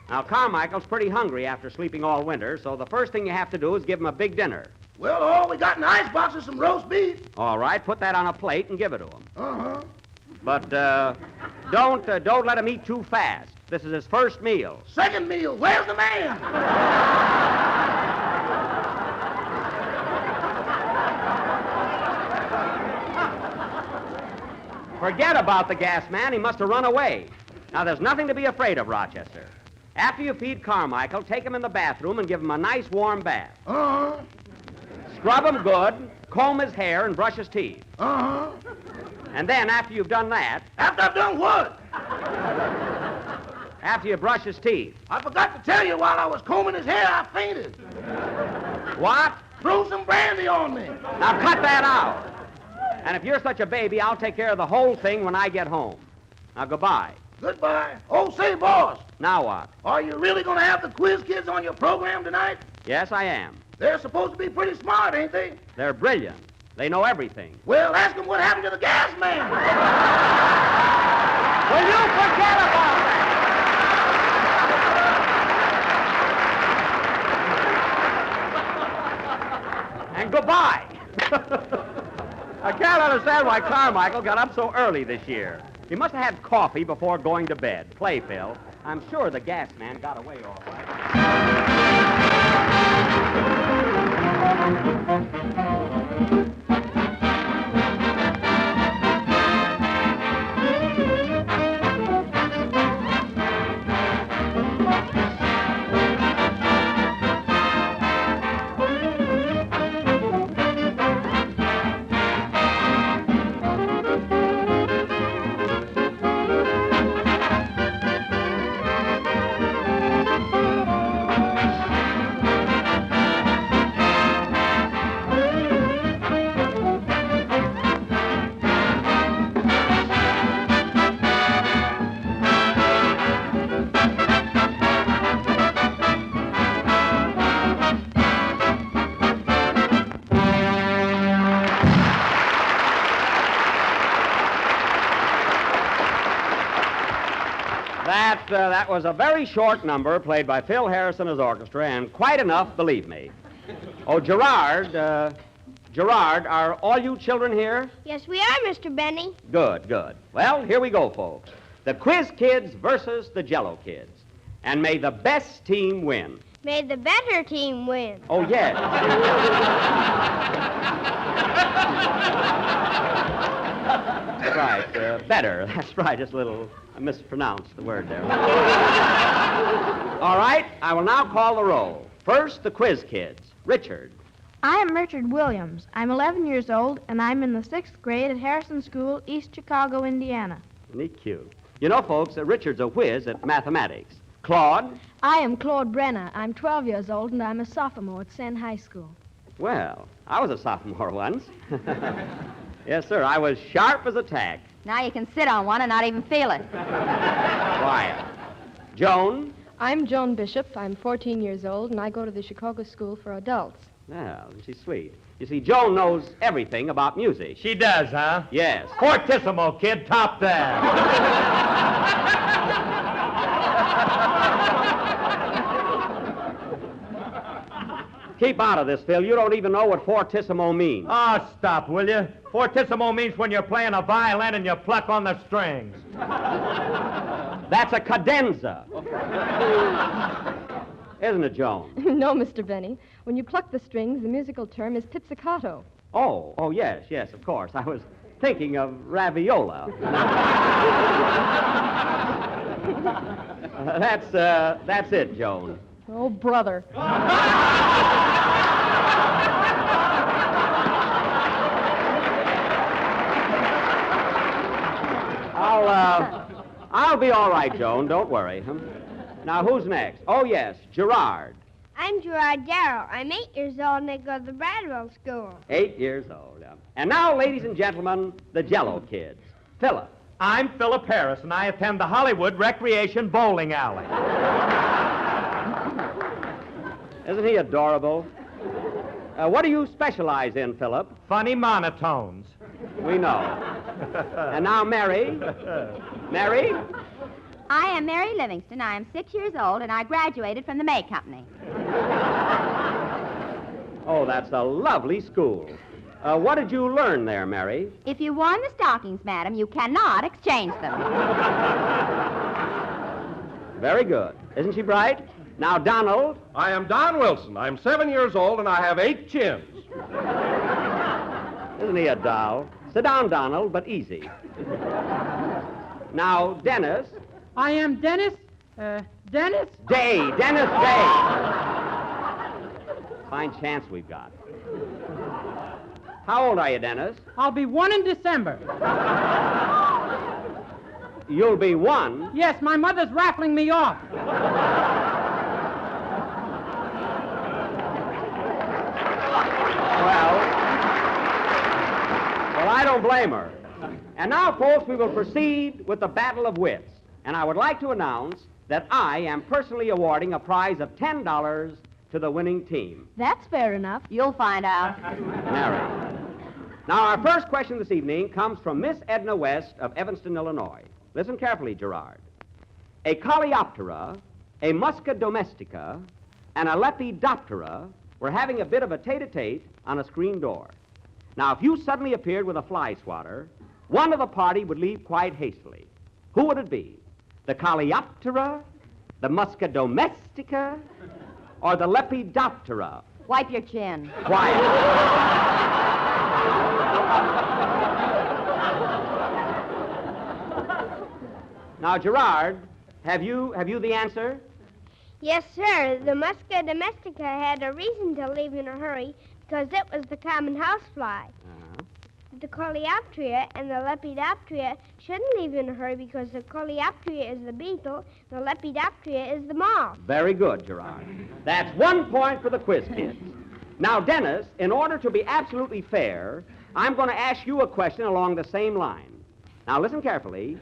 Now, Carmichael's pretty hungry after sleeping all winter, so the first thing you have to do is give him a big dinner. Well, all we got in the icebox is some roast beef. All right, put that on a plate and give it to him. Uh-huh. But don't let him eat too fast. This is his first meal. Second meal. Where's the man? Forget about the gas man. He must have run away. Now, there's nothing to be afraid of, Rochester. After you feed Carmichael, take him in the bathroom and give him a nice warm bath. Uh-huh. Scrub him good, comb his hair, and brush his teeth. Uh-huh. And then, after you've done that... After I've done what? After you brush his teeth. I forgot to tell you, while I was combing his hair, I fainted. What? Threw some brandy on me. Now, cut that out. And if you're such a baby, I'll take care of the whole thing when I get home. Now, goodbye. Goodbye. Oh, say, boss. Now what? Are you really going to have the quiz kids on your program tonight? Yes, I am. They're supposed to be pretty smart, ain't they? They're brilliant. They know everything. Well, ask them what happened to the gas man. Will you forget about that? And goodbye. I can't understand why Carmichael got up so early this year. He must have had coffee before going to bed. Play, Phil. I'm sure the gas man got away all right. That was a very short number played by Phil Harris and his orchestra, and quite enough, believe me. Oh, Gerard, are all you children here? Yes, we are, Mr. Benny. Good, good. Well, here we go, folks. The Quiz Kids versus the Jello Kids. And may the best team win. May the better team win. Oh, yes. That's right, better. That's right, just a little... I mispronounced the word there. All right, I will now call the roll. First, the Quiz Kids. Richard. I am Richard Williams. I'm 11 years old, and I'm in the 6th grade at Harrison School, East Chicago, Indiana. Isn't he cute? You know, folks, Richard's a whiz at mathematics. Claude? I am Claude Brenner. I'm 12 years old, and I'm a sophomore at Senn High School. Well, I was a sophomore once. Yes, sir, I was sharp as a tack. Now you can sit on one and not even feel it. Quiet. Joan? I'm Joan Bishop. I'm 14 years old, and I go to the Chicago School for Adults. Well, she's sweet. You see, Joan knows everything about music. She does, huh? Yes. Fortissimo, kid. Top that. Keep out of this, Phil. You don't even know what fortissimo means. Oh, stop, will you? Fortissimo means when you're playing a violin and you pluck on the strings. That's a cadenza. Isn't it, Joan? No, Mr. Benny. When you pluck the strings, the musical term is pizzicato. Oh, yes, of course. I was thinking of raviola. That's it, Joan. Oh, brother. I'll be all right, Joan. Don't worry. Now, who's next? Oh, yes, Gerard. I'm Gerard Darrow. I'm 8 years old and I go to the Bradwell School. 8 years old. Yeah. And now, ladies and gentlemen, the Jello kids. Philip. I'm Philip Harris, and I attend the Hollywood Recreation Bowling Alley. Isn't he adorable? What do you specialize in, Philip? Funny monotones. We know. And now, Mary. Mary? I am Mary Livingston. I am 6 years old, and I graduated from the May Company. Oh, that's a lovely school. What did you learn there, Mary? If you won the stockings, madam, you cannot exchange them. Very good. Isn't she bright? Now, Donald. I am Don Wilson. I'm 7 years old, and I have 8 chins. Isn't he a doll? Sit down, Donald, but easy. Now, Dennis. I am Dennis. Dennis? Day. Dennis Day. Fine chance we've got. How old are you, Dennis? I'll be 1 in December. You'll be 1? Yes, my mother's raffling me off. Well, I don't blame her. And now, folks, we will proceed with the Battle of Wits. And I would like to announce that I am personally awarding a prize of $10 to the winning team. That's fair enough. You'll find out. Mary. Now, our first question this evening comes from Miss Edna West of Evanston, Illinois. Listen carefully, Gerard. A Coleoptera, a Musca domestica, and a Lepidoptera were having a bit of a tete-a-tete on a screen door. Now, if you suddenly appeared with a fly swatter, one of the party would leave quite hastily. Who would it be? The Coleoptera, the Musca domestica, or the Lepidoptera? Wipe your chin. Quiet. Now, Gerard, have you the answer? Yes, sir. The Musca domestica had a reason to leave in a hurry because it was the common housefly. The Coleoptera and the Lepidoptera shouldn't leave in a hurry because the Coleoptera is the beetle, the Lepidoptera is the moth. Very good, Gerard. That's 1 point for the quiz kids. Now, Dennis, in order to be absolutely fair, I'm going to ask you a question along the same line. Now, listen carefully.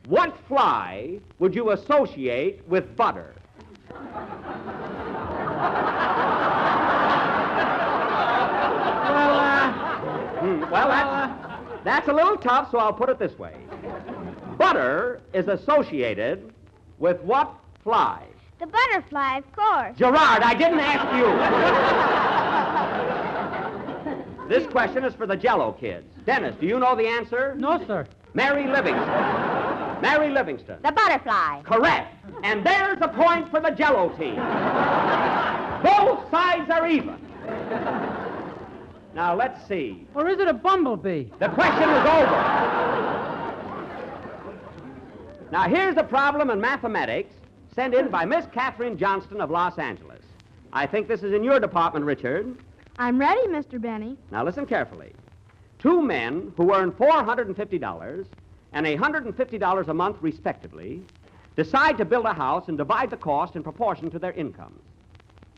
What fly would you associate with butter? That's a little tough, so I'll put it this way. Butter is associated with what fly? The butterfly, of course. Gerard, I didn't ask you. This question is for the Jello kids. Dennis, do you know the answer? No, sir. Mary Livingston. Mary Livingston. The butterfly. Correct. And there's a point for the Jello team. Both sides are even. Now, let's see. Or is it a bumblebee? The question is over. Now, here's the problem in mathematics sent in by Miss Catherine Johnston of Los Angeles. I think this is in your department, Richard. I'm ready, Mr. Benny. Now, listen carefully. 2 men who earn $450 and $150 a month, respectively, decide to build a house and divide the cost in proportion to their incomes.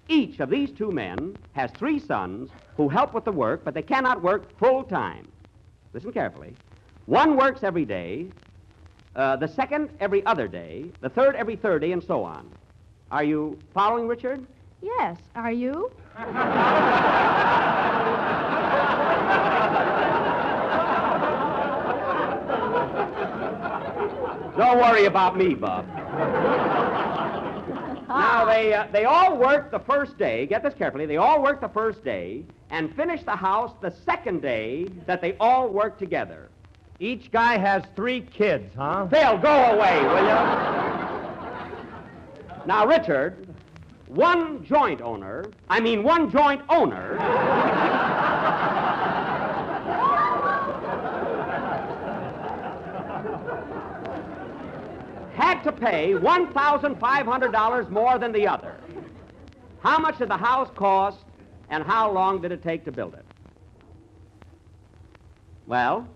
Each of these 2 men has 3 sons who help with the work, but they cannot work full time. Listen carefully. One works every day, the second every other day, the third every third day, and so on. Are you following, Richard? Yes. Are you? Don't worry about me, Bub. Now, they all worked the first day. Get this carefully. They all worked the first day and finished the house the second day that they all worked together. Each guy has 3 kids, huh? Phil, go away, will you? Now, Richard, one joint owner had to pay $1,500 more than the other. How much did the house cost, and how long did it take to build it? Well,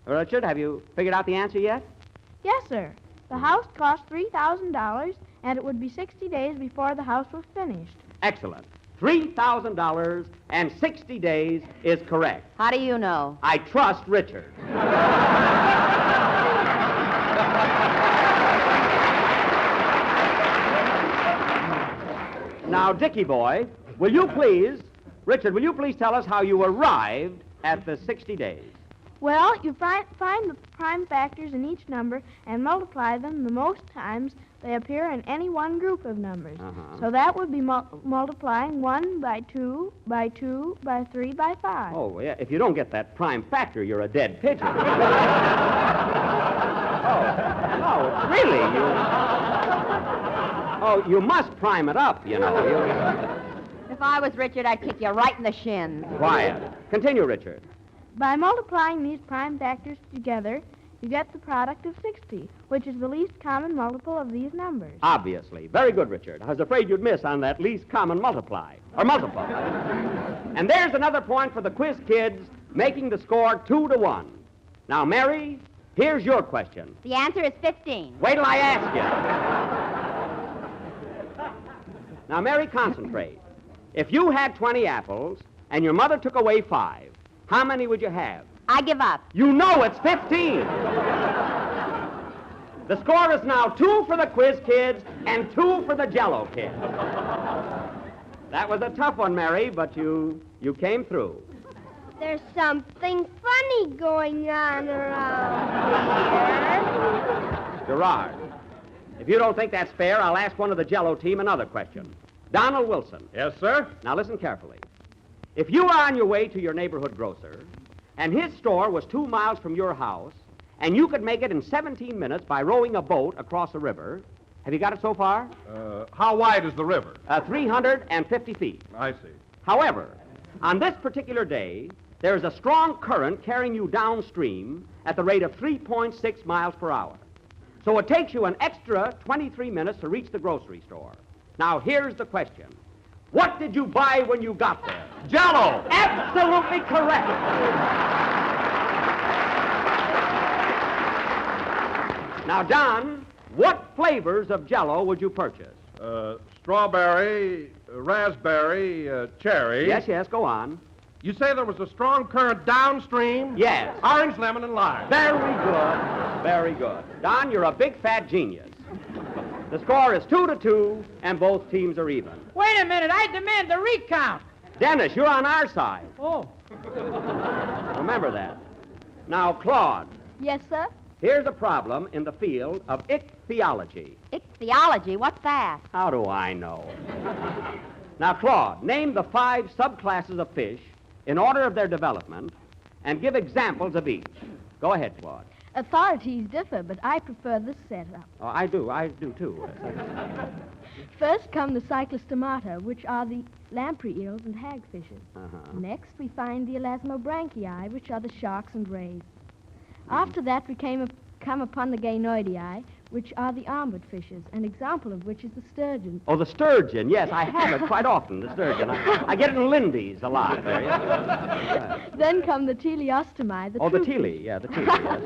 Richard, have you figured out the answer yet? Yes, sir. The house cost $3,000, and it would be 60 days before the house was finished. Excellent. $3,000 and 60 days is correct. How do you know? I trust Richard. Now, Dickie boy, Richard, will you please tell us how you arrived at the 60 days? Well, you find the prime factors in each number and multiply them the most times they appear in any one group of numbers. So that would be multiplying 1 by 2 by 2 by 3 by 5. Oh, yeah. If you don't get that prime factor, you're a dead pigeon. Really, you must prime it up, you know. If I was Richard, I'd kick you right in the shins. Quiet. Continue, Richard. By multiplying these prime factors together, you get the product of 60, which is the least common multiple of these numbers. Obviously. Very good, Richard. I was afraid you'd miss on that least common multiple. And there's another point for the quiz kids, making the score 2-1. Now, Mary, here's your question. The answer is 15. Wait till I ask you. Now, Mary, concentrate. If you had 20 apples and your mother took away 5, how many would you have? I give up. You know it's 15. The score is now 2 for the quiz kids and 2 for the Jell-O kids. That was a tough one, Mary, but you came through. There's something funny going on around here. Gerard, if you don't think that's fair, I'll ask one of the Jell-O team another question. Donald Wilson. Yes, sir? Now listen carefully. If you were on your way to your neighborhood grocer, and his store was 2 miles from your house, and you could make it in 17 minutes by rowing a boat across a river, have you got it so far? How wide is the river? 350 feet. I see. However, on this particular day, there is a strong current carrying you downstream at the rate of 3.6 miles per hour. So it takes you an extra 23 minutes to reach the grocery store. Now, here's the question. What did you buy when you got there? Jell-O! Absolutely correct. Now, Don, what flavors of Jell-O would you purchase? Strawberry, raspberry, cherry. Yes, go on. You say there was a strong current downstream? Yes. Orange, lemon, and lime. Very good. Very good. Don, you're a big fat genius. The score is 2-2, and both teams are even. Wait a minute, I demand the recount. Dennis, you're on our side. Oh. Remember that. Now, Claude. Yes, sir? Here's a problem in the field of ichthyology. Ichthyology? What's that? How do I know? Now, Claude, name the 5 subclasses of fish in order of their development and give examples of each. Go ahead, Claude. Authorities differ, but I prefer this setup. Oh, I do too. First come the cyclostomata, which are the lamprey eels and hagfishes. Next, we find the elasmobranchii, which are the sharks and rays. After that, we come upon the gainoidii, which are the armored fishes, an example of which is the sturgeon. Oh, the sturgeon. Yes, I have it quite often, the sturgeon. I get it in Lindy's a lot. There, yes. Then come the teleostomi, the the true tele, fish, yeah, the tele, yes.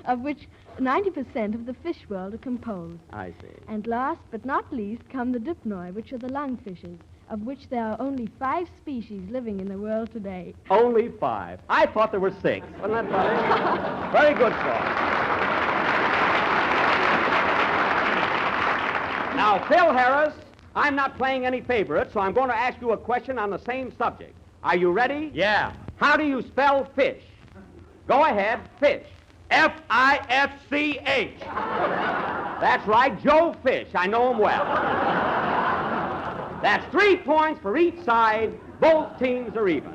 of which 90% of the fish world are composed. I see. And last but not least come the dipnoi, which are the lungfishes, of which there are only 5 species living in the world today. Only 5. I thought there were 6. Wasn't that funny? Very good, Claude. Now, Phil Harris, I'm not playing any favorites, so I'm going to ask you a question on the same subject. Are you ready? Yeah. How do you spell fish? Go ahead, fish. F-I-S-C-H. That's right, Joe Fish. I know him well. That's 3 points for each side. Both teams are even.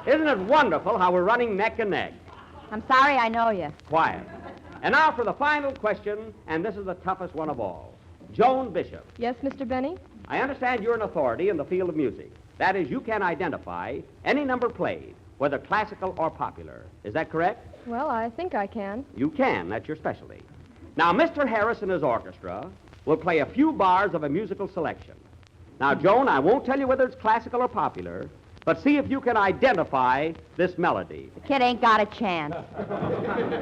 Isn't it wonderful how we're running neck and neck? I'm sorry I know you. Quiet. And now for the final question, and this is the toughest one of all. Joan Bishop. Yes, Mr. Benny? I understand you're an authority in the field of music. That is, you can identify any number played, whether classical or popular. Is that correct? Well, I think I can. You can. That's your specialty. Now, Mr. Harris and his orchestra will play a few bars of a musical selection. Now, Joan, I won't tell you whether it's classical or popular, but see if you can identify this melody. The kid ain't got a chance.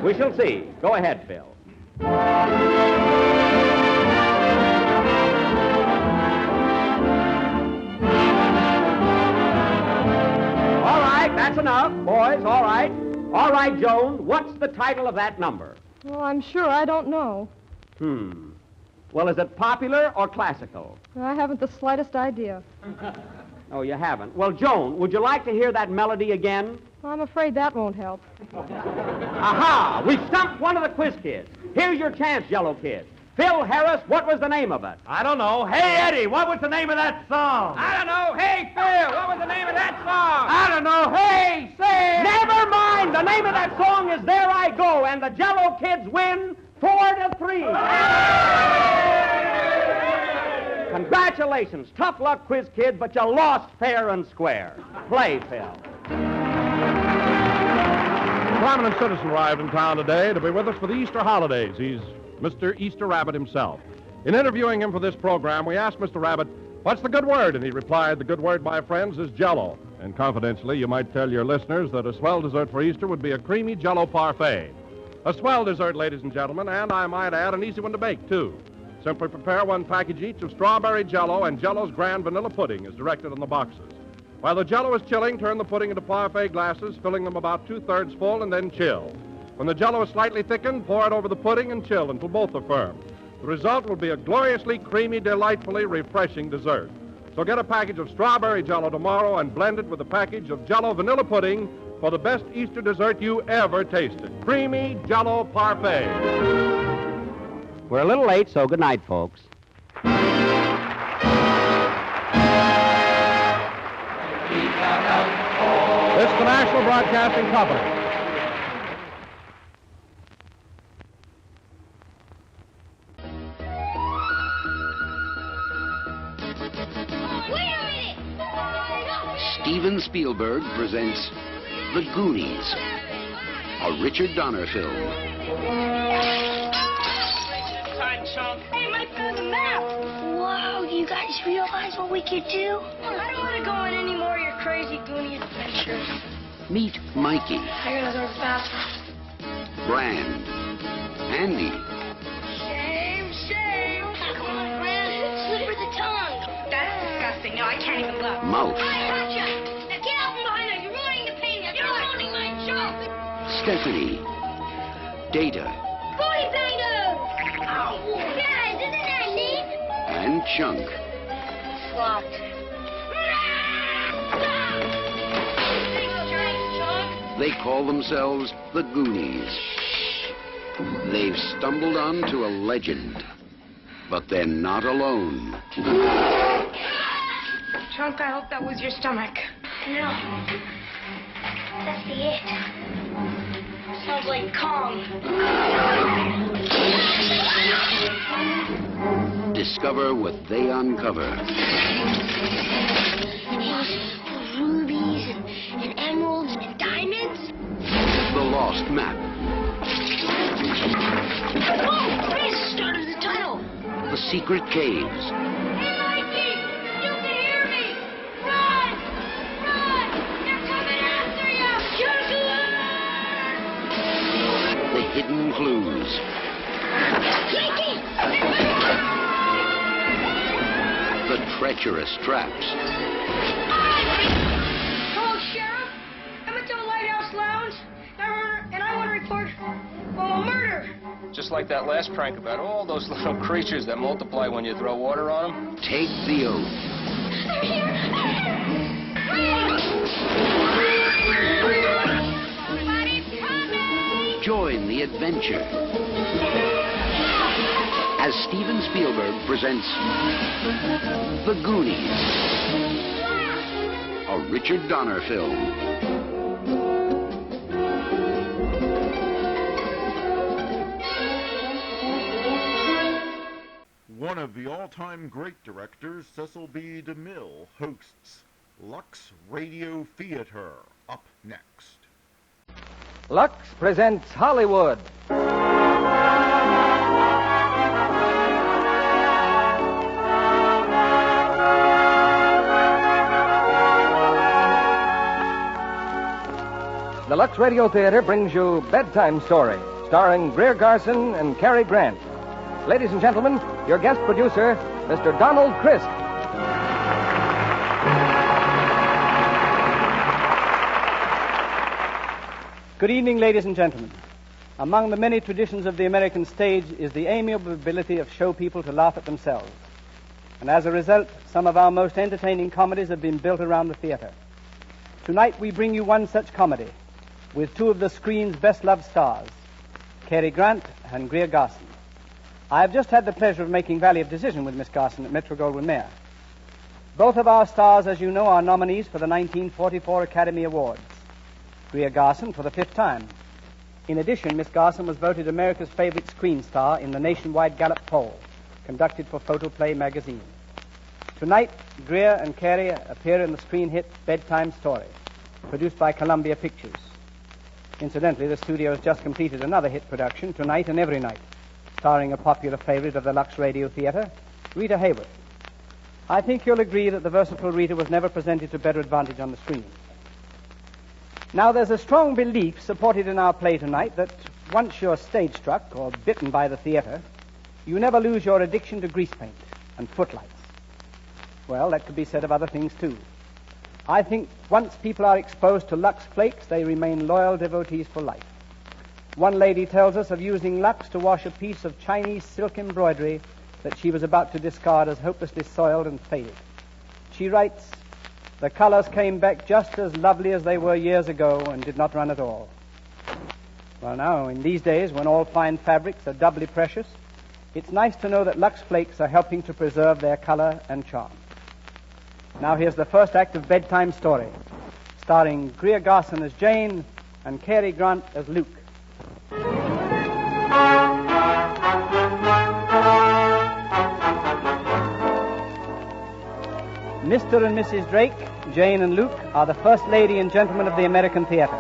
We shall see. Go ahead, Phil. All right, that's enough, boys. All right. All right, Joan, what's the title of that number? Well, I'm sure I don't know. Well, is it popular or classical? I haven't the slightest idea. Oh, you haven't. Well, Joan, would you like to hear that melody again? I'm afraid that won't help. Aha! We stumped one of the quiz kids. Here's your chance, Yellow Kid. Phil Harris, what was the name of it? I don't know. Hey, Eddie, what was the name of that song? I don't know. Hey, Phil, what was the name of that song? I don't know. Hey, Sam! Never mind. The name of that song is There I Go, and the Jello Kids win 4-3. Congratulations. Tough luck, quiz kid, but you lost fair and square. Play, Phil. A prominent citizen arrived in town today to be with us for the Easter holidays. He's Mr. Easter Rabbit himself. In interviewing him for this program, we asked Mr. Rabbit, what's the good word? And he replied, the good word, my friends, is Jell-O. And confidentially, you might tell your listeners that a swell dessert for Easter would be a creamy Jell-O parfait. A swell dessert, ladies and gentlemen, and I might add, an easy one to bake, too. Simply prepare 1 package each of strawberry Jell-O and Jell-O's grand vanilla pudding as directed on the boxes. While the Jell-O is chilling, turn the pudding into parfait glasses, filling them about 2/3 full, and then chill. When the Jell-O is slightly thickened, pour it over the pudding and chill until both are firm. The result will be a gloriously creamy, delightfully refreshing dessert. So get a package of strawberry Jell-O tomorrow and blend it with a package of Jell-O vanilla pudding for the best Easter dessert you ever tasted. Creamy Jell-O parfait. We're a little late, so good night, folks. It's the National Broadcasting Company. Steven Spielberg presents The Goonies, a Richard Donner film. Hey, Mike found the map! Whoa, do you guys realize what we could do? I don't want to go on any more of your crazy Goonie adventures. Meet Mikey, I gotta go to the bathroom. Brand, Andy, Shame. Come on, Brand. Slip her the tongue. That's disgusting. No, I can't even look. Mouth, Gotcha! Now get out from behind her. You're ruining the painting. You're ruining my joke. Stephanie, Data, Booty banger! Oh, guys, isn't that neat? and Chunk. It's locked. They call themselves the Goonies. They've stumbled onto a legend, but they're not alone. Chunk, I hope that was your stomach. No. That's the it. Sounds like Kong. Discover what they uncover. Rubies and emeralds and diamonds. The lost map. Oh, this started the tunnel. The secret caves. Hey, Mikey! You can hear me! Run! Run! They're coming after you! The hidden clues. Mikey! The treacherous traps. Hello, Sheriff. I'm at the Lighthouse Lounge, and I want to report a murder. Just like that last prank about all those little creatures that multiply when you throw water on them. Take the oath. They're here! Join the adventure. as Steven Spielberg presents The Goonies, a Richard Donner film. One of the all-time great directors, Cecil B. DeMille, hosts Lux Radio Theater. Up next. Lux presents Hollywood. The Lux Radio Theater brings you Bedtime Story, starring Greer Garson and Cary Grant. Ladies and gentlemen, your guest producer, Mr. Donald Crisp. Good evening, ladies and gentlemen. Among the many traditions of the American stage is the amiable ability of show people to laugh at themselves. And as a result, some of our most entertaining comedies have been built around the theater. Tonight we bring you one such comedy with two of the screen's best-loved stars, Cary Grant and Greer Garson. I have just had the pleasure of making Valley of Decision with Miss Garson at Metro-Goldwyn-Mayer. Both of our stars, as you know, are nominees for the 1944 Academy Awards. Greer Garson for the 5th time. In addition, Miss Garson was voted America's favorite screen star in the nationwide Gallup poll, conducted for Photoplay magazine. Tonight, Greer and Cary appear in the screen hit Bedtime Story, produced by Columbia Pictures. Incidentally, the studio has just completed another hit production, Tonight and Every Night, starring a popular favorite of the Lux Radio Theater, Rita Hayworth. I think you'll agree that the versatile Rita was never presented to better advantage on the screen. Now, there's a strong belief supported in our play tonight that once you're stage-struck or bitten by the theater, you never lose your addiction to grease paint and footlights. Well, that could be said of other things, too. I think once people are exposed to Lux Flakes, they remain loyal devotees for life. One lady tells us of using Lux to wash a piece of Chinese silk embroidery that she was about to discard as hopelessly soiled and faded. She writes, "The colors came back just as lovely as they were years ago and did not run at all." Well, now, in these days when all fine fabrics are doubly precious, it's nice to know that Lux Flakes are helping to preserve their color and charm. Now here's the first act of Bedtime Story, starring Greer Garson as Jane and Cary Grant as Luke. Mr. and Mrs. Drake, Jane and Luke, are the first lady and gentlemen of the American theater.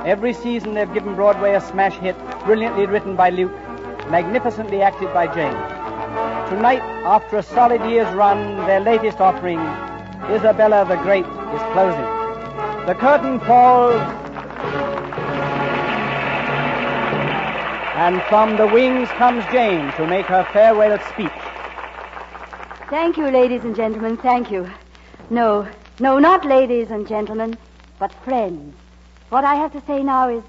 Every season they've given Broadway a smash hit, brilliantly written by Luke, magnificently acted by Jane. Tonight, after a solid year's run, their latest offering, Isabella the Great, is closing. The curtain falls, and from the wings comes Jane to make her farewell speech. Thank you, ladies and gentlemen, thank you. No, not ladies and gentlemen, but friends. What I have to say now is,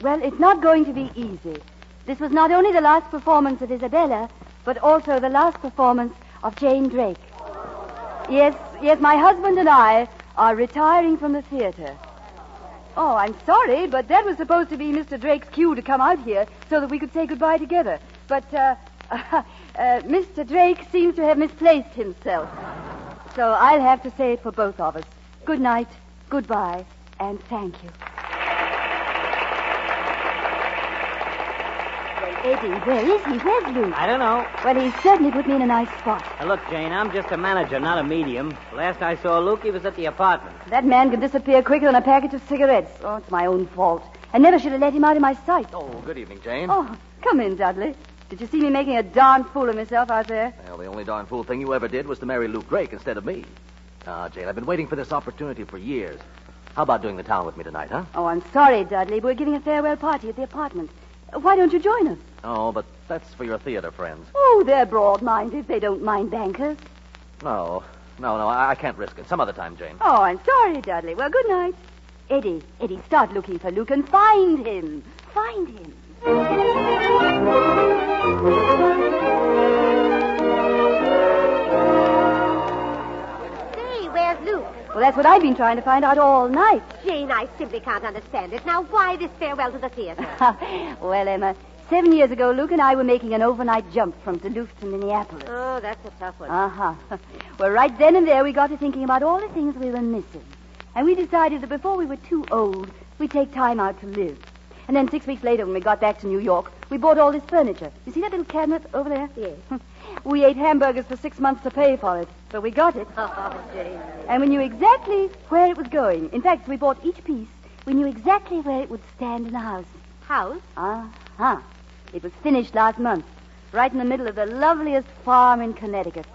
well, it's not going to be easy. This was not only the last performance of Isabella, but also the last performance of Jane Drake. Yes, my husband and I are retiring from the theater. Oh, I'm sorry, but that was supposed to be Mr. Drake's cue to come out here so that we could say goodbye together. But, Mr. Drake seems to have misplaced himself. So I'll have to say it for both of us. Good night, goodbye, and thank you. Eddie, where is he? Where's Luke? I don't know. Well, he certainly put me in a nice spot. Now, look, Jane, I'm just a manager, not a medium. Last I saw Luke, he was at the apartment. That man can disappear quicker than a package of cigarettes. Oh, it's my own fault. I never should have let him out of my sight. Oh, good evening, Jane. Oh, come in, Dudley. Did you see me making a darn fool of myself out there? Well, the only darn fool thing you ever did was to marry Luke Drake instead of me. Jane, I've been waiting for this opportunity for years. How about doing the town with me tonight, huh? Oh, I'm sorry, Dudley. We're giving a farewell party at the apartment. Why don't you join us? Oh, but that's for your theater friends. Oh, they're broad-minded. They don't mind bankers. No, I can't risk it. Some other time, Jane. Oh, I'm sorry, Dudley. Well, good night. Eddie, start looking for Luke and find him. Find him. Say, where's Luke? Well, that's what I've been trying to find out all night. Jane, I simply can't understand it. Now, why this farewell to the theater? Well, Emma, 7 years ago, Luke and I were making an overnight jump from Duluth to Minneapolis. Oh, that's a tough one. Uh-huh. Well, right then and there, we got to thinking about all the things we were missing. And we decided that before we were too old, we'd take time out to live. And then 6 weeks later, when we got back to New York, we bought all this furniture. You see that little cabinet over there? Yes. We ate hamburgers for 6 months to pay for it, but we got it. Oh, Jane. And we knew exactly where it was going. In fact, we bought each piece. We knew exactly where it would stand in the house. House? Uh-huh. It was finished last month, right in the middle of the loveliest farm in Connecticut.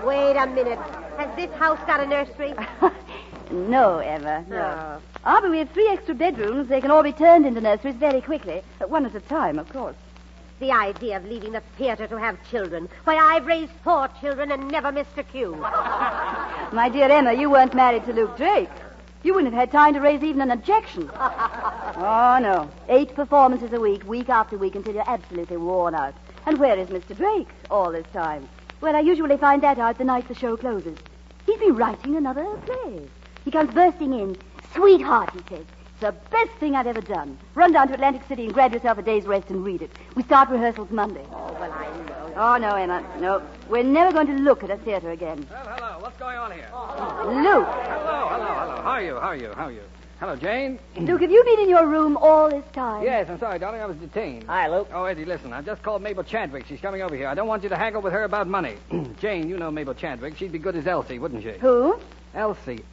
Wait a minute. Has this house got a nursery? No, Emma, no. No. But we have 3 extra bedrooms. They can all be turned into nurseries very quickly. One at a time, of course. The idea of leaving the theater to have children. Why, I've raised 4 children and never missed a cue. My dear Emma, you weren't married to Luke Drake. You wouldn't have had time to raise even an objection. Oh, no. 8 performances a week after week, until you're absolutely worn out. And where is Mr. Drake all this time? Well, I usually find that out the night the show closes. He's been writing another play. He comes bursting in. Sweetheart, he says. It's the best thing I've ever done. Run down to Atlantic City and grab yourself a day's rest and read it. We start rehearsals Monday. Oh, well, I know. Oh, no, Emma. No. We're never going to look at a theater again. Well, hello. What's going on here? Luke. Hello. How are you? Hello, Jane. Luke, have you been in your room all this time? Yes, I'm sorry, darling. I was detained. Hi, Luke. Oh, Eddie, listen. I've just called Mabel Chadwick. She's coming over here. I don't want you to haggle with her about money. Jane, you know Mabel Chadwick. She'd be good as Elsie, wouldn't she? Who? Elsie.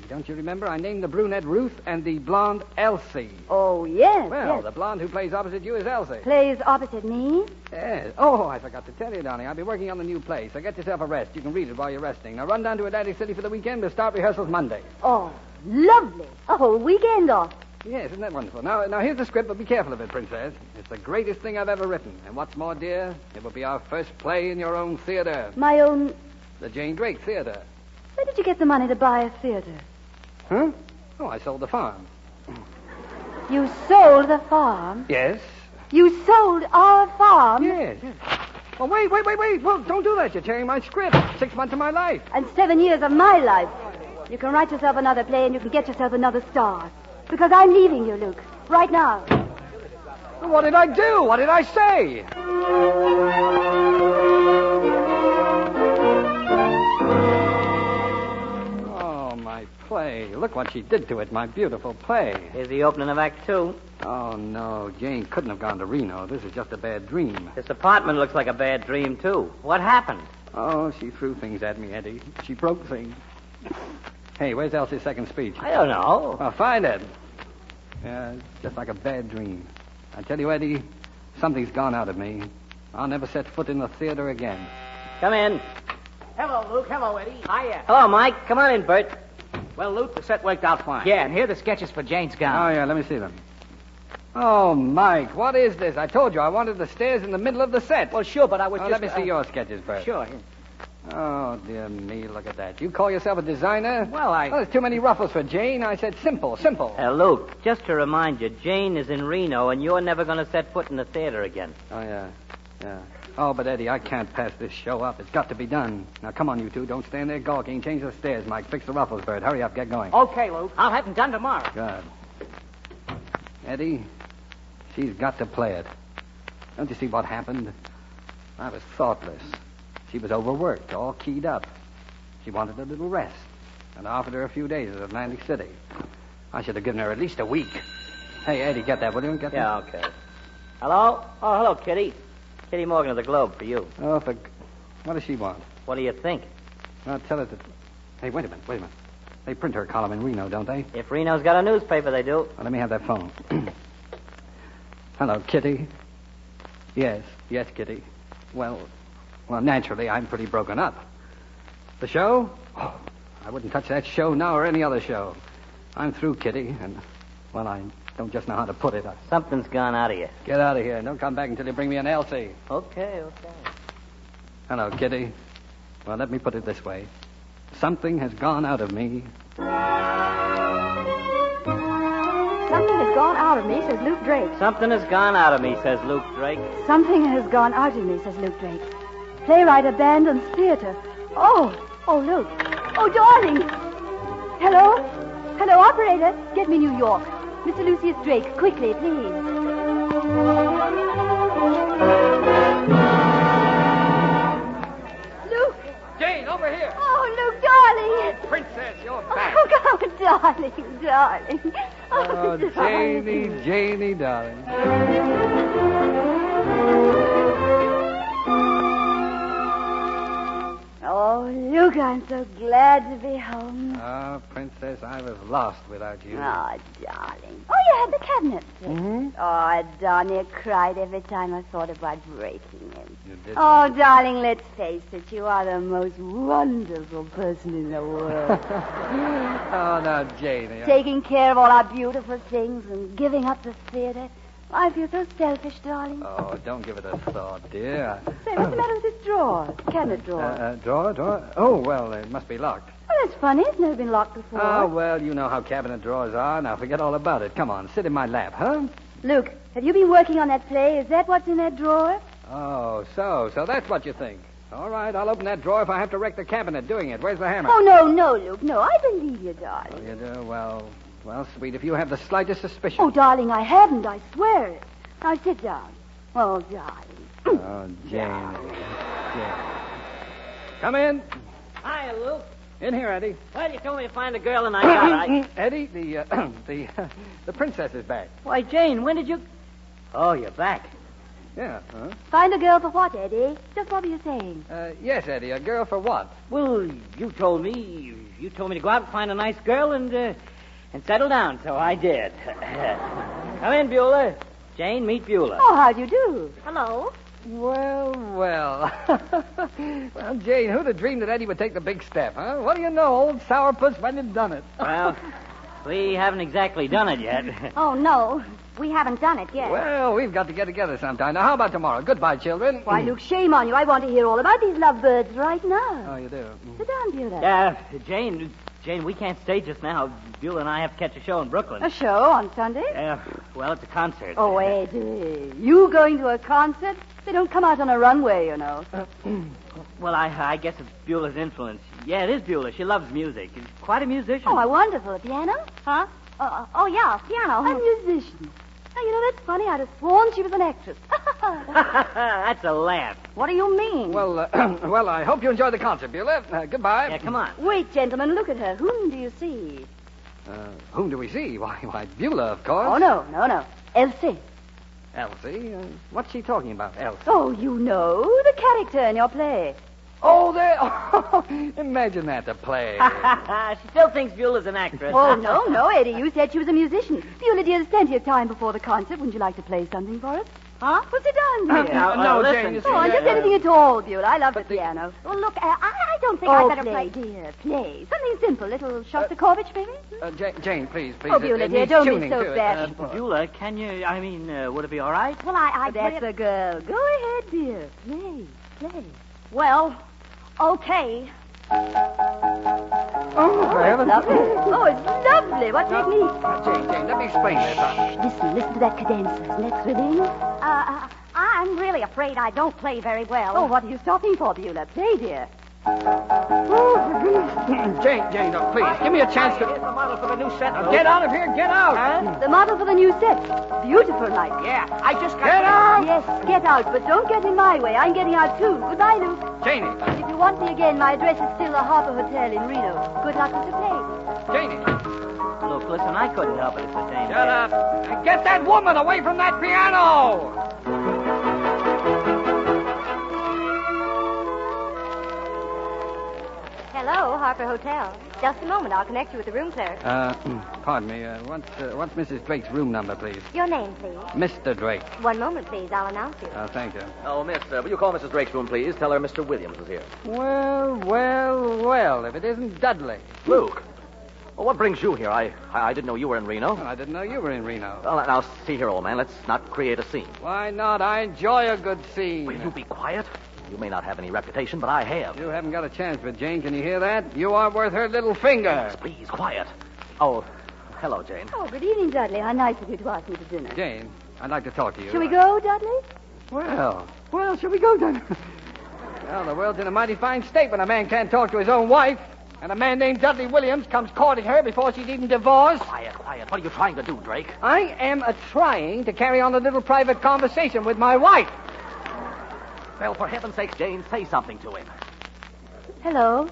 Don't you remember? I named the brunette Ruth and the blonde Elsie. Oh, yes. Well, yes. the blonde who plays opposite you is Elsie. Plays opposite me? Yes. Oh, I forgot to tell you, darling. I'll be working on the new play, so get yourself a rest. You can read it while you're resting. Now run down to Atlantic City for the weekend. We'll start rehearsals Monday. Oh, lovely. A whole weekend off. Yes, isn't that wonderful? Now here's the script, but be careful of it, Princess. It's the greatest thing I've ever written. And what's more, dear, it will be our first play in your own theater. My own... The Jane Drake Theater. Where did you get the money to buy a theater? Huh? Oh, I sold the farm. You sold the farm? Yes. You sold our farm? Yes. Oh, wait. Well, don't do that. You're tearing my script. 6 months of my life. And 7 years of my life. You can write yourself another play and you can get yourself another star. Because I'm leaving you, Luke. Right now. Well, what did I do? What did I say? Oh, my play. Look what she did to it, my beautiful play. Here's the opening of Act 2. Oh, no. Jane couldn't have gone to Reno. This is just a bad dream. This apartment looks like a bad dream, too. What happened? Oh, she threw things at me, Eddie. She broke things. Hey, where's Elsie's second speech? I don't know. Oh, find it. Yeah, it's just like a bad dream. I tell you, Eddie, something's gone out of me. I'll never set foot in the theater again. Come in. Hello, Luke. Hello, Eddie. Hiya. Hello, Mike. Come on in, Bert. Well, Luke, the set worked out fine. Yeah, and here are the sketches for Jane's gown. Oh, yeah, let me see them. Oh, Mike, what is this? I told you I wanted the stairs in the middle of the set. Well, sure, but I was just... Let me see your sketches, Bert. Sure. Oh, dear me, look at that. You call yourself a designer? Well, there's too many ruffles for Jane. I said simple. Luke, just to remind you, Jane is in Reno, and you're never going to set foot in the theater again. Oh, yeah. Oh, but, Eddie, I can't pass this show up. It's got to be done. Now, come on, you two. Don't stand there gawking. Change the stairs, Mike. Fix the ruffles, Bert. Hurry up. Get going. Okay, Luke. I'll have them done tomorrow. Good. Eddie, she's got to play it. Don't you see what happened? I was thoughtless. She was overworked, all keyed up. She wanted a little rest, and I offered her a few days at Atlantic City. I should have given her at least a week. Hey, Eddie, get that, will you? Get that? Yeah, okay. Hello? Oh, hello, Kitty. Kitty Morgan of the Globe, for you. Oh, what does she want? What do you think? Now, tell her that... Hey, wait a minute. They print her column in Reno, don't they? If Reno's got a newspaper, they do. Well, let me have that phone. Hello, Kitty. Yes, Kitty. Well, naturally, I'm pretty broken up. The show? Oh, I wouldn't touch that show now or any other show. I'm through, Kitty, and, well, I don't just know how to put it. Something's gone out of you. Get out of here. Don't come back until you bring me an Elsie. Okay. Hello, Kitty. Well, let me put it this way. Something has gone out of me. Something has gone out of me, says Luke Drake. Something has gone out of me, says Luke Drake. Something has gone out of me, says Luke Drake. Playwright abandons theater. Oh, Luke. Oh, darling. Hello, operator. Get me New York. Mr. Lucius Drake, quickly, please. Luke! Jane, over here. Oh, Luke, darling! Princess, you're back. Oh, darling, darling. Oh, darling. Janie, darling. Oh, Luke, I'm so glad to be home. Oh, Princess, I was lost without you. Oh, darling. Oh, you had the cabinet. Mm-hmm. Oh, darling, I cried every time I thought about breaking him. You did. Oh, darling, let's face it. You are the most wonderful person in the world. Oh, now, Janie. Taking care of all our beautiful things and giving up the theater. I feel so selfish, darling. Oh, don't give it a thought, dear. Say, what's the matter with this drawer? Cabinet drawer. Drawer? Oh, well, it must be locked. Well, that's funny. It's never been locked before. Oh, well, you know how cabinet drawers are. Now, forget all about it. Come on, sit in my lap, huh? Luke, have you been working on that play? Is that what's in that drawer? Oh, so that's what you think. All right, I'll open that drawer if I have to wreck the cabinet doing it. Where's the hammer? Oh, no, Luke. No, I believe you, darling. Oh, you do? Well, sweet, if you have the slightest suspicion. Oh, darling, I haven't. I swear it. Now, sit down. Oh, darling. Oh, Jane. Come in. Hi, Luke. In here, Eddie. Well, you told me to find a girl, and I got her. Eddie, the princess is back. Why, Jane, when did you... Oh, you're back. Yeah, huh? Find a girl for what, Eddie? Just what were you saying? Yes, Eddie, a girl for what? Well, you told me to go out and find a nice girl and settle down, so I did. Come in, Beulah. Jane, meet Beulah. Oh, how do you do? Hello. Well. Well, Jane, who'd have dreamed that Eddie would take the big step, huh? What do you know? Old sourpuss went and done it. Well, we haven't exactly done it yet. Oh, no. We haven't done it yet. Well, we've got to get together sometime. Now, how about tomorrow? Goodbye, children. Why, Luke, shame on you. I want to hear all about these lovebirds right now. Oh, you do? Sit down, Beulah. Jane, we can't stay just now. Beulah and I have to catch a show in Brooklyn. A show on Sunday? Well, it's a concert. Oh, Eddie. You going to a concert? They don't come out on a runway, you know. Well, I guess it's Beulah's influence. Yeah, it is Beulah. She loves music. She's quite a musician. Oh, wonderful. A piano? Huh? Yeah, piano. A musician. Now, you know, that's funny. I'd have sworn she was an actress. That's a laugh. What do you mean? Well, I hope you enjoy the concert, Beulah. Goodbye. Yeah, come on. Wait, gentlemen, look at her. Whom do you see? Whom do we see? Why, Beulah, of course. Oh, no. Elsie. Elsie? What's she talking about, Elsie? Oh, you know, the character in your play. Oh, there. Oh, imagine that, the play. She still thinks Beulah's an actress. Oh, no, Eddie. You said she was a musician. Beulah, dear, there's plenty of time before the concert. Wouldn't you like to play something for us? Huh? Well, sit down, dear. No, listen. Jane, Oh, just anything at all, Beulah. I love the piano. Well, look, I don't think I'd better play, dear. Play. Something simple. Little Shostakovich, maybe? Jane, please. Oh, Beulah, dear, don't be so bashful. Beulah, can you... would it be all right? Well, that's a girl. Go ahead, dear. Play. Well, okay. Oh, for heaven's sake. Lovely. Oh, it's lovely. What technique? Jane, let me explain this. Listen to that cadenza. Next rhythm. I'm really afraid I don't play very well. Oh, what are you stopping for, Beulah? Play, dear. Jane, no, please, give me a chance to... Here's the model for the new set. Now, get out of here, get out! Huh? The model for the new set. Beautiful night. Yeah, I just got... Get out! Yes, get out, but don't get in my way. I'm getting out, too. Goodbye, Luke. Janie. If you want me again, my address is still the Harper Hotel in Reno. Good luck with the play. Janie. Look, listen, I couldn't help it if the dame... Shut up. And get that woman away from that piano! Hello, Harper Hotel. Just a moment. I'll connect you with the room clerk. Pardon me. What's Mrs. Drake's room number, please? Your name, please. Mr. Drake. 1 moment, please. I'll announce you. Thank you. Oh, miss, will you call Mrs. Drake's room, please? Tell her Mr. Williams is here. Well, if it isn't Dudley. Luke. Well, what brings you here? I didn't know you were in Reno. Well, I didn't know you were in Reno. Well, now, see here, old man. Let's not create a scene. Why not? I enjoy a good scene. Will you be quiet? You may not have any reputation, but I have. You haven't got a chance with Jane. Can you hear that? You aren't worth her little finger. Please, quiet. Oh, hello, Jane. Oh, good evening, Dudley. How nice of you to ask me to dinner. Jane, I'd like to talk to you. Shall we go, Dudley? Well, shall we go then? Well, the world's in a mighty fine state when a man can't talk to his own wife. And a man named Dudley Williams comes courting her before she's even divorced. Quiet. What are you trying to do, Drake? I am trying to carry on a little private conversation with my wife. Well, for heaven's sake, Jane, say something to him. Hello.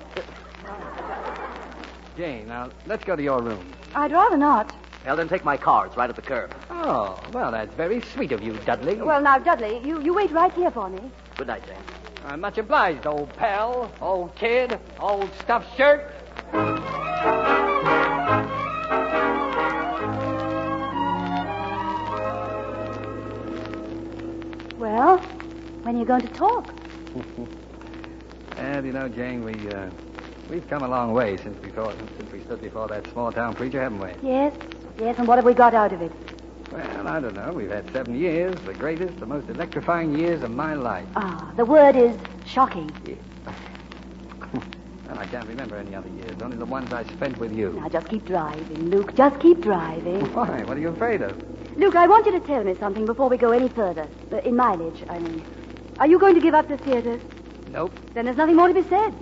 Jane, now, let's go to your room. I'd rather not. Well, then take my car. It's right at the curb. Oh, well, that's very sweet of you, Dudley. Well, now, Dudley, you wait right here for me. Good night, Jane. I'm much obliged, old pal, old kid, old stuffed shirt. Well, when are you going to talk? And, you know, Jane, we've come a long way since we stood before that small-town preacher, haven't we? Yes, and what have we got out of it? Well, I don't know. We've had 7 years, the greatest, the most electrifying years of my life. The word is shocking. Yeah. Well, I can't remember any other years, only the ones I spent with you. Now, just keep driving, Luke. Just keep driving. Why? What are you afraid of? Luke, I want you to tell me something before we go any further. In mileage, I mean. Are you going to give up the theater? Nope. Then there's nothing more to be said.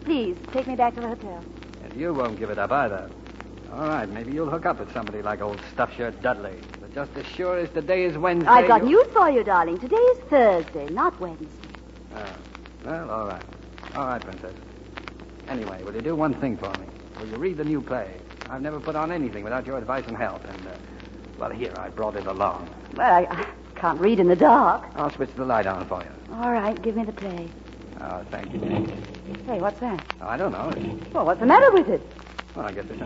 Please, take me back to the hotel. And you won't give it up either. All right, maybe you'll hook up with somebody like old stuffed shirt Dudley. But just as sure as the day is Wednesday... I've got news for you, darling. Today is Thursday, not Wednesday. Oh, well, all right. All right, Princess. Anyway, will you do one thing for me? Will you read the new play? I've never put on anything without your advice and help. And, well, here, I brought it along. Well, I can't read in the dark. I'll switch the light on for you. All right, give me the play. Oh, thank you, Jane. Hey, what's that? Oh, I don't know. Well, what's the matter with it? Well, I guess it's...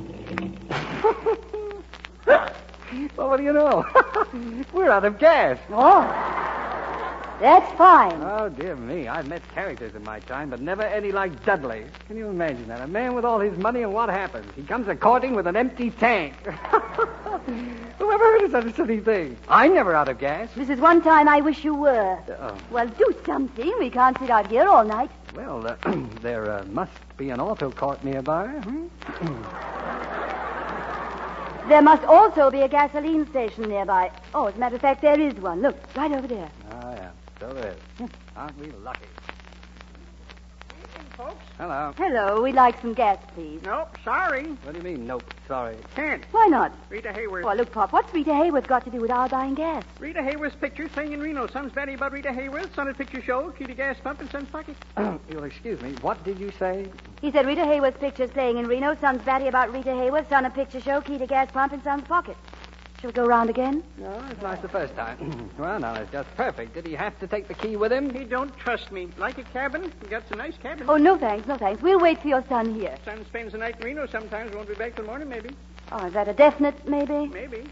Well, what do you know? We're out of gas. Oh, that's fine. Oh, dear me. I've met characters in my time, but never any like Dudley. Can you imagine that? A man with all his money, and what happens? He comes a-courting with an empty tank. Who ever heard of such a silly thing? I'm never out of gas. This is one time I wish you were. Well, do something. We can't sit out here all night. Well, there must be an auto court nearby. There must also be a gasoline station nearby. Oh, as a matter of fact, there is one. Look, right over there. Oh, yeah. So there is. Aren't we lucky? Evening, folks. Hello. Hello. We'd like some gas, please. Nope, sorry. What do you mean, nope, sorry? Can't. Why not? Rita Hayworth. Oh, look, Pop, what's Rita Hayworth got to do with our buying gas? Rita Hayworth's picture sang in Reno. Son's batty about Rita Hayworth. Son at picture show. Key to gas pump in son's pocket. You'll excuse me. What did you say? He said Rita Hayworth's picture's playing in Reno. Son's batty about Rita Hayworth. Son at picture show. Key to gas pump in son's pocket. Shall we go round again? No, it's nice the first time. Well, now, it's just perfect. Did he have to take the key with him? He don't trust me. Like a cabin? He got some nice cabin. Oh, no thanks, no thanks. We'll wait for your son here. Son spends the night in Reno sometimes. Won't be back till morning, maybe. Oh, is that a definite maybe? Maybe.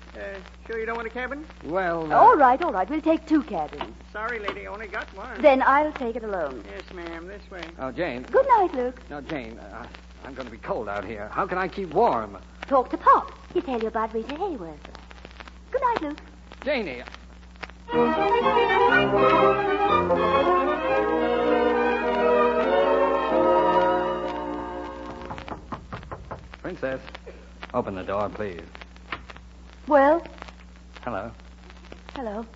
Sure you don't want a cabin? Well, All right. We'll take 2 cabins. Sorry, lady. Only got one. Then I'll take it alone. Yes, ma'am. This way. Oh, Jane. Good night, Luke. No, Jane, I'm going to be cold out here. How can I keep warm? Talk to Pop. He'll tell you about Rita Hayworth. Good night, Luke. Janie. Princess, open the door, please. Well? Hello. Hello.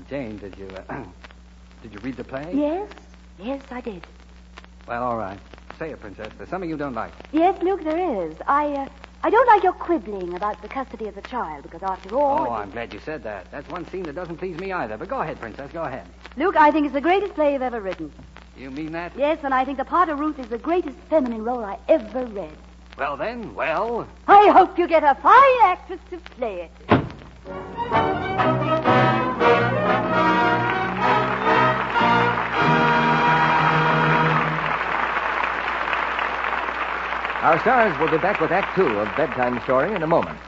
Jane, did you read the play? Yes, I did. Well, all right. Say it, Princess. There's something you don't like. Yes, Luke, there is. I don't like your quibbling about the custody of the child, because after all... Oh, I'm glad you said that. That's one scene that doesn't please me either. But go ahead, Princess, go ahead. Luke, I think it's the greatest play you've ever written. You mean that? Yes, and I think the part of Ruth is the greatest feminine role I ever read. Well, then, well... I hope you get a fine actress to play it. Our stars will be back with Act 2 of Bedtime Story in a moment.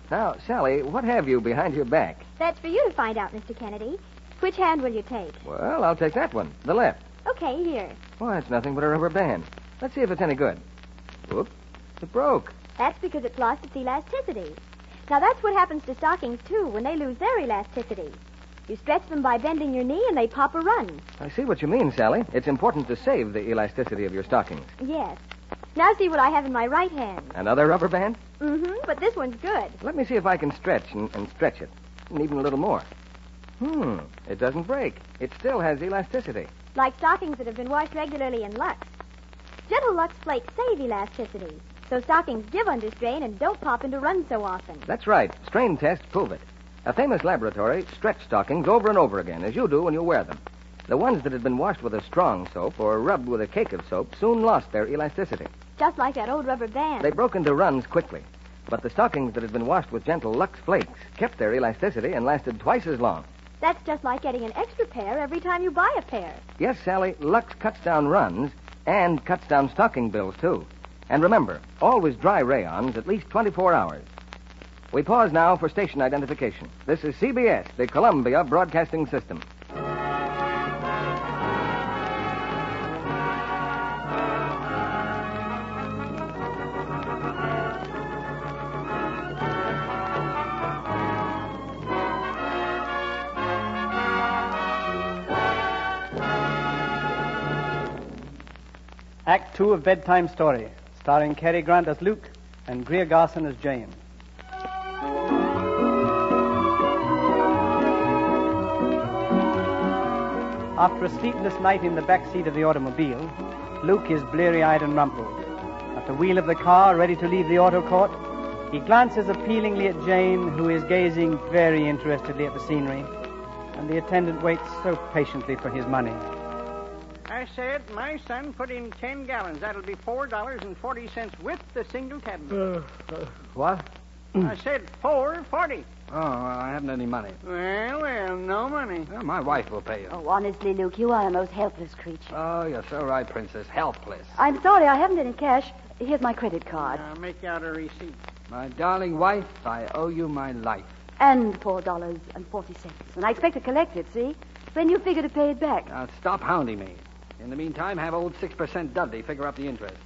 Now, Sally, what have you behind your back? That's for you to find out, Mr. Kennedy. Which hand will you take? Well, I'll take that one, the left. Okay, here. Why, it's nothing but a rubber band. Let's see if it's any good. Whoops, it broke. That's because it's lost its elasticity. Now, that's what happens to stockings, too, when they lose their elasticity. You stretch them by bending your knee, and they pop a run. I see what you mean, Sally. It's important to save the elasticity of your stockings. Yes. Now see what I have in my right hand. Another rubber band? Mm-hmm, but this one's good. Let me see if I can stretch and stretch it. And even a little more. It doesn't break. It still has elasticity. Like stockings that have been washed regularly in Lux. Gentle Lux Flakes save elasticity, so stockings give under strain and don't pop into runs so often. That's right. Strain tests prove it. A famous laboratory stretched stockings over and over again, as you do when you wear them. The ones that had been washed with a strong soap or rubbed with a cake of soap soon lost their elasticity. Just like that old rubber band. They broke into runs quickly. But the stockings that had been washed with Gentle Lux Flakes kept their elasticity and lasted twice as long. That's just like getting an extra pair every time you buy a pair. Yes, Sally, Lux cuts down runs and cuts down stocking bills, too. And remember, always dry rayons at least 24 hours. We pause now for station identification. This is CBS, the Columbia Broadcasting System. Act 2 of Bedtime Story, starring Cary Grant as Luke and Greer Garson as Jane. After a sleepless night in the back seat of the automobile, Luke is bleary-eyed and rumpled. At the wheel of the car, ready to leave the auto court, he glances appealingly at Jane, who is gazing very interestedly at the scenery, and the attendant waits so patiently for his money. I said my son put in 10 gallons. That'll be $4.40 with the single cabinet. What? I said $4.40. Oh, I haven't any money. Well, no money. Well, my wife will pay you. Oh, honestly, Luke, you are a most helpless creature. Oh, you're so right, Princess. Helpless. I'm sorry, I haven't any cash. Here's my credit card. I'll make you out a receipt. My darling wife, I owe you my life. And $4.40. And I expect to collect it, see? When you figure to pay it back. Now, stop hounding me. In the meantime, have old 6% Dudley figure up the interest.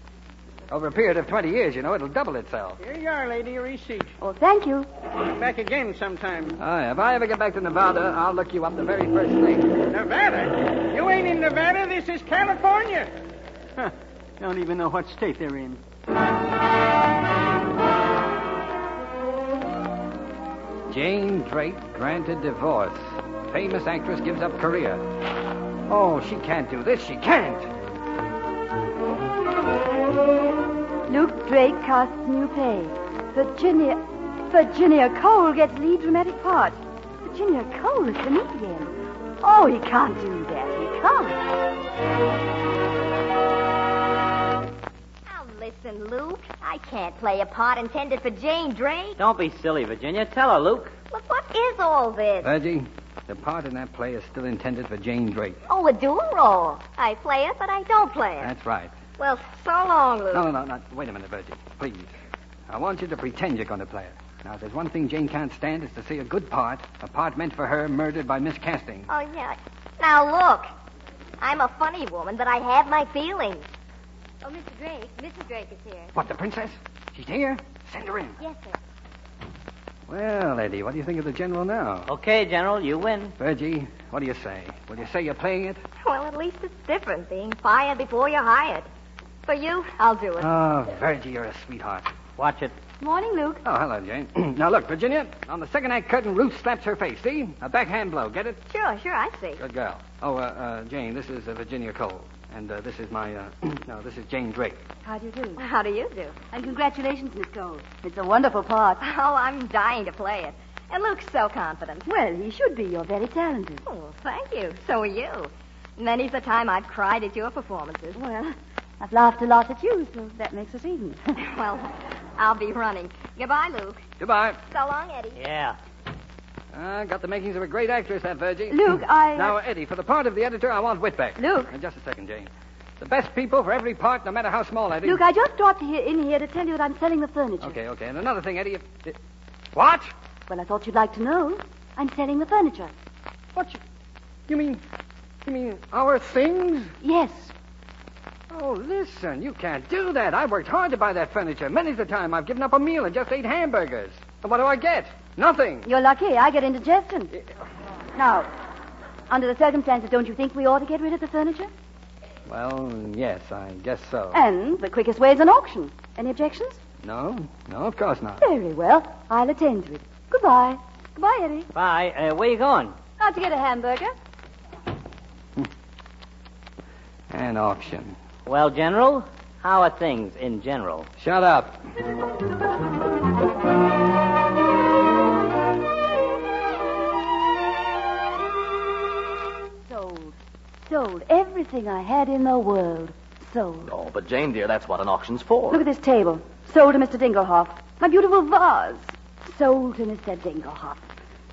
Over a period of 20 years, you know, it'll double itself. Here you are, lady, a receipt. Oh, thank you. Back again sometime. If I ever get back to Nevada, I'll look you up the very first thing. Nevada? You ain't in Nevada. This is California. Huh. Don't even know what state they're in. Jane Drake granted divorce. Famous actress gives up career. Oh, she can't do this. She can't. Luke Drake casts new play. Virginia Cole gets lead dramatic part. Virginia Cole, a comedian. Oh, he can't do that. He can't. Now listen, Luke. I can't play a part intended for Jane Drake. Don't be silly, Virginia. Tell her, Luke. Look, what is all this? Virgie, the part in that play is still intended for Jane Drake. Oh, a dual role. I play it, but I don't play it. That's right. Well, so long, Luke. No. Wait a minute, Virgie. Please. I want you to pretend you're going to play it. Now, if there's one thing Jane can't stand, is to see a good part, a part meant for her, murdered by miscasting. Oh, yeah. Now, look. I'm a funny woman, but I have my feelings. Oh, Mr. Drake. Mrs. Drake is here. What, the princess? She's here? Send her in. Yes, sir. Well, Eddie, what do you think of the general now? Okay, General, you win. Virgie, what do you say? Will you say you're playing it? Well, at least it's different, being fired before you're hired. For you, I'll do it. Oh, Virgie, you're a sweetheart. Watch it. Morning, Luke. Oh, hello, Jane. Now, look, Virginia, on the second act curtain, Ruth slaps her face, see? A backhand blow, get it? Sure, I see. Good girl. Oh, Jane, this is Virginia Cole. And this is this is Jane Drake. How do you do? How do you do? And congratulations, Miss Cole. It's a wonderful part. Oh, I'm dying to play it. And Luke's so confident. Well, he should be. You're very talented. Oh, thank you. So are you. Many's the time I've cried at your performances. Well, I've laughed a lot at you, so that makes us even. Well, I'll be running. Goodbye, Luke. Goodbye. So long, Eddie. Yeah. Got the makings of a great actress, that Virgie. Luke, Now, Eddie, for the part of the editor, I want Whitbeck. Luke. Just a second, Jane. The best people for every part, no matter how small, Eddie. Luke, I just dropped in here to tell you that I'm selling the furniture. Okay. And another thing, Eddie, What? Well, I thought you'd like to know. I'm selling the furniture. What? You mean our things? Yes. Oh, listen, you can't do that. I worked hard to buy that furniture. Many's the time I've given up a meal and just ate hamburgers. And what do I get? Nothing. You're lucky. I get indigestion. Now, under the circumstances, don't you think we ought to get rid of the furniture? Well, yes, I guess so. And the quickest way is an auction. Any objections? No, of course not. Very well. I'll attend to it. Goodbye. Goodbye, Eddie. Bye. Where you going? Out to get a hamburger. An auction. Well, General, How are things in general? Shut up. Sold. Everything I had in the world. Sold. Oh, but Jane, dear, that's what an auction's for. Look at this table. Sold to Mr. Dinglehoff. My beautiful vase. Sold to Mr. Dinglehoff.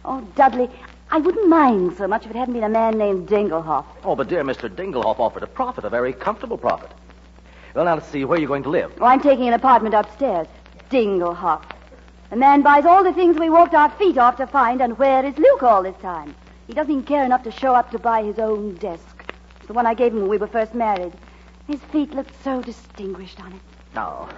Oh, Dudley, I wouldn't mind so much if it hadn't been a man named Dinglehoff. Oh, but dear, Mr. Dinglehoff offered a profit, a very comfortable profit. Well, now let's see, where are you going to live? Oh, I'm taking an apartment upstairs. Dinglehoff. The man buys all the things we walked our feet off to find, and where is Luke all this time? He doesn't even care enough to show up to buy his own desk. It's the one I gave him when we were first married. His feet looked so distinguished on it. Now,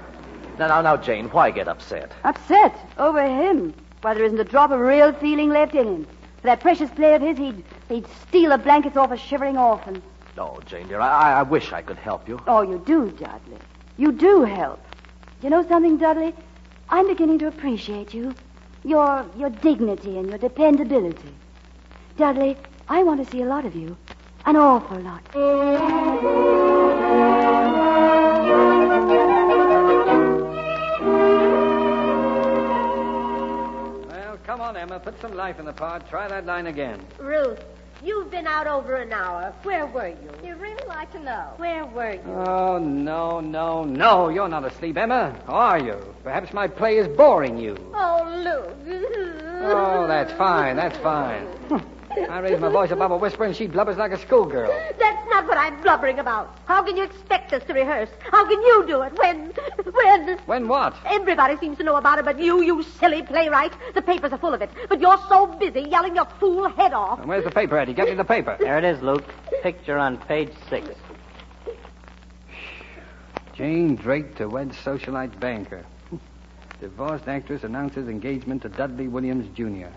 Jane, why get upset? Upset? Over him? Why, there isn't a drop of real feeling left in him. For that precious play of his, he'd steal the blankets off a shivering orphan. Oh, Jane, dear, I wish I could help you. Oh, you do, Dudley. You do help. You know something, Dudley? I'm beginning to appreciate you. Your dignity and your dependability. Dudley, I want to see a lot of you. An awful lot. Well, come on, Emma. Put some life in the part. Try that line again. Ruth, you've been out over an hour. Where were you? You'd really like to know. Where were you? Oh, no. You're not asleep, Emma. Or are you? Perhaps my play is boring you. Oh, Luke. Oh, that's fine. I raise my voice above a whisper and she blubbers like a schoolgirl. That's not what I'm blubbering about. How can you expect us to rehearse? How can you do it when... When what? Everybody seems to know about it but you silly playwright. The papers are full of it. But you're so busy yelling your fool head off. And where's the paper, Eddie? Get me the paper. There it is, Luke. Picture on page 6. Jane Drake to wed socialite banker. Divorced actress announces engagement to Dudley Williams, Jr.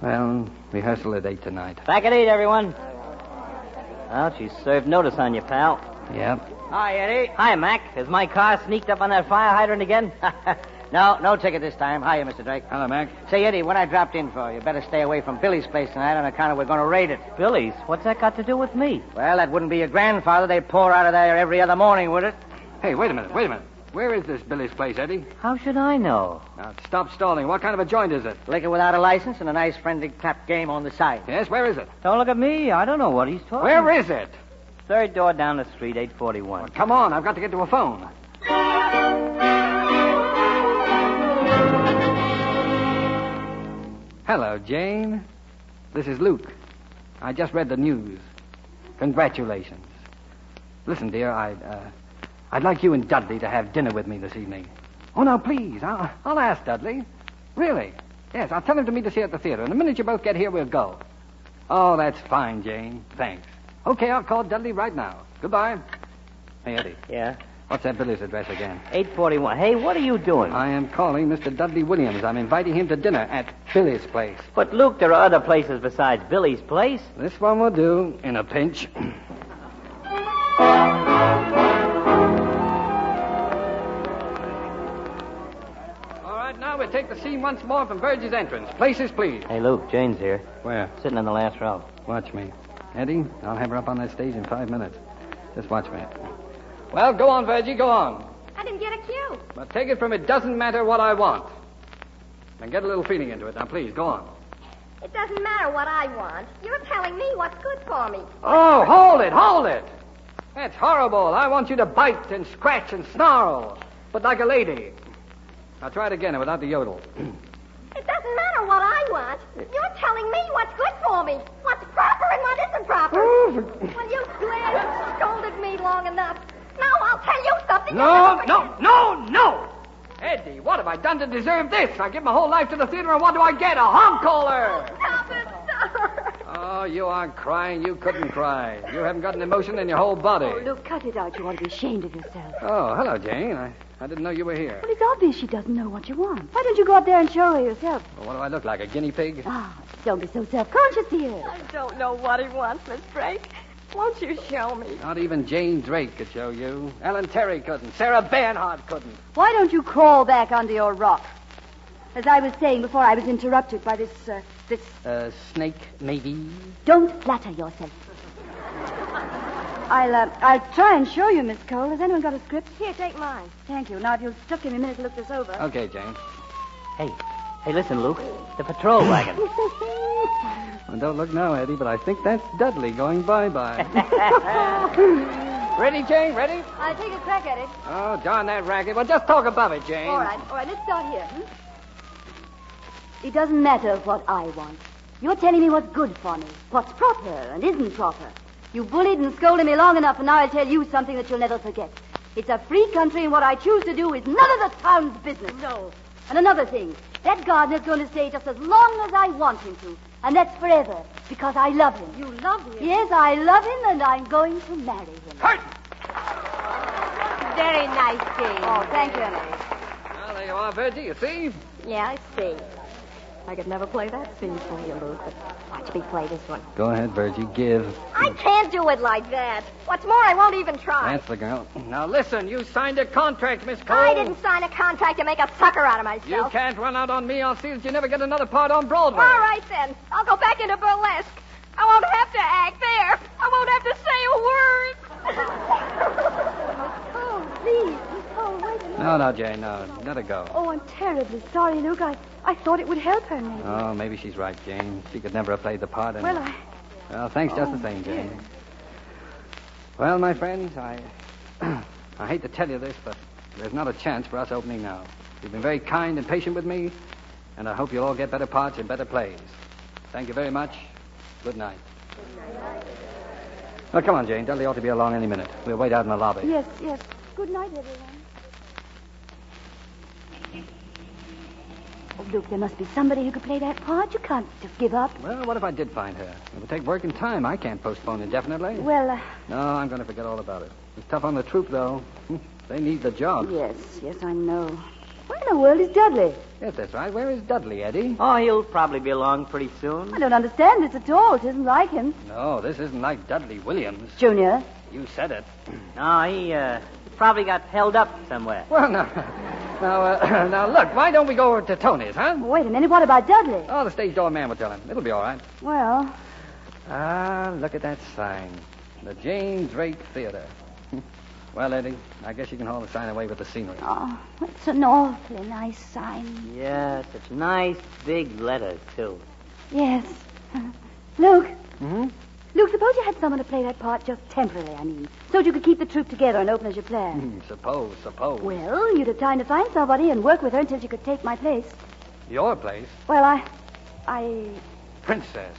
Well, rehearsal at 8 tonight. Back at 8, everyone. Well, she served notice on you, pal. Yep. Hi, Eddie. Hi, Mac. Has my car sneaked up on that fire hydrant again? No ticket this time. Hiya, Mr. Drake. Hello, Mac. Say, Eddie, what I dropped in for, you better stay away from Billy's place tonight on account of we're going to raid it. Billy's? What's that got to do with me? Well, that wouldn't be your grandfather. They'd pour out of there every other morning, would it? Hey, wait a minute. Where is this Billy's place, Eddie? How should I know? Now, stop stalling. What kind of a joint is it? Liquor without a license and a nice friendly clap game on the side. Yes, where is it? Don't look at me. I don't know what he's talking Where is it? Third door down the street, 841. Well, come on. I've got to get to a phone. Hello, Jane. This is Luke. I just read the news. Congratulations. Listen, dear, I'd like you and Dudley to have dinner with me this evening. Oh, now, please. I'll ask Dudley. Really? Yes, I'll tell him to meet us here at the theater. And the minute you both get here, we'll go. Oh, that's fine, Jane. Thanks. Okay, I'll call Dudley right now. Goodbye. Hey, Eddie. Yeah? What's that Billy's address again? 841. Hey, what are you doing? I am calling Mr. Dudley Williams. I'm inviting him to dinner at Billy's place. But, Luke, there are other places besides Billy's place. This one will do, in a pinch. All right, now we'll take the scene once more from Verge's entrance. Places, please. Hey, Luke, Jane's here. Where? Sitting in the last row. Watch me. Eddie, I'll have her up on that stage in 5 minutes. Just watch me. Well, go on, Virgie, go on. I didn't get a cue. But take it from it doesn't matter what I want. And get a little feeling into it. Now, please, go on. It doesn't matter what I want. You're telling me what's good for me. Oh, hold it. That's horrible. I want you to bite and scratch and snarl, but like a lady. Now, try it again and without the yodel. It doesn't matter what I want. You're telling me what's good for me. What's proper and what isn't proper. Well, you scolded me long enough. Now I'll tell you something. No! Eddie, what have I done to deserve this? I give my whole life to the theater, and what do I get? A honk caller! Stop it. Oh, you aren't crying. You couldn't cry. You haven't got an emotion in your whole body. Oh, Luke, cut it out. You ought to be ashamed of yourself. Oh, hello, Jane. I didn't know you were here. Well, it's obvious she doesn't know what you want. Why don't you go up there and show her yourself? Well, what do I look like, a guinea pig? Don't be so self-conscious here. I don't know what he wants, Miss Drake. Won't you show me? Not even Jane Drake could show you. Ellen Terry couldn't. Sarah Bernhardt couldn't. Why don't you crawl back under your rock? As I was saying before, I was interrupted by this snake, maybe? Don't flatter yourself. I'll try and show you, Miss Cole. Has anyone got a script? Here, take mine. Thank you. Now, if you'll just give me a minute to look this over. Okay, Jane. Hey, listen, Luke. The patrol wagon. Well, don't look now, Eddie, but I think that's Dudley going bye-bye. Ready, Jane? Ready? I'll take a crack at it. Oh, darn that racket. Well, just talk above it, Jane. All right, let's start here. It doesn't matter what I want. You're telling me what's good for me, what's proper and isn't proper. You bullied and scolded me long enough, and now I'll tell you something that you'll never forget. It's a free country, and what I choose to do is none of the town's business. No. And another thing, that gardener's going to stay just as long as I want him to, and that's forever, because I love him. You love him? Yes, I love him, and I'm going to marry him. Curtain! Very nice, Jane. Oh, thank you, Emily. Well, there you are, Virgie, you see? Yeah, I see. I could never play that scene for you, Luke, but watch me play this one. Go ahead, Virgie, give. I can't do it like that. What's more, I won't even try. That's the girl. Now, listen, you signed a contract, Miss Cole. I didn't sign a contract to make a sucker out of myself. You can't run out on me. I'll see that you never get another part on Broadway. All right, then. I'll go back into burlesque. I won't have to act there. I won't have to say a word. Oh, please. Oh, wait a minute. No, Jane, no. Let her go. Oh, I'm terribly sorry, Luke. I thought it would help her, maybe. Oh, maybe she's right, Jane. She could never have played the part. Well, Well, thanks just the same, Jane. Yes. Well, my friends, I hate to tell you this, but there's not a chance for us opening now. You've been very kind and patient with me, and I hope you'll all get better parts and better plays. Thank you very much. Good night. Well, come on, Jane. Dudley ought to be along any minute. We'll wait out in the lobby. Yes. Good night, everyone. Oh, Luke, there must be somebody who could play that part. You can't just give up. Well, what if I did find her? It would take work and time. I can't postpone indefinitely. Well, No, I'm going to forget all about it. It's tough on the troupe, though. They need the job. Yes, I know. Where in the world is Dudley? Yes, that's right. Where is Dudley, Eddie? Oh, he'll probably be along pretty soon. I don't understand this at all. It isn't like him. No, this isn't like Dudley Williams. Junior? You said it. No, he probably got held up somewhere. Well, now, look, why don't we go over to Tony's, huh? Wait a minute. What about Dudley? Oh, the stage door man will tell him. It'll be all right. Well... Look at that sign. The Jane Drake Theater. Well, Eddie, I guess you can haul the sign away with the scenery. Oh, it's an awfully nice sign. Yeah, such nice big letters, too. Yes. Luke? Mm-hmm? Luke, suppose you had someone to play that part just temporarily, I mean, so that you could keep the troupe together and open as you planned. Suppose. Well, you'd have time to find somebody and work with her until she could take my place. Your place? Well, I... Princess,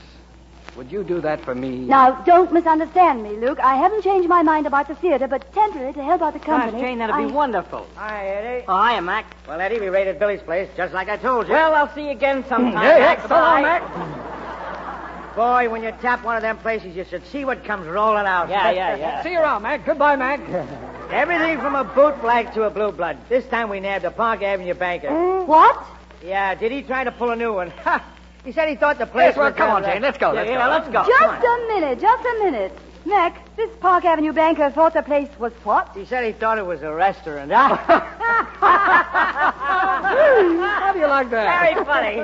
would you do that for me? Now, don't misunderstand me, Luke. I haven't changed my mind about the theater, but temporarily to help out the company. Gosh, Jane, that'd be wonderful. Hi, Eddie. Oh, hiya, Mac. Well, Eddie, we raided Billy's place, just like I told you. Well, I'll see you again sometime. Mac. So long, Mac. Boy, when you tap one of them places, you should see what comes rolling out. Yeah. See you around, Mac. Goodbye, Mac. Everything from a boot black to a blue blood. This time we nabbed a Park Avenue banker. What? Yeah, did he try to pull a new one? Ha! He said he thought the place was... Come on, Jane. Let's go. Let's go. Just a minute. Mac, this Park Avenue banker thought the place was what? He said he thought it was a restaurant. How do you like that? Very funny.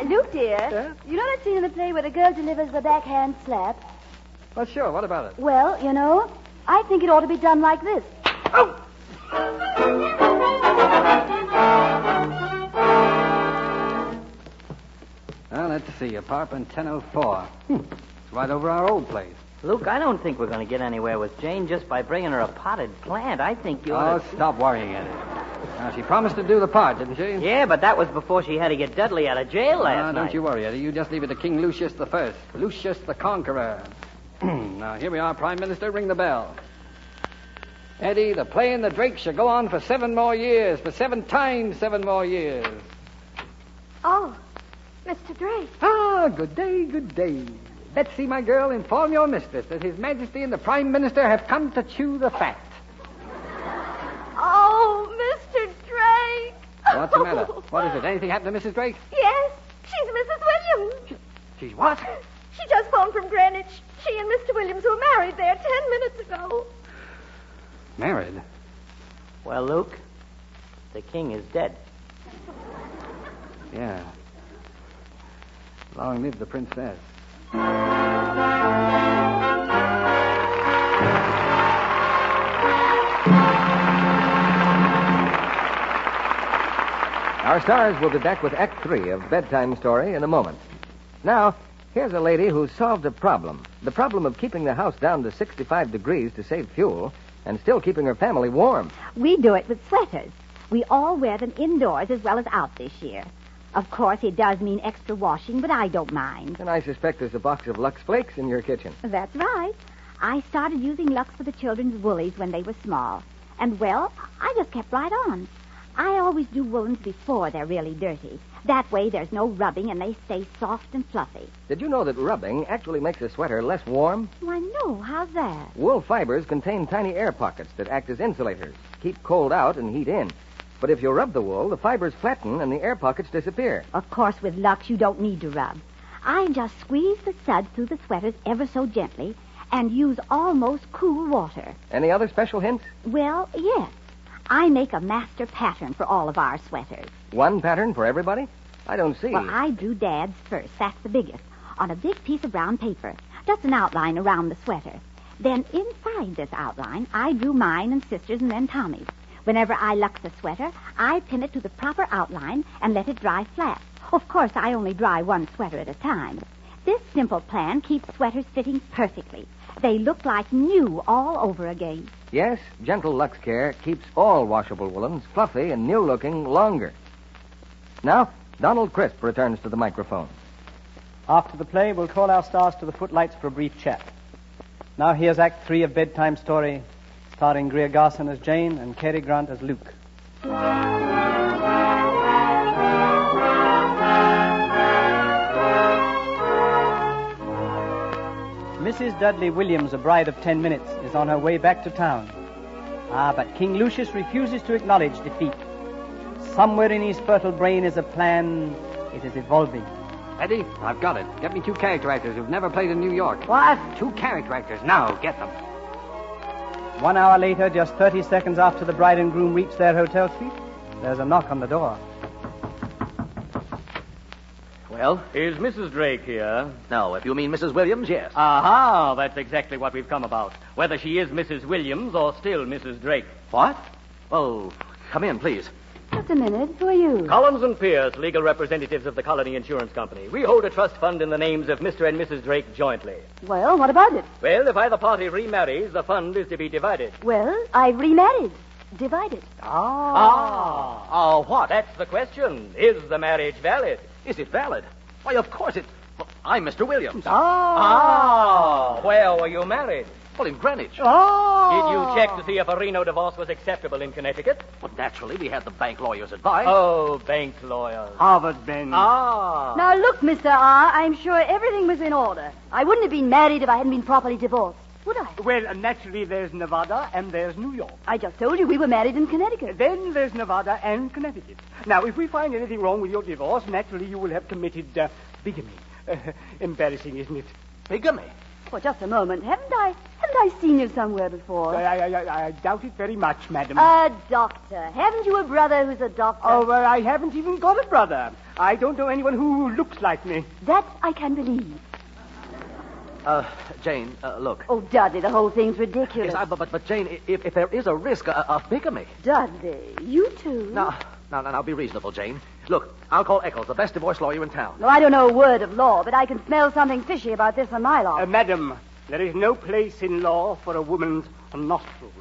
Luke, dear, you know that scene in the play where the girl delivers the backhand slap? Well, sure. What about it? Well, you know, I think it ought to be done like this. Oh! Well, let's see. Apartment 1004. It's right over our old place. Luke, I don't think we're going to get anywhere with Jane just by bringing her a potted plant. I think you ought to... Stop worrying, Eddie. Now, she promised to do the part, didn't she? Yeah, but that was before she had to get Dudley out of jail last night. Don't you worry, Eddie. You just leave it to King Lucius I. Lucius the Conqueror. Now, here we are, Prime Minister. Ring the bell. Eddie, the play in the Drake shall go on for 7 more years. For 7 times 7 more years. Oh, Mr. Drake. Good day. Betsy, my girl, inform your mistress that His Majesty and the Prime Minister have come to chew the fat. Oh, Mr. Drake. What's the matter? What is it? Anything happened to Mrs. Drake? Yes, she's Mrs. Williams. She's what? She just phoned from Greenwich. She and Mr. Williams were married there 10 minutes ago. Married? Well, Luke, the king is dead. Yeah. Long live the princess. Our stars will be back with Act 3 of Bedtime Story in a moment. Now, here's a lady who solved a problem. The problem of keeping the house down to 65 degrees to save fuel and still keeping her family warm. We do it with sweaters. We all wear them indoors as well as out this year. Of course, it does mean extra washing, but I don't mind. And I suspect there's a box of Lux Flakes in your kitchen. That's right. I started using Lux for the children's woolies when they were small. And, well, I just kept right on. I always do woolens before they're really dirty. That way there's no rubbing and they stay soft and fluffy. Did you know that rubbing actually makes a sweater less warm? Why, no. How's that? Wool fibers contain tiny air pockets that act as insulators, keep cold out and heat in. But if you rub the wool, the fibers flatten and the air pockets disappear. Of course, with Lux, you don't need to rub. I just squeeze the suds through the sweaters ever so gently and use almost cool water. Any other special hints? Well, yes. I make a master pattern for all of our sweaters. One pattern for everybody? I don't see. Well, I drew Dad's first. That's the biggest. On a big piece of brown paper. Just an outline around the sweater. Then inside this outline, I drew mine and Sister's and then Tommy's. Whenever I Lux a sweater, I pin it to the proper outline and let it dry flat. Of course, I only dry one sweater at a time. This simple plan keeps sweaters fitting perfectly. They look like new all over again. Yes, gentle Lux care keeps all washable woolens fluffy and new-looking longer. Now, Donald Crisp returns to the microphone. After the play, we'll call our stars to the footlights for a brief chat. Now here's Act 3 of Bedtime Story, starring Greer Garson as Jane and Cary Grant as Luke. Mrs. Dudley Williams, a bride of 10 minutes, is on her way back to town. But King Lucius refuses to acknowledge defeat. Somewhere in his fertile brain is a plan. It is evolving. Eddie, I've got it. Get me 2 character actors who've never played in New York. What? 2 character actors. Now, get them. 1 hour later, just 30 seconds after the bride and groom reach their hotel suite, there's a knock on the door. Well? Is Mrs. Drake here? No, if you mean Mrs. Williams, yes. Aha, that's exactly what we've come about. Whether she is Mrs. Williams or still Mrs. Drake. What? Oh, come in, please. Just a minute. Who are you? Collins and Pierce, legal representatives of the Colony Insurance Company. We hold a trust fund in the names of Mr. and Mrs. Drake jointly. Well, what about it? Well, if either party remarries, the fund is to be divided. Well, I've remarried. Divided. Oh, what? That's the question. Is the marriage valid? Is it valid? Why, of course it... Well, I'm Mr. Williams. Where were you married? Well, in Greenwich. Did you check to see if a Reno divorce was acceptable in Connecticut? Well, naturally, we had the bank lawyer's advice. Oh, bank lawyers. Harvard men. Now, look, Mr. R., I'm sure everything was in order. I wouldn't have been married if I hadn't been properly divorced, would I? Well, naturally, there's Nevada and there's New York. I just told you we were married in Connecticut. Then there's Nevada and Connecticut. Now, if we find anything wrong with your divorce, naturally you will have committed bigamy. Embarrassing, isn't it? Bigamy? For just a moment. Haven't I seen you somewhere before? I doubt it very much, madam. A doctor. Haven't you a brother who's a doctor? Oh, well, I haven't even got a brother. I don't know anyone who looks like me. That I can believe. Jane, look. Oh, Dudley, the whole thing's ridiculous. Yes, but Jane, if there is a risk of bigamy... Dudley, you too? Now, be reasonable, Jane. Look, I'll call Eccles, the best divorce lawyer in town. No, I don't know a word of law, but I can smell something fishy about this on my law. Madam, there is no place in law for a woman's nostrils.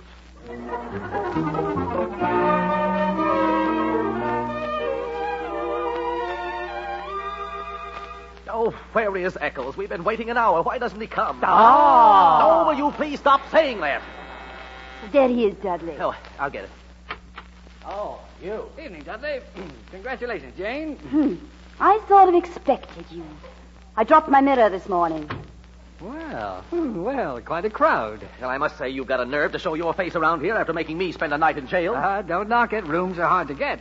Oh, where is Eccles? We've been waiting an hour. Why doesn't he come? Oh, will you please stop saying that? There he is, Dudley. Oh, I'll get it. Oh, you. Evening, Dudley. Congratulations, Jane. I sort of expected you. I dropped my mirror this morning. Well, quite a crowd. Well, I must say you've got a nerve to show your face around here after making me spend a night in jail. Don't knock it. Rooms are hard to get.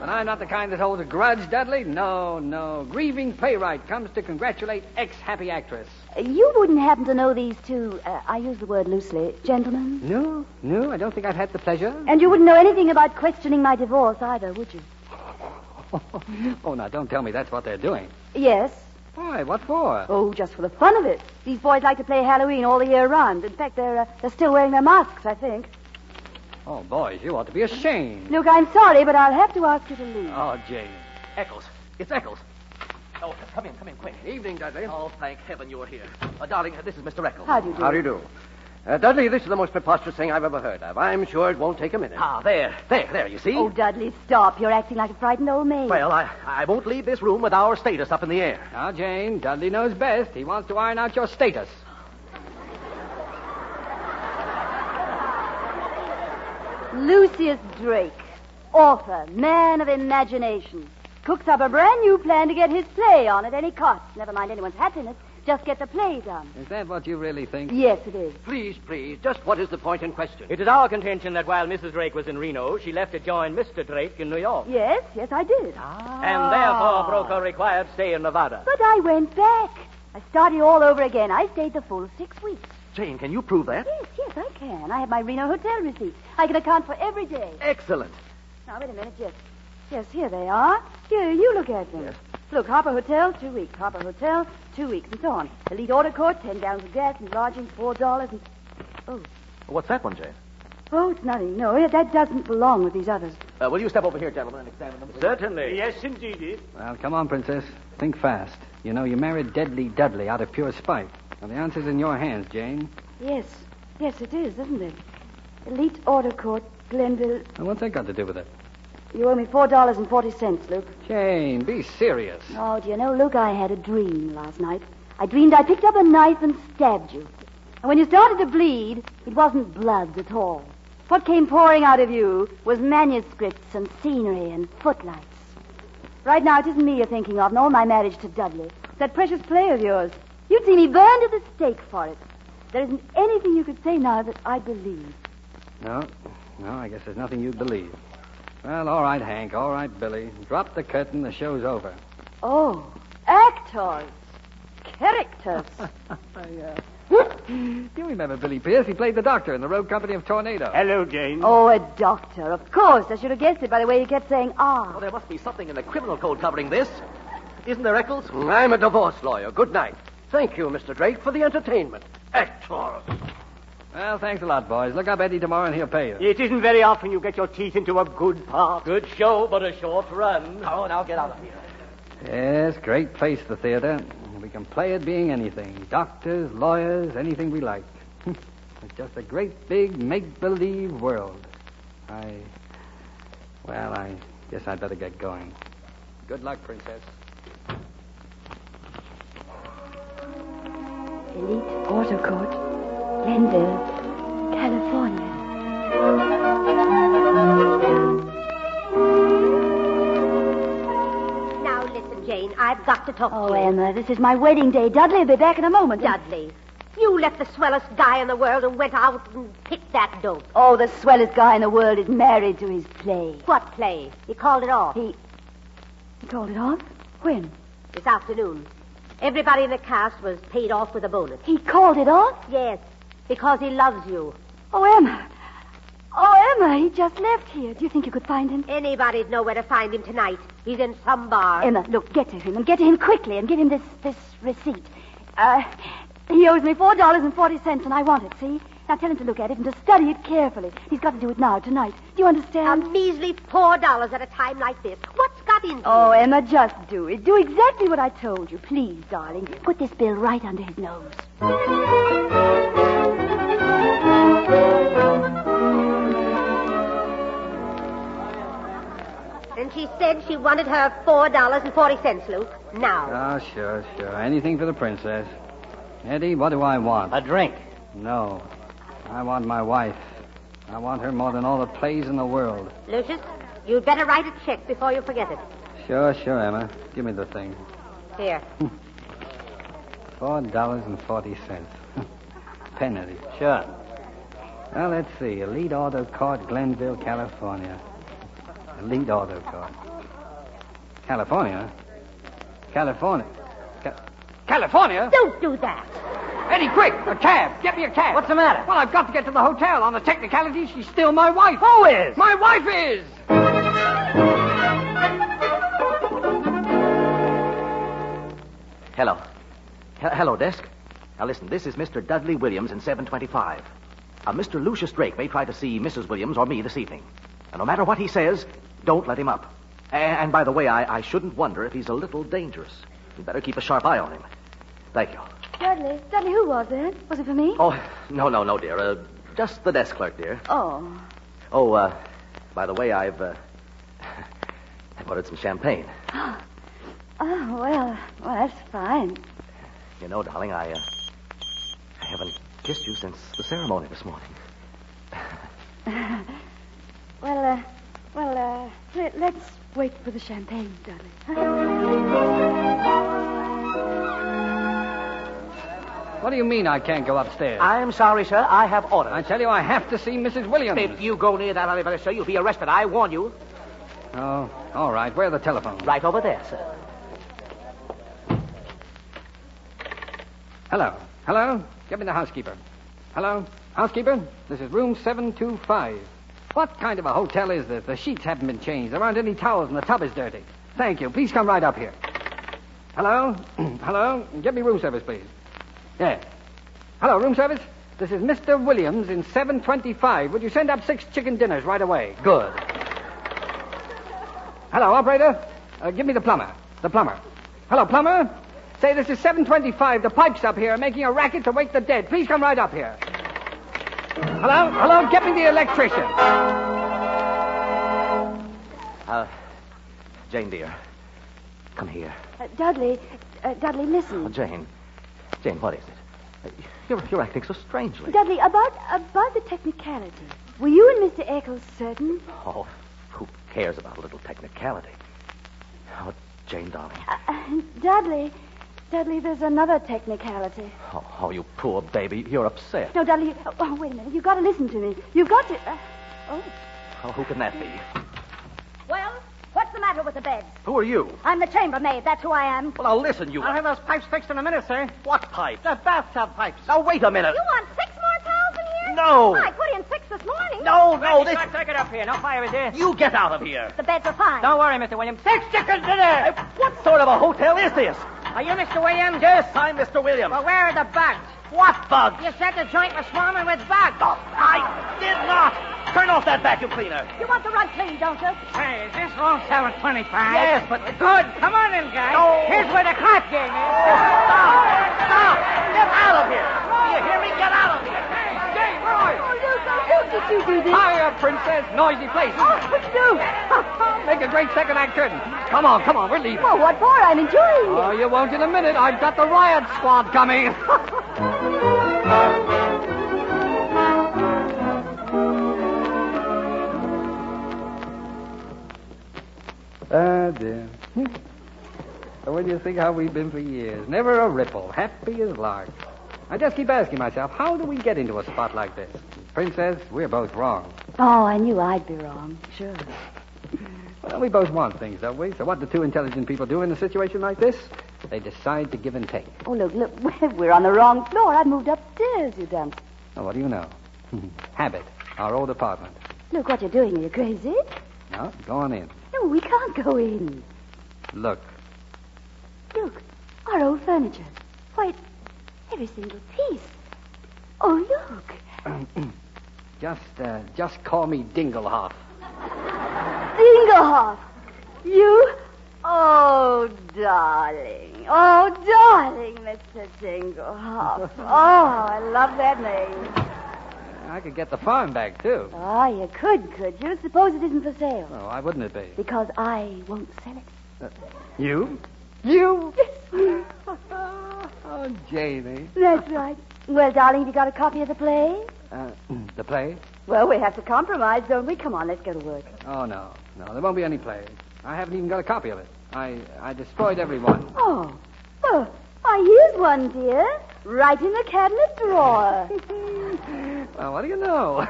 But I'm not the kind that holds a grudge, Dudley. No. Grieving playwright comes to congratulate ex-happy actress. You wouldn't happen to know these two, I use the word loosely, gentlemen? No, I don't think I've had the pleasure. And you wouldn't know anything about questioning my divorce either, would you? Oh, now, don't tell me that's what they're doing. Yes. Why, what for? Oh, just for the fun of it. These boys like to play Halloween all the year round. In fact, they're still wearing their masks, I think. Oh, boys, you ought to be ashamed. Look, I'm sorry, but I'll have to ask you to leave. Oh, Jane. Eccles. It's Eccles. Oh, come in, quick. Evening, Dudley. Oh, thank heaven you're here. Darling, this is Mr. Eccles. How do you do? How do you do? Dudley, this is the most preposterous thing I've ever heard of. I'm sure it won't take a minute. Ah, there, you see? Oh, Dudley, stop. You're acting like a frightened old maid. Well, I won't leave this room with our status up in the air. Now, Jane, Dudley knows best. He wants to iron out your status. Lucius Drake, author, man of imagination, cooks up a brand new plan to get his play on at any cost. Never mind anyone's happiness. Just get the play done. Is that what you really think? Yes, it is. Please, just what is the point in question? It is our contention that while Mrs. Drake was in Reno, she left to join Mr. Drake in New York. Yes, I did. And therefore broke her required stay in Nevada. But I went back. I started all over again. I stayed the full 6 weeks. Jane, can you prove that? Yes, I can. I have my Reno hotel receipts. I can account for every day. Excellent. Now, wait a minute. Yes, here they are. Here, you look at them. Yes. Look, Harper Hotel, 2 weeks. Harper Hotel, 2 weeks, and so on. Elite Order Court, 10 gallons of gas and lodging, $4 and... Oh. What's that one, Jane? Oh, it's nothing. No, that doesn't belong with these others. Will you step over here, gentlemen, and examine them? Certainly. Yes, indeed. Well, come on, Princess. Think fast. You know, you married Deadly Dudley out of pure spite. Well, the answer's in your hands, Jane. Yes, it is, isn't it? Elite Order Court, Glenville... Well, what's that got to do with it? You owe me $4.40, Luke. Jane, be serious. Oh, do you know, Luke, I had a dream last night. I dreamed I picked up a knife and stabbed you. And when you started to bleed, it wasn't blood at all. What came pouring out of you was manuscripts and scenery and footlights. Right now, it isn't me you're thinking of, nor my marriage to Dudley. That precious play of yours. You'd see me burned at the stake for it. There isn't anything you could say now that I believe. No, I guess there's nothing you'd believe. Well, all right, Hank. All right, Billy. Drop the curtain. The show's over. Oh, actors. Characters. You remember Billy Pierce? He played the doctor in the Road Company of Tornado. Hello, Jane. Oh, a doctor. Of course. I should have guessed it by the way you kept saying, Well, there must be something in the criminal code covering this. Isn't there, Eccles? I'm a divorce lawyer. Good night. Thank you, Mr. Drake, for the entertainment. Actors. Well, thanks a lot, boys. Look up Eddie tomorrow and he'll pay you. It isn't very often you get your teeth into a good part. Good show, but a short run. Oh, now get out of here. Yes, great place, the theater. We can play at being anything. Doctors, lawyers, anything we like. It's just a great big make-believe world. I guess I'd better get going. Good luck, Princess. Elite Auto Court, Glenville, California. Now listen, Jane, I've got to talk to Oh, you. Emma, this is my wedding day. Dudley will be back in a moment. Dudley, you left the swellest guy in the world and went out and picked that dope. Oh, the swellest guy in the world is married to his play. What play? He called it off. He called it off? When? This afternoon. Everybody in the cast was paid off with a bonus. He called it off? Yes, because he loves you. Oh, Emma. Oh, Emma, he just left here. Do you think you could find him? Anybody'd know where to find him tonight. He's in some bar. Emma, look, get to him, and get to him quickly, and give him this receipt. He owes me $4.40, and I want it, see? Now tell him to look at it and to study it carefully. He's got to do it now, tonight. Do you understand? A measly $4 at a time like this. What's got into Oh, you? Emma, just do it. Do exactly what I told you. Please, darling. Put this bill right under his nose. And she said she wanted her $4.40, Luke. Now. Oh, sure. Anything for the princess. Eddie, what do I want? A drink. No. I want my wife. I want her more than all the plays in the world. Lucius, you'd better write a check before you forget it. Sure, Emma. Give me the thing. Here. $4.40. Pen, Eddie. Sure. Well, let's see. Elite Auto Court, Glenville, California. Elite Auto Court. California? California? Don't do that. Eddie, quick! A cab! Get me a cab! What's the matter? Well, I've got to get to the hotel. On the technicality, she's still my wife. Who is? My wife is! Hello. Hello, desk. Now, listen, this is Mr. Dudley Williams in 725. Mr. Lucius Drake may try to see Mrs. Williams or me this evening. And no matter what he says, don't let him up. And by the way, I shouldn't wonder if he's a little dangerous. You'd better keep a sharp eye on him. Thank you. Dudley, who was it? Was it for me? Oh, no, dear. Just the desk clerk, dear. Oh. Oh, by the way, I ordered some champagne. Oh, well, that's fine. You know, darling, I haven't kissed you since the ceremony this morning. Let's wait for the champagne, Dudley. What do you mean I can't go upstairs? I'm sorry, sir. I have orders. I tell you, I have to see Mrs. Williams. If you go near that elevator, sir, you'll be arrested. I warn you. Oh, all right. Where's the telephone? Right over there, sir. Hello? Get me the housekeeper. Hello? Housekeeper? This is room 725. What kind of a hotel is this? The sheets haven't been changed. There aren't any towels and the tub is dirty. Thank you. Please come right up here. Hello? Hello? Get me room service, please. Yes. Hello, room service? This is Mr. Williams in 725. Would you send up 6 chicken dinners right away? Good. Hello, operator? Give me the plumber. The plumber. Hello, plumber? Say, this is 725. The pipes up here are making a racket to wake the dead. Please come right up here. Hello? Get me the electrician. Jane, dear. Come here. Dudley, listen. Oh, Jane, what is it? You're acting so strangely. Dudley, about the technicality. Were you and Mr. Eccles certain? Oh, who cares about a little technicality? Oh, Jane, darling. Dudley, there's another technicality. Oh, you poor baby. You're upset. No, Dudley, wait a minute. You've got to listen to me. You've got to... Oh, who can that be? Well, what's the matter with the beds? Who are you? I'm the chambermaid. That's who I am. Well, now listen, you... I'll have those pipes fixed in a minute, sir. What pipe? The bathtub pipes. Now, wait a minute. You want 6 more towels in here? No. I put in 6 this morning. No, this... Take it up here. No fire is there. You get out of here. The beds are fine. Don't worry, Mr. Williams. 6 chicken dinner! What sort of a hotel is this? Are you Mr. Williams? Yes, I'm Mr. Williams. Well, where are the bugs? What bugs? You said the joint was swarming with bugs. Oh, I did not. Turn off that vacuum cleaner. You want the rug clean, don't you? Hey, is this room 725? Yes, but... Good. Come on in, guys. No. Here's where the cot game is. Stop! Get out of here! Do you hear me? Get out of here! Jane, where are you? How did you do this? Hiya, princess. Noisy place. What'd you do? Make a great second act curtain. Come on, we're leaving. Well, what for? I'm enjoying it. Oh, you won't in a minute. I've got the riot squad coming. Ah, dear. When you think how we've been for years, never a ripple, happy as larks. I just keep asking myself, how do we get into a spot like this? Princess, we're both wrong. Oh, I knew I'd be wrong. Sure. Well, we both want things, don't we? So what do 2 intelligent people do in a situation like this? They decide to give and take. Oh, look, we're on the wrong floor. I moved upstairs, you dunce. Oh, what do you know? Habit, our old apartment. Look what you're doing. Are you crazy? No, go on in. No, we can't go in. Look. Look, our old furniture. Why, every single piece. Oh, look. Just call me Dinglehoff. Dinglehoff. You? Oh, darling. Oh, darling, Mr. Dinglehoff. Oh, I love that name. I could get the farm back, too. Oh, you could you? Suppose it isn't for sale. Oh, why wouldn't it be? Because I won't sell it. You? You? Oh, Janie. That's right. Well, darling, have you got a copy of the play? The play? Well, we have to compromise, don't we? Come on, let's go to work. Oh, no, there won't be any play. I haven't even got a copy of it. I destroyed every one. Oh, here's one, dear. Right in the cabinet drawer. Well, what do you know?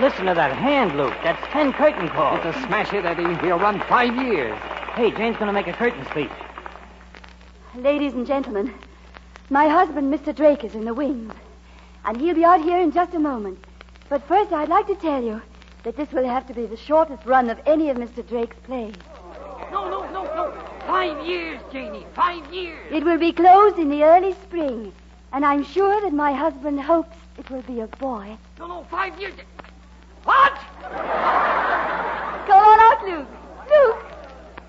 Listen to that hand, Luke. That's 10 curtain calls. It's a smash hit, Eddie. We'll run 5 years. Hey, Jane's going to make a curtain speech. Ladies and gentlemen, my husband, Mr. Drake, is in the wings. And he'll be out here in just a moment. But first, I'd like to tell you that this will have to be the shortest run of any of Mr. Drake's plays. No. 5 years, Janie. 5 years. It will be closed in the early spring, and I'm sure that my husband hopes it will be a boy. No, 5 years. What? Come on out, Luke. Luke!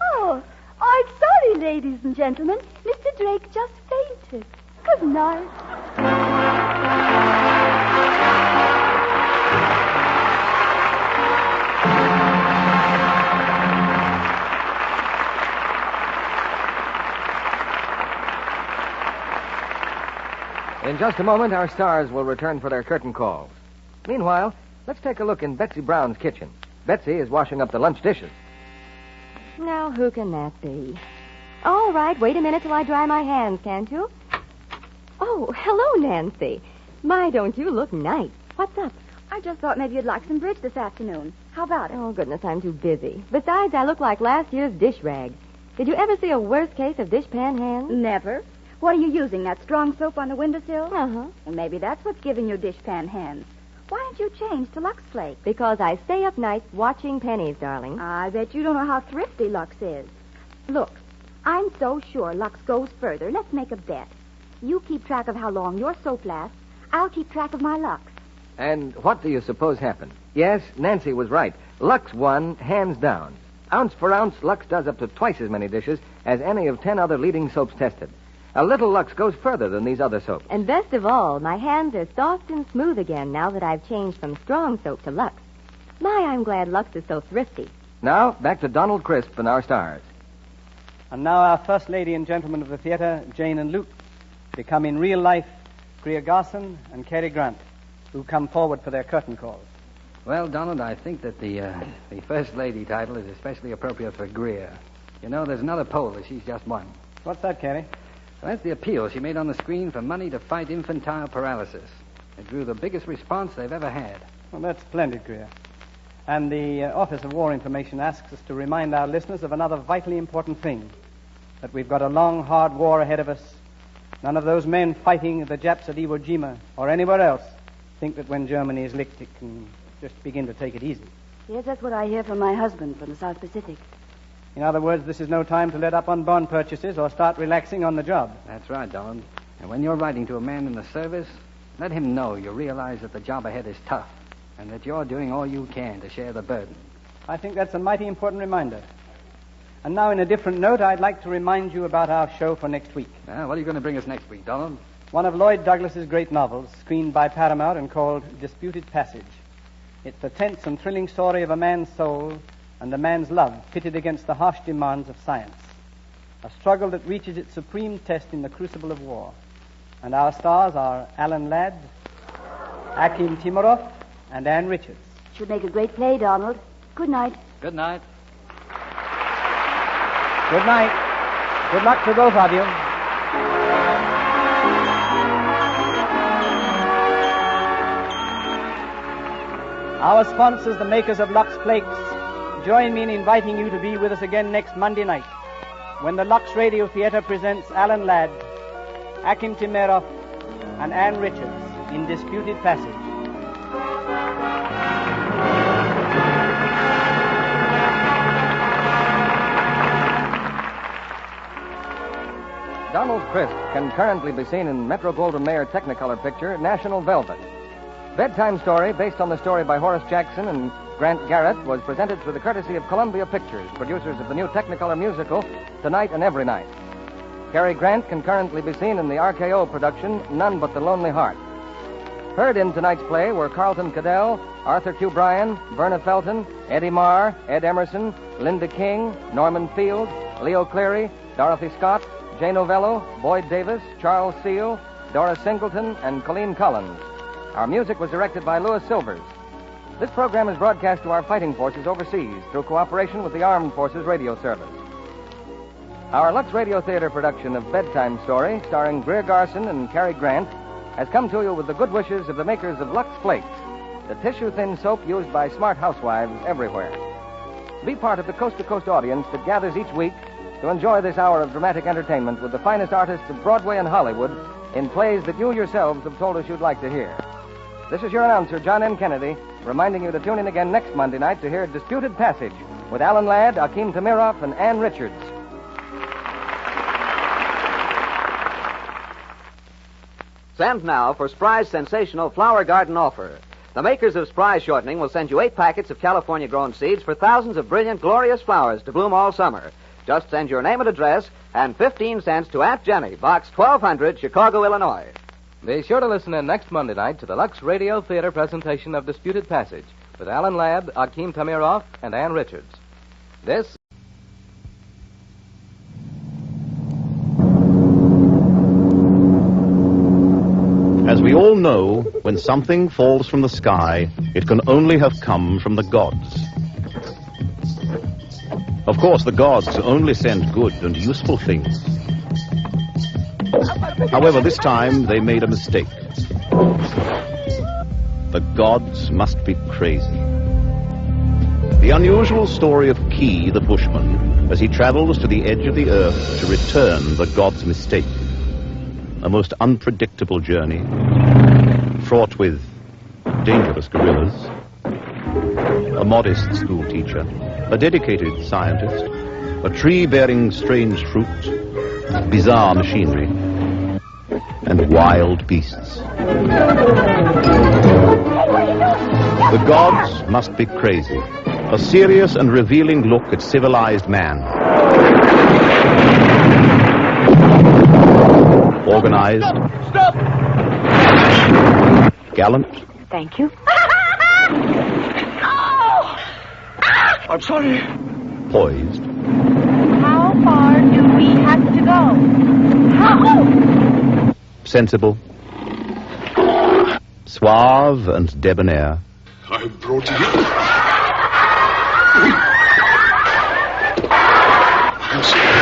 Oh, I'm sorry, ladies and gentlemen. Mr. Drake just fainted. Good night. In just a moment, our stars will return for their curtain calls. Meanwhile, let's take a look in Betsy Brown's kitchen. Betsy is washing up the lunch dishes. Now, who can that be? All right, wait a minute till I dry my hands, can't you? Oh, hello, Nancy. My, don't you look nice. What's up? I just thought maybe you'd like some bridge this afternoon. How about it? Oh, goodness, I'm too busy. Besides, I look like last year's dish rag. Did you ever see a worse case of dishpan hands? Never. What are you using, that strong soap on the windowsill? Uh-huh. Well, maybe that's what's giving you dishpan hands. Why don't you change to Lux Flake? Because I stay up nights watching pennies, darling. I bet you don't know how thrifty Lux is. Look, I'm so sure Lux goes further. Let's make a bet. You keep track of how long your soap lasts. I'll keep track of my Lux. And what do you suppose happened? Yes, Nancy was right. Lux won, hands down. Ounce for ounce, Lux does up to twice as many dishes as any of 10 other leading soaps tested. A little Lux goes further than these other soaps. And best of all, my hands are soft and smooth again now that I've changed from strong soap to Lux. My, I'm glad Lux is so thrifty. Now, back to Donald Crisp and our stars. And now our first lady and gentlemen of the theater, Jane and Luke, become in real life Greer Garson and Cary Grant, who come forward for their curtain calls. Well, Donald, I think that the First Lady title is especially appropriate for Greer. You know, there's another poll that she's just won. What's that, Cary? Well, that's the appeal she made on the screen for money to fight infantile paralysis. It drew the biggest response they've ever had. Well, that's splendid, Greer. And the Office of War Information asks us to remind our listeners of another vitally important thing, that we've got a long, hard war ahead of us. None of those men fighting the Japs at Iwo Jima or anywhere else think that when Germany is licked, it can just begin to take it easy. Yes, that's what I hear from my husband from the South Pacific. In other words, this is no time to let up on bond purchases or start relaxing on the job. That's right, Donald. And when you're writing to a man in the service, let him know you realize that the job ahead is tough and that you're doing all you can to share the burden. I think that's a mighty important reminder. And now, in a different note, I'd like to remind you about our show for next week. What are you going to bring us next week, Donald? One of Lloyd Douglas's great novels, screened by Paramount and called Disputed Passage. It's the tense and thrilling story of a man's soul and a man's love pitted against the harsh demands of science. A struggle that reaches its supreme test in the crucible of war. And our stars are Alan Ladd, Akim Timurov, and Ann Richards. Should make a great play, Donald. Good night. Good night. Good night. Good luck to both of you. Our sponsors, the makers of Lux Flakes, join me in inviting you to be with us again next Monday night when the Lux Radio Theater presents Alan Ladd, Akim Timerov, and Ann Richards in Disputed Passage. Donald Crisp can currently be seen in Metro-Goldwyn-Mayer Technicolor picture National Velvet. Bedtime Story, based on the story by Horace Jackson and Grant Garrett, was presented through the courtesy of Columbia Pictures, producers of the new Technicolor musical Tonight and Every Night. Cary Grant can currently be seen in the RKO production None But the Lonely Heart. Heard in tonight's play were Carlton Cadell, Arthur Q. Bryan, Verna Felton, Eddie Marr, Ed Emerson, Linda King, Norman Field, Leo Cleary, Dorothy Scott, Jay Novello, Boyd Davis, Charles Seal, Dora Singleton, and Colleen Collins. Our music was directed by Louis Silvers. This program is broadcast to our fighting forces overseas through cooperation with the Armed Forces Radio Service. Our Lux Radio Theater production of Bedtime Story, starring Greer Garson and Cary Grant, has come to you with the good wishes of the makers of Lux Flakes, the tissue-thin soap used by smart housewives everywhere. Be part of the coast-to-coast audience that gathers each week to enjoy this hour of dramatic entertainment with the finest artists of Broadway and Hollywood in plays that you yourselves have told us you'd like to hear. This is your announcer, John N. Kennedy, reminding you to tune in again next Monday night to hear Disputed Passage with Alan Ladd, Akeem Tamiroff, and Ann Richards. Send now for Spry's sensational flower garden offer. The makers of Spry Shortening will send you 8 packets of California-grown seeds for thousands of brilliant, glorious flowers to bloom all summer. Just send your name and address and 15 cents to Aunt Jenny, Box 1200, Chicago, Illinois. Be sure to listen in next Monday night to the Lux Radio Theater presentation of Disputed Passage with Alan Ladd, Akeem Tamiroff, and Ann Richards. This... As we all know, when something falls from the sky, it can only have come from the gods. Of course, the gods only send good and useful things. However, this time they made a mistake. The gods must be crazy. The unusual story of Key the Bushman as he travels to the edge of the earth to return the gods' mistake. A most unpredictable journey, fraught with dangerous gorillas, a modest schoolteacher, a dedicated scientist, a tree bearing strange fruit, bizarre machinery, and wild beasts. The gods must be crazy. A serious and revealing look at civilized man. Organized. Stop! Gallant. Thank you. I'm sorry. Poised. How far do we have to go? How? Sensible. Suave and debonair. I brought you here. I'm sorry.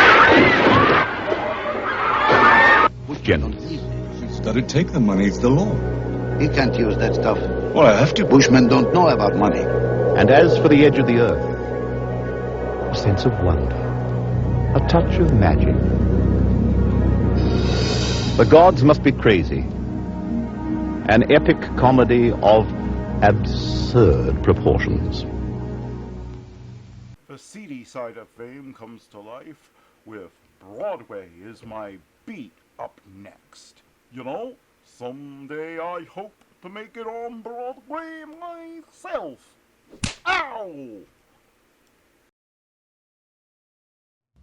Generous. He's got to take the money. It's the law. He can't use that stuff. Well, I have to. Bushmen don't know about money. And as for the edge of the earth, a sense of wonder, a touch of magic. The gods must be crazy. An epic comedy of absurd proportions. The seedy side of fame comes to life with Broadway is my beat up next. You know, someday I hope to make it on Broadway myself. Ow!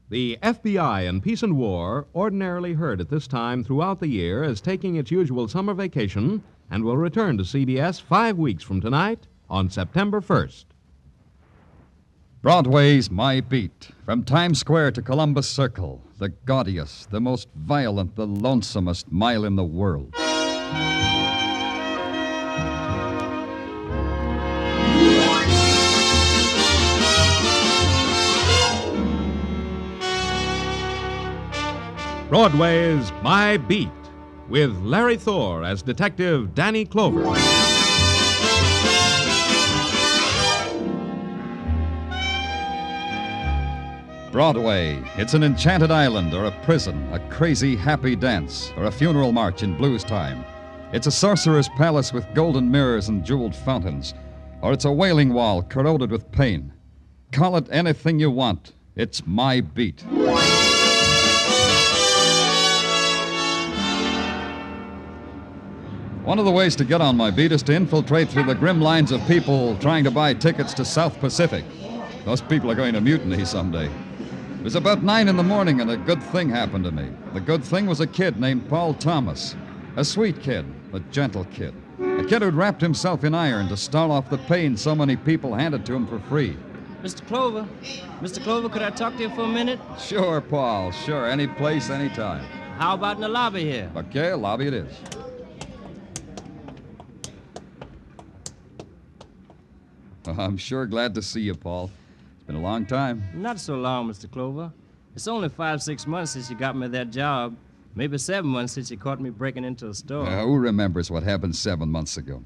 The FBI in Peace and War, ordinarily heard at this time throughout the year, is taking its usual summer vacation and will return to CBS 5 weeks from tonight on September 1st. Broadway's My Beat. From Times Square to Columbus Circle, the gaudiest, the most violent, the lonesomest mile in the world. Broadway's My Beat, with Larry Thor as Detective Danny Clover. Broadway. It's an enchanted island or a prison, a crazy, happy dance, or a funeral march in blues time. It's a sorcerer's palace with golden mirrors and jeweled fountains, or it's a wailing wall corroded with pain. Call it anything you want. It's My Beat. One of the ways to get on My Beat is to infiltrate through the grim lines of people trying to buy tickets to South Pacific. Those people are going to mutiny someday. It was about 9 in the morning, and a good thing happened to me. The good thing was a kid named Paul Thomas. A sweet kid, a gentle kid. A kid who'd wrapped himself in iron to stall off the pain so many people handed to him for free. Mr. Clover, could I talk to you for a minute? Sure, Paul, sure. Any place, any time. How about in the lobby here? Okay, lobby it is. Well, I'm sure glad to see you, Paul. It's been a long time. Not so long, Mr. Clover. It's only 5-6 months since you got me that job. Maybe 7 months since you caught me breaking into a store. Who remembers what happened 7 months ago?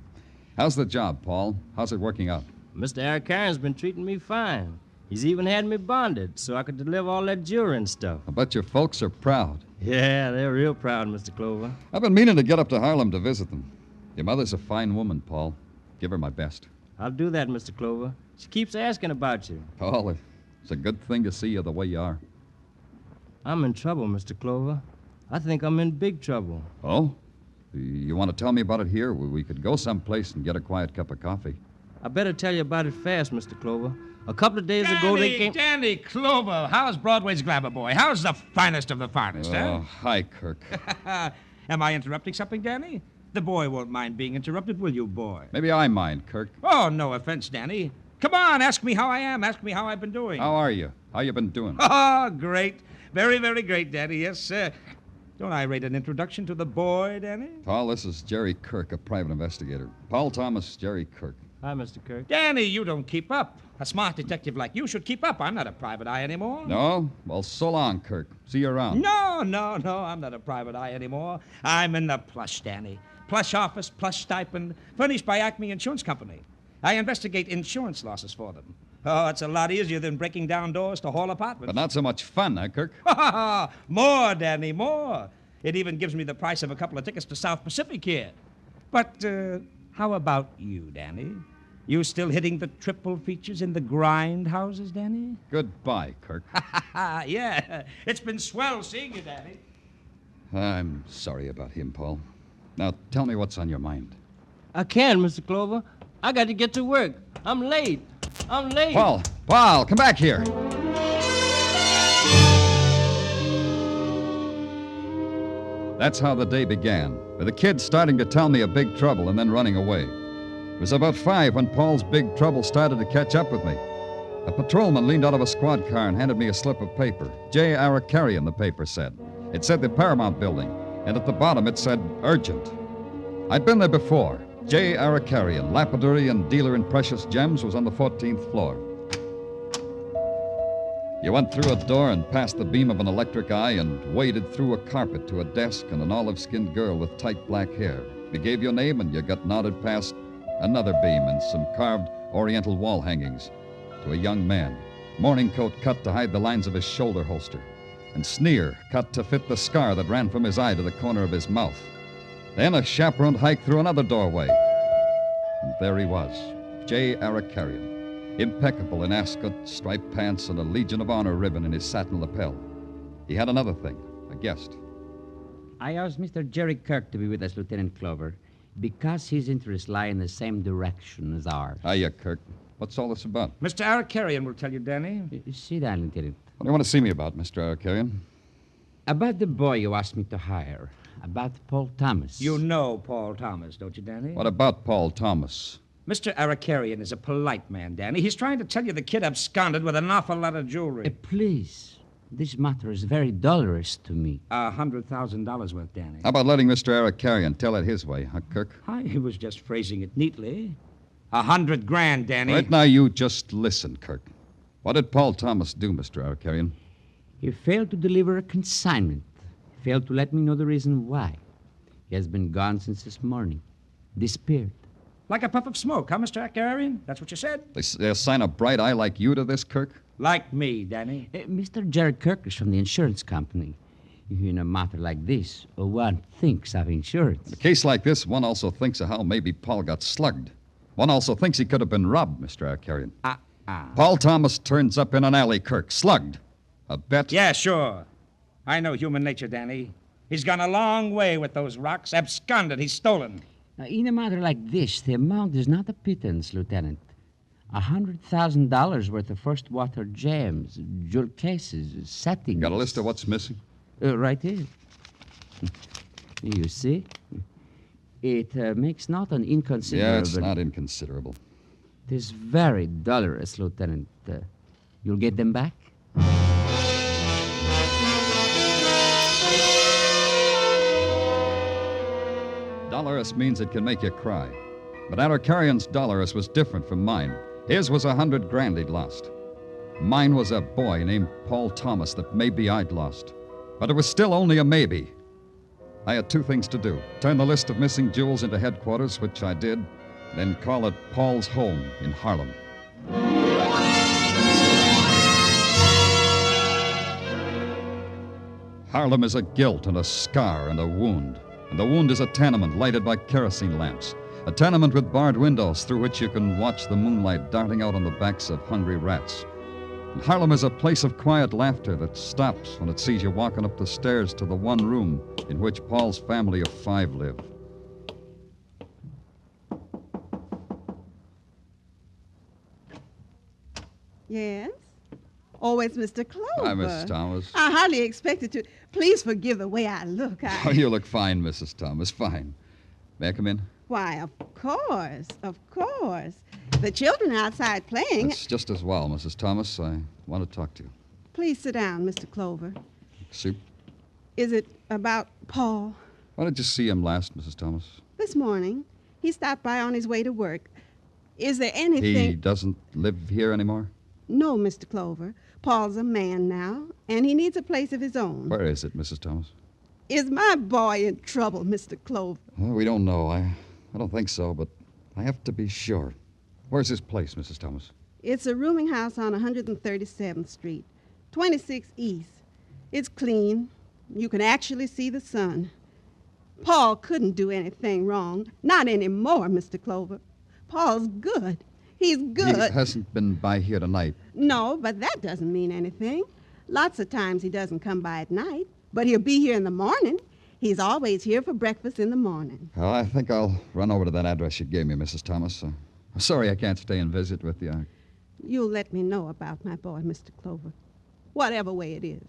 How's the job, Paul? How's it working out? Mr. Eric Caron's been treating me fine. He's even had me bonded so I could deliver all that jewelry and stuff. I bet your folks are proud. Yeah, they're real proud, Mr. Clover. I've been meaning to get up to Harlem to visit them. Your mother's a fine woman, Paul. Give her my best. I'll do that, Mr. Clover. She keeps asking about you. Paul, it's a good thing to see you the way you are. I'm in trouble, Mr. Clover. I think I'm in big trouble. Oh? You want to tell me about it here? We could go someplace and get a quiet cup of coffee. I better tell you about it fast, Mr. Clover. A couple of days ago, they came... Danny Clover, how's Broadway's Glamour Boy? How's the finest of the finest, Oh, hi, Kirk. Am I interrupting something, Danny? The boy won't mind being interrupted, will you, boy? Maybe I mind, Kirk. Oh, no offense, Danny. Come on, ask me how I am. Ask me how I've been doing. How are you? How you been doing? Oh, great. Very, very great, Danny. Yes, sir. Don't I rate an introduction to the boy, Danny? Paul, this is Jerry Kirk, a private investigator. Paul Thomas, Jerry Kirk. Hi, Mr. Kirk. Danny, you don't keep up. A smart detective like you should keep up. I'm not a private eye anymore. No? Well, so long, Kirk. See you around. No, I'm not a private eye anymore. I'm in the plush, Danny. Plush office, plush stipend, furnished by Acme Insurance Company. I investigate insurance losses for them. Oh, it's a lot easier than breaking down doors to hall apartments. But not so much fun, huh, Kirk? More, Danny, more. It even gives me the price of a couple of tickets to South Pacific here. But how about you, Danny? You still hitting the triple features in the grind houses, Danny? Goodbye, Kirk. Yeah, it's been swell seeing you, Danny. I'm sorry about him, Paul. Now, tell me what's on your mind. I can, Mr. Clover. I got to get to work. I'm late. Paul, come back here. That's how the day began, with the kid starting to tell me of big trouble and then running away. It was about 5 when Paul's big trouble started to catch up with me. A patrolman leaned out of a squad car and handed me a slip of paper. J. Arakarian, the paper said. It said the Paramount Building, and at the bottom it said urgent. I'd been there before. J. Arakarian, lapidary and dealer in precious gems, was on the 14th floor. You went through a door and past the beam of an electric eye and waded through a carpet to a desk and an olive-skinned girl with tight black hair. You gave your name and you got nodded past another beam and some carved oriental wall hangings to a young man, morning coat cut to hide the lines of his shoulder holster, and sneer cut to fit the scar that ran from his eye to the corner of his mouth. Then a chaperoned hike through another doorway. And there he was, J. Arakarian, impeccable in ascot, striped pants, and a Legion of Honor ribbon in his satin lapel. He had another thing, a guest. I asked Mr. Jerry Kirk to be with us, Lieutenant Clover, because his interests lie in the same direction as ours. Hiya, Kirk. What's all this about? Mr. Arakarian will tell you, Danny. Sit down, Lieutenant. What do you want to see me about, Mr. Arakarian? About the boy you asked me to hire. About Paul Thomas. You know Paul Thomas, don't you, Danny? What about Paul Thomas? Mr. Arakarian is a polite man, Danny. He's trying to tell you the kid absconded with an awful lot of jewelry. Please. This matter is very dolorous to me. $100,000 worth, Danny. How about letting Mr. Arakarian tell it his way, huh, Kirk? He was just phrasing it neatly. $100,000, Danny. Right now, you just listen, Kirk. What did Paul Thomas do, Mr. Arakarian? He failed to deliver a consignment. He failed to let me know the reason why. He has been gone since this morning. Disappeared. Like a puff of smoke, huh, Mr. Arakarian? That's what you said? They assign a bright eye like you to this, Kirk? Like me, Danny. Mr. Jerry Kirk is from the insurance company. In a matter like this, one thinks of insurance. In a case like this, one also thinks of how maybe Paul got slugged. One also thinks he could have been robbed, Mr. Arakarian. Paul Thomas turns up in an alley, Kirk, slugged. A bet? Yeah, sure. I know human nature, Danny. He's gone a long way with those rocks. Absconded. He's stolen. In a matter like this, the amount is not a pittance, Lieutenant. $100,000 worth of first water gems, jewel cases, settings. Got a list of what's missing? Right here. You see? It makes not an inconsiderable... Yeah, it's not inconsiderable. It is very dolorous, Lieutenant. You'll get them back? Dolorous means it can make you cry. But Arakarian's dolorous was different from mine. His was $100,000 he'd lost. Mine was a boy named Paul Thomas that maybe I'd lost. But it was still only a maybe. I had two things to do. Turn the list of missing jewels into headquarters, which I did, then call it Paul's home in Harlem. Harlem is a guilt and a scar and a wound. And the wound is a tenement lighted by kerosene lamps. A tenement with barred windows through which you can watch the moonlight darting out on the backs of hungry rats. And Harlem is a place of quiet laughter that stops when it sees you walking up the stairs to the one room in which Paul's family of 5 live. Yes? Oh, it's Mr. Clover. Hi, Mrs. Thomas. I hardly expected to. Please forgive the way I look. Oh, you look fine, Mrs. Thomas, fine. May I come in? Why, of course, of course. The children are outside playing. That's just as well, Mrs. Thomas. I want to talk to you. Please sit down, Mr. Clover. Soup? Is it about Paul? Why did you see him last, Mrs. Thomas? This morning. He stopped by on his way to work. Is there anything... He doesn't live here anymore? No, Mr. Clover. Paul's a man now, and he needs a place of his own. Where is it, Mrs. Thomas? Is my boy in trouble, Mr. Clover? Well, we don't know. I don't think so, but I have to be sure. Where's his place, Mrs. Thomas? It's a rooming house on 137th Street, 26 East. It's clean. You can actually see the sun. Paul couldn't do anything wrong. Not anymore, Mr. Clover. Paul's good. He's good. He hasn't been by here tonight. No, but that doesn't mean anything. Lots of times he doesn't come by at night, but he'll be here in the morning. He's always here for breakfast in the morning. Well, I think I'll run over to that address you gave me, Mrs. Thomas. I'm sorry I can't stay and visit with you. You'll let me know about my boy, Mr. Clover. Whatever way it is,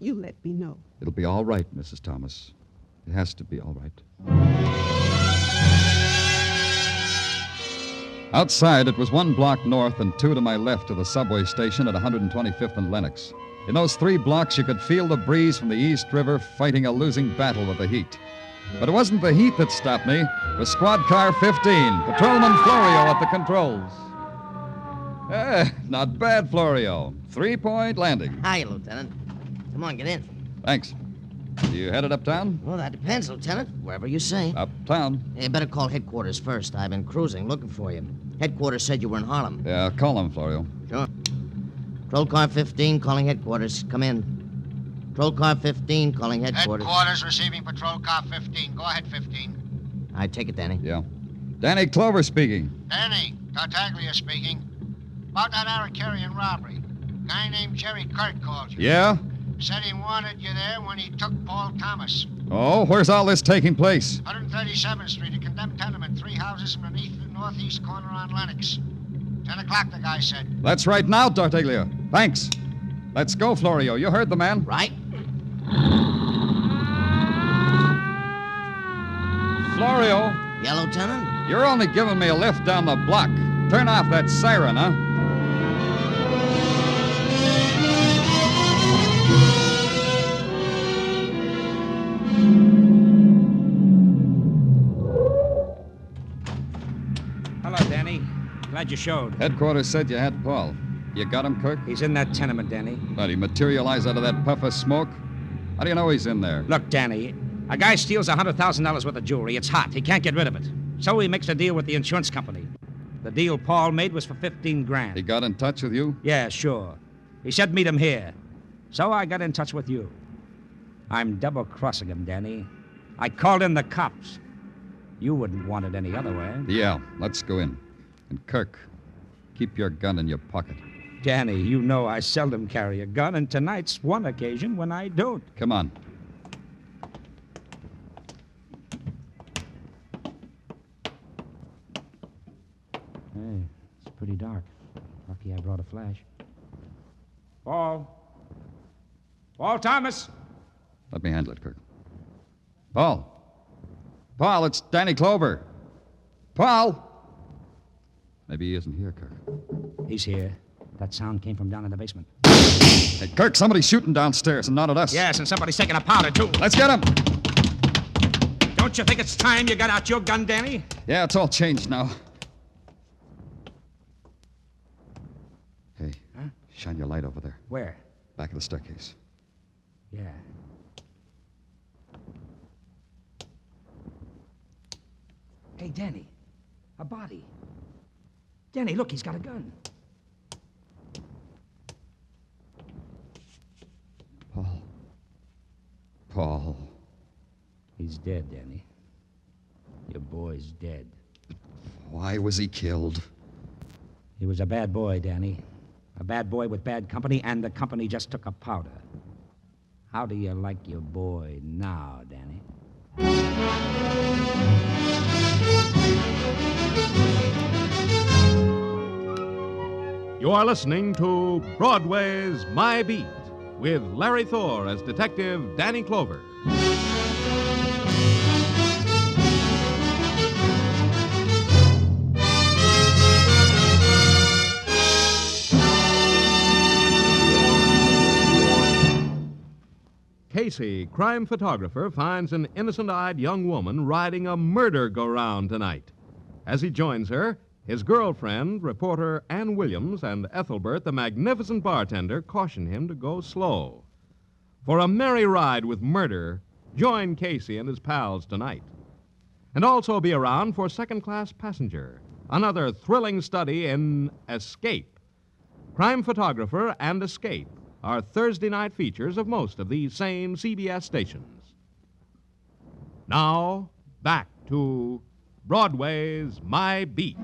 you let me know. It'll be all right, Mrs. Thomas. It has to be all right. Outside, it was 1 block north and 2 to my left of the subway station at 125th and Lenox. In those 3 blocks, you could feel the breeze from the East River fighting a losing battle with the heat. But it wasn't the heat that stopped me. It was Squad Car 15, Patrolman Florio at the controls. Not bad, Florio. 3-point landing. Hiya, Lieutenant. Come on, get in. Thanks. You headed uptown? Well, that depends, Lieutenant. Wherever you say. Uptown. You better call headquarters first. I've been cruising, looking for you. Headquarters said you were in Harlem. Yeah, call him, Florio. Sure. Patrol Car 15 calling headquarters. Come in. Patrol Car 15 calling headquarters. Headquarters receiving Patrol Car 15. Go ahead, 15. I take it, Danny. Yeah. Danny Clover speaking. Danny, Tartaglia speaking. About that Arcarian robbery. Guy named Jerry Kirk called you. Yeah? Said he wanted you there when he took Paul Thomas. Oh, where's all this taking place? 137th Street, a condemned tenement, 3 houses from the northeast corner on Lenox. 10 o'clock, the guy said. That's right now, Tartaglia. Thanks. Let's go, Florio. You heard the man. Right. Florio. Yeah, Lieutenant? You're only giving me a lift down the block. Turn off that siren, huh? Hello, Danny. Glad you showed. Headquarters said you had Paul. You got him, Kirk? He's in that tenement, Danny. But he materialized out of that puff of smoke? How do you know he's in there? Look, Danny, a guy steals $100,000 worth of jewelry. It's hot. He can't get rid of it. So he makes a deal with the insurance company. The deal Paul made was for $15,000. He got in touch with you? Yeah, sure. He said meet him here. So I got in touch with you. I'm double-crossing him, Danny. I called in the cops. You wouldn't want it any other way. Yeah, let's go in. And Kirk, keep your gun in your pocket. Danny, you know I seldom carry a gun, and tonight's one occasion when I don't. Come on. Hey, it's pretty dark. Lucky I brought a flash. Paul. Paul Thomas. Let me handle it, Kirk. Paul. Paul, it's Danny Clover. Paul! Maybe he isn't here, Kirk. He's here. That sound came from down in the basement. Hey, Kirk, somebody's shooting downstairs and not at us. Yes, and somebody's taking a powder, too. Let's get him! Don't you think it's time you got out your gun, Danny? Yeah, it's all changed now. Hey, shine your light over there. Where? Back of the staircase. Yeah. Hey, Danny. A body. Danny, look, he's got a gun. Paul. Paul. He's dead, Danny. Your boy's dead. Why was he killed? He was a bad boy, Danny. A bad boy with bad company, and the company just took a powder. How do you like your boy now, Danny? You are listening to Broadway's My Beat with Larry Thor as Detective Danny Clover. Casey, crime photographer, finds an innocent-eyed young woman riding a murder go-round tonight. As he joins her, his girlfriend, reporter Ann Williams, and Ethelbert, the magnificent bartender, caution him to go slow. For a merry ride with murder, join Casey and his pals tonight. And also be around for Second Class Passenger, another thrilling study in escape. Crime Photographer and Escape are Thursday night features of most of these same CBS stations. Now, back to Broadway's My Beat.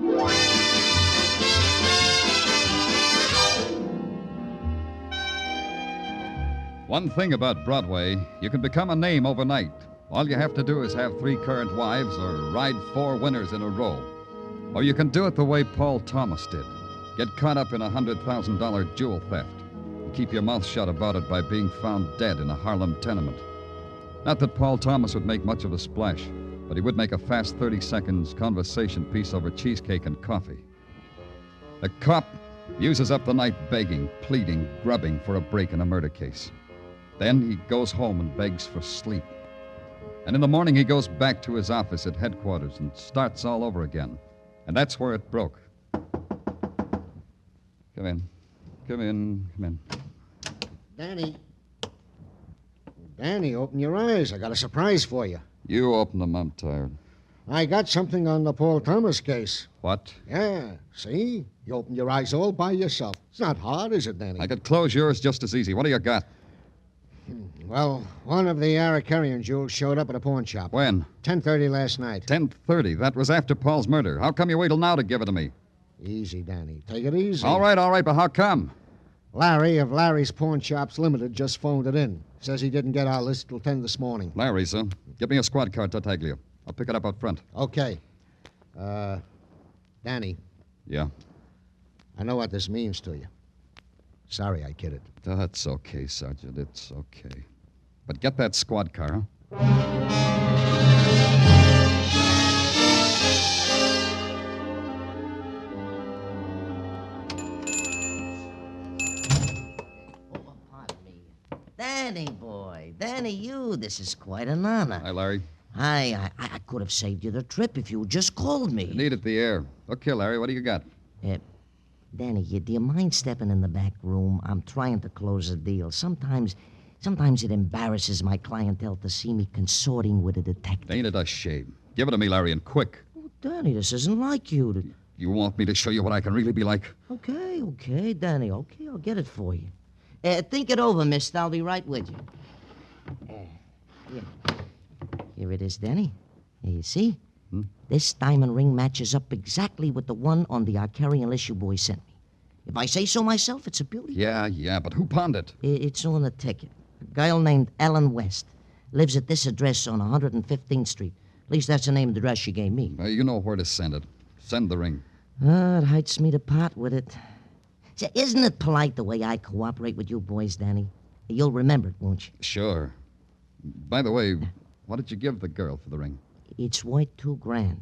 One thing about Broadway, you can become a name overnight. All you have to do is have 3 current wives or ride 4 winners in a row. Or you can do it the way Paul Thomas did. Get caught up in a $100,000 jewel theft. And keep your mouth shut about it by being found dead in a Harlem tenement. Not that Paul Thomas would make much of a splash, but he would make a fast 30 seconds conversation piece over cheesecake and coffee. The cop uses up the night begging, pleading, grubbing for a break in a murder case. Then he goes home and begs for sleep. And in the morning he goes back to his office at headquarters and starts all over again. And that's where it broke. Come in. Come in. Come in. Danny, open your eyes. I got a surprise for you. You open them. I'm tired. I got something on the Paul Thomas case. What? Yeah, see? You opened your eyes all by yourself. It's not hard, is it, Danny? I could close yours just as easy. What do you got? Well, one of the Arikarian jewels showed up at a pawn shop. When? 10:30 last night. 10:30. That was after Paul's murder. How come you wait till now to give it to me? Easy, Danny. Take it easy. All right, but how come? Larry of Larry's Pawn Shops Limited just phoned it in. Says he didn't get our list till 10 this morning. Larry, sir. Give me a squad car, Tartaglia. I'll pick it up out front. Okay. Danny. Yeah? I know what this means to you. Sorry I kidded. That's okay, Sergeant. It's okay. But get that squad car, huh? Danny, boy. Danny, you. This is quite an honor. Hi, Larry. I could have saved you the trip if you had just called me. You needed the air. Okay, Larry, what do you got? Danny, do you mind stepping in the back room? I'm trying to close a deal. Sometimes it embarrasses my clientele to see me consorting with a detective. Ain't it a shame? Give it to me, Larry, and quick. Oh, Danny, this isn't like you. You want me to show you what I can really be like? Okay, Danny. Okay, I'll get it for you. Think it over, mister. I'll be right with you. Here it is, Danny. Here, you see? This diamond ring matches up exactly with the one on the Arcarian list you boys sent me. If I say so myself, it's a beauty. Yeah, but who pawned it? It's on the ticket. A girl named Ellen West lives at this address on 115th Street. At least that's the name of the address she gave me. You know where to send it. Send the ring. It hurts me to part with it. Say, isn't it polite the way I cooperate with you boys, Danny? You'll remember it, won't you? Sure. By the way, what did you give the girl for the ring? It's worth $2,000.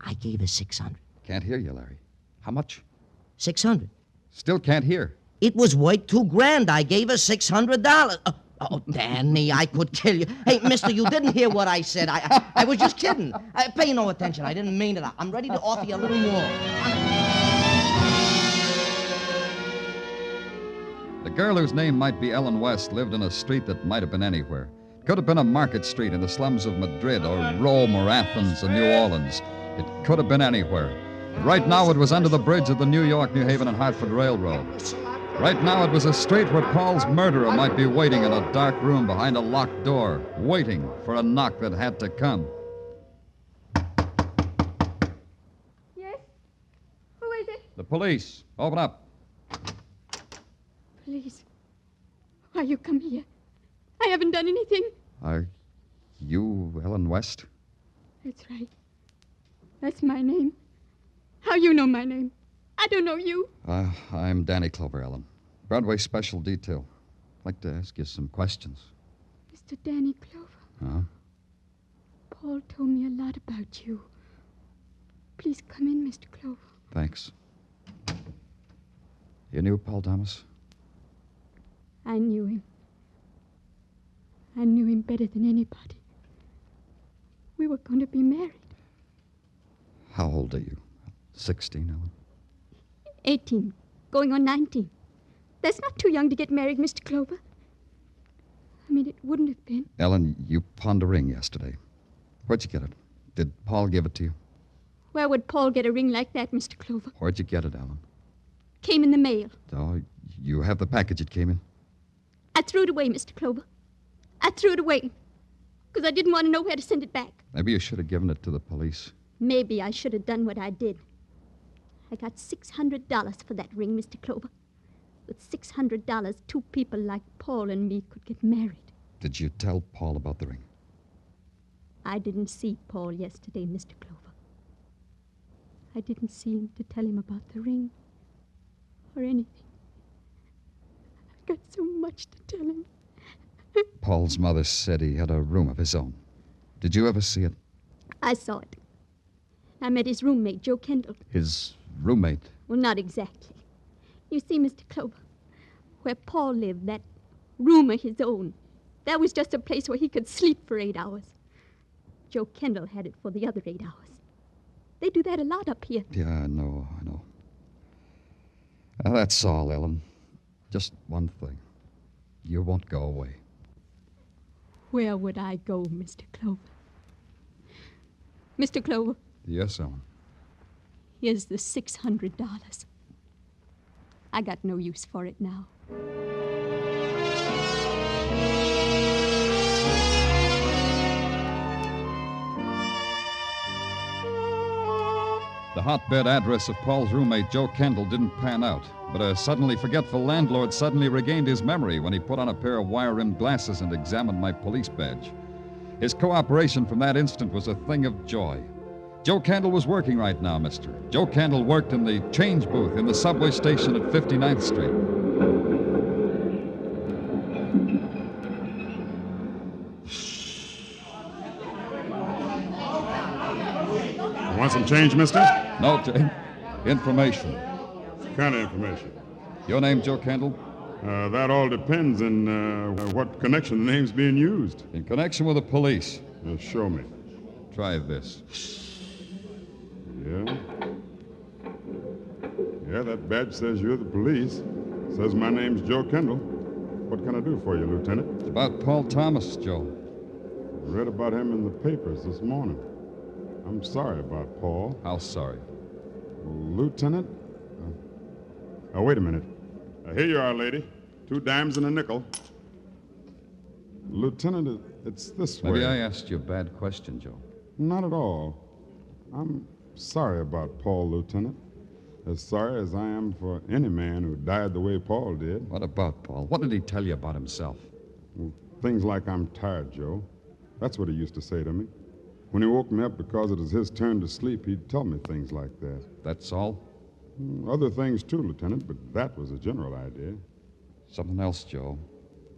I gave her $600. Can't hear you, Larry. How much? $600. Still can't hear. It was worth $2,000. I gave her $600. Oh, Danny, I could kill you. Hey, mister, you didn't hear what I said. I was just kidding. Pay no attention. I didn't mean it. I'm ready to offer you a little more. The girl whose name might be Ellen West lived in a street that might have been anywhere. Could have been a market street in the slums of Madrid or Rome or Athens or New Orleans. It could have been anywhere. But right now it was under the bridge of the New York, New Haven, and Hartford Railroad. Right now it was a street where Paul's murderer might be waiting in a dark room behind a locked door, waiting for a knock that had to come. Yes, The police. Open up. Please. Why you come here? I haven't done anything. Are you Ellen West? That's right. That's my name. How you know my name? I don't know you. I'm Danny Clover, Ellen. Broadway Special Detail. I'd like to ask you some questions. Mr. Danny Clover. Huh? Paul told me a lot about you. Please come in, Mr. Clover. Thanks. You knew Paul Thomas? I knew him. I knew him better than anybody. We were going to be married. How old are you? 16, Ellen? 18, going on 19. That's not too young to get married, Mr. Clover. I mean, it wouldn't have been. Ellen, you pawned a ring yesterday. Where'd you get it? Did Paul give it to you? Where would Paul get a ring like that, Mr. Clover? Where'd you get it, Ellen? Came in the mail. Oh, you have the package it came in? I threw it away, Mr. Clover. I threw it away because I didn't want to know where to send it back. Maybe you should have given it to the police. Maybe I should have done what I did. I got $600 for that ring, Mr. Clover. With $600, two people like Paul and me could get married. Did you tell Paul about the ring? I didn't see Paul yesterday, Mr. Clover. I didn't see him to tell him about the ring or anything. I've got so much to tell him. Paul's mother said he had a room of his own. Did you ever see it? I saw it. I met his roommate, Joe Kendall. His roommate? Well, not exactly. You see, Mr. Clover, where Paul lived, that room of his own, that was just a place where he could sleep for 8 hours. Joe Kendall had it for the other 8 hours. They do that a lot up here. Yeah, I know. Now, that's all, Ellen. Just one thing. You won't go away. Where would I go, Mr. Clover? Mr. Clover? Yes, Ellen. Here's the $600. I got no use for it now. The hotbed address of Paul's roommate, Joe Kendall, didn't pan out, but a suddenly forgetful landlord suddenly regained his memory when he put on a pair of wire-rimmed glasses and examined my police badge. His cooperation from that instant was a thing of joy. Joe Kendall was working right now, mister. Joe Kendall worked in the change booth in the subway station at 59th Street. Want some change, mister? No, Jay. Information. What kind of information? Your name, Joe Kendall? That all depends on what connection the name's being used. In connection with the police. Show me. Try this. Yeah? Yeah, that badge says you're the police. Says my name's Joe Kendall. What can I do for you, Lieutenant? It's about Paul Thomas, Joe. Read about him in the papers this morning. I'm sorry about Paul. How sorry? Lieutenant? Wait a minute. Here you are, lady. 2 dimes and a nickel. Lieutenant, it's this way. Maybe I asked you a bad question, Joe. Not at all. I'm sorry about Paul, Lieutenant. As sorry as I am for any man who died the way Paul did. What about Paul? What did he tell you about himself? Well, things like I'm tired, Joe. That's what he used to say to me. When he woke me up because it was his turn to sleep, he'd tell me things like that. That's all? Other things, too, Lieutenant, but that was a general idea. Something else, Joe.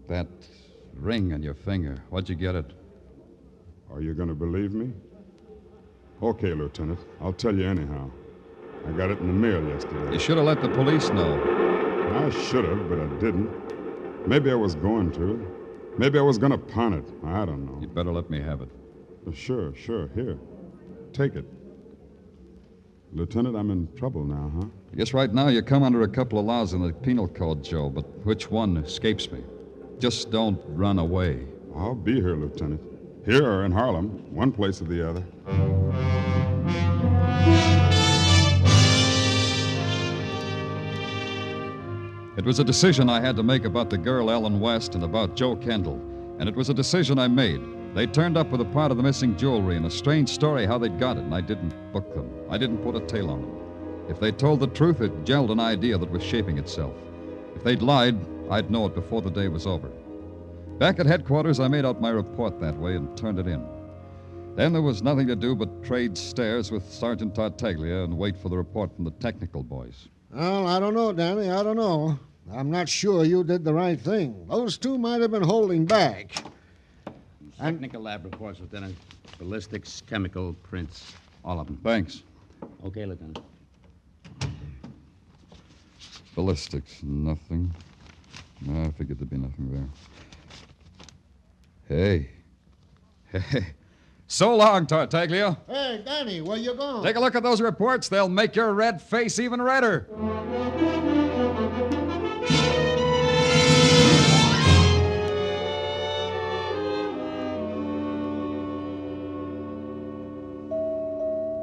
That ring on your finger. Where'd you get it? Are you going to believe me? Okay, Lieutenant. I'll tell you anyhow. I got it in the mail yesterday. You should have let the police know. I should have, but I didn't. Maybe I was going to. Maybe I was going to pawn it. I don't know. You'd better let me have it. Sure. Here. Take it. Lieutenant, I'm in trouble now, huh? I guess right now you come under a couple of laws in the penal code, Joe, but which one escapes me? Just don't run away. I'll be here, Lieutenant. Here or in Harlem, one place or the other. It was a decision I had to make about the girl Ellen West and about Joe Kendall, and it was a decision I made. They turned up with a part of the missing jewelry and a strange story how they'd got it, and I didn't book them. I didn't put a tail on them. If they'd told the truth, it gelled an idea that was shaping itself. If they'd lied, I'd know it before the day was over. Back at headquarters, I made out my report that way and turned it in. Then there was nothing to do but trade stares with Sergeant Tartaglia and wait for the report from the technical boys. Well, I don't know, Danny. I don't know. I'm not sure you did the right thing. Those two might have been holding back. Technical lab reports, Lieutenant. Ballistics, chemical, prints, all of them. Thanks. Okay, Lieutenant. Ballistics, nothing. No, I figured there'd be nothing there. Hey. So long, Tartaglia. Hey, Danny, where you going? Take a look at those reports. They'll make your red face even redder.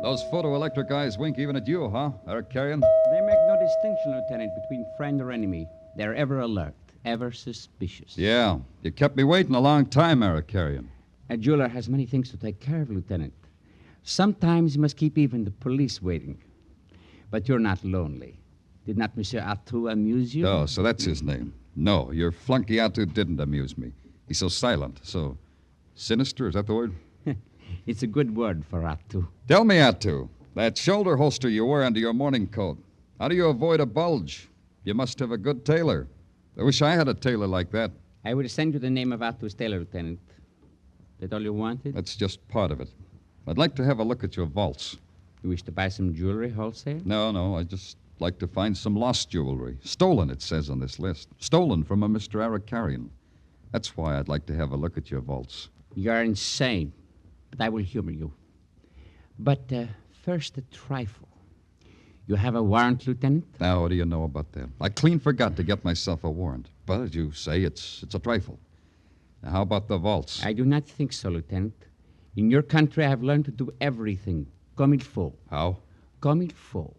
Those photoelectric eyes wink even at you, huh, Eric Carrion? They make no distinction, Lieutenant, between friend or enemy. They're ever alert, ever suspicious. Yeah. You kept me waiting a long time, Eric Carrion. A jeweler has many things to take care of, Lieutenant. Sometimes you must keep even the police waiting. But you're not lonely. Did not Monsieur Artaud amuse you? Oh, so that's his name. No, your flunky Artaud didn't amuse me. He's so silent, so sinister, is that the word? It's a good word for Artaud. Tell me, Artaud, that shoulder holster you wear under your morning coat, how do you avoid a bulge? You must have a good tailor. I wish I had a tailor like that. I will send you the name of Artaud's tailor, Lieutenant. That all you wanted? That's just part of it. I'd like to have a look at your vaults. You wish to buy some jewelry wholesale? No. I'd just like to find some lost jewelry. Stolen, it says on this list. Stolen from a Mr. Eric Carrion. That's why I'd like to have a look at your vaults. You're insane, but I will humor you. But first, a trifle. You have a warrant, Lieutenant? Now, what do you know about that? I clean forgot to get myself a warrant. But as you say, it's a trifle. Now, how about the vaults? I do not think so, Lieutenant. In your country, I have learned to do everything comme il faut. How? Comme il faut.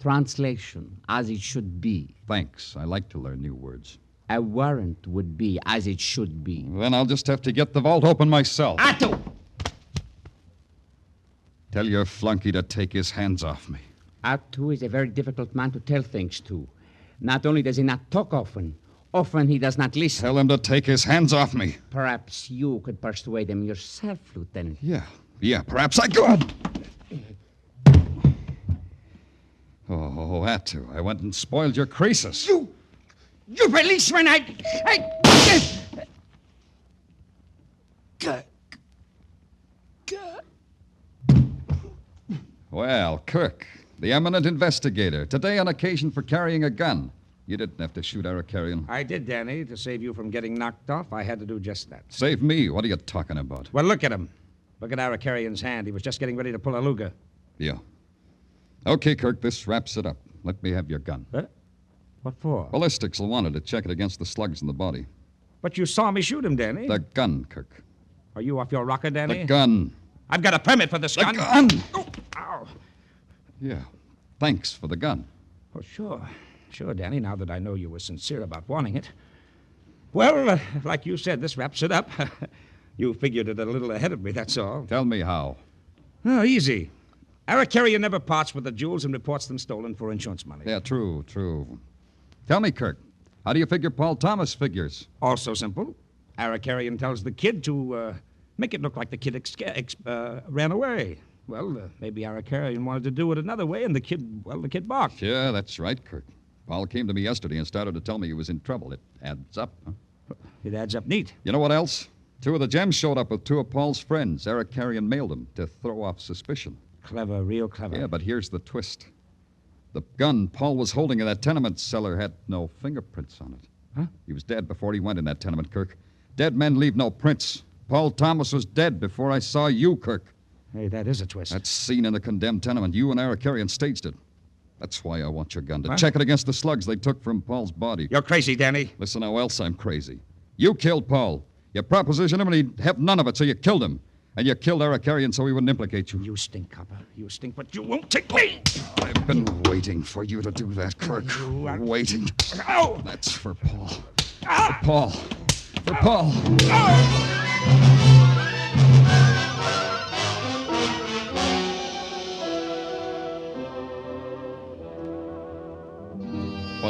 Translation, as it should be. Thanks. I like to learn new words. A warrant would be as it should be. Then I'll just have to get the vault open myself. Artaud! Tell your flunky to take his hands off me. Artaud is a very difficult man to tell things to. Not only does he not talk often he does not listen. Tell him to take his hands off me. Perhaps you could persuade him yourself, Lieutenant. Yeah, perhaps I could. Oh, Artaud, I went and spoiled your creases. You policeman, Well, Kirk, the eminent investigator, today on occasion for carrying a gun. You didn't have to shoot Eric Carrion. I did, Danny. To save you from getting knocked off, I had to do just that. Save me? What are you talking about? Well, look at him. Look at Eric Carrion's hand. He was just getting ready to pull a Luger. Yeah. Okay, Kirk, this wraps it up. Let me have your gun. Huh? What for? Ballistics will want it to check it against the slugs in the body. But you saw me shoot him, Danny. The gun, Kirk. Are you off your rocker, Danny? The gun. I've got a permit for this gun. The gun! Oh, ow. Yeah. Thanks for the gun. Oh, sure. Sure, Danny, now that I know you were sincere about wanting it. Well, like you said, this wraps it up. You figured it a little ahead of me, that's all. Tell me how. Oh, easy. Eric Carrion never parts with the jewels and reports them stolen for insurance money. Yeah, true. Tell me, Kirk, how do you figure Paul Thomas figures? Also simple. Eric Carrion tells the kid to make it look like the kid ran away. Well, maybe Eric Carrion wanted to do it another way, and the kid balked. Yeah, that's right, Kirk. Paul came to me yesterday and started to tell me he was in trouble. It adds up, huh? It adds up neat. You know what else? 2 of the gems showed up with 2 of Paul's friends. Eric Carrion mailed them to throw off suspicion. Clever, real clever. Yeah, but here's the twist. The gun Paul was holding in that tenement cellar had no fingerprints on it. Huh? He was dead before he went in that tenement, Kirk. Dead men leave no prints. Paul Thomas was dead before I saw you, Kirk. Hey, that is a twist. That scene in the condemned tenement, you and Eric Carrion staged it. That's why I want your gun, to What? check it against the slugs they took from Paul's body. You're crazy, Danny. Listen, how else I'm crazy. You killed Paul. You propositioned him, and he'd have none of it, so you killed him. And you killed Eric Carrion so he wouldn't implicate you. You stink, copper. You stink, but you won't take me. I've been waiting for you to do that, Kirk. Waiting. Ow! That's for Paul. For Paul. For Paul.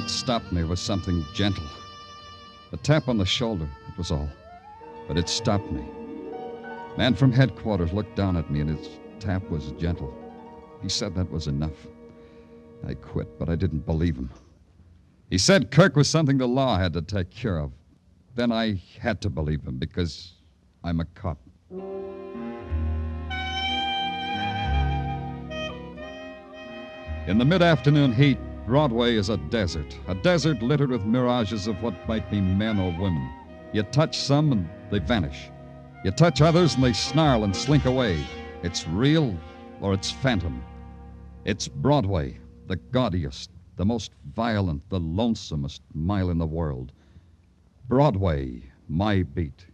what stopped me was something gentle. A tap on the shoulder, that was all. But it stopped me. Man from headquarters looked down at me, and his tap was gentle. He said that was enough. I quit, but I didn't believe him. He said Kirk was something the law had to take care of. Then I had to believe him, because I'm a cop. In the mid-afternoon heat, Broadway is a desert littered with mirages of what might be men or women. You touch some and they vanish. You touch others and they snarl and slink away. It's real or it's phantom. It's Broadway, the gaudiest, the most violent, the lonesomest mile in the world. Broadway, my beat.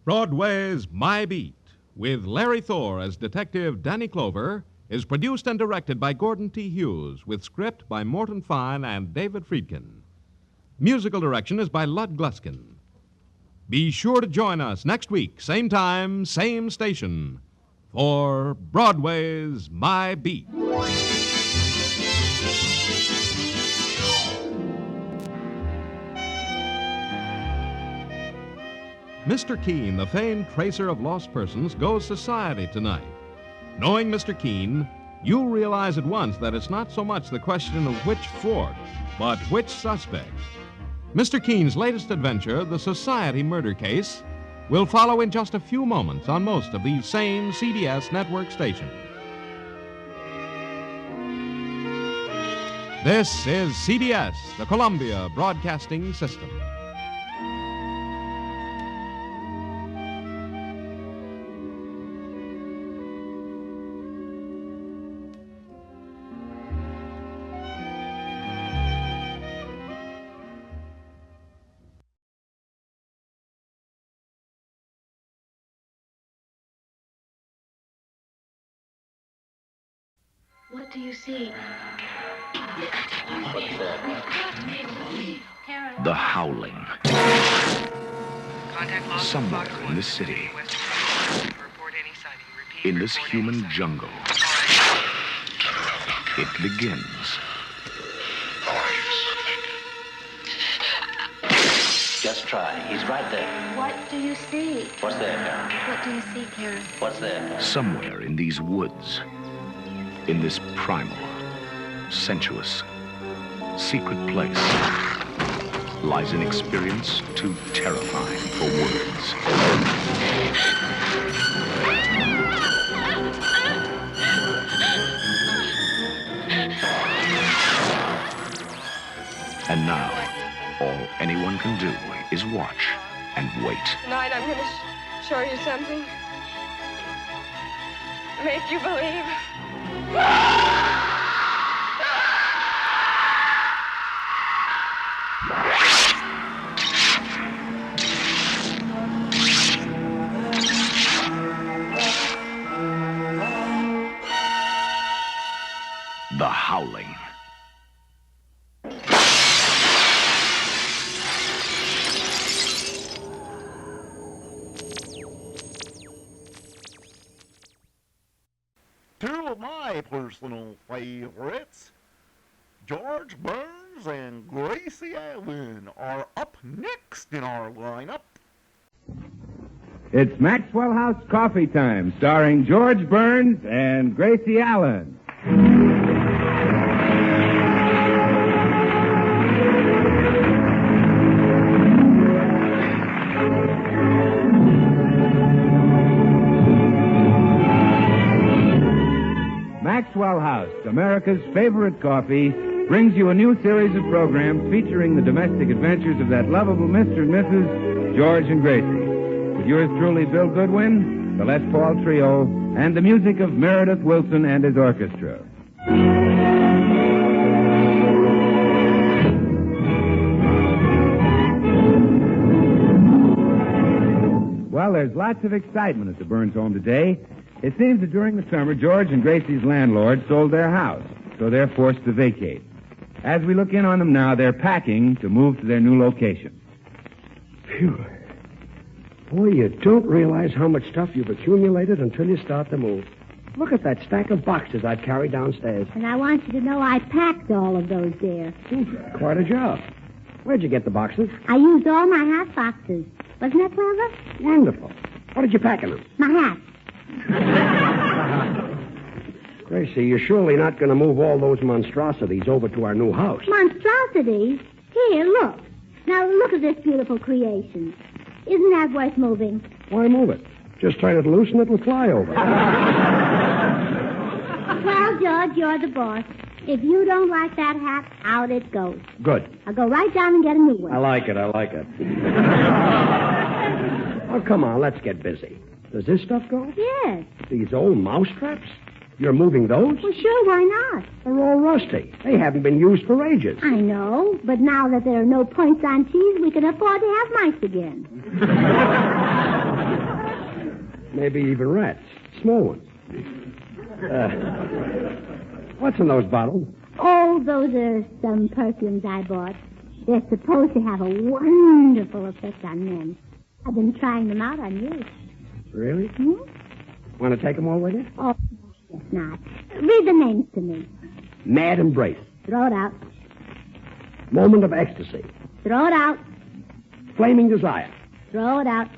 Broadway's My Beat, with Larry Thor as Detective Danny Clover, is produced and directed by Gordon T. Hughes, with script by Morton Fine and David Friedkin. Musical direction is by Lud Gluskin. Be sure to join us next week, same time, same station, for Broadway's My Beat. Mr. Keene, the famed tracer of lost persons, goes society tonight. Knowing Mr. Keene, you'll realize at once that it's not so much the question of which fort, but which suspect. Mr. Keene's latest adventure, the Society Murder Case, will follow in just a few moments on most of these same CBS network stations. This is CBS, the Columbia Broadcasting System. What do you see? The Howling. Somewhere in this city, in this human jungle, it begins. Just try. He's right there. What do you see? What's there, Karen? What do you see, Karen? What's there? Somewhere in these woods, in this primal, sensuous, secret place, lies an experience too terrifying for words. And now, all anyone can do is watch and wait. Tonight I'm going to show you something. Make you believe. The Howling. Two of my personal favorites, George Burns and Gracie Allen, are up next in our lineup. It's Maxwell House Coffee Time, starring George Burns and Gracie Allen. Maxwell House, America's favorite coffee, brings you a new series of programs featuring the domestic adventures of that lovable Mr. and Mrs. George and Gracie. With yours truly, Bill Goodwin, the Les Paul Trio, and the music of Meredith Wilson and his orchestra. Well, there's lots of excitement at the Burns home today. It seems that during the summer, George and Gracie's landlord sold their house, so they're forced to vacate. As we look in on them now, they're packing to move to their new location. Phew. Boy, you don't realize how much stuff you've accumulated until you start to move. Look at that stack of boxes I've carried downstairs. And I want you to know I packed all of those there. Quite a job. Where'd you get the boxes? I used all my hat boxes. Wasn't that clever? Wonderful. What did you pack in them? My hat. Gracie, you're surely not going to move all those monstrosities over to our new house. Monstrosities? Here, look. Now, look at this beautiful creation. Isn't that worth moving? Why move it? Just turn it loose and it will fly over. Well, George, you're the boss. If you don't like that hat, out it goes. Good. I'll go right down and get a new one. I like it. Oh, come on, let's get busy. Does this stuff go? Yes. These old mouse traps? You're moving those? Well, sure, why not? They're all rusty. They haven't been used for ages. I know, but now that there are no points on cheese, we can afford to have mice again. Maybe even rats. Small ones. What's in those bottles? Oh, those are some perfumes I bought. They're supposed to have a wonderful effect on men. I've been trying them out on you. Really? Hmm? Want to take them all with you? Oh, guess not. Read the names to me. Mad Embrace. Throw it out. Moment of Ecstasy. Throw it out. Flaming Desire. Throw it out.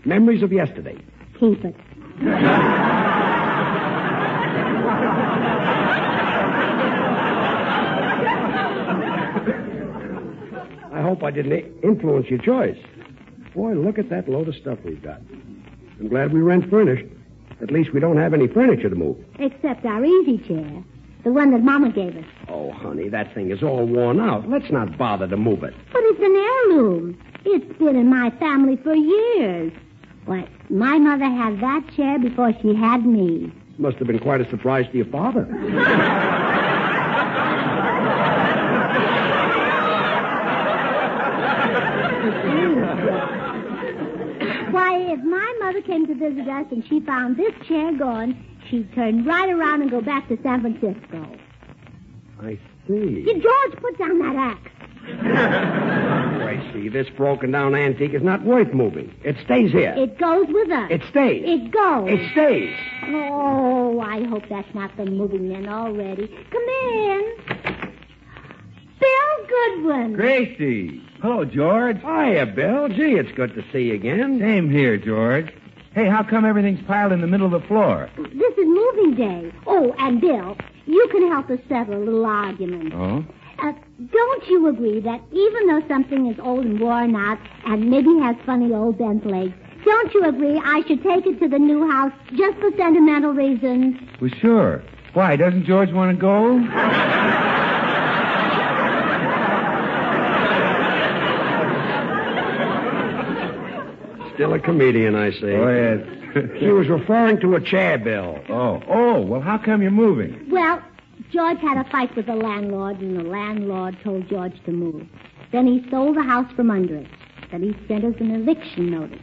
Memories of Yesterday. Keep it. I hope I didn't influence your choice. Boy, look at that load of stuff we've got. I'm glad we rent furnished. At least we don't have any furniture to move. Except our easy chair. The one that Mama gave us. Oh, honey, that thing is all worn out. Let's not bother to move it. But it's an heirloom. It's been in my family for years. Why, my mother had that chair before she had me. Must have been quite a surprise to your father. Why, if my mother came to visit us and she found this chair gone, she'd turn right around and go back to San Francisco. I see. George, put down that axe. Gracie, this broken-down antique is not worth moving. It stays here. It goes with us. It stays. It goes. It stays. Oh, I hope that's not the moving men already. Come in. Bill Goodwin. Gracie. Hello, George. Hiya, Bill. Gee, it's good to see you again. Same here, George. Hey, how come everything's piled in the middle of the floor? This is moving day. Oh, and Bill, you can help us settle a little argument. Oh? Don't you agree that even though something is old and worn out and maybe has funny old bent legs, don't you agree I should take it to the new house just for sentimental reasons? Well, sure. Why, doesn't George want to go? Still a comedian, I see. Oh, yes. She was referring to a chair, Bill. Oh, well, how come you're moving? Well, George had a fight with the landlord, and the landlord told George to move. Then he sold the house from under us. Then he sent us an eviction notice.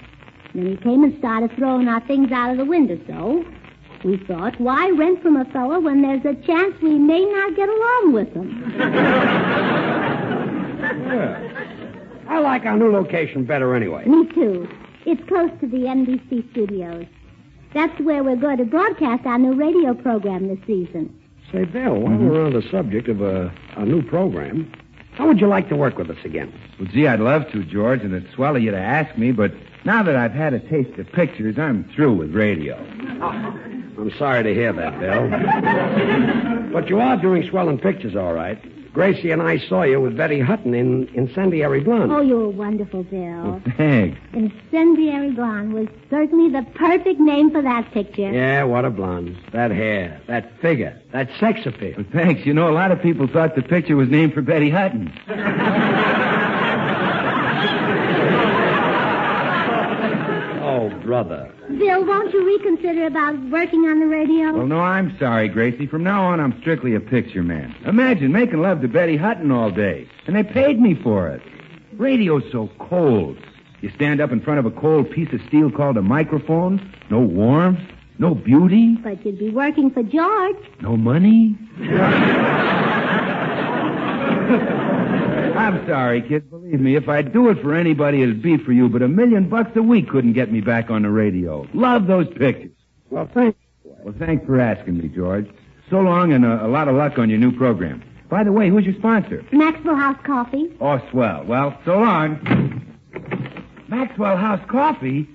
Then he came and started throwing our things out of the window, so we thought, why rent from a fellow when there's a chance we may not get along with him? Yeah. I like our new location better anyway. Me too. It's close to the NBC studios. That's where we're going to broadcast our new radio program this season. Say, Bill, while we're on the subject of a new program, how would you like to work with us again? Well, gee, I'd love to, George, and it's swell of you to ask me, but now that I've had a taste of pictures, I'm through with radio. I'm sorry to hear that, Bill. But you are doing swell in pictures, all right. Gracie and I saw you with Betty Hutton in Incendiary Blonde. Oh, you were wonderful, Bill. Well, thanks. Incendiary Blonde was certainly the perfect name for that picture. Yeah, what a blonde. That hair, that figure, that sex appeal. Well, thanks. You know, a lot of people thought the picture was named for Betty Hutton. Oh, brother. Bill, won't you reconsider about working on the radio? Well, no, I'm sorry, Gracie. From now on, I'm strictly a picture man. Imagine making love to Betty Hutton all day. And they paid me for it. Radio's so cold. You stand up in front of a cold piece of steel called a microphone. No warmth. No beauty. But you'd be working for George. No money. I'm sorry, kid. Believe me, if I'd do it for anybody, it'd be for you. But $1 million a week couldn't get me back on the radio. Love those pictures. Well, thanks. Well, thanks for asking me, George. So long, and a lot of luck on your new program. By the way, who's your sponsor? Maxwell House Coffee. Oh, swell. Well, so long. Maxwell House Coffee?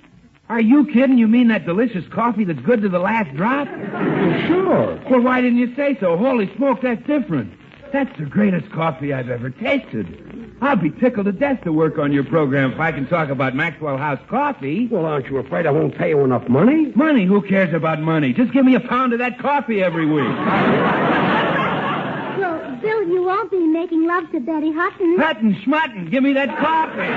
Are you kidding? You mean that delicious coffee that's good to the last drop? Sure. Well, why didn't you say so? Holy smoke, that's different. That's the greatest coffee I've ever tasted. I'll be tickled to death to work on your program if I can talk about Maxwell House Coffee. Well, aren't you afraid I won't pay you enough money? Money? Who cares about money? Just give me a pound of that coffee every week. Well, Bill, you won't be making love to Betty Hutton. Hutton, schmutton, give me that coffee.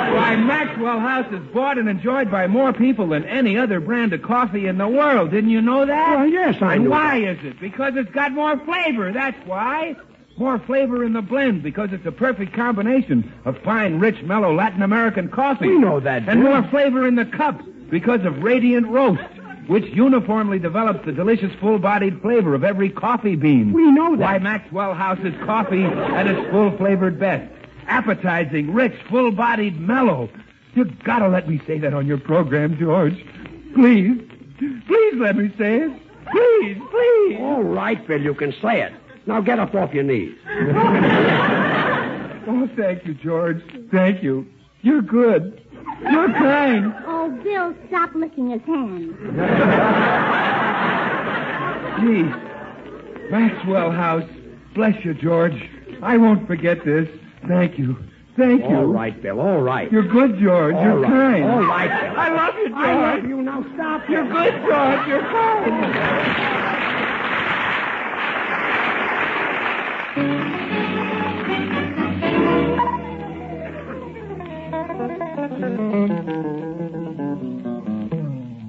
Why, Maxwell House is bought and enjoyed by more people than any other brand of coffee in the world. Didn't you know that? Well, yes, I know. And why is it? Because it's got more flavor, that's why. More flavor in the blend because it's a perfect combination of fine, rich, mellow Latin American coffee. We know that, And Bill. more flavor in the cup because of radiant roast, which uniformly develops the delicious full-bodied flavor of every coffee bean. We know that. Why, Maxwell House is coffee at its full-flavored best. Appetizing, rich, full-bodied, mellow. You gotta let me say that on your program, George. Please. Please let me say it. Please, please. All right, Bill, you can say it. Now get up off your knees. Oh, thank you, George. Thank you. You're good. You're kind. Oh, Bill, stop licking his hand. Gee. Maxwell House. Bless you, George. I won't forget this. Thank you. Thank you. All right, Bill, all right. You're good, George. All You're right. kind. All right, Bill. I love you, George. I love you. Now stop. You're good, George. You're kind.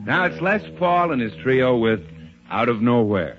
Now it's Les Paul and his trio with Out of Nowhere.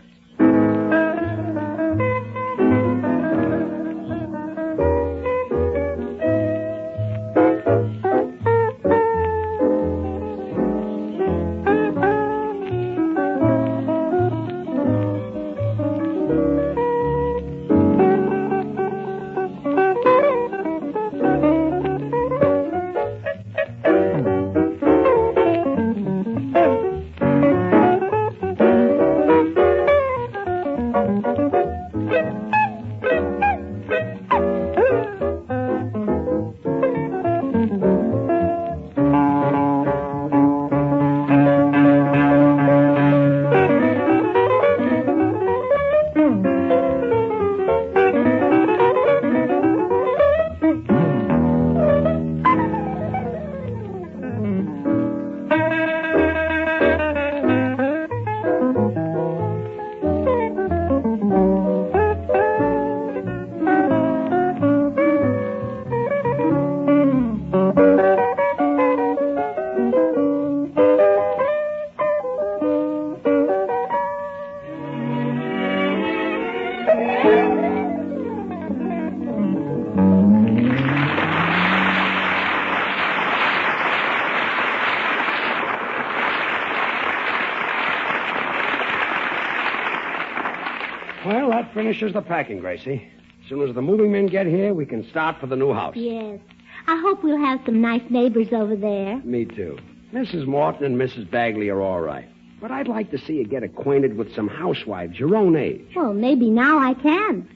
Well, that finishes the packing, Gracie. As soon as the moving men get here, we can start for the new house. Yes. I hope we'll have some nice neighbors over there. Me too. Mrs. Morton and Mrs. Bagley are all right. But I'd like to see you get acquainted with some housewives your own age. Well, maybe now I can.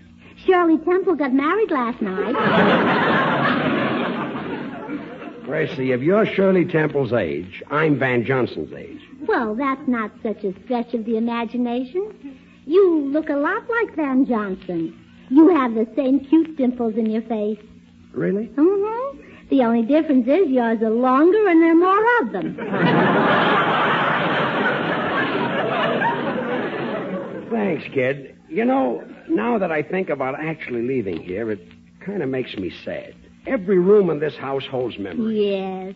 Shirley Temple got married last night. Gracie, if you're Shirley Temple's age, I'm Van Johnson's age. Well, that's not such a stretch of the imagination. You look a lot like Van Johnson. You have the same cute dimples in your face. Really? Mm-hmm. The only difference is yours are longer and there are more of them. Thanks, kid. You know, now that I think about actually leaving here, it kind of makes me sad. Every room in this house holds memories. Yes.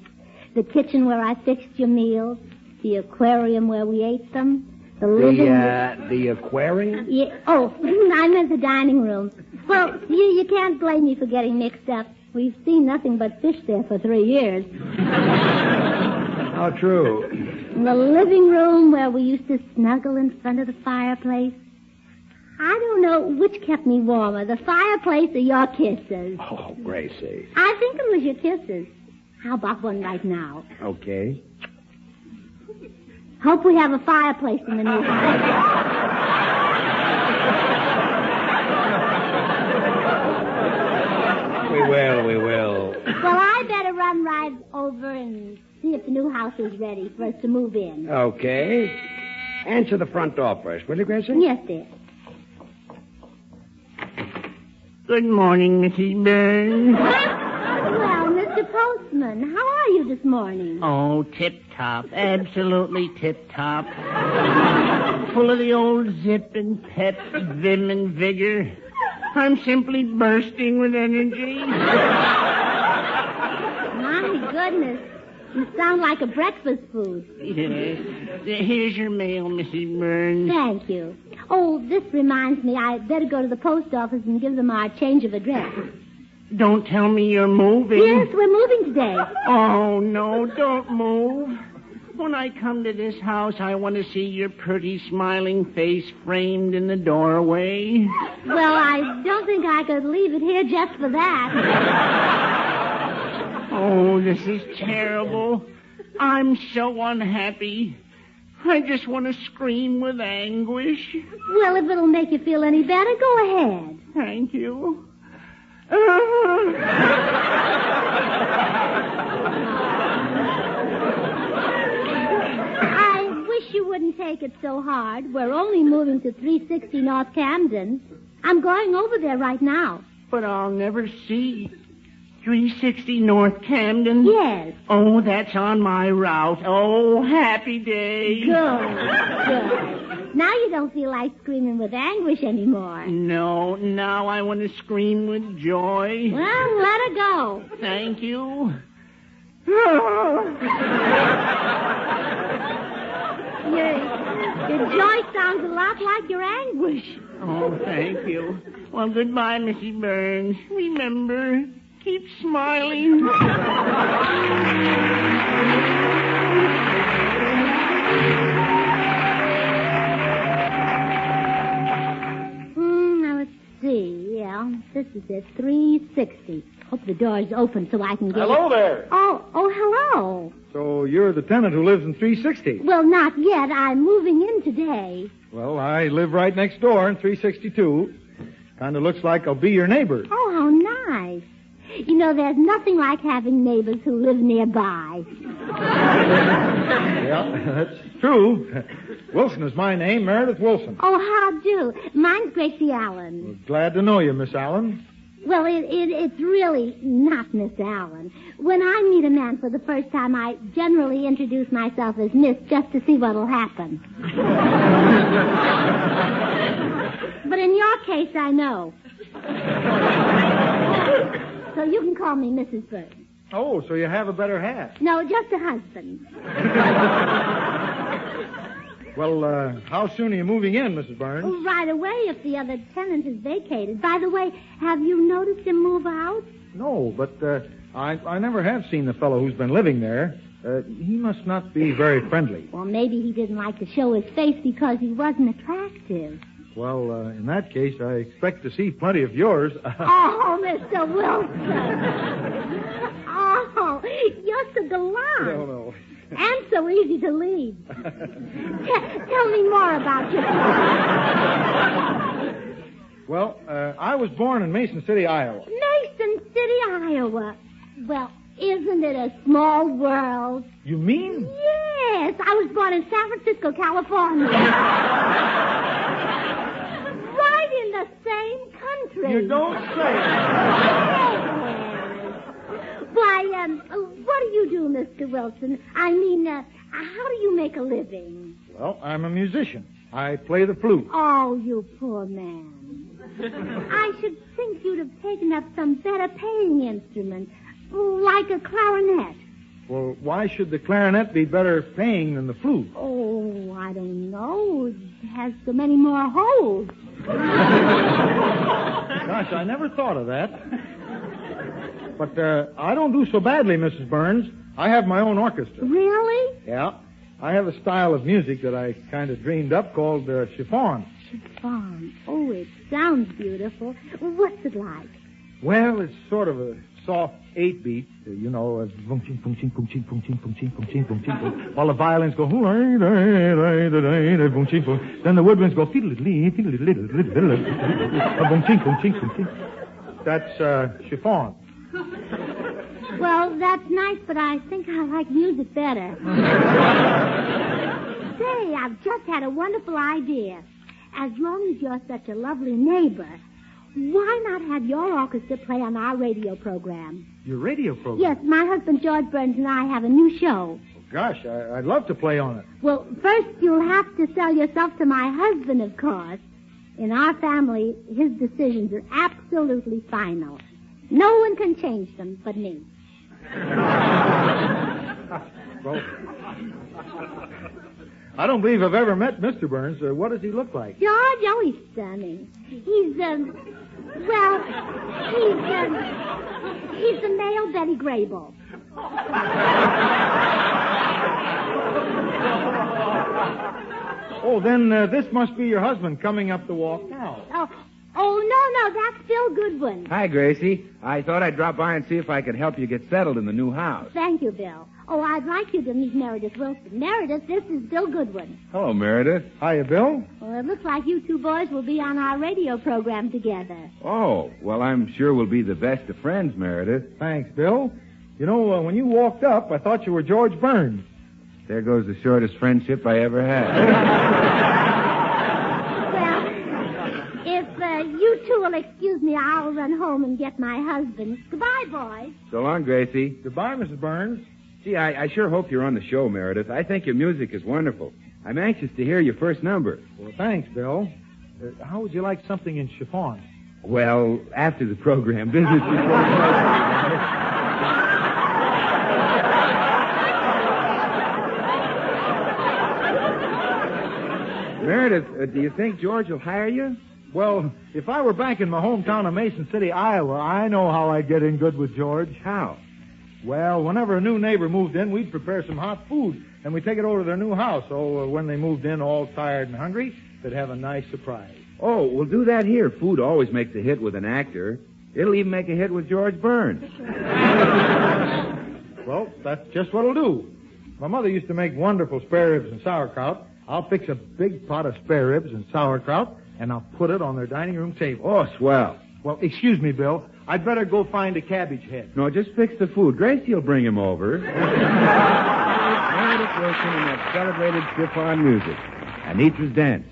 The kitchen where I fixed your meals, the aquarium where we ate them, the living room. The aquarium? Yeah. Oh, I meant the dining room. Well, you can't blame me for getting mixed up. We've seen nothing but fish there for 3 years. How true. In the living room where we used to snuggle in front of the fireplace. I don't know which kept me warmer, the fireplace or your kisses. Oh, Gracie. I think it was your kisses. How about one right now? Okay. Hope we have a fireplace in the new house. We will. Well, I better run right over and see if the new house is ready for us to move in. Okay. Answer the front door first, will you, Gracie? Yes, dear. Good morning, Mrs. Burns. Well, Mr. Postman, how are you this morning? Oh, tip-top. Absolutely tip-top. Full of the old zip and pep, vim and vigor. I'm simply bursting with energy. My goodness. You sound like a breakfast food. Yes. Here's your mail, Mrs. Burns. Thank you. Oh, this reminds me, I'd better go to the post office and give them our change of address. Don't tell me you're moving. Yes, we're moving today. Oh, no, don't move. When I come to this house, I want to see your pretty smiling face framed in the doorway. Well, I don't think I could leave it here just for that. Oh, this is terrible. I'm so unhappy. I just want to scream with anguish. Well, if it'll make you feel any better, go ahead. Thank you. I wish you wouldn't take it so hard. We're only moving to 360 North Camden. I'm going over there right now. But I'll never see 360 North Camden? Yes. Oh, that's on my route. Oh, happy day. Good. Now you don't feel like screaming with anguish anymore. No, now I want to scream with joy. Well, let her go. Thank you. Your joy sounds a lot like your anguish. Oh, thank you. Well, goodbye, Mrs. Burns. Remember, keep smiling. Now, let's see. Yeah, this is at 360. Hope the door's open so I can get Hello there. Oh, hello. So you're the tenant who lives in 360? Well, not yet. I'm moving in today. Well, I live right next door in 362. Kind of looks like I'll be your neighbor. Oh, how nice. You know, there's nothing like having neighbors who live nearby. Yeah, that's true. Wilson is my name, Meredith Wilson. Oh, how do? Mine's Gracie Allen. Well, glad to know you, Miss Allen. Well, it's really not Miss Allen. When I meet a man for the first time, I generally introduce myself as Miss just to see what'll happen. But in your case, I know. So you can call me Mrs. Burns. Oh, so you have a better half. No, just a husband. Well, how soon are you moving in, Mrs. Burns? Oh, right away if the other tenant is vacated. By the way, have you noticed him move out? No, but I never have seen the fellow who's been living there. He must not be very friendly. Well, maybe he didn't like to show his face because he wasn't attractive. Well, in that case, I expect to see plenty of yours. Oh, Mr. Wilson. Oh, you're so gallant. No. And so easy to lead. Tell me more about yourself. Well, I was born in Mason City, Iowa. Mason City, Iowa. Well, isn't it a small world? You mean? Yes. I was born in San Francisco, California. Right in the same country. You don't say. Why, what do you do, Mr. Wilson? I mean, how do you make a living? Well, I'm a musician. I play the flute. Oh, you poor man. I should think you'd have taken up some better paying instrument, like a clarinet. Well, why should the clarinet be better paying than the flute? Oh, I don't know. It has so many more holes. Gosh, I never thought of that. But I don't do so badly, Mrs. Burns. I have my own orchestra. Really? Yeah. I have a style of music that I kind of dreamed up called chiffon. chiffon. Oh, it sounds beautiful. What's it like? Well, it's sort of a soft 8-beat, you know, boom, ching, boom, ching, boom, ching, boom, ching, boom, ching, boom, ching, boom, ching, boom, while the violins go, boom, ching, boom. Then the woodwinds go, boom, ching, boom, ching, boom, ching. That's chiffon. Well, that's nice, but I think I like music better. Say, I've just had a wonderful idea. As long as you're such a lovely neighbor, why not have your orchestra play on our radio program? Your radio program? Yes, my husband George Burns and I have a new show. Gosh, I'd love to play on it. Well, first you'll have to sell yourself to my husband, of course. In our family, his decisions are absolutely final. No one can change them but me. Well, I don't believe I've ever met Mr. Burns. What does he look like? George, oh, he's stunning. He's the male Betty Grable. Oh, then this must be your husband coming up the walk now. Oh, no, that's Bill Goodwin. Hi, Gracie. I thought I'd drop by and see if I could help you get settled in the new house. Thank you, Bill. Oh, I'd like you to meet Meredith Wilson. Meredith, this is Bill Goodwin. Hello, Meredith. Hiya, Bill. Well, it looks like you two boys will be on our radio program together. Oh, well, I'm sure we'll be the best of friends, Meredith. Thanks, Bill. You know, when you walked up, I thought you were George Burns. There goes the shortest friendship I ever had. If you two will excuse me, I'll run home and get my husband. Goodbye, boys. So long, Gracie. Goodbye, Mrs. Burns. Gee, I sure hope you're on the show, Meredith. I think your music is wonderful. I'm anxious to hear your first number. Well, thanks, Bill. How would you like something in chiffon? Well, after the program, business before Meredith, do you think George will hire you? Well, if I were back in my hometown of Mason City, Iowa, I know how I'd get in good with George. How? Well, whenever a new neighbor moved in, we'd prepare some hot food, and we'd take it over to their new house. So when they moved in all tired and hungry, they'd have a nice surprise. Oh, we'll do that here. Food always makes a hit with an actor. It'll even make a hit with George Burns. Well, that's just what it'll do. My mother used to make wonderful spare ribs and sauerkraut. I'll fix a big pot of spare ribs and sauerkraut, and I'll put it on their dining room table. Oh, swell. Well, excuse me, Bill. I'd better go find a cabbage head. No, just fix the food. Gracie will bring him over. Meredith Wilson and that celebrated chiffon music. Anitra's Dance.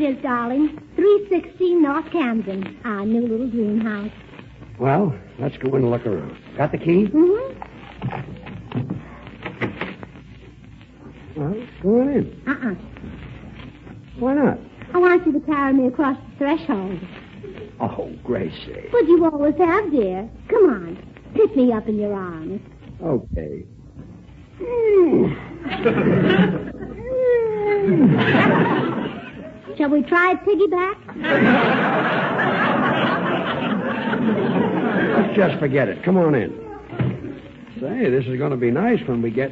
it is, darling. 316 North Camden, our new little greenhouse. Well, let's go in and look around. Got the key? Mm-hmm. Well, go on in. Why not? I want you to carry me across the threshold. Oh, Gracie. But you always have, dear. Come on. Pick me up in your arms. Okay. Shall we try it piggyback? Let's just forget it. Come on in. Say, this is going to be nice when we get...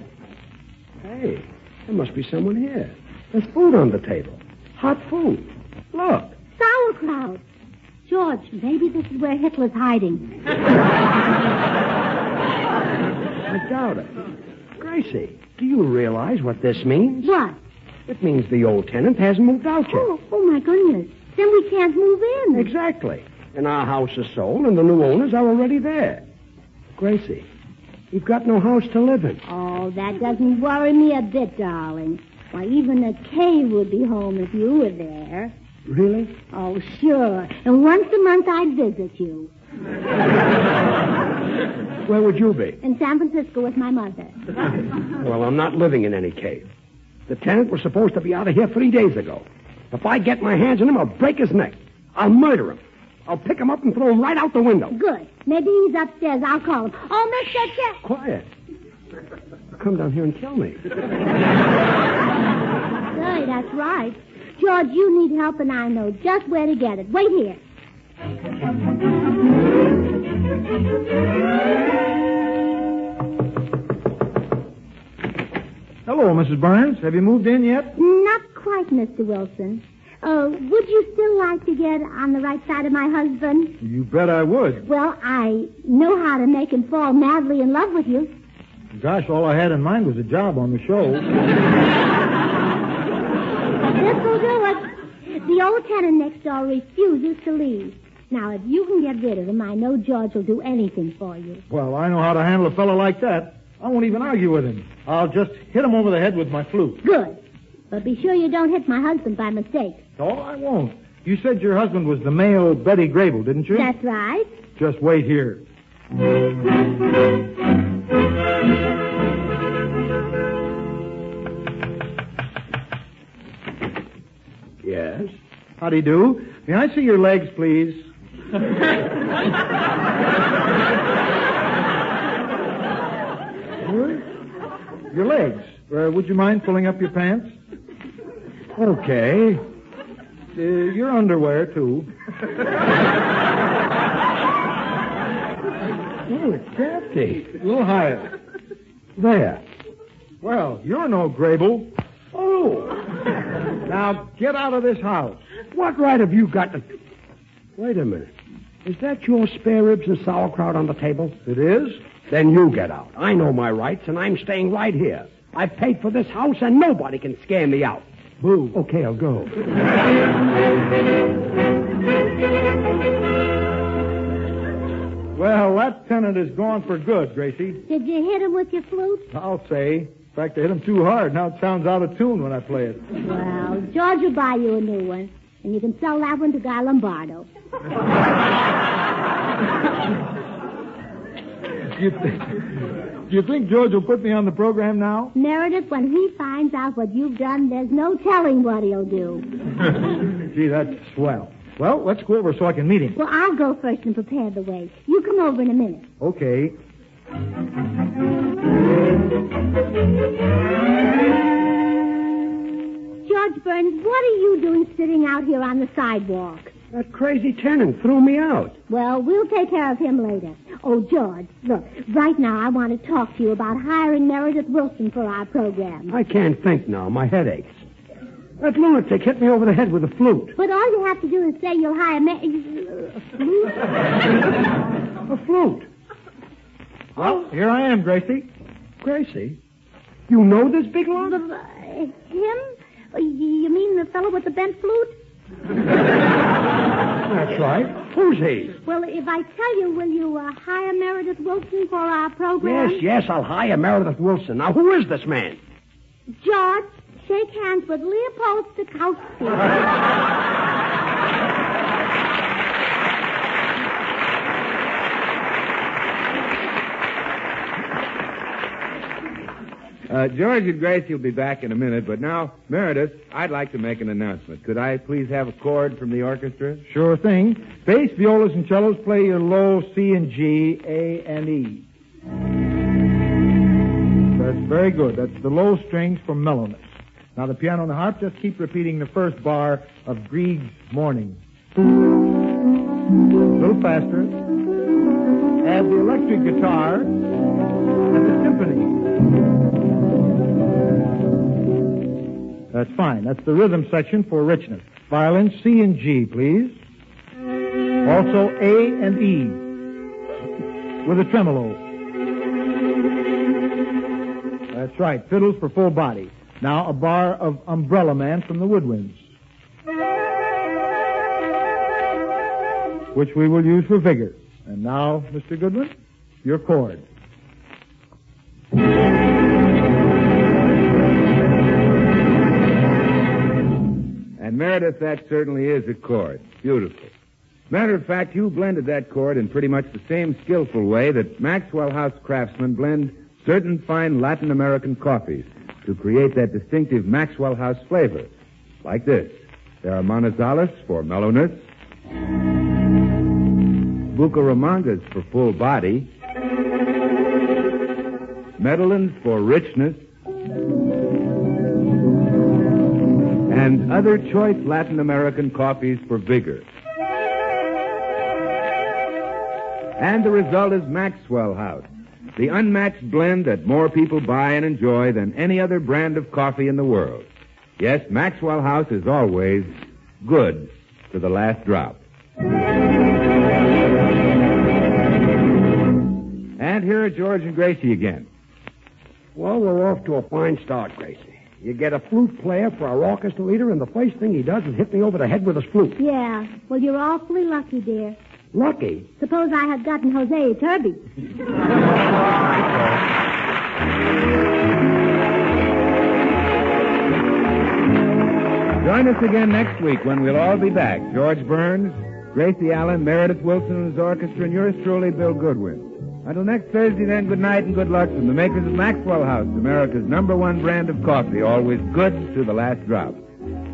Hey, there must be someone here. There's food on the table. Hot food. Look. Sauerkraut. George, maybe this is where Hitler's hiding. I doubt it. Gracie, do you realize what this means? What? It means the old tenant hasn't moved out yet. Oh, my goodness. Then we can't move in. Exactly. And our house is sold, and the new owners are already there. Gracie, you've got no house to live in. Oh, that doesn't worry me a bit, darling. Why, even a cave would be home if you were there. Really? Oh, sure. And once a month I'd visit you. Where would you be? In San Francisco with my mother. Well, I'm not living in any cave. The tenant was supposed to be out of here 3 days ago. If I get my hands on him, I'll break his neck. I'll murder him. I'll pick him up and throw him right out the window. Good. Maybe he's upstairs. I'll call him. Oh, Mr. Chef. Quiet. Come down here and kill me. Say, that's right. George, you need help, and I know just where to get it. Wait here. Hello, Mrs. Burns. Have you moved in yet? Not quite, Mr. Wilson. Would you still like to get on the right side of my husband? You bet I would. Well, I know how to make him fall madly in love with you. Gosh, all I had in mind was a job on the show. This'll do it. The old tenant next door refuses to leave. Now, if you can get rid of him, I know George will do anything for you. Well, I know how to handle a fellow like that. I won't even argue with him. I'll just hit him over the head with my flute. Good. But be sure you don't hit my husband by mistake. Oh, I won't. You said your husband was the male Betty Grable, didn't you? That's right. Just wait here. Yes? How do you do? May I see your legs, please? Your legs. Would you mind pulling up your pants? Okay. Your underwear, too. Oh, it's drafty. A little higher. There. Well, you're no Grable. Oh. Now, get out of this house. What right have you got to... Wait a minute. Is that your spare ribs and sauerkraut on the table? It is? Then you get out. I know my rights, and I'm staying right here. I've paid for this house, and nobody can scare me out. Boo. Okay, I'll go. Well, that tenant is gone for good, Gracie. Did you hit him with your flute? I'll say. In fact, I hit him too hard. Now it sounds out of tune when I play it. Well, George will buy you a new one, and you can sell that one to Guy Lombardo. Do you think George will put me on the program now? Meredith, when he finds out what you've done, there's no telling what he'll do. Gee, that's swell. Well, let's go over so I can meet him. Well, I'll go first and prepare the way. You come over in a minute. Okay. George Burns, what are you doing sitting out here on the sidewalk? That crazy tenant threw me out. Well, we'll take care of him later. Oh, George, look, right now I want to talk to you about hiring Meredith Wilson for our program. I can't think now. My head aches. That lunatic hit me over the head with a flute. But all you have to do is say you'll hire A flute? Well, here I am, Gracie. Gracie? You know this big log? Him? You mean the fellow with the bent flute? That's right. Who's he? Well, if I tell you, will you hire Meredith Wilson for our program? Yes, I'll hire Meredith Wilson. Now, who is this man? George, Shake hands with Leopold Stokowski. George and Gracie will be back in a minute, but now, Meredith, I'd like to make an announcement. Could I please have a chord from the orchestra? Sure thing. Bass, violas, and cellos play your low C and G, A and E. That's very good. That's the low strings for mellowness. Now the piano and the harp just keep repeating the first bar of Grieg's Morning. A little faster. Add the electric guitar and the symphony. That's fine. That's the rhythm section for richness. Violin, C and G, please. Also A and E with a tremolo. That's right. Fiddles for full body. Now a bar of Umbrella Man from the Woodwinds, which we will use for vigor. And now, Mr. Goodwin, your chord. And Meredith, that certainly is a chord. Beautiful. Matter of fact, you blended that chord in pretty much the same skillful way that Maxwell House craftsmen blend certain fine Latin American coffees to create that distinctive Maxwell House flavor. Like this. There are Manizales for mellowness, Bucaramangas for full body, Medellins for richness, and other choice Latin American coffees for vigor. And the result is Maxwell House, the unmatched blend that more people buy and enjoy than any other brand of coffee in the world. Yes, Maxwell House is always good to the last drop. And here are George and Gracie again. Well, we're off to a fine start, Gracie. You get a flute player for our orchestra leader, and the first thing he does is hit me over the head with his flute. Yeah, well, you're awfully lucky, dear. Lucky? Suppose I had gotten Jose Turby. Join us again next week when we'll all be back. George Burns, Gracie Allen, Meredith Wilson and his orchestra, and yours truly, Bill Goodwin. Until next Thursday, then, good night and good luck from the makers of Maxwell House, America's #1 brand of coffee, always good to the last drop.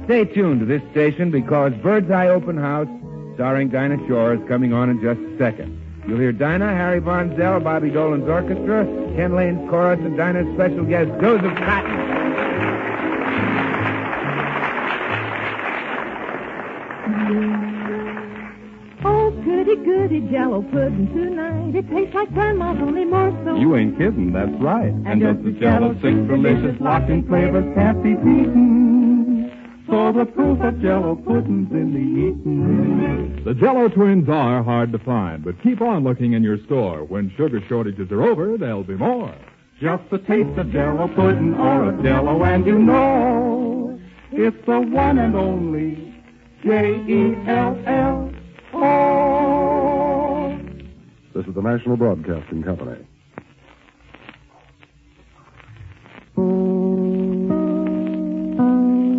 Stay tuned to this station because Bird's Eye Open House, starring Dinah Shore, is coming on in just a second. You'll hear Dinah, Harry Von Zell, Bobby Dolan's orchestra, Ken Lane's chorus, and Dinah's special guest, Joseph Cotton. Oh, goody, goody Jello pudding tonight. It tastes like Grandma's, only more so. You ain't kidding, that's right. And just the Jello 6 delicious locked-in flavors can't be beaten. So the proof of Jello pudding's in the eating. The Jello twins are hard to find, but keep on looking in your store. When sugar shortages are over, there'll be more. Just a taste of Jello pudding or a Jello and you know it's the one and only Jello. This is the National Broadcasting Company.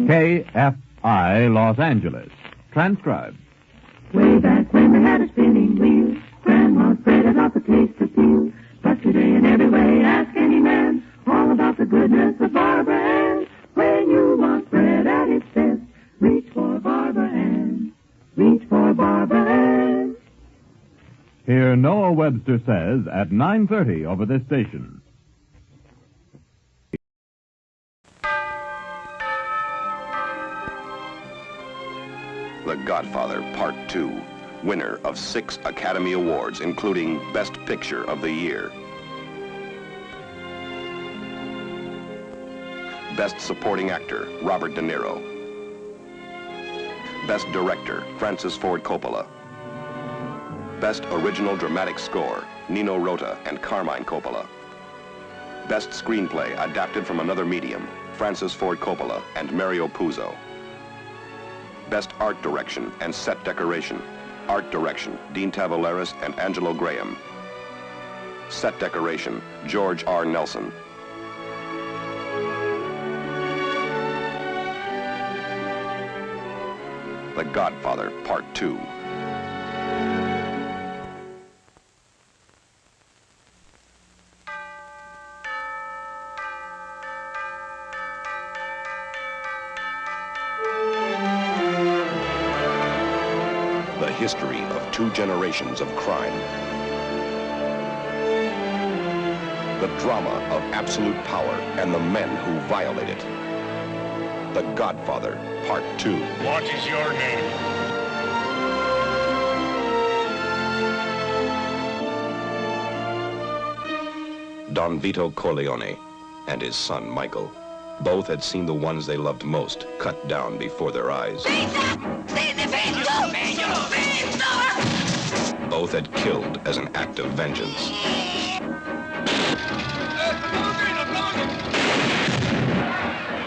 KFI Los Angeles. Transcribed. Way back when they had a spinning wheel, Grandma spread about the taste of steel. But today in every way, ask any man all about the goodness of Barbara Ann. When you want bread at its best, reach for Barbara Ann. Reach for Barbara Ann. Hear Noah Webster says at 9:30 over this station. The Godfather Part 2, winner of 6 Academy Awards, including Best Picture of the Year. Best Supporting Actor, Robert De Niro. Best Director, Francis Ford Coppola. Best Original Dramatic Score, Nino Rota and Carmine Coppola. Best Screenplay, adapted from another medium, Francis Ford Coppola and Mario Puzo. Best Art Direction and Set Decoration, Art Direction, Dean Tavoleris and Angelo Graham. Set Decoration, George R. Nelson. The Godfather, Part 2. The history of 2 generations of crime. The drama of absolute power and the men who violate it. The Godfather, Part 2. What is your name? Don Vito Corleone and his son, Michael. Both had seen the ones they loved most cut down before their eyes. Both had killed as an act of vengeance.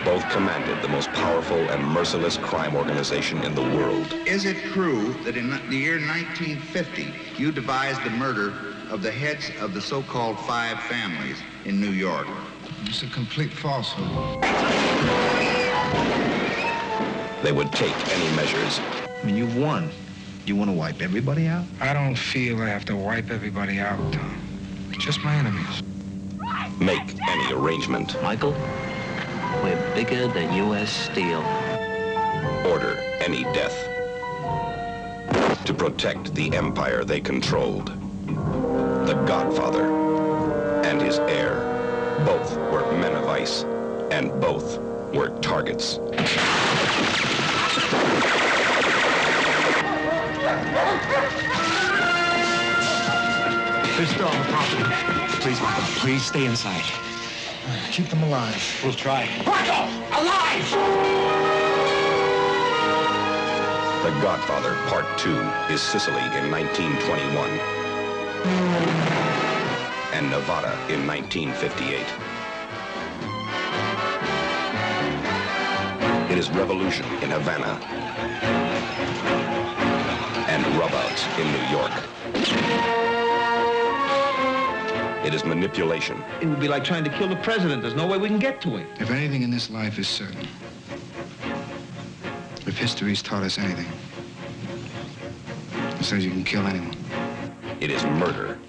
Both commanded the most powerful and merciless crime organization in the world. Is it true that in the year 1950, you devised the murder of the heads of the so-called 5 families in New York? It's a complete falsehood. They would take any measures. I mean, you've won. You want to wipe everybody out? I don't feel I have to wipe everybody out, Tom. Just my enemies. Make any arrangement. Michael, we're bigger than U.S. Steel. Order any death. To protect the empire they controlled. The Godfather and his heir. Both were men of ice, and both were targets. They're still on the property. Please, Michael, please stay inside. Keep them alive. We'll try. Michael! Alive! The Godfather, Part 2, is Sicily in 1921. And Nevada in 1958. It is revolution in Havana. And rubouts in New York. It is manipulation. It would be like trying to kill the president. There's no way we can get to him. If anything in this life is certain, if history's taught us anything, it says you can kill anyone. It is murder.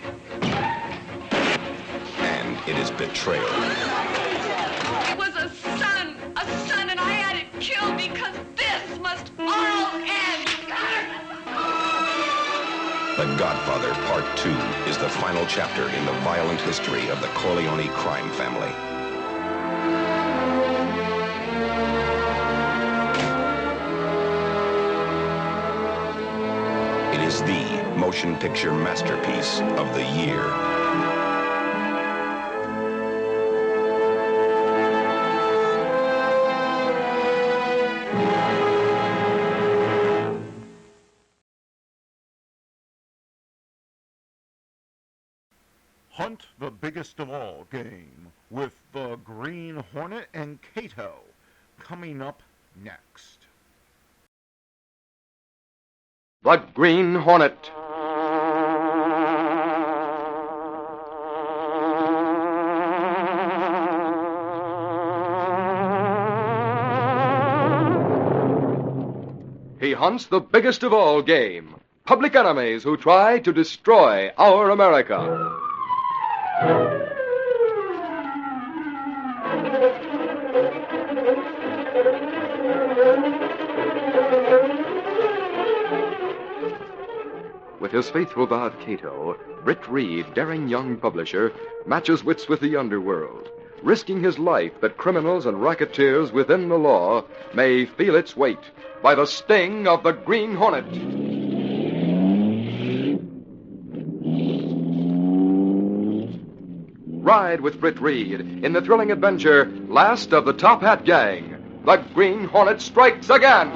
And it is betrayal. It was a son, and I had it killed because this must all end. The Godfather, Part 2, is the final chapter in the violent history of the Corleone crime family. It is the motion picture masterpiece of the year. Hunt the biggest of all game with the Green Hornet and Cato coming up next. The Green Hornet. He hunts the biggest of all game, public enemies who try to destroy our America. With his faithful bard Cato, Britt Reed, daring young publisher, matches wits with the underworld, risking his life that criminals and racketeers within the law may feel its weight by the sting of the Green Hornet. Ride with Britt Reed in the thrilling adventure Last of the Top Hat Gang. The Green Hornet strikes again.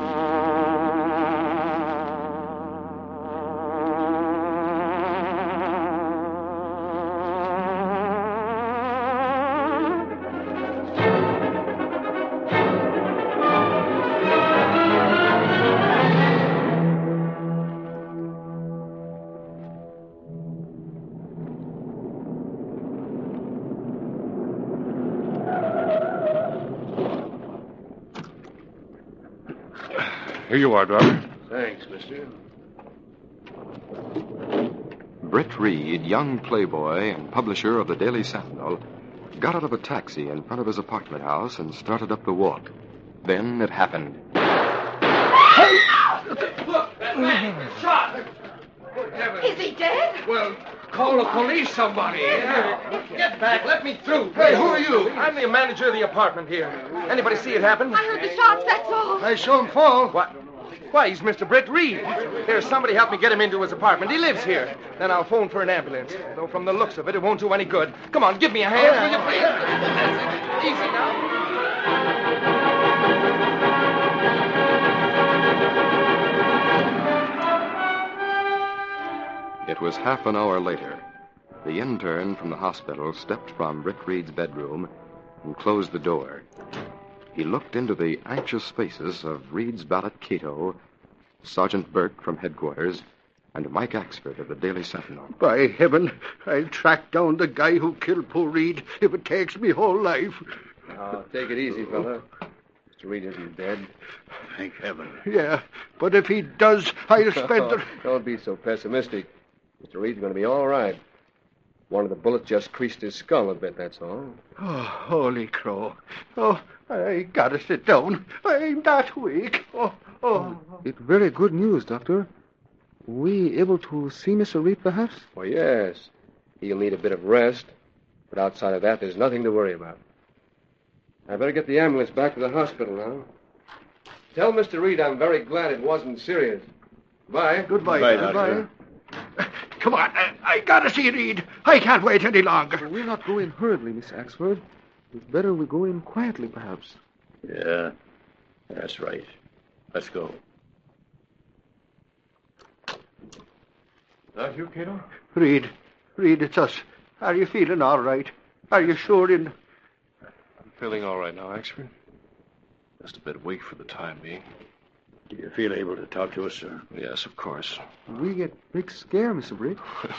Here you are, Driver. Thanks, mister. Britt Reed, young playboy and publisher of the Daily Sentinel, got out of a taxi in front of his apartment house and started up the walk. Then it happened. Look, that man is shot. Good heavens. Is he dead? Well, call the police, somebody. Get back. Let me through. Hey, who are you? I'm the manager of the apartment here. Anybody see it happen? I heard the shots, that's all. I saw him fall. What? Why, he's Mr. Britt Reed. Here, somebody help me get him into his apartment. He lives here. Then I'll phone for an ambulance. Though from the looks of it, it won't do any good. Come on, give me a hand, will you, please? Easy now. It was half an hour later. The intern from the hospital stepped from Britt Reed's bedroom and closed the door. He looked into the anxious faces of Reed's valet Cato, Sergeant Burke from headquarters, and Mike Axford of the Daily Sentinel. By heaven, I'll track down the guy who killed poor Reed if it takes me whole life. Now, take it easy, fella. Mr. Reed isn't dead. Thank heaven. Yeah, but if he does, I'll spend the... Don't be so pessimistic. Mr. Reed's going to be all right. One of the bullets just creased his skull a bit, that's all. Oh, holy crow. Oh, I gotta sit down. I'm that weak. It's very good news, Doctor. We able to see Mr. Reed, perhaps? Oh, yes. He'll need a bit of rest. But outside of that, there's nothing to worry about. I better get the ambulance back to the hospital now. Tell Mr. Reed I'm very glad it wasn't serious. Goodbye. Goodbye, Doctor. Come on, I gotta see Reed. I can't wait any longer. We'll not go in hurriedly, Miss Axford. It's better we go in quietly, perhaps. Yeah, that's right. Let's go. That you, Cato? Reed, it's us. Are you feeling all right? Are you sure in... I'm feeling all right now, Axford. Just a bit weak for the time being. Do you feel able to talk to us, sir? Yes, of course. We get big scare, Mr. Britt.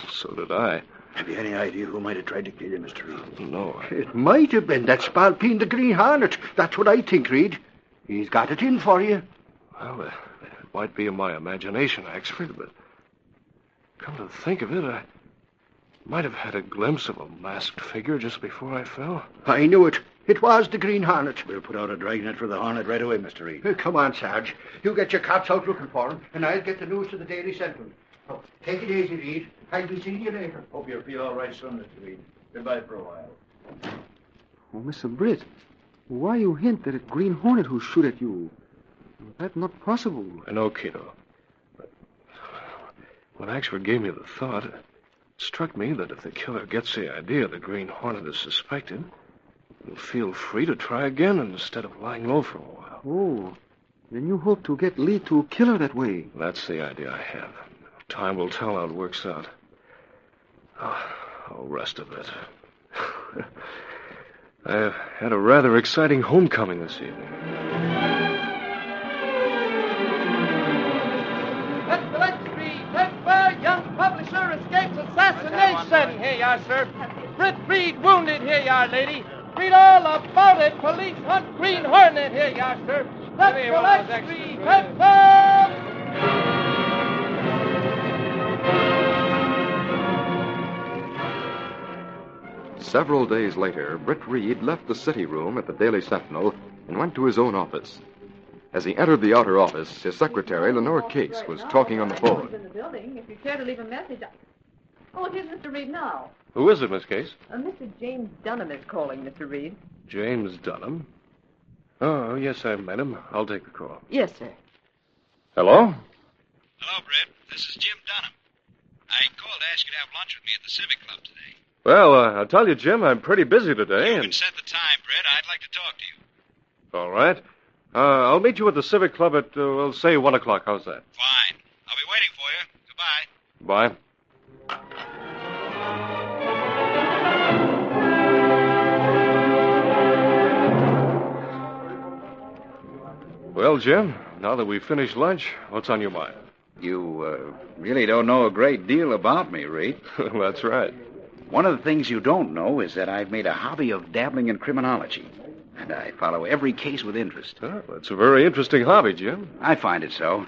So did I. Have you any idea who might have tried to kill you, Mr. Reed? No. It might have been that Spalpeen the Green Hornet. That's what I think, Reed. He's got it in for you. Well, it might be in my imagination, Axford, but come to think of it, I might have had a glimpse of a masked figure just before I fell. I knew it. It was the Green Hornet. We'll put out a dragnet for the Hornet right away, Mr. Reed. Come on, Sarge. You get your cops out looking for him, and I'll get the news to the Daily Sentinel. Oh, take it easy, Reed. I'll be seeing you later. Hope you'll feel all right soon, Mr. Reed. Goodbye for a while. Oh, Mr. Britt, why you hint that it's Green Hornet who shoot at you? That's not possible. I know, Cato. But when Axford gave me the thought, it struck me that if the killer gets the idea the Green Hornet is suspected, he'll feel free to try again instead of lying low for a while. Oh, then you hope to get Lee to kill her that way. That's the idea I have. Time will tell how it works out. I'll rest a bit. I've had a rather exciting homecoming this evening. Mr. Lextree, Fibber, young publisher, escapes assassination. Here you are, sir. Britt Reed wounded. Here you are, lady. Read all about it. Police hunt Green Hornet. Here you are, sir. Mr. Lextree, Fibber! Several days later, Britt Reed left the city room at the Daily Sentinel and went to his own office. As he entered the outer office, his secretary, Lenore Case, was talking on the phone. In the building. If you care to leave a message. Oh, here's Mr. Reed now. Who is it, Miss Case? Mr. James Dunham is calling, Mr. Reed. James Dunham? Oh, yes, I've met him. I'll take the call. Yes, sir. Hello? Hello, Britt. This is Jim Dunham. I called to ask you to have lunch with me at the Civic Club today. Well, I'll tell you, Jim, I'm pretty busy today. You can set the time, Britt. I'd like to talk to you. All right. I'll meet you at the Civic Club at, we'll say 1 o'clock. How's that? Fine. I'll be waiting for you. Goodbye. Bye. Well, Jim, now that we've finished lunch, what's on your mind? You really don't know a great deal about me, Reed. That's right. One of the things you don't know is that I've made a hobby of dabbling in criminology, and I follow every case with interest. Oh, that's a very interesting hobby, Jim. I find it so.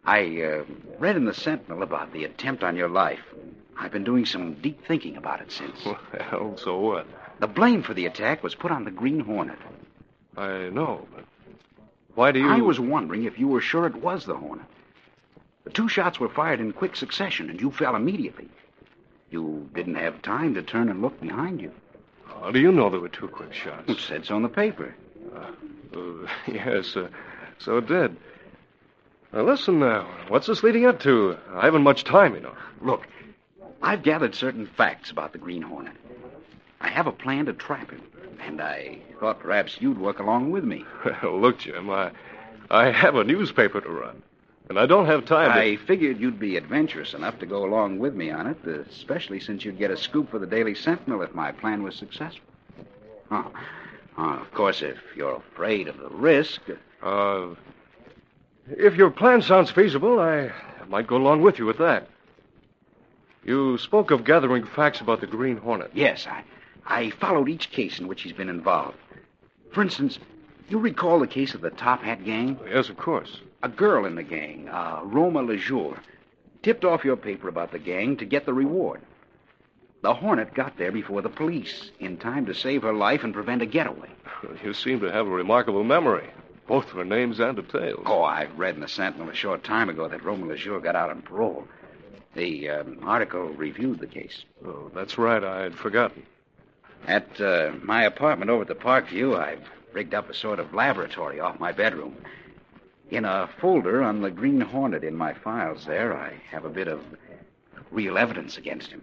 I read in the Sentinel about the attempt on your life. I've been doing some deep thinking about it since. Well, so what? The blame for the attack was put on the Green Hornet. I know, but why do you... I was wondering if you were sure it was the Hornet. The 2 shots were fired in quick succession, and you fell immediately. You didn't have time to turn and look behind you. How do you know there were 2 quick shots? It said so on the paper. Yes, so it did. Now, listen now. What's this leading up to? I haven't much time, you know. Look, I've gathered certain facts about the Green Hornet. I have a plan to trap him, and I thought perhaps you'd work along with me. Well, look, Jim, I have a newspaper to run, and I don't have time to... I figured you'd be adventurous enough to go along with me on it, especially since you'd get a scoop for the Daily Sentinel if my plan was successful. Of course, if you're afraid of the risk... If your plan sounds feasible, I might go along with you with that. You spoke of gathering facts about the Green Hornet. Yes, I followed each case in which he's been involved. For instance, you recall the case of the Top Hat Gang? Yes, of course. A girl in the gang, Roma Lejour, tipped off your paper about the gang to get the reward. The Hornet got there before the police, in time to save her life and prevent a getaway. You seem to have a remarkable memory, both for names and details. Oh, I read in the Sentinel a short time ago that Roma Lejour got out on parole. The article reviewed the case. Oh, that's right. I'd forgotten. At my apartment over at the Parkview, I've rigged up a sort of laboratory off my bedroom. In a folder on the Green Hornet in my files there, I have a bit of real evidence against him.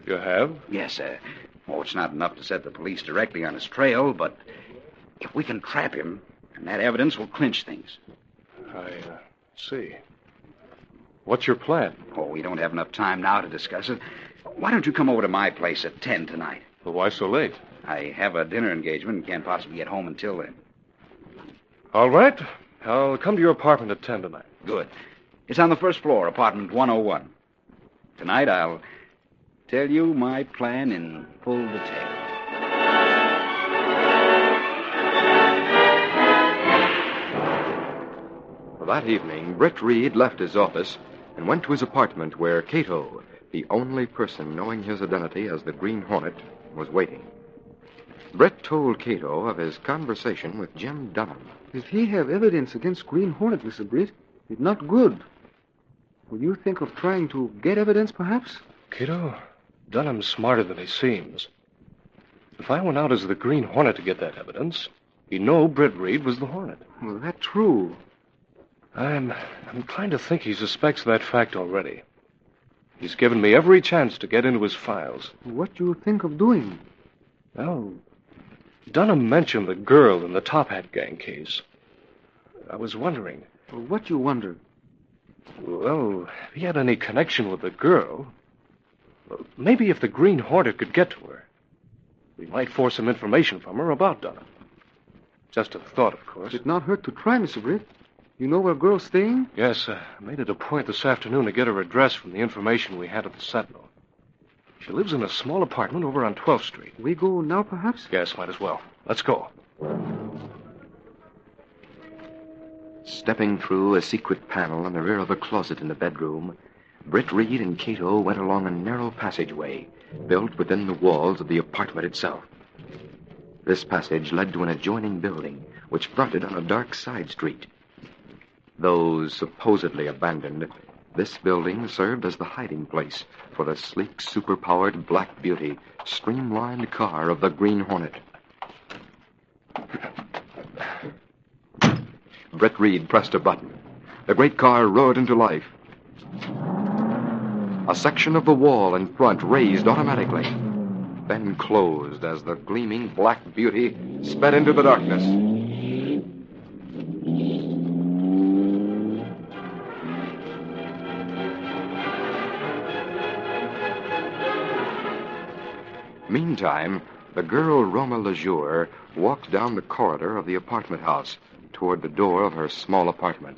You have? Yes, it's not enough to set the police directly on his trail, but if we can trap him, and that evidence will clinch things. I see. What's your plan? Oh, we don't have enough time now to discuss it. Why don't you come over to my place at 10 tonight? Well, why so late? I have a dinner engagement and can't possibly get home until then. All right. I'll come to your apartment at 10 tonight. Good. It's on the first floor, apartment 101. Tonight I'll tell you my plan in full detail. That evening, Britt Reed left his office and went to his apartment where Cato, the only person knowing his identity as the Green Hornet, was waiting. Britt told Cato of his conversation with Jim Dunham. If he have evidence against Green Hornet, Mr. Britt, it's not good. Will you think of trying to get evidence, perhaps? Cato, Dunham's smarter than he seems. If I went out as the Green Hornet to get that evidence, he'd know Britt Reed was the Hornet. Well, that's true. I'm inclined to think he suspects that fact already. He's given me every chance to get into his files. What do you think of doing? Well, Dunham mentioned the girl in the Top Hat Gang case. I was wondering... What you wonder? Well, if he had any connection with the girl... Maybe if the Green Hornet could get to her, we might force some information from her about Dunham. Just a thought, of course. It'd not hurt to try, Mr. Britt. You know where girl's staying? Yes, I made it a point this afternoon to get her address from the information we had at the Sentinel. She lives in a small apartment over on 12th Street. We go now, perhaps? Yes, might as well. Let's go. Stepping through a secret panel in the rear of a closet in the bedroom, Britt Reed and Cato went along a narrow passageway built within the walls of the apartment itself. This passage led to an adjoining building which fronted on a dark side street. Though supposedly abandoned, this building served as the hiding place for the sleek, superpowered Black Beauty streamlined car of the Green Hornet. Britt Reed pressed a button. The great car roared into life. A section of the wall in front raised automatically, then closed as the gleaming Black Beauty sped into the darkness. Meantime, the girl Roma Lejour walked down the corridor of the apartment house toward the door of her small apartment.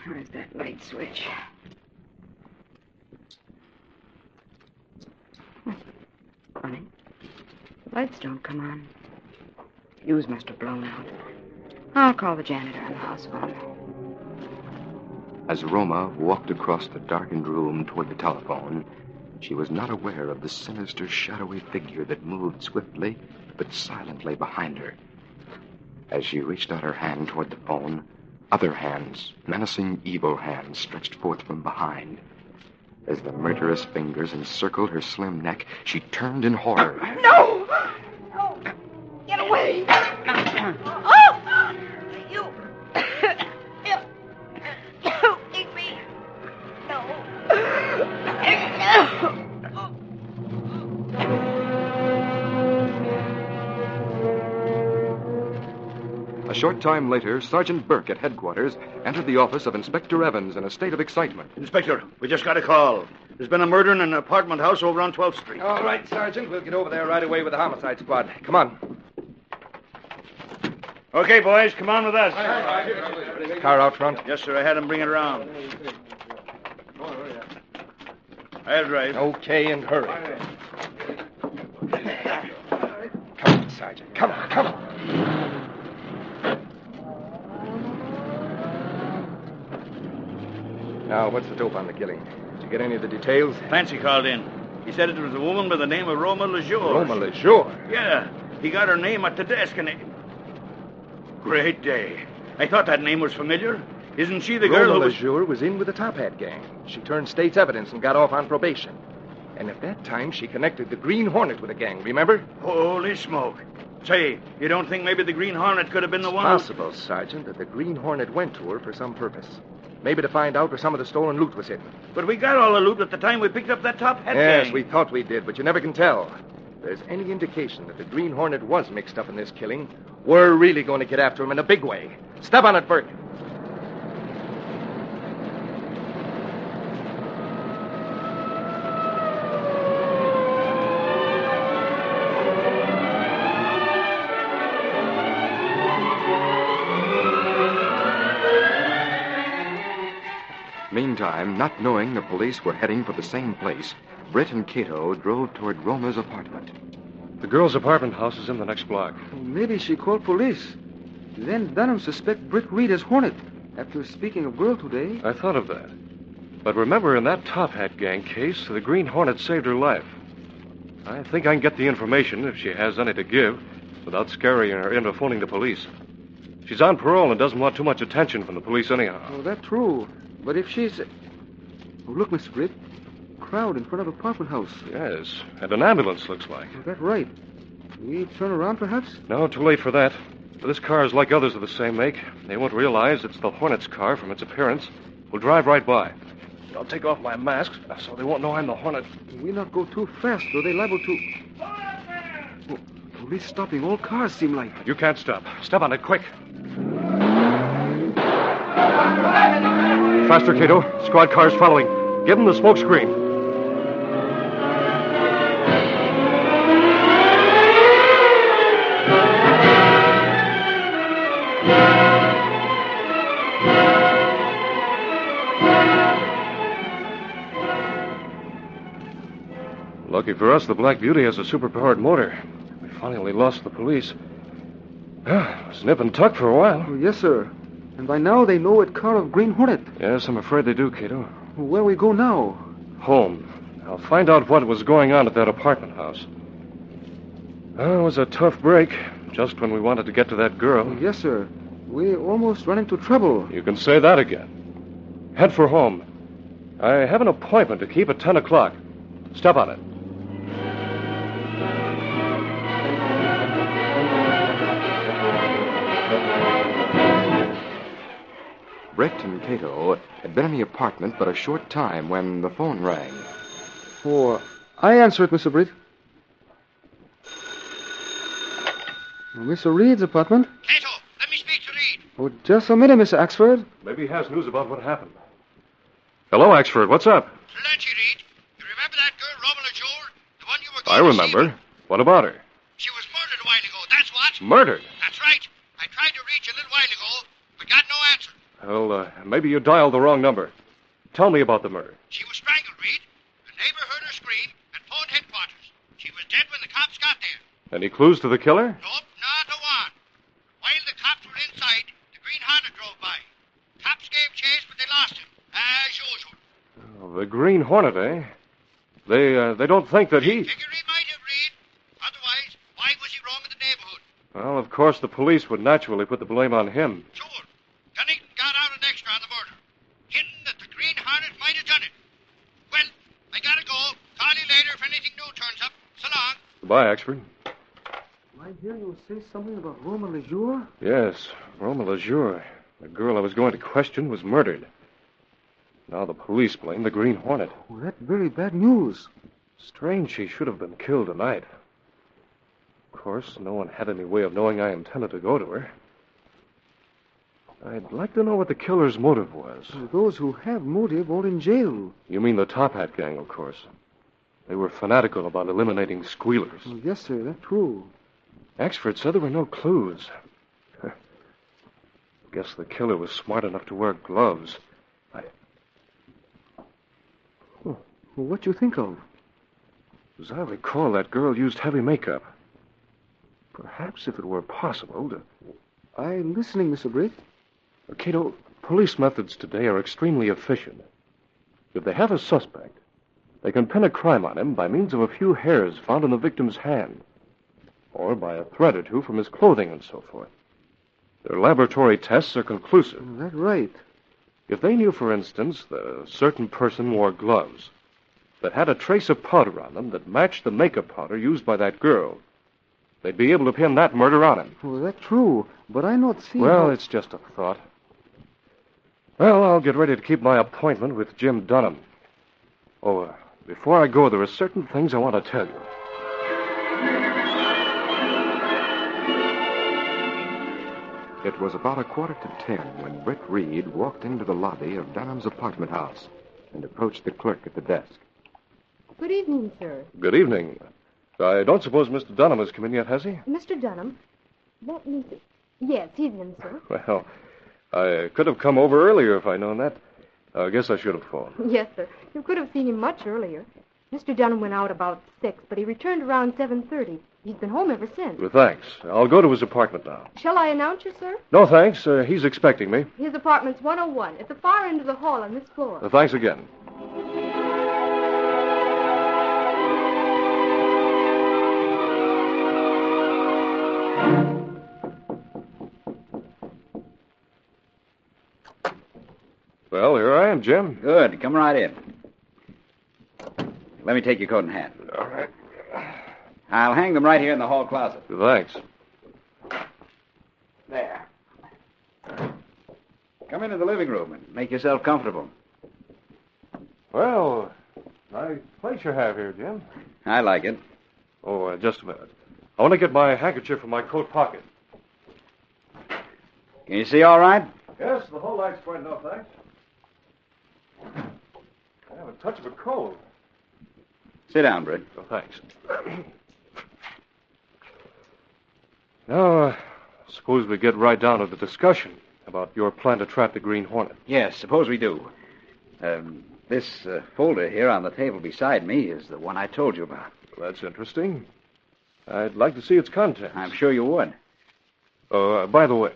Where's that light switch? Lights don't come on. Fuse must have blown out. I'll call the janitor on the house phone. As Roma walked across the darkened room toward the telephone, she was not aware of the sinister, shadowy figure that moved swiftly but silently behind her. As she reached out her hand toward the phone, other hands, menacing, evil hands, stretched forth from behind. As the murderous fingers encircled her slim neck, she turned in horror. No! No! Get away! Oh! You! Take me! No! A short time later, Sergeant Burke at headquarters entered the office of Inspector Evans in a state of excitement. Inspector, we just got a call. There's been a murder in an apartment house over on 12th Street. All right, Sergeant. We'll get over there right away with the homicide squad. Come on. Okay, boys, come on with us. Car out front? Yes, sir. I had him bring it around. I'll drive. Okay, and hurry. Come on, Sergeant. Come on, come on. Now, what's the dope on the killing? Did you get any of the details? Clancy called in. He said it was a woman by the name of Roma Lejour. Roma Lejour? Yeah. He got her name at the desk and Great day. I thought that name was familiar. Isn't she the girl Roma who was... Lejour was in with the Top Hat gang. She turned state's evidence and got off on probation. And at that time, she connected the Green Hornet with the gang, remember? Holy smoke. Say, you don't think maybe the Green Hornet could have been the one? Possible, Sergeant, that the Green Hornet went to her for some purpose. Maybe to find out where some of the stolen loot was hidden. But we got all the loot at the time we picked up that Top Hat Yes, gang. we thought we did, but you never can tell. If there's any indication that the Green Hornet was mixed up in this killing, we're really going to get after him in a big way. Step on it, Burke. Meantime, not knowing the police were heading for the same place, Britt and Cato drove toward Roma's apartment. The girl's apartment house is in the next block. Maybe she called police. Then Dunham suspect Britt Reed as Hornet. After speaking of girl today... I thought of that. But remember, in that Top Hat gang case, the Green Hornet saved her life. I think I can get the information, if she has any to give, without scaring her into phoning the police. She's on parole and doesn't want too much attention from the police anyhow. Oh, that's true. But if she's... Oh, look, Mr. Britt. Crowd in front of apartment house. Yes, and an ambulance, looks like. Oh, that's right. We turn around, perhaps? No, too late for that. This car is like others of the same make. They won't realize it's the Hornet's car from its appearance. We'll drive right by. I'll take off my mask so they won't know I'm the Hornet. We not go too fast, or they liable to... Oh, police stopping all cars, seem like. You can't stop. Step on it, quick. Faster, Cato. Squad car's following. Give them the smoke screen. Lucky for us, the Black Beauty has a super-powered motor. We finally lost the police. It was nip and tuck for a while. Oh, yes, sir. And by now they know what car of Green Hornet. Yes, I'm afraid they do, Cato. Where we go now? Home. I'll find out what was going on at that apartment house. Oh, it was a tough break, just when we wanted to get to that girl. Oh, yes, sir. We almost run into trouble. You can say that again. Head for home. I have an appointment to keep at 10 o'clock. Step on it. Britt and Cato had been in the apartment but a short time when the phone rang. Oh, I answer it, Mr. Britt. Mr. Reed's apartment? Cato, let me speak to Reed. Oh, just a minute, Mr. Axford. Maybe he has news about what happened. Hello, Axford. What's up? Lancy Reed, you remember that girl, Roma Lejour? The one you were I going to remember. see? What about her? She was murdered a while ago, that's what. Murdered? That's right. I tried to reach a little while ago, but got no answer. Well, maybe you dialed the wrong number. Tell me about the murder. She was strangled, Reed. A neighbor heard her scream and phoned headquarters. She was dead when the cops got there. Any clues to the killer? Nope, not a one. While the cops were inside, the Green Hornet drove by. Cops gave chase, but they lost him, as usual. Oh, the Green Hornet, eh? They don't think that he... Figure he might have, Reed. Otherwise, why was he roaming the neighborhood? Well, of course, the police would naturally put the blame on him. Sure. Cunnington got out an extra on the murder. Hinting that the Green Hornet might have done it. Well, I gotta go. Call you later if anything new turns up. So long. Goodbye, Axford. I hear you say something about Roma Lejour? Yes, Roma Lejour. The girl I was going to question was murdered. Now the police blame the Green Hornet. Oh, that's very bad news. Strange she should have been killed tonight. Of course, no one had any way of knowing I intended to go to her. I'd like to know what the killer's motive was. Those who have motive all in jail. You mean the Top Hat gang, of course. They were fanatical about eliminating squealers. Oh, yes, sir, that's true. Axford said there were no clues. Guess the killer was smart enough to wear gloves. Oh, well, what do you think of? As I recall, that girl used heavy makeup. Perhaps if it were possible to... I'm listening, Mr. Britt. Cato, police methods today are extremely efficient. If they have a suspect, they can pin a crime on him by means of a few hairs found in the victim's hand, or by a thread or two from his clothing and so forth. Their laboratory tests are conclusive. That's right. If they knew, for instance, that a certain person wore gloves that had a trace of powder on them that matched the makeup powder used by that girl, they'd be able to pin that murder on him. Oh, that's true, but I not see... Well, it's just a thought. Well, I'll get ready to keep my appointment with Jim Dunham. Oh, before I go, there are certain things I want to tell you. It was about 10:15 when Britt Reed walked into the lobby of Dunham's apartment house and approached the clerk at the desk. Good evening, sir. Good evening. I don't suppose Mr. Dunham has come in yet, has he? Mr. Dunham? Let me see. Yes, he's in, sir. Well, I could have come over earlier if I'd known that. I guess I should have phoned. Yes, sir. You could have seen him much earlier. Mr. Dunham went out about 6, but he returned around 7:30. He's been home ever since. Well, thanks. I'll go to his apartment now. Shall I announce you, sir? No, thanks. He's expecting me. His apartment's 101, at the far end of the hall on this floor. Thanks again. Well, here I am, Jim. Good. Come right in. Let me take your coat and hat. All right. I'll hang them right here in the hall closet. Thanks. There. Come into the living room and make yourself comfortable. Well, nice place you have here, Jim. I like it. Oh, just a minute. I want to get my handkerchief from my coat pocket. Can you see all right? Yes, the whole light's bright enough, thanks. I have a touch of a cold. Sit down, Britt. Oh, thanks. Now, suppose we get right down to the discussion about your plan to trap the Green Hornet. Yes, suppose we do. This folder here on the table beside me is the one I told you about. Well, that's interesting. I'd like to see its contents. I'm sure you would. Oh, by the way,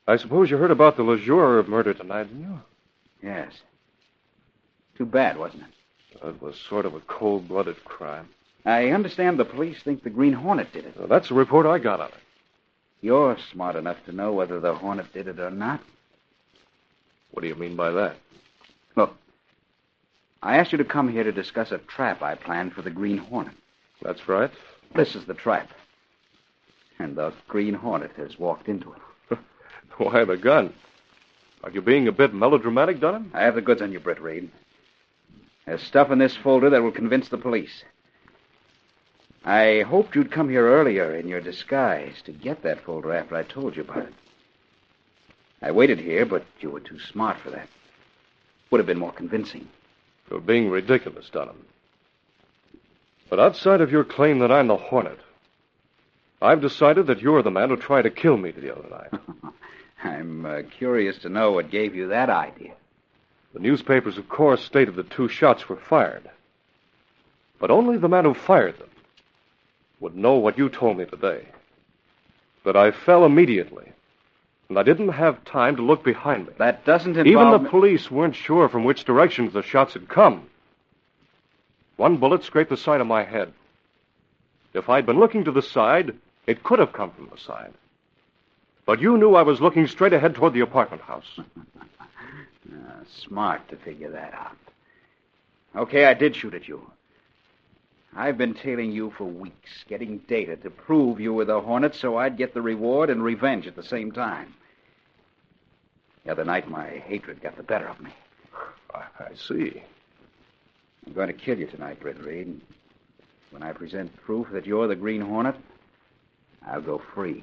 I suppose you heard about the Lejour murder tonight, didn't you? Yes. Too bad, wasn't it? It was sort of a cold-blooded crime. I understand the police think the Green Hornet did it. Well, that's the report I got on it. You're smart enough to know whether the Hornet did it or not. What do you mean by that? Look, I asked you to come here to discuss a trap I planned for the Green Hornet. That's right. This is the trap. And the Green Hornet has walked into it. Why the gun? Are you being a bit melodramatic, Dunham? I have the goods on you, Britt Reed. There's stuff in this folder that will convince the police. I hoped you'd come here earlier in your disguise to get that folder after I told you about it. I waited here, but you were too smart for that. Would have been more convincing. You're being ridiculous, Dunham. But outside of your claim that I'm the Hornet, I've decided that you're the man who tried to kill me the other night. I'm curious to know what gave you that idea. The newspapers, of course, stated that 2 shots were fired. But only the man who fired them would know what you told me today. That I fell immediately, and I didn't have time to look behind me. That doesn't involve... Even the police weren't sure from which directions the shots had come. One bullet scraped the side of my head. If I'd been looking to the side, it could have come from the side. But you knew I was looking straight ahead toward the apartment house. Smart to figure that out. Okay, I did shoot at you. I've been tailing you for weeks, getting data to prove you were the Hornet so I'd get the reward and revenge at the same time. The other night, my hatred got the better of me. I see. I'm going to kill you tonight, Britt Reed. When I present proof that you're the Green Hornet, I'll go free.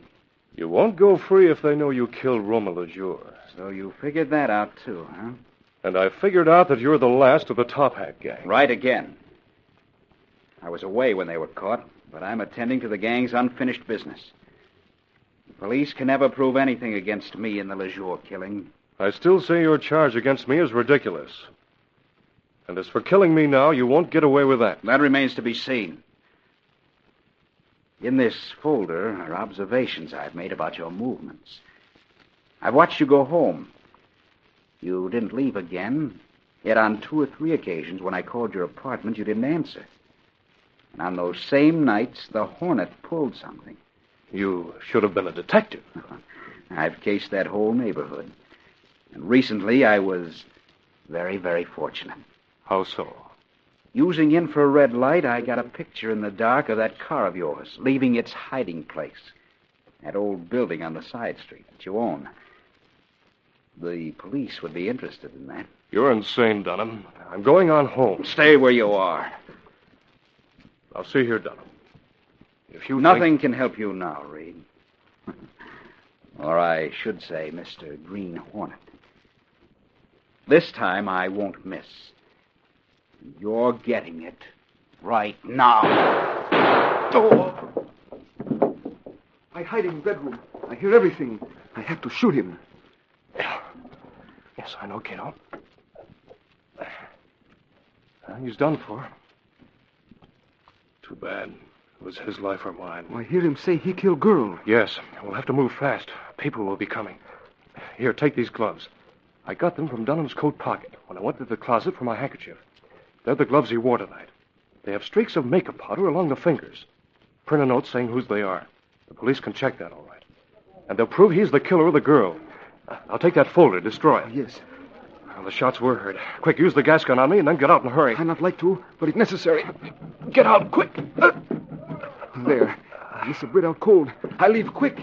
You won't go free if they know you killed Roma Lejour. So you figured that out, too, huh? And I figured out that you're the last of the Top Hat gang. Right again. I was away when they were caught, but I'm attending to the gang's unfinished business. The police can never prove anything against me in the Lejour killing. I still say your charge against me is ridiculous. And as for killing me now, you won't get away with that. That remains to be seen. In this folder are observations I've made about your movements. I've watched you go home. You didn't leave again, yet on 2 or 3 occasions when I called your apartment, you didn't answer. And on those same nights, the Hornet pulled something. You should have been a detective. I've cased that whole neighborhood. And recently, I was very, very fortunate. How so? Using infrared light, I got a picture in the dark of that car of yours, leaving its hiding place. That old building on the side street that you own. The police would be interested in that. You're insane, Dunham. I'm going on home. Stay where you are. I'll see here, Dunham. If you Nothing can help you now, Reed. Or I should say, Mr. Green Hornet. This time I won't miss. You're getting it right now. Oh! I hide in the bedroom. I hear everything. I have to shoot him. Yes, I know, kiddo. He's done for. Too bad. It was his life or mine. I hear him say he killed girl. Yes. We'll have to move fast. People will be coming. Here, take these gloves. I got them from Dunham's coat pocket when I went to the closet for my handkerchief. They're the gloves he wore tonight. They have streaks of makeup powder along the fingers. Print a note saying whose they are. The police can check that, all right. And they'll prove he's the killer of the girl. I'll take that folder, destroy it. Yes. Well, the shots were heard. Quick, use the gas gun on me and then get out in a hurry. I'd not like to, but it's necessary. Get out, quick. There. Mr. Britt out cold. I leave quick.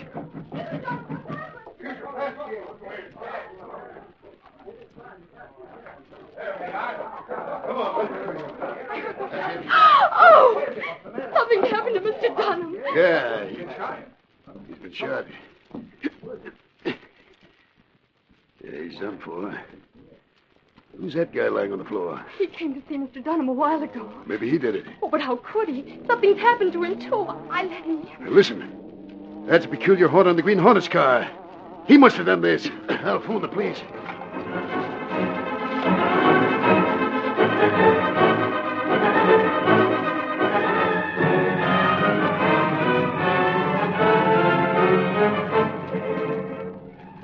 Oh! Something happened to Mr. Dunham. Yeah, he's been shot. Yeah, he's done for. Who's that guy lying on the floor? He came to see Mr. Dunham a while ago. Maybe he did it. Oh, but how could he? Something's happened to him, too. I let him. Now, listen. That's a peculiar horn on the Green Hornet's car. He must have done this. I'll phone the police.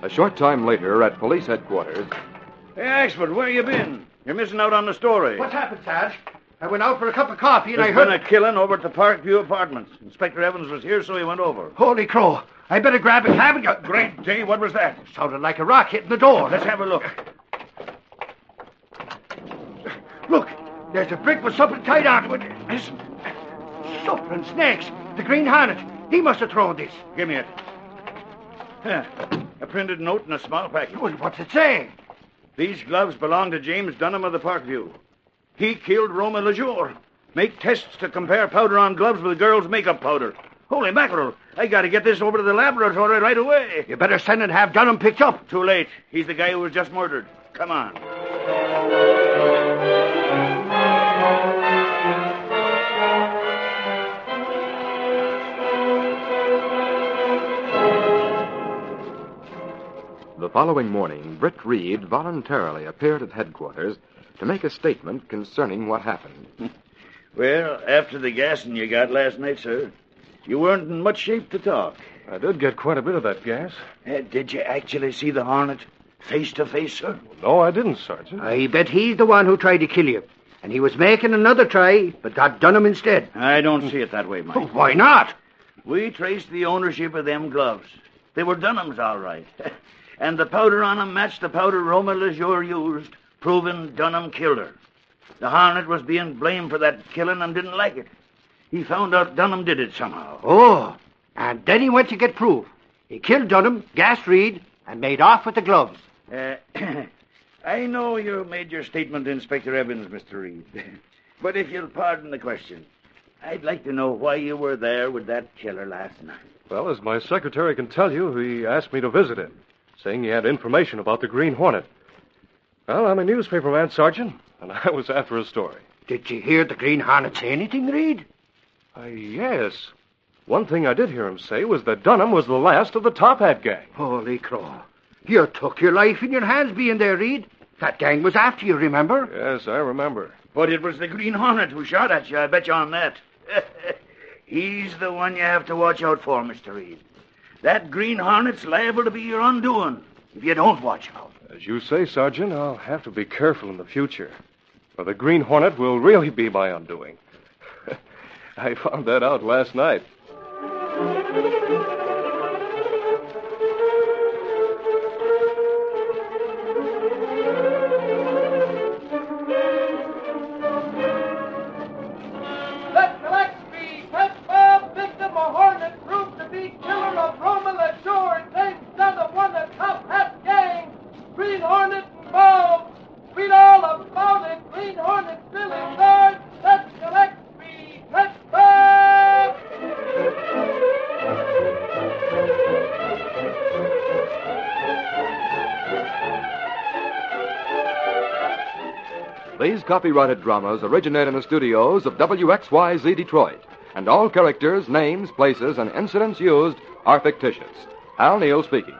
A short time later, at police headquarters... Hey, Axford, where you been? You're missing out on the story. What's happened, Sarge? I went out for a cup of coffee and There's I heard... been a killing over at the Parkview Apartments. Inspector Evans was here, so he went over. Holy crow. I better grab a cab and go... Great day, what was that? Sounded like a rock hitting the door. Let's have a look. Look, there's a brick with something tied onto it. Listen. Suffering snakes. The Green Hornet. He must have thrown this. Give me it. Here, a printed note in a small package. Well, what's it saying? These gloves belong to James Dunham of the Parkview. He killed Roma Lejour. Make tests to compare powder on gloves with girl's makeup powder. Holy mackerel, I gotta get this over to the laboratory right away. You better send and have Dunham picked up. Too late. He's the guy who was just murdered. Come on. The following morning, Britt Reed voluntarily appeared at headquarters to make a statement concerning what happened. Well, after the gassing you got last night, sir, You weren't in much shape to talk. I did get quite a bit of that gas. Did you actually see the Hornet face to face, sir? No, I didn't, Sergeant. I bet he's the one who tried to kill you. And he was making another try, but got Dunham instead. I don't see it that way, Mike. Oh, why not? We traced the ownership of them gloves. They were Dunham's, all right. And the powder on them matched the powder Roma Lejour used, proving Dunham killed her. The Hornet was being blamed for that killing and didn't like it. He found out Dunham did it somehow. Oh, and then he went to get proof. He killed Dunham, gassed Reed, and made off with the gloves. I know you made your statement to Inspector Evans, Mr. Reed. But if you'll pardon the question, I'd like to know why you were there with that killer last night. Well, as my secretary can tell you, he asked me to visit him, saying he had information about the Green Hornet. Well, I'm a newspaper man, Sergeant, and I was after a story. Did you hear the Green Hornet say anything, Reed? Yes. One thing I did hear him say was that Dunham was the last of the Top Hat gang. Holy crow. You took your life in your hands being there, Reed. That gang was after you, remember? Yes, I remember. But it was the Green Hornet who shot at you, I bet you on that. He's the one you have to watch out for, Mr. Reed. That Green Hornet's liable to be your undoing if you don't watch out. As you say, Sergeant, I'll have to be careful in the future. Or the Green Hornet will really be my undoing. I found that out last night. These copyrighted dramas originate in the studios of WXYZ Detroit, and all characters, names, places, and incidents used are fictitious. Hal Neal speaking.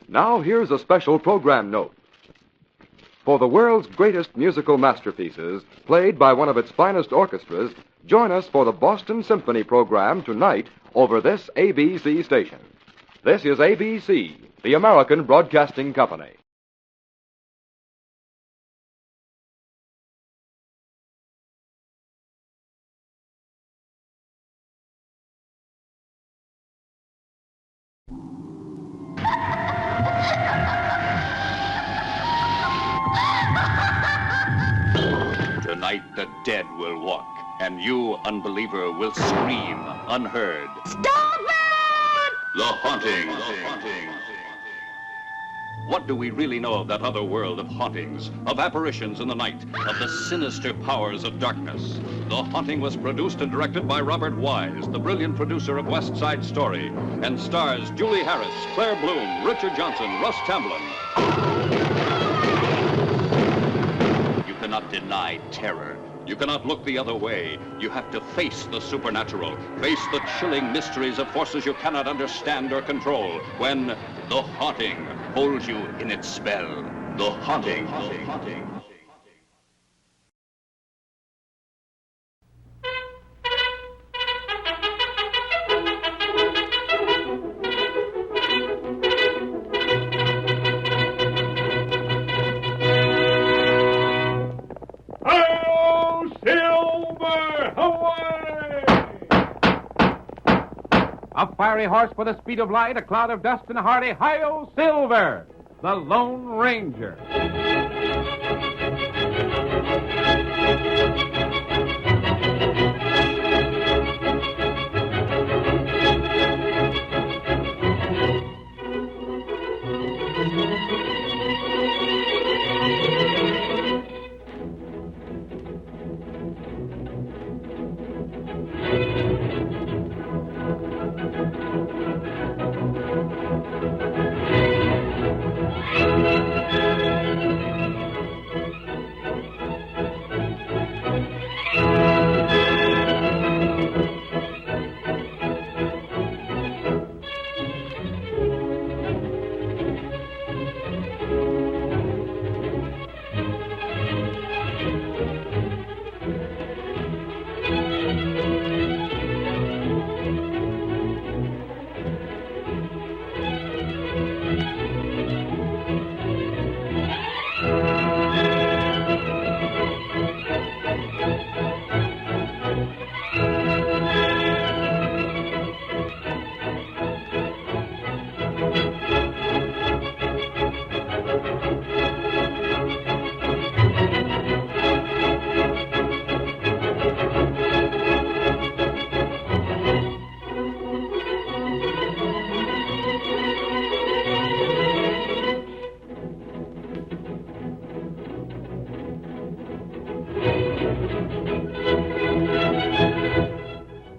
Now here's a special program note. For the world's greatest musical masterpieces, played by one of its finest orchestras, join us for the Boston Symphony program tonight over this ABC station. This is ABC, the American Broadcasting Company. Tonight the dead will walk, and you, unbeliever, will scream unheard. Stop it! The Haunting. What do we really know of that other world of hauntings, of apparitions in the night, of the sinister powers of darkness? The Haunting was produced and directed by Robert Wise, the brilliant producer of West Side Story, and stars Julie Harris, Claire Bloom, Richard Johnson, Russ Tamblyn. You cannot deny terror. You cannot look the other way. You have to face the supernatural, face the chilling mysteries of forces you cannot understand or control when the Haunting holds you in its spell. The Haunting. A fiery horse with the speed of light, a cloud of dust, and a hearty Hi-Yo Silver, the Lone Ranger.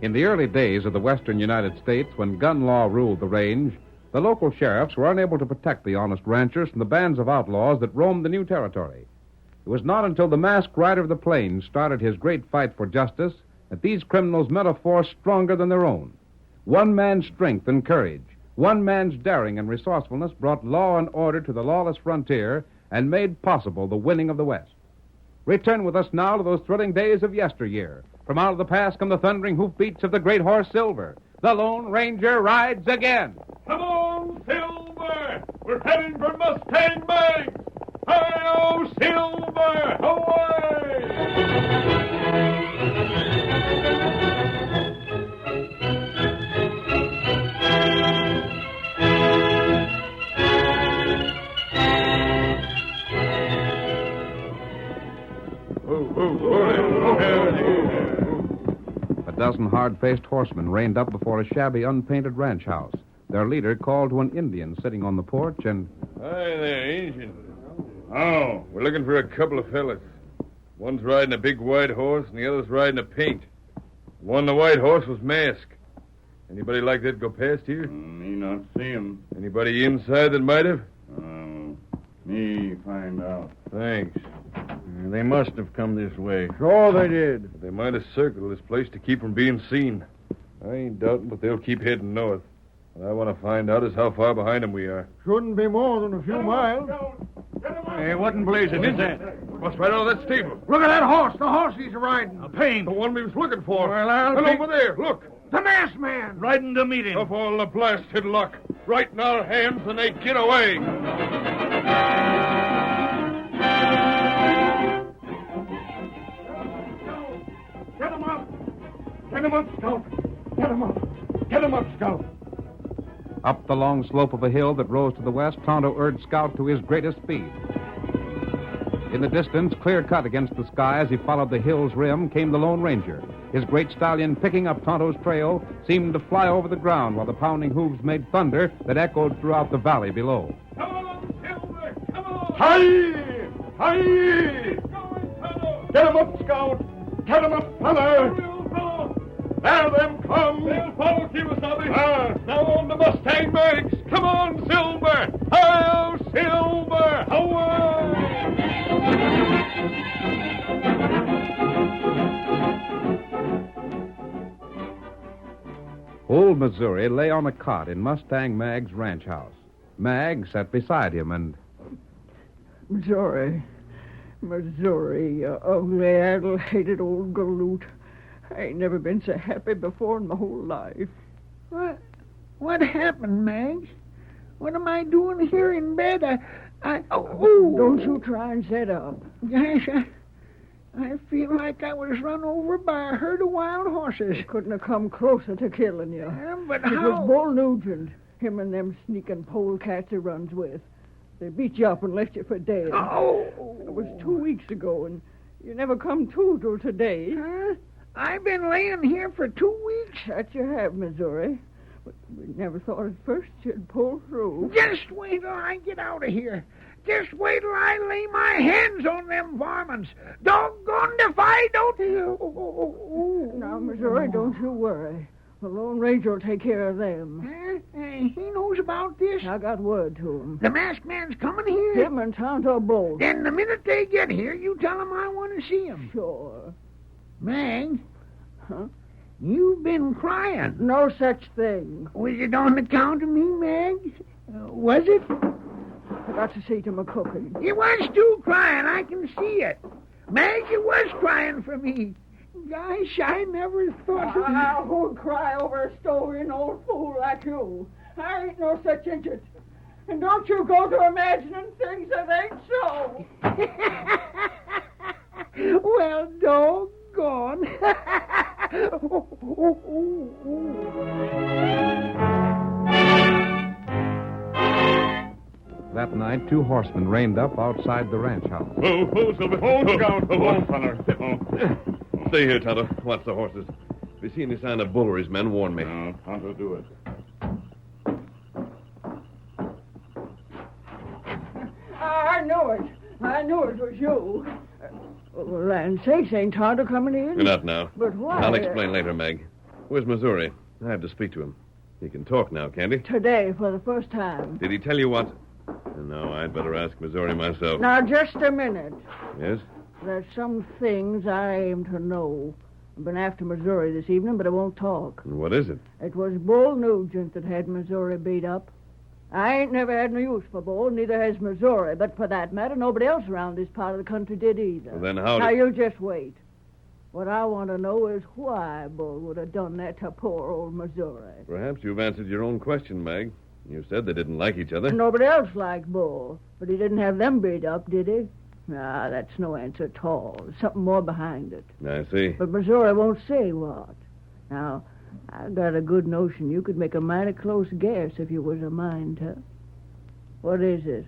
In the early days of the western United States, when gun law ruled the range, the local sheriffs were unable to protect the honest ranchers from the bands of outlaws that roamed the new territory. It was not until the masked rider of the plains started his great fight for justice that these criminals met a force stronger than their own. One man's strength and courage, one man's daring and resourcefulness brought law and order to the lawless frontier and made possible the winning of the West. Return with us now to those thrilling days of yesteryear. From out of the past come the thundering hoofbeats of the great horse Silver. The Lone Ranger rides again. Come on, Silver! We're heading for Mustang Banks! Hi-yo, Silver! Away! A dozen hard-faced horsemen reined up before a shabby, unpainted ranch house. Their leader called to an Indian sitting on the porch and... Hi there, Injun. Oh, we're looking for a couple of fellas. One's riding a big white horse and the other's riding a paint. The one on the white horse was masked. Anybody like that go past here? Me not see him. Anybody inside that might have? Me find out. Thanks. They must have come this way. Sure they did. They might have circled this place to keep from being seen. I ain't doubting, but they'll keep heading north. What I want to find out is how far behind them we are. Shouldn't be more than a few miles. Hey, what in blazing is that? What's right out of that stable? Look at that horse. The horse he's riding. A paint. The one we was looking for. Well, I'll and take... over there, look. The masked man. Riding to meet him. Of all the blasted luck. Right in our hands and they get away. Get him up. Get him up, Scout. Get him up. Get him up, Scout. Up the long slope of a hill that rose to the west, Tonto urged Scout to his greatest speed. In the distance, clear-cut against the sky as he followed the hill's rim, came the Lone Ranger. His great stallion, picking up Tonto's trail, seemed to fly over the ground while the pounding hooves made thunder that echoed throughout the valley below. Come on, Silver! Come on! Hi! Hi! Get him up, Scout! Get him up, fella! There them come! They'll follow Kiwasabi! Now on the Mustang Banks! Come on, Silver! Hi-yo, Silver! Away! Old Missouri lay on a cot in Mustang Mag's ranch house. Mag sat beside him and... Missouri, you ugly, addle-hated old galoot. I ain't never been so happy before in my whole life. What happened, Mag? What am I doing here in bed? Don't you try and sit up. Gosh, I feel like I was run over by a herd of wild horses. Couldn't have come closer to killing you. But it how? was Bull Nugent, him and them sneaking polecats he runs with. They beat you up and left you for dead. Oh! It was 2 weeks ago, and you never come to till today. Huh? I've been laying here for 2 weeks. That you have, Missouri. But we never thought at first you'd pull through. Just wait till I get out of here. Just wait till I lay my hands on them varmints. Doggone if I don't... Now, Missouri, don't you worry. The Lone Ranger will take care of them. Huh? He knows about this? I got word to him. The masked man's coming here? Him and Tonto both. Then the minute they get here, you tell them I want to see him. Sure. Mag? Huh? You've been crying. No such thing. Was it on account of me, Mag? Was it? I got to see to my cooking. You was too crying. I can see it. Mag, you was crying for me. Gosh, I never thought... I won't cry over a stolen old fool like you. I ain't no such idiot. And don't you go to imagining things that ain't so. Well, doggone. That night, 2 horsemen reined up outside the ranch house. Silver. Scout. Feller. Stay here, Tonto. Watch the horses. If you see any sign of Bull or his men, warn me. Tonto, do it. I knew it. I knew it was you. Well, land sakes, ain't Tonto coming in? You're not now. But why? I'll explain later, Meg. Where's Missouri? I have to speak to him. He can talk now, can't he? Today, for the first time. Did he tell you what? No, I'd better ask Missouri myself. Now, just a minute. Yes? There's some things I aim to know. I've been after Missouri this evening, but I won't talk. And what is it? It was Bull Nugent that had Missouri beat up. I ain't never had no use for Bull, neither has Missouri. But for that matter, nobody else around this part of the country did either. Well, then how Now, did... you just wait. What I want to know is why Bull would have done that to poor old Missouri. Perhaps you've answered your own question, Mag. You said they didn't like each other. Nobody else liked Bull, but he didn't have them beat up, did he? Nah, that's no answer at all. There's something more behind it. I see. But Missouri won't say what. Now, I got a good notion you could make a mighty close guess if you was a mind to. What is it?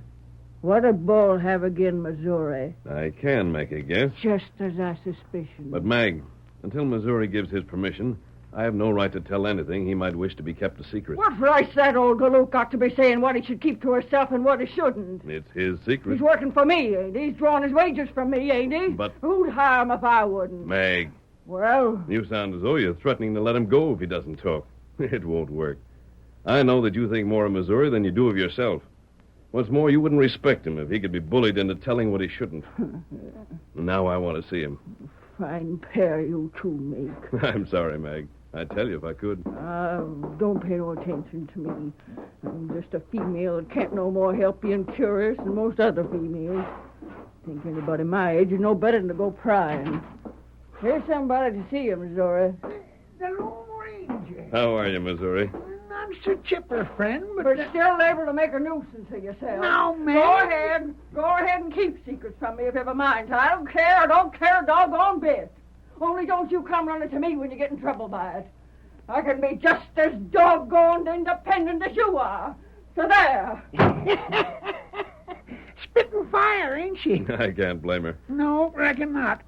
What did Bull have again Missouri? I can make a guess. Just as I suspicion. But, Mag, until Missouri gives his permission, I have no right to tell anything he might wish to be kept a secret. What right's that old galoot got to be saying what he should keep to himself and what he shouldn't? It's his secret. He's working for me, ain't he? He's drawing his wages from me, ain't he? But... Who'd hire him if I wouldn't? Mag. Well... You sound as though you're threatening to let him go if he doesn't talk. It won't work. I know that you think more of Missouri than you do of yourself. What's more, you wouldn't respect him if he could be bullied into telling what he shouldn't. Now I want to see him. Fine pair you two make. I'm sorry, Mag. I'd tell you if I could. Don't pay no attention to me. I'm just a female that can't no more help being curious than most other females. Think anybody my age is no better than to go prying. Here's somebody to see you, Missouri. The Lone Ranger. How are you, Missouri? I'm so chipper, friend, but still able to make a nuisance of yourself. No, man. Go ahead and keep secrets from me if you ever mind. I don't care a doggone bit. Only don't you come running to me when you get in trouble by it. I can be just as doggone independent as you are. So there. Spitting fire, ain't she? I can't blame her. No, reckon not.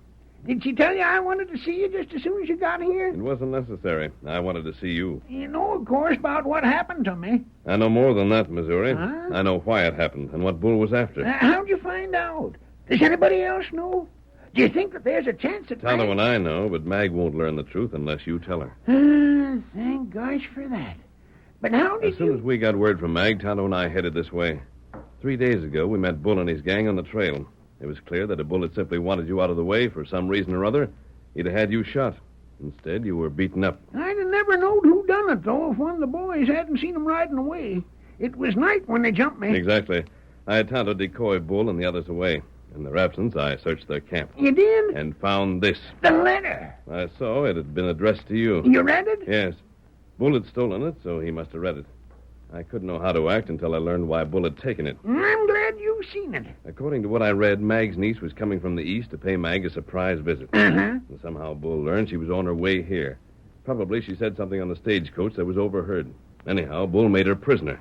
Did she tell you I wanted to see you just as soon as you got here? It wasn't necessary. I wanted to see you. You know, of course, about what happened to me. I know more than that, Missouri. Huh? I know why it happened and what Bull was after. How'd you find out? Does anybody else know? Do you think that there's a chance that Tonto and I know, but Mag won't learn the truth unless you tell her. Thank gosh for that. But how did As soon as we got word from Mag, Tonto and I headed this way. 3 days ago, we met Bull and his gang on the trail. It was clear that if Bull had simply wanted you out of the way for some reason or other, he'd have had you shot. Instead, you were beaten up. I'd have never knowed who done it, though, if one of the boys hadn't seen him riding away. It was night when they jumped me. Exactly. I had Tonto decoy Bull and the others away. In their absence, I searched their camp. You did? And found this. The letter. I saw it had been addressed to you. You read it? Yes. Bull had stolen it, so he must have read it. I couldn't know how to act until I learned why Bull had taken it. I'm glad you've seen it. According to what I read, Mag's niece was coming from the east to pay Mag a surprise visit. And somehow Bull learned she was on her way here. Probably she said something on the stagecoach that was overheard. Anyhow, Bull made her prisoner.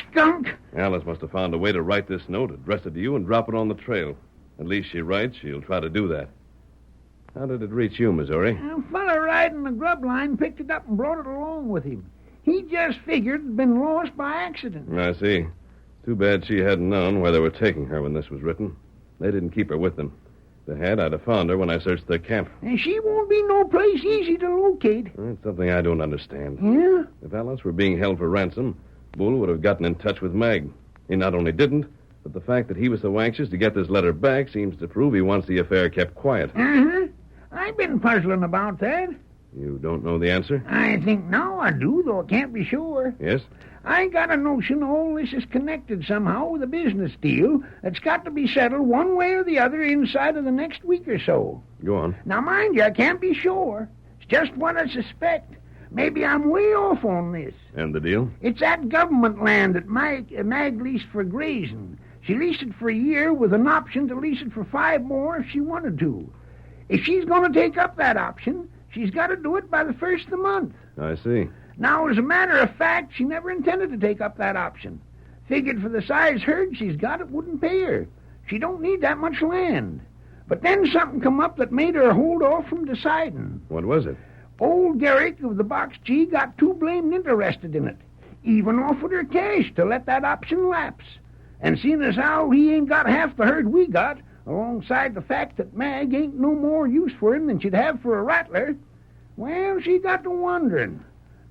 Skunk. Alice must have found a way to write this note, address it to you, and drop it on the trail. At least she writes she'll try to do that. How did it reach you, Missouri? A fella riding the grub line picked it up and brought it along with him. He just figured it had been lost by accident. I see. Too bad she hadn't known where they were taking her when this was written. They didn't keep her with them. If they had, I'd have found her when I searched their camp. And she won't be no place easy to locate. That's something I don't understand. Yeah? If Alice were being held for ransom, Bull would have gotten in touch with Mag. He not only didn't, but the fact that he was so anxious to get this letter back seems to prove he wants the affair kept quiet. I've been puzzling about that. You don't know the answer? I think now I do, though I can't be sure. Yes? I got a notion all this is connected somehow with a business deal that's got to be settled one way or the other inside of the next week or so. Go on. Now, mind you, I can't be sure. It's just what I suspect. Maybe I'm way off on this. And the deal? It's that government land that Mag leased for grazing. She leased it for a year with an option to lease it for 5 more if she wanted to. If she's going to take up that option, she's got to do it by the 1st of the month. I see. Now, as a matter of fact, she never intended to take up that option. Figured for the size herd she's got, it wouldn't pay her. She don't need that much land. But then something come up that made her hold off from deciding. What was it? Old Derrick of the Box G got too blamed interested in it. Even offered her cash to let that option lapse. And seeing as how he ain't got half the herd we got, alongside the fact that Mag ain't no more use for him than she'd have for a rattler, well, Well, she got to wondering.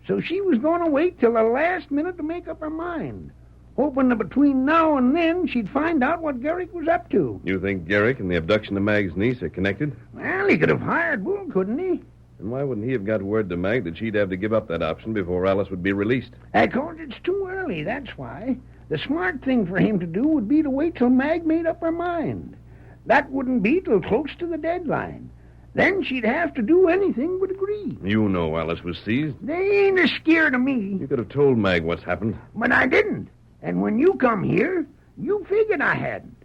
So she was going to wait till the last minute to make up her mind, hoping that between now and then she'd find out what Garrick was up to. You think Garrick and the abduction of Mag's niece are connected? Well, he could have hired Bull, couldn't he? And why wouldn't he have got word to Mag that she'd have to give up that option before Alice would be released? Because it's too early, that's why. The smart thing for him to do would be to wait till Mag made up her mind. That wouldn't be till close to the deadline. Then she'd have to do anything but agree. You know Alice was seized. They ain't as scared of me. You could have told Mag what's happened. But I didn't. And when you come here, you figured I hadn't.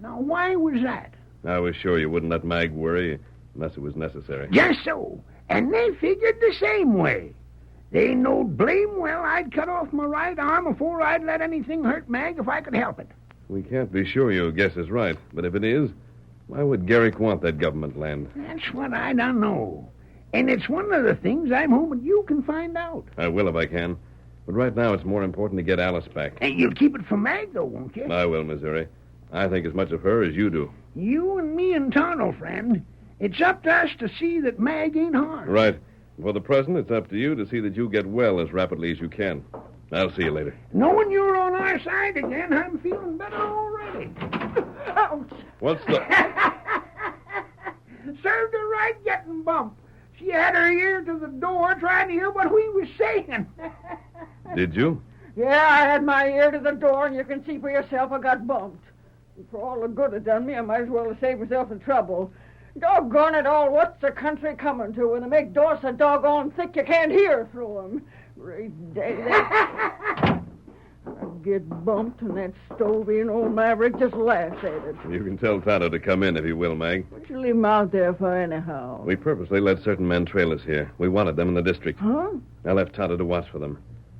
Now, why was that? I was sure you wouldn't let Mag worry unless it was necessary. Just so. And they figured the same way. They knowed blame well I'd cut off my right arm before I'd let anything hurt Mag if I could help it. We can't be sure your guess is right, but if it is, why would Garrick want that government land? That's what I don't know. And it's one of the things I'm hoping you can find out. I will if I can. But right now it's more important to get Alice back. And you'll keep it from Mag, though, won't you? I will, Missouri. I think as much of her as you do. You and me and Tonto, friend. It's up to us to see that Mag ain't harmed. Right. For the present, it's up to you to see that you get well as rapidly as you can. I'll see you later. Knowing you're on our side again, I'm feeling better already. Ouch. What's the... Served her right getting bumped. She had her ear to the door trying to hear what we was saying. Did you? Yeah, I had my ear to the door, and you can see for yourself I got bumped. And for all the good it done me, I might as well have saved myself the trouble. Doggone it all, what's the country coming to when they make doors so doggone thick you can't hear through 'em? Great day, I get bumped, and that Stovey old Maverick just laughs at it. You can tell Tonto to come in if he will, Mag. What you leave him out there for, anyhow? We purposely let certain men trail us here. We wanted them in the district. Huh? I left Tonto to watch for them.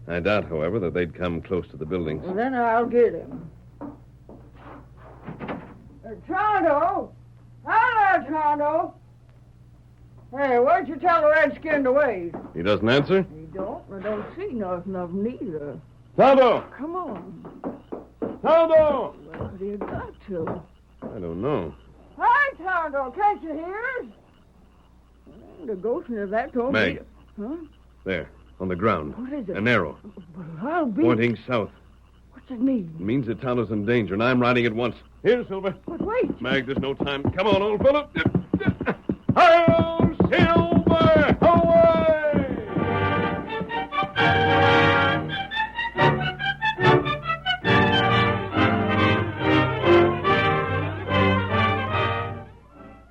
I doubt, however, that they'd come close to the buildings. Well, then I'll get him. Tonto! Hello, Tonto! Hey, where'd you tell the redskin to wait? He doesn't answer? He don't. I don't see nothing of him neither. Tonto! Come on. Tonto! Where could he have got to? I don't know. Hi, Tonto. Can't you hear us? The ghost of that told me. Mag. Huh? There, on the ground. What is it? An arrow. Well, I'll be... Pointing south. What's it mean? It means that Tonto's in danger, and I'm riding at once. Here, Silver. But wait. Mag, there's no time. Come on, old fellow. Hi-yo, Silver! Away!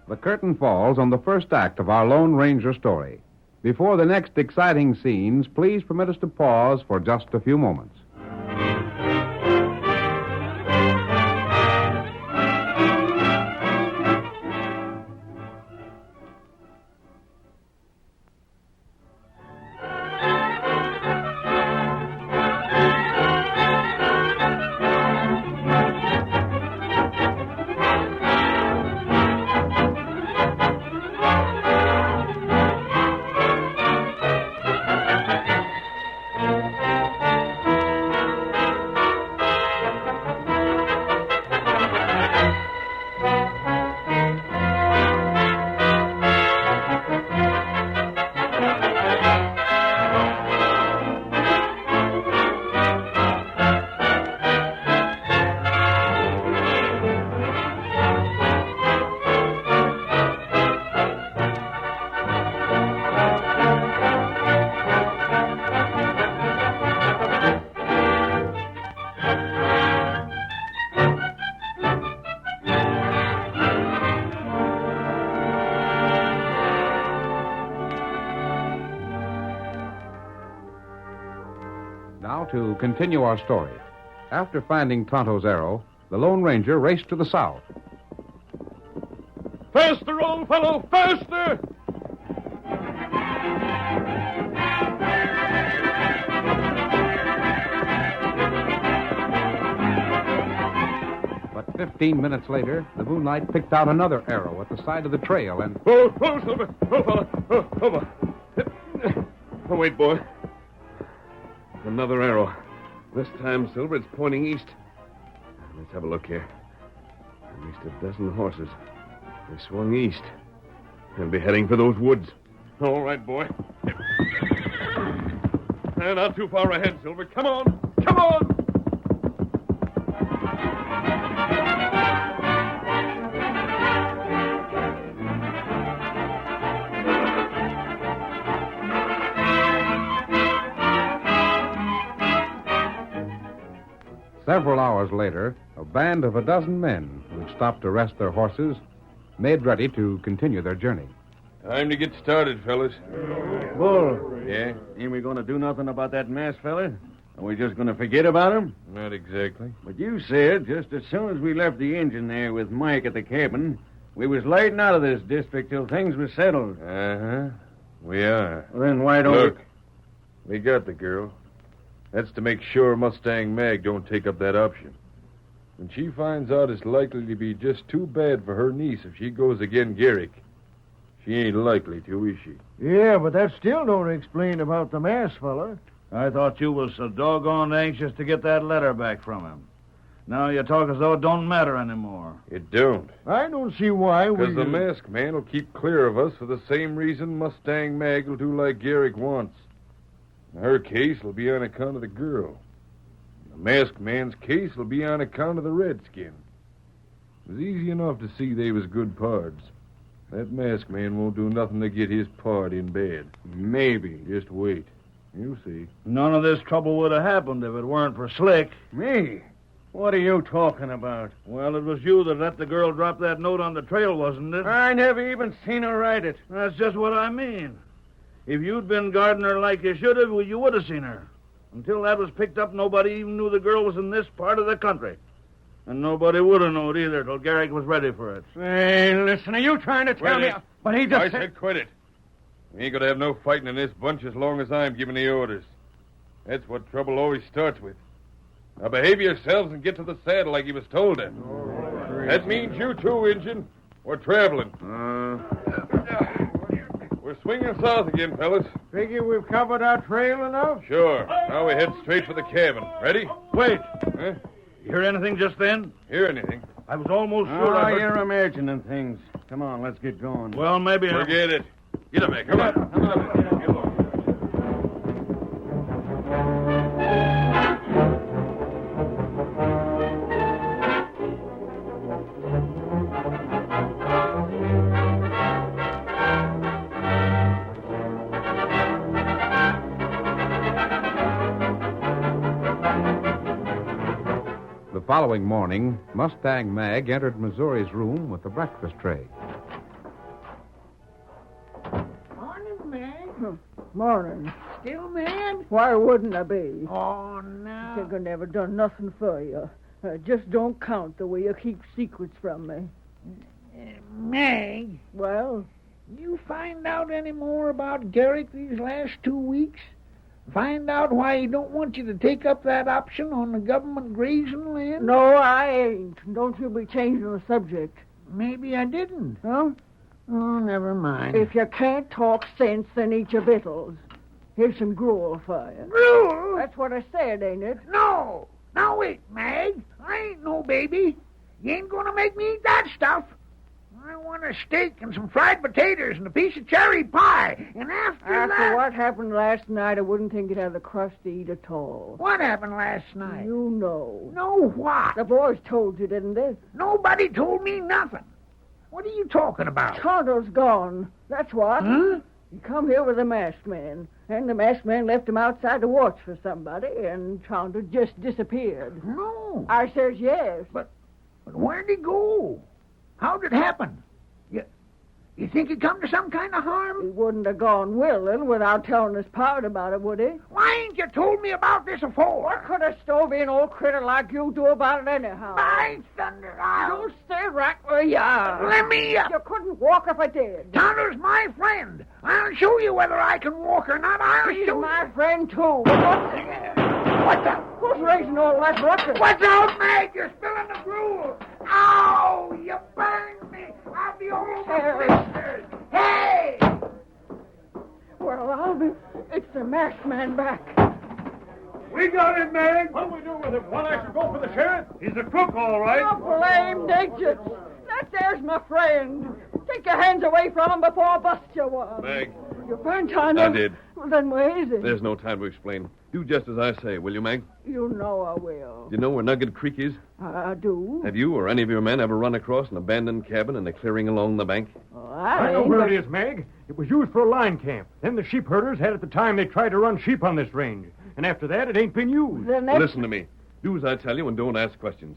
The curtain falls on the first act of our Lone Ranger story. Before the next exciting scenes, please permit us to pause for just a few moments. Now to continue our story. After finding Tonto's arrow, the Lone Ranger raced to the south. Faster, old fellow, faster! But 15 minutes later, the moonlight picked out another arrow at the side of the trail and... Whoa, Silver! Oh, fella! Oh, over! Oh, wait, boy. Another arrow. This time, Silver, it's pointing east. Let's have a look here. At least a dozen horses. They swung east. They'll be heading for those woods. All right, boy. Not too far ahead, Silver. Come on. Come on. Several hours later, a band of a dozen men who had stopped to rest their horses made ready to continue their journey. Time to get started, fellas. Bull. Yeah? Ain't we going to do nothing about that masked fella? Are we just going to forget about him? Not exactly. But you said just as soon as we left the engine there with Mike at the cabin, we was lighting out of this district till things was settled. Uh-huh. We are. Well, then why don't Look, we got the girl. That's to make sure Mustang Mag don't take up that option. When she finds out it's likely to be just too bad for her niece if she goes again Garrick, she ain't likely to, is she? Yeah, but that still don't explain about the masked fella. I thought you was so doggone anxious to get that letter back from him. Now you talk as though it don't matter anymore. It don't. I don't see why we... Because the masked man will keep clear of us for the same reason Mustang Mag will do like Garrick wants. In her case will be on account of the girl. The masked man's case will be on account of the redskin. It was easy enough to see they was good pards. That masked man won't do nothing to get his part in bed. Maybe. Just wait. You'll see. None of this trouble would have happened if it weren't for Slick. Me? What are you talking about? Well, it was you that let the girl drop that note on the trail, wasn't it? I never even seen her write it. That's just what I mean. If you'd been guarding her like you should have, well, you would have seen her. Until that was picked up, nobody even knew the girl was in this part of the country. And nobody would have known either till Garrick was ready for it. Hey, listen, are you trying to tell me... But he just I said quit it. We ain't gonna have no fighting in this bunch as long as I'm giving the orders. That's what trouble always starts with. Now behave yourselves and get to the saddle like you was told to. That means you too, Injun. We're traveling. We're swinging south again, fellas. Figure we've covered our trail enough? Sure. Now we head straight for the cabin. Ready? Wait. Huh? You hear anything just then? Hear anything? I was almost sure I heard... you're imagining things. Come on, let's get going. Well, maybe... Forget it. Get up there. Come on. Come on. Get along. The following morning, Mustang Mag entered Missouri's room with the breakfast tray. Morning, Mag. Morning. Still mad? Why wouldn't I be? Oh, no. I think I never done nothing for you. Just don't count the way you keep secrets from me. Mag, Well, you find out any more about Garrick these last 2 weeks? Find out why he don't want you to take up that option on the government grazing land? no, I ain't. Don't you be changing the subject. Maybe I didn't. Huh? Oh, never mind. If you can't talk sense, then eat your victuals. Here's some gruel for you. Gruel? That's what I said, ain't it? No. Now, wait, Mag. I ain't no baby. You ain't going to make me eat that stuff. I want a steak and some fried potatoes and a piece of cherry pie. And after that... what happened last night, I wouldn't think you'd have the crust to eat at all. What happened last night? You know. Know what? The boys told you, didn't they? Nobody told me nothing. What are you talking about? Tonto's gone. That's what. Huh? He come here with a masked man, and the masked man left him outside to watch for somebody, and Tonto just disappeared. No. I says yes. But where'd he go? How'd it happen? You think he'd come to some kind of harm? He wouldn't have gone willing without telling us part about it, would he? Why ain't you told me about this afore? What could a stove-in old critter like you do about it anyhow? By thunder, You stay right where you are. Let me... You couldn't walk if I did. Tonto's my friend. I'll show you whether I can walk or not. He's my friend, too. What the... Who's raising all that ruckus? What's out, Mag? You're spilling the gruel. Ow! You burned me. I'll be all over blisters. Hey! Well, I'll be... It's the masked man back. We got him, Mag. What'll we do with him? Want I should go for the sheriff? He's a crook, all right. You blamed idiots. That there's my friend. Take your hands away from him before I bust you one. Mag, You find time? I did. Well, then where is it? There's no time to explain. Do just as I say, will you, Meg? You know I will. Do you know where Nugget Creek is? I do. Have you or any of your men ever run across an abandoned cabin in the clearing along the bank? I know where it is, Meg. It was used for a line camp. Then the sheep herders had it the time they tried to run sheep on this range. And after that, it ain't been used. Listen to me. Do as I tell you and don't ask questions.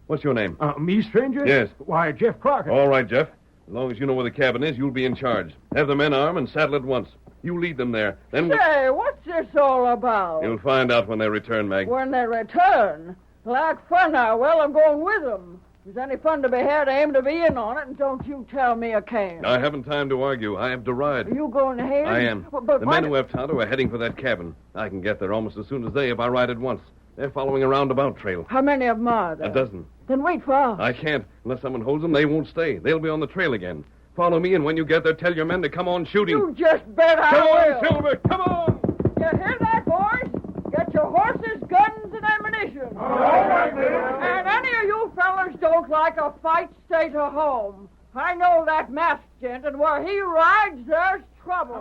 What's your name? Me, stranger? Yes. Why, Jeff Crockett. All right, Jeff. As long as you know where the cabin is, you'll be in charge. Have the men arm and saddle at once. You lead them there. Then Say, what's this all about? you'll find out when they return, Meg. When they return? Like fun now. Well, I'm going with them. If there's any fun to be had, I aim to be in on it, and don't you tell me I can't. I haven't time to argue. I have to ride. Are you going ahead? I am. But the men who have Tonto are heading for that cabin. I can get there almost as soon as they if I ride at once. They're following a roundabout trail. How many of them are there? A dozen. Then wait for us. I can't. Unless someone holds them, they won't stay. They'll be on the trail again. Follow me, and when you get there, tell your men to come on shooting. You just bet I Come will. on, Silver, come on! You hear that, boys? Get your horses, guns, and ammunition. All right, And any of you fellas don't like a fight, stay to home. I know that masked gent, and where he rides, there's trouble.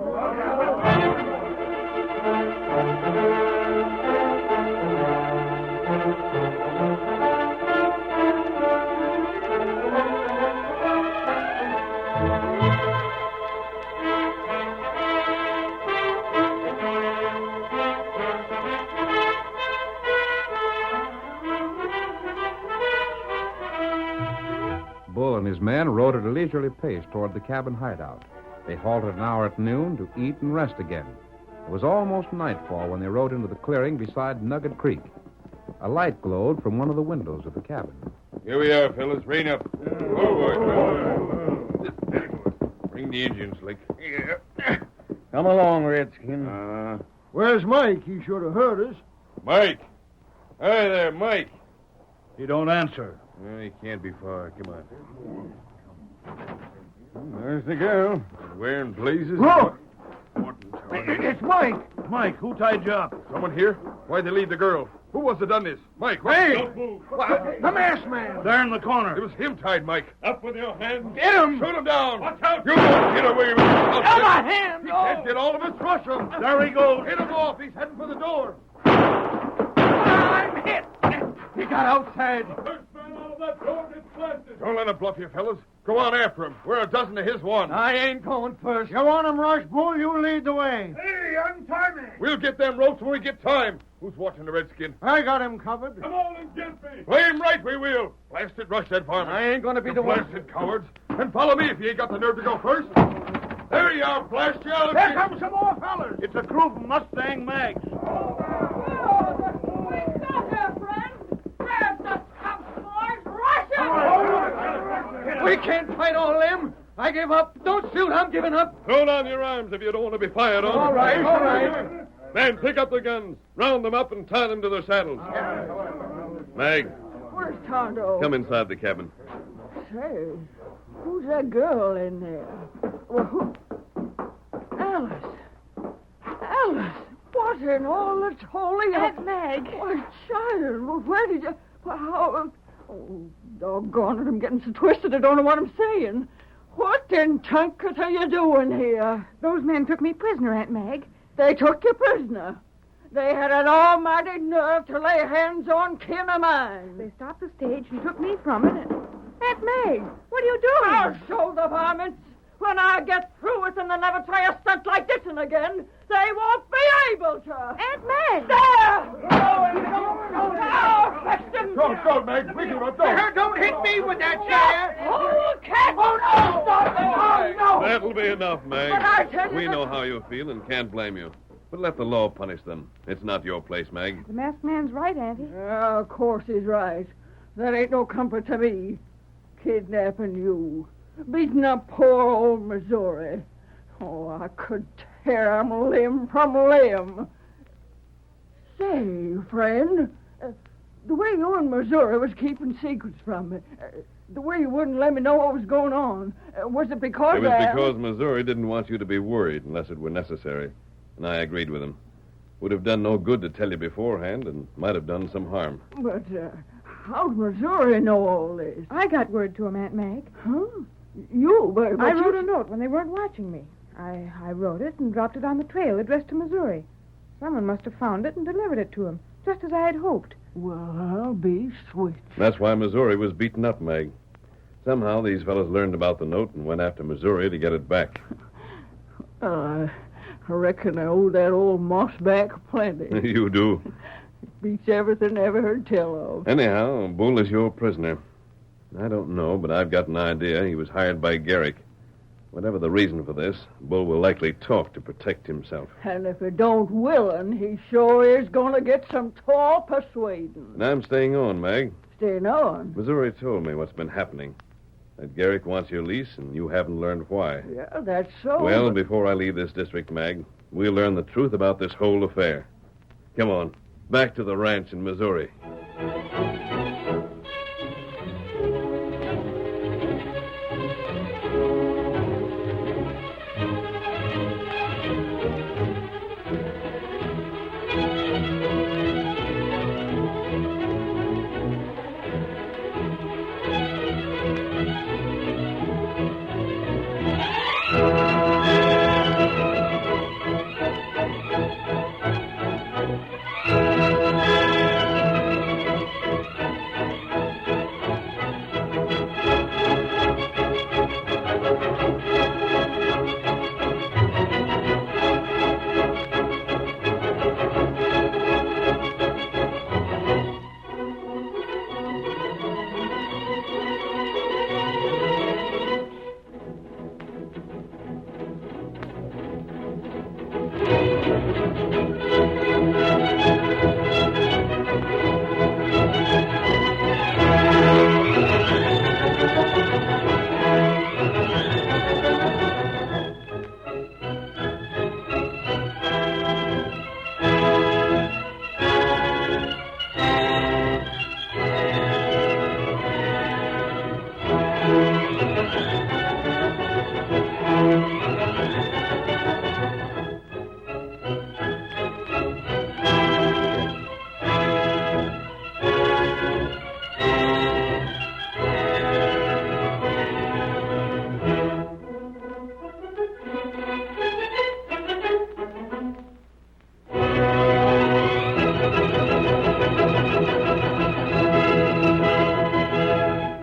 Bull and his men rode at a leisurely pace toward the cabin hideout. They halted an hour at noon to eat and rest again. It was almost nightfall when they rode into the clearing beside Nugget Creek. A light glowed from one of the windows of the cabin. Here we are, fellas. Rein up. Forward. Bring the engine, Slick. Yeah. Come along, Redskin. Where's Mike? He should have heard us. Mike. Hi there, Mike. He don't answer. Well, he can't be far. Come on. There's the girl. Wearing blazes. Look! It's Mike. Mike, who tied you up? Someone here? Why'd they leave the girl? Who was it done this? Mike, Hey! Don't move. The masked man. There in the corner. It was him tied, Mike. Up with your hands. Get him! Shoot him down. Watch out. You won't get away with it. Out my hand! He can't get all of us. Rush him. There he goes. Hit him off. He's heading for the door. I'm hit. He got outside. First man out of that door gets blasted. Don't let him bluff you, fellas. Go on after him. We're a dozen to his one. I ain't going first. You want him, Rush Bull? You lead the way. Hey, untie me. We'll get them ropes when we get time. Who's watching the redskin? I got him covered. Come on and get me. Play him right, we will. Blast it, rush that farmer. I ain't going to be You the one. blasted cowards. And follow me if you ain't got the nerve to go first. There you are, blast you out. Here comes some more fellas. It's a crew from Mustang Mags. We can't fight all them. I give up. Don't shoot. I'm giving up. Throw down your arms if you don't want to be fired on. All right, all right. Men, pick up the guns. Round them up and tie them to their saddles. Mag, Where's Tonto? come inside the cabin. Say, who's that girl in there? Well, who? Alice. Alice, what in all that's holy? Aunt Mag. Why, child, where did you... Well, how... Oh, doggone it, I'm getting so twisted I don't know what I'm saying. What in Tunket are you doing here? Those men took me prisoner, Aunt Mag. They took you prisoner. They had an almighty nerve to lay hands on kin of mine. They stopped the stage and took me from it. Aunt Mag, what are you doing? I'll show the varmints. When I get through with them, they'll never try a stunt like this one again. They won't be able to. Aunt Mag! There! Now, fetch them! Go, Mag. We can run. Don't hit me with that chair. Oh, cat! Oh, no! Stop it! Oh, no! That'll be enough, Mag. But I tell you We that- know how you feel and can't blame you. But let the law punish them. It's not your place, Mag. The masked man's right, Auntie. Yeah, of course he's right. That ain't no comfort to me. Kidnapping you. Beating up poor old Missouri. Oh, I could tear him limb from limb. Say, friend, the way you in Missouri was keeping secrets from me, the way you wouldn't let me know what was going on, was it because It was because Missouri didn't want you to be worried unless it were necessary. And I agreed with him. Would have done no good to tell you beforehand and might have done some harm. But how'd Missouri know all this? I got word to him, Aunt Mag. Huh? You? But I wrote a note when they weren't watching me. I wrote it and dropped it on the trail addressed to Missouri. Someone must have found it and delivered it to him, just as I had hoped. Well, I'll be switched. That's why Missouri was beaten up, Mag. Somehow these fellows learned about the note and went after Missouri to get it back. I reckon I owe that old moss back plenty. You do. Beats everything I ever heard tell of. Anyhow, Bull is your prisoner. I don't know, but I've got an idea he was hired by Garrick. Whatever the reason for this, Bull will likely talk to protect himself. And if he don't willin', he sure is going to get some tall persuading. And I'm staying on, Mag. Staying on? Missouri told me what's been happening. That Garrick wants your lease, and you haven't learned why. Yeah, that's so. Well, before I leave this district, Mag, we'll learn the truth about this whole affair. Come on, back to the ranch in Missouri.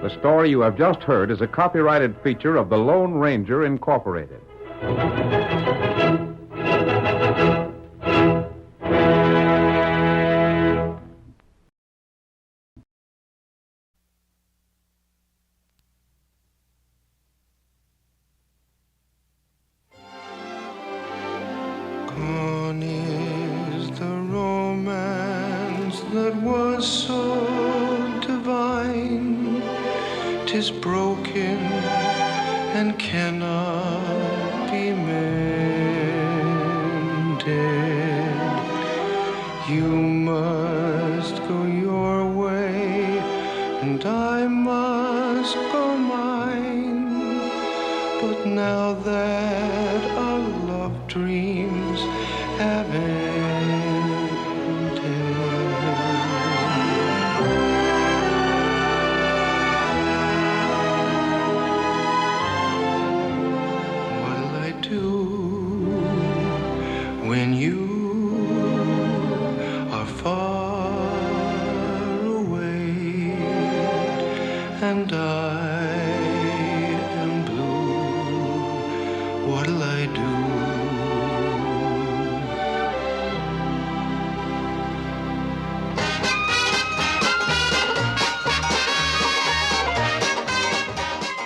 The story you have just heard is a copyrighted feature of the Lone Ranger Incorporated. Gone is the romance that was so divine. 'Tis broken and cannot be mended. You must go your way, and I must go mine. But now that our love dreams have when you are far away and I am blue, what'll I do?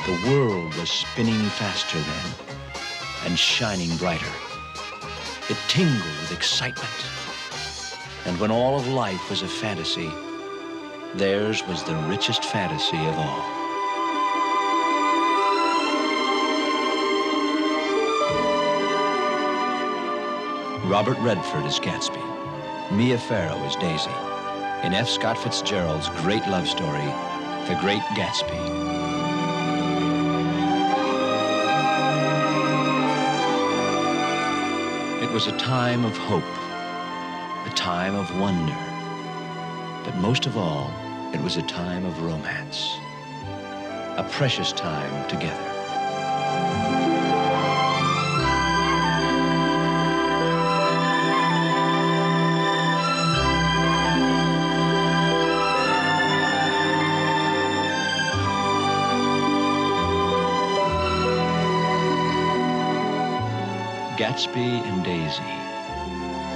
The world was spinning faster then and shining brighter. It tingled with excitement. And when all of life was a fantasy, theirs was the richest fantasy of all. Robert Redford as Gatsby. Mia Farrow as Daisy. In F. Scott Fitzgerald's great love story, The Great Gatsby. It was a time of hope, a time of wonder, but most of all, it was a time of romance, a precious time together. Gatsby and Daisy,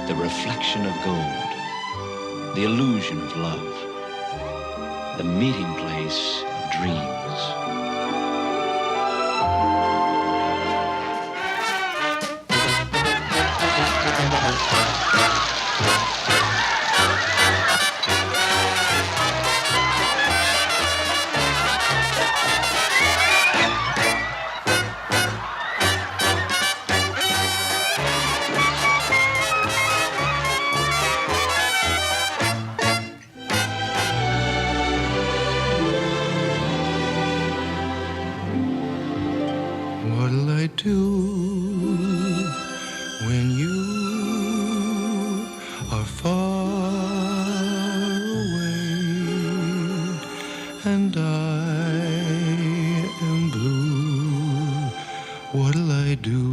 the reflection of gold, the illusion of love, the meeting place of dreams. What'll I do when you are far away and I am blue? What'll I do?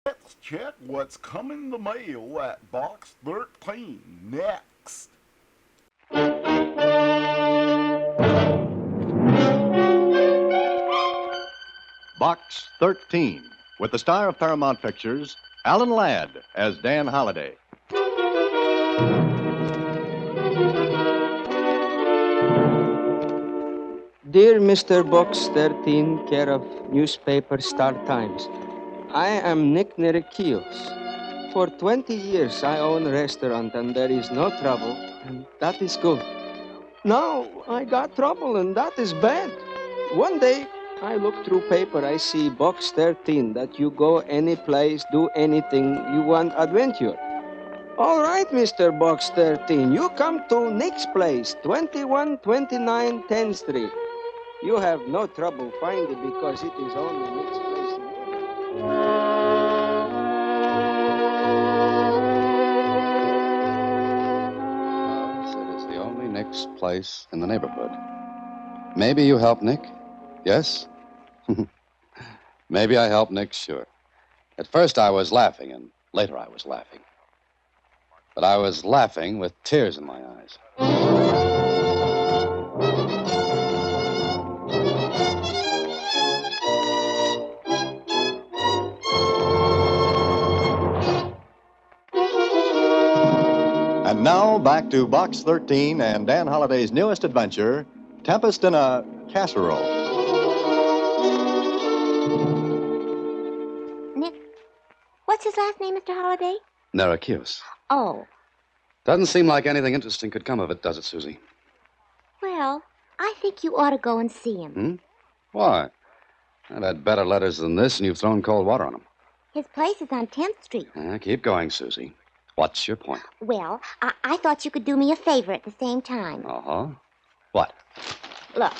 Let's check what's coming the mail at Box 13 next. Box 13, with the star of Paramount Pictures, Alan Ladd as Dan Holliday. Dear Mr. Box 13, care of newspaper Star Times, I am Nick Nerekios. For 20 years I own a restaurant and there is no trouble, and that is good. Now I got trouble and that is bad. One day I look through paper, I see Box 13, that you go any place, do anything you want adventure. All right, Mr. Box 13, you come to Nick's place, 2129 10th Street. You have no trouble finding it because it is only Nick's place. It is the only Nick's place in the neighborhood. Maybe you help Nick? Yes? Maybe I help Nick, sure. At first I was laughing, and later I was laughing. But I was laughing with tears in my eyes. And now, back to Box 13 and Dan Holliday's newest adventure, Tempest in a Casserole. Nick, what's his last name, Mr. Holliday? Nerekios. Oh, Doesn't seem like anything interesting could come of it, does it, Susie? well, I think you ought to go and see him. Why? I've had better letters than this, and you've thrown cold water on them. His place is on 10th Street. Keep going, Susie. What's your point? Well, I thought you could do me a favor at the same time. Uh-huh. What? Look,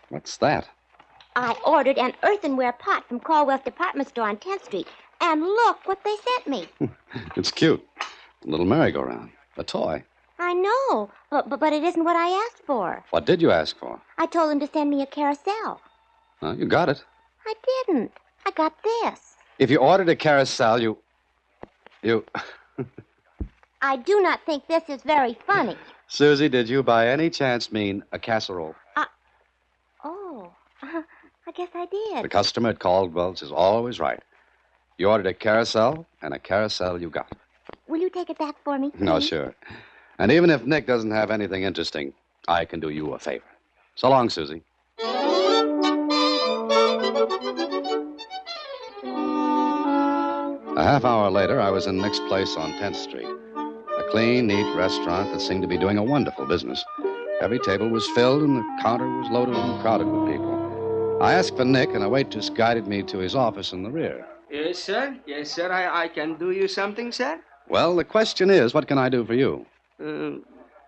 What's that? I ordered an earthenware pot from Caldwell's department store on 10th Street, and look what they sent me. It's cute. A little merry-go-round. A toy. I know, but it isn't what I asked for. What did you ask for? I told them to send me a carousel. Well, you got it. I didn't. I got this. If you ordered a carousel, you... I do not think this is very funny. Susie, did you by any chance mean a casserole? Oh, I guess I did. The customer at Caldwell's is always right. You ordered a carousel, and a carousel you got. Will you take it back for me? No, please? sure. And even if Nick doesn't have anything interesting, I can do you a favor. So long, Susie. A half hour later, I was in Nick's place on 10th Street. A clean, neat restaurant that seemed to be doing a wonderful business. Every table was filled and the counter was loaded and crowded with people. I asked for Nick, and a waitress guided me to his office in the rear. Yes, sir. Yes, sir. I can do you something, sir? Well, the question is, what can I do for you?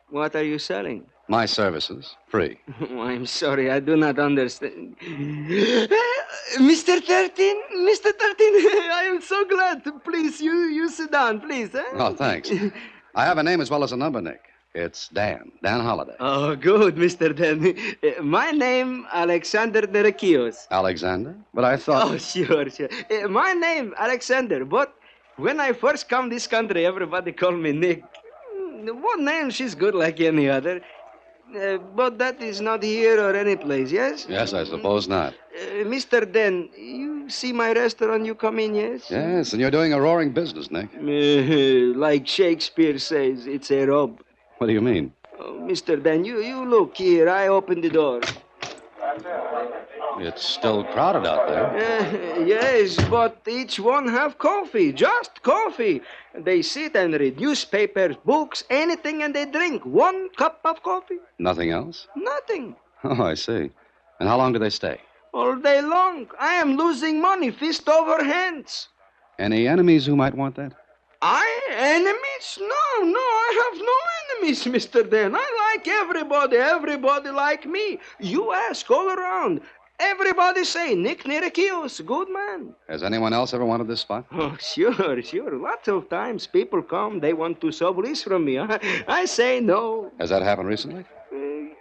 What are you selling? My services, free. Oh, I'm sorry, I do not understand. Mr. 13, I am so glad. Please, you sit down, please. Oh, thanks. I have a name as well as a number, Nick. It's Dan Holliday. Oh, good, Mr. Dan. My name, Alexander Nerekios. Alexander? But I thought... Oh, sure. My name, Alexander, but when I first come this country, everybody call me Nick. One name, she's good like any other. But that is not here or any place, yes? Yes, I suppose not. Mr. Dan, you see my restaurant, you come in, yes? Yes, and you're doing a roaring business, Nick. Like Shakespeare says, it's a rob. What do you mean? Oh, Mr. Dan, you look here. I open the door. It's still crowded out there. Yes, but each one have coffee, just coffee. They sit and read newspapers, books, anything, and they drink 1 cup of coffee. Nothing else? Nothing. Oh, I see. And how long do they stay? All day long. I am losing money, fist over hands. Any enemies who might want that? Enemies? No, I have no enemies, Mr. Dan. I like everybody like me. You ask all around. Everybody say, Nick Nerekios, good man. Has anyone else ever wanted this spot? Oh, sure. Lots of times people come, they want to sublease from me. I say no. Has that happened recently?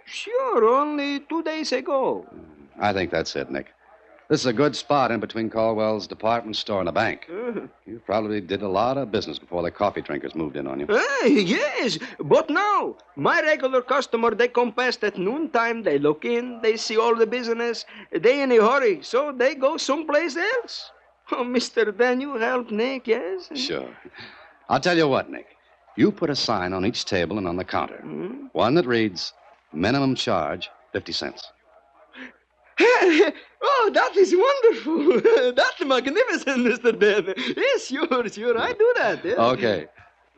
Sure, only 2 days ago. I think that's it, Nick. This is a good spot in between Caldwell's department store and a bank. You probably did a lot of business before the coffee drinkers moved in on you. Yes, but now, my regular customer, they come past at noontime, they look in, they see all the business, they in a hurry, so they go someplace else. Oh, Mr. Dan, you help Nick, yes? Sure. I'll tell you what, Nick. You put a sign on each table and on the counter. One that reads, minimum charge, 50 cents. Oh, that is wonderful. That's magnificent, Mr. Dan. Yes, sure. I do that. Yeah. Okay.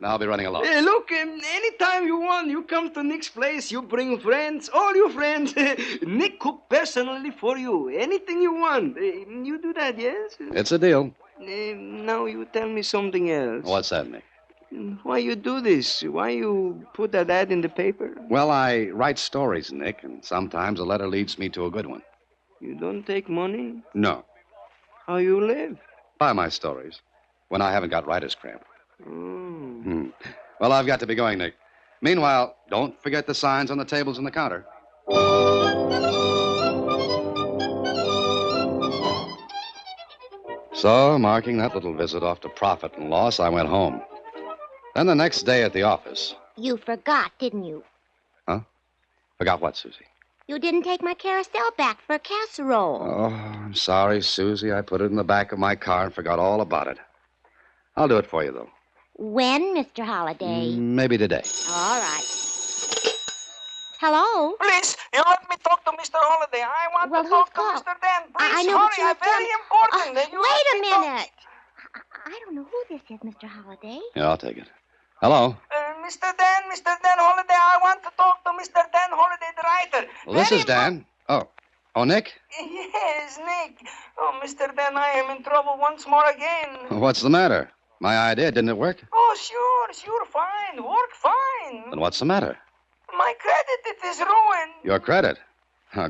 Now I'll be running along. Look, anytime you want, you come to Nick's place, you bring friends, all your friends. Nick cook personally for you. Anything you want. You do that, yes? It's a deal. Now you tell me something else. What's that, Nick? Why you do this? Why you put that ad in the paper? Well, I write stories, Nick, and sometimes a letter leads me to a good one. You don't take money? No. How you live? By my stories. When I haven't got writer's cramp. Well, I've got to be going, Nick. Meanwhile, don't forget the signs on the tables and the counter. So, marking that little visit off to profit and loss, I went home. Then the next day at the office. You forgot, didn't you? Huh? Forgot what, Susie? You didn't take my carousel back for a casserole. Oh, I'm sorry, Susie. I put it in the back of my car and forgot all about it. I'll do it for you, though. When, Mr. Holliday? Maybe today. All right. Hello? Please, you let me talk to Mr. Holliday. I want to talk to Mr. Dan. Please, I know, hurry. I'm very important. Wait a minute. I don't know who this is, Mr. Holliday. Yeah, I'll take it. Hello? Mr. Dan Holliday, I want to talk to Mr. Dan Holliday, the writer. Well, this is Dan. Oh, Nick? Yes, Nick. Oh, Mr. Dan, I am in trouble once more again. What's the matter? My idea, didn't it work? Oh, sure, fine. Work fine. Then what's the matter? My credit, it is ruined. Your credit?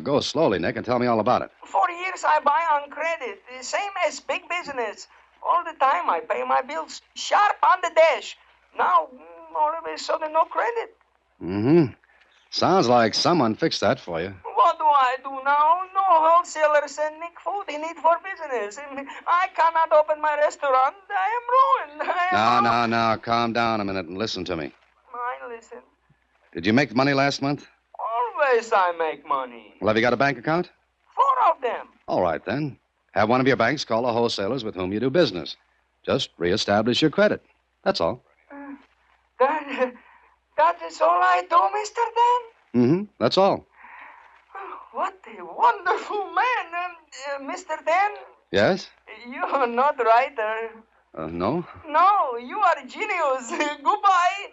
Go slowly, Nick, and tell me all about it. 4 years I buy on credit, same as big business. All the time I pay my bills sharp on the dash. Now, all of a sudden, no credit. Sounds like someone fixed that for you. What do I do now? No wholesalers send Nick food he need for business. I cannot open my restaurant. I am ruined. Now, calm down a minute and listen to me. I listen. Did you make money last month? Always I make money. Well, have you got a bank account? 4 of them. All right, then. Have one of your banks call the wholesalers with whom you do business. Just reestablish your credit. That's all. That is all I do, Mr. Dan? That's all. What a wonderful man. Mr. Dan? Yes? You are not writer. No? No, you are a genius. Goodbye.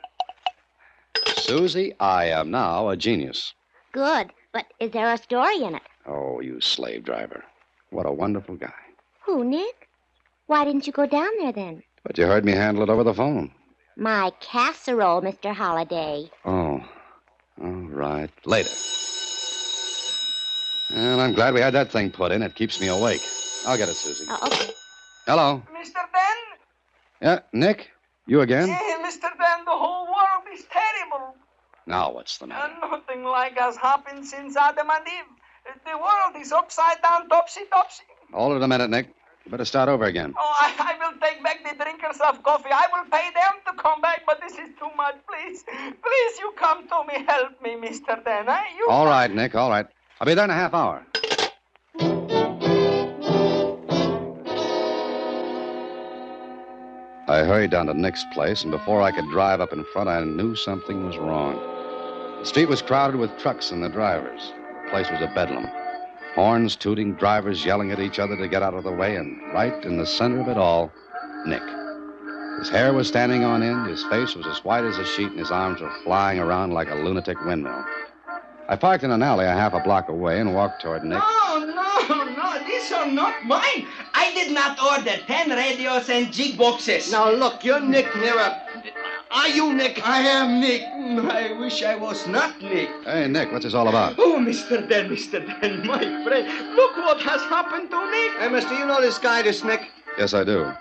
Susie, I am now a genius. Good, but is there a story in it? Oh, you slave driver. What a wonderful guy. Who, Nick? Why didn't you go down there then? But you heard me handle it over the phone. My casserole, Mr. Holliday. Oh, all right. Later. And I'm glad we had that thing put in. It keeps me awake. I'll get it, Susie. Okay. Hello. Mr. Dan? Yeah, Nick? You again? Mr. Dan, the whole world is terrible. Now what's the matter? Nothing like has happened since Adam and Eve. The world is upside down, topsy-topsy. Hold it a minute, Nick. You better start over again. Oh, I will take back the drinkers of coffee. I will pay them to come back, but this is too much. Please, please, you come to me. Help me, Mr. Dan. All right, Nick, all right. I'll be there in a half hour. I hurried down to Nick's place, and before I could drive up in front, I knew something was wrong. The street was crowded with trucks and the drivers. The place was a bedlam. Horns tooting, drivers yelling at each other to get out of the way, and right in the center of it all, Nick. His hair was standing on end, his face was as white as a sheet, and his arms were flying around like a lunatic windmill. I parked in an alley a half a block away and walked toward Nick. No, these are not mine. I did not order 10 radios and jig boxes. Now, look, you're Nick Nera. Are you Nick? I am Nick. I wish I was not Nick. Hey, Nick, what's this all about? Oh, Mr. Dan, my friend. Look what has happened to Nick. Hey, mister, you know this guy, this Nick? Yes, I do.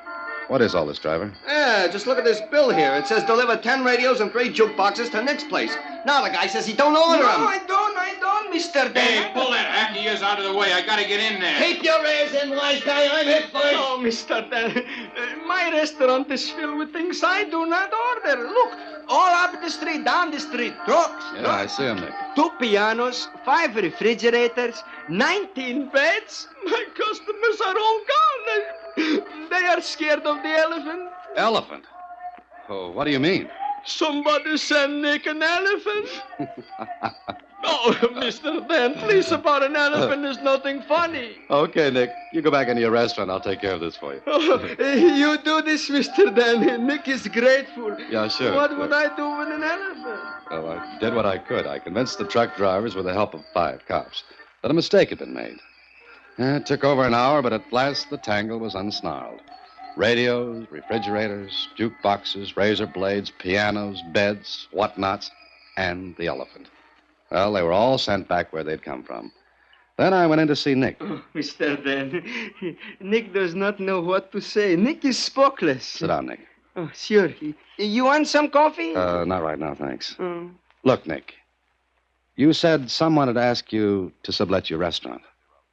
What is all this, driver? Yeah, just look at this bill here. It says deliver 10 radios and 3 jukeboxes to Nick's place. Now the guy says he don't order them. No, I don't, Mr. Dan. Hey, pull that hacky ears out of the way. I gotta get in there. Keep your ears in, wise guy. I'm here first. Oh, Mr. Dan, my restaurant is filled with things I do not order. Look, all up the street, down the street, trucks. Yeah, I see him, Nick. 2 pianos, 5 refrigerators, 19 beds. My customers are all gone. They are scared of the elephant. Elephant? Oh, what do you mean? Somebody send Nick an elephant. Oh, Mr. Dan, please, about an elephant is nothing funny. Okay, Nick. You go back into your restaurant. I'll take care of this for you. Oh, you do this, Mr. Dan. Nick is grateful. Yeah, sure. What would I do with an elephant? Well, I did what I could. I convinced the truck drivers with the help of 5 cops that a mistake had been made. It took over an hour, but at last the tangle was unsnarled. Radios, refrigerators, jukeboxes, razor blades, pianos, beds, whatnots, and the elephant. Well, they were all sent back where they'd come from. Then I went in to see Nick. Oh, Mr. Dan, Nick does not know what to say. Nick is spokeless. Sit down, Nick. Oh, sure. You want some coffee? Not right now, thanks. Look, Nick, you said someone had asked you to sublet your restaurant.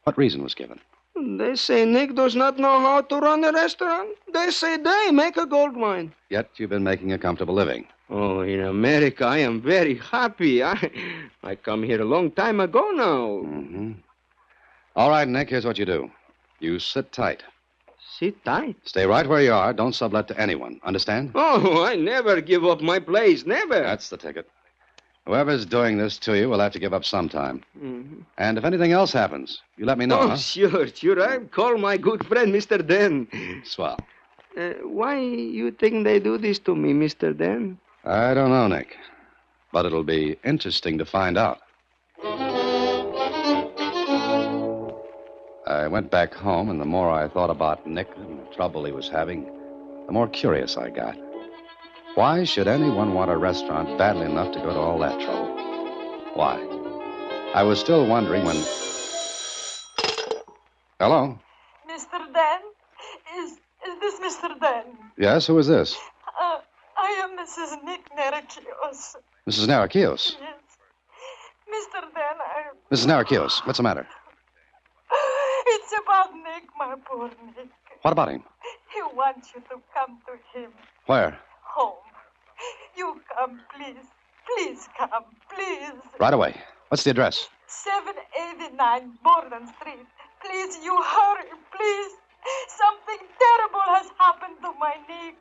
What reason was given? They say Nick does not know how to run a restaurant. They say they make a gold mine. Yet you've been making a comfortable living. Oh, in America, I am very happy. I come here a long time ago now. Mm-hmm. All right, Nick, here's what you do. You sit tight. Sit tight? Stay right where you are. Don't sublet to anyone. Understand? Oh, I never give up my place. Never. That's the ticket. Whoever's doing this to you will have to give up sometime. Mm-hmm. And if anything else happens, you let me know, huh? Sure. I call my good friend, Mr. Dan. Swell. Why you think they do this to me, Mr. Dan? I don't know, Nick. But it'll be interesting to find out. I went back home, and the more I thought about Nick and the trouble he was having, the more curious I got. Why should anyone want a restaurant badly enough to go to all that trouble? Why? I was still wondering when... Hello? Mr. Dan? Is this Mr. Dan? Yes, who is this? I am Mrs. Nick Nerakios. Mrs. Nerakios? Yes. Mr. Dan, Mrs. Nerakios, what's the matter? It's about Nick, my poor Nick. What about him? He wants you to come to him. Where? Home. You come, please. Please come, please. Right away. What's the address? 789 Borden Street. Please, you hurry, please. Something terrible has happened to my Nick.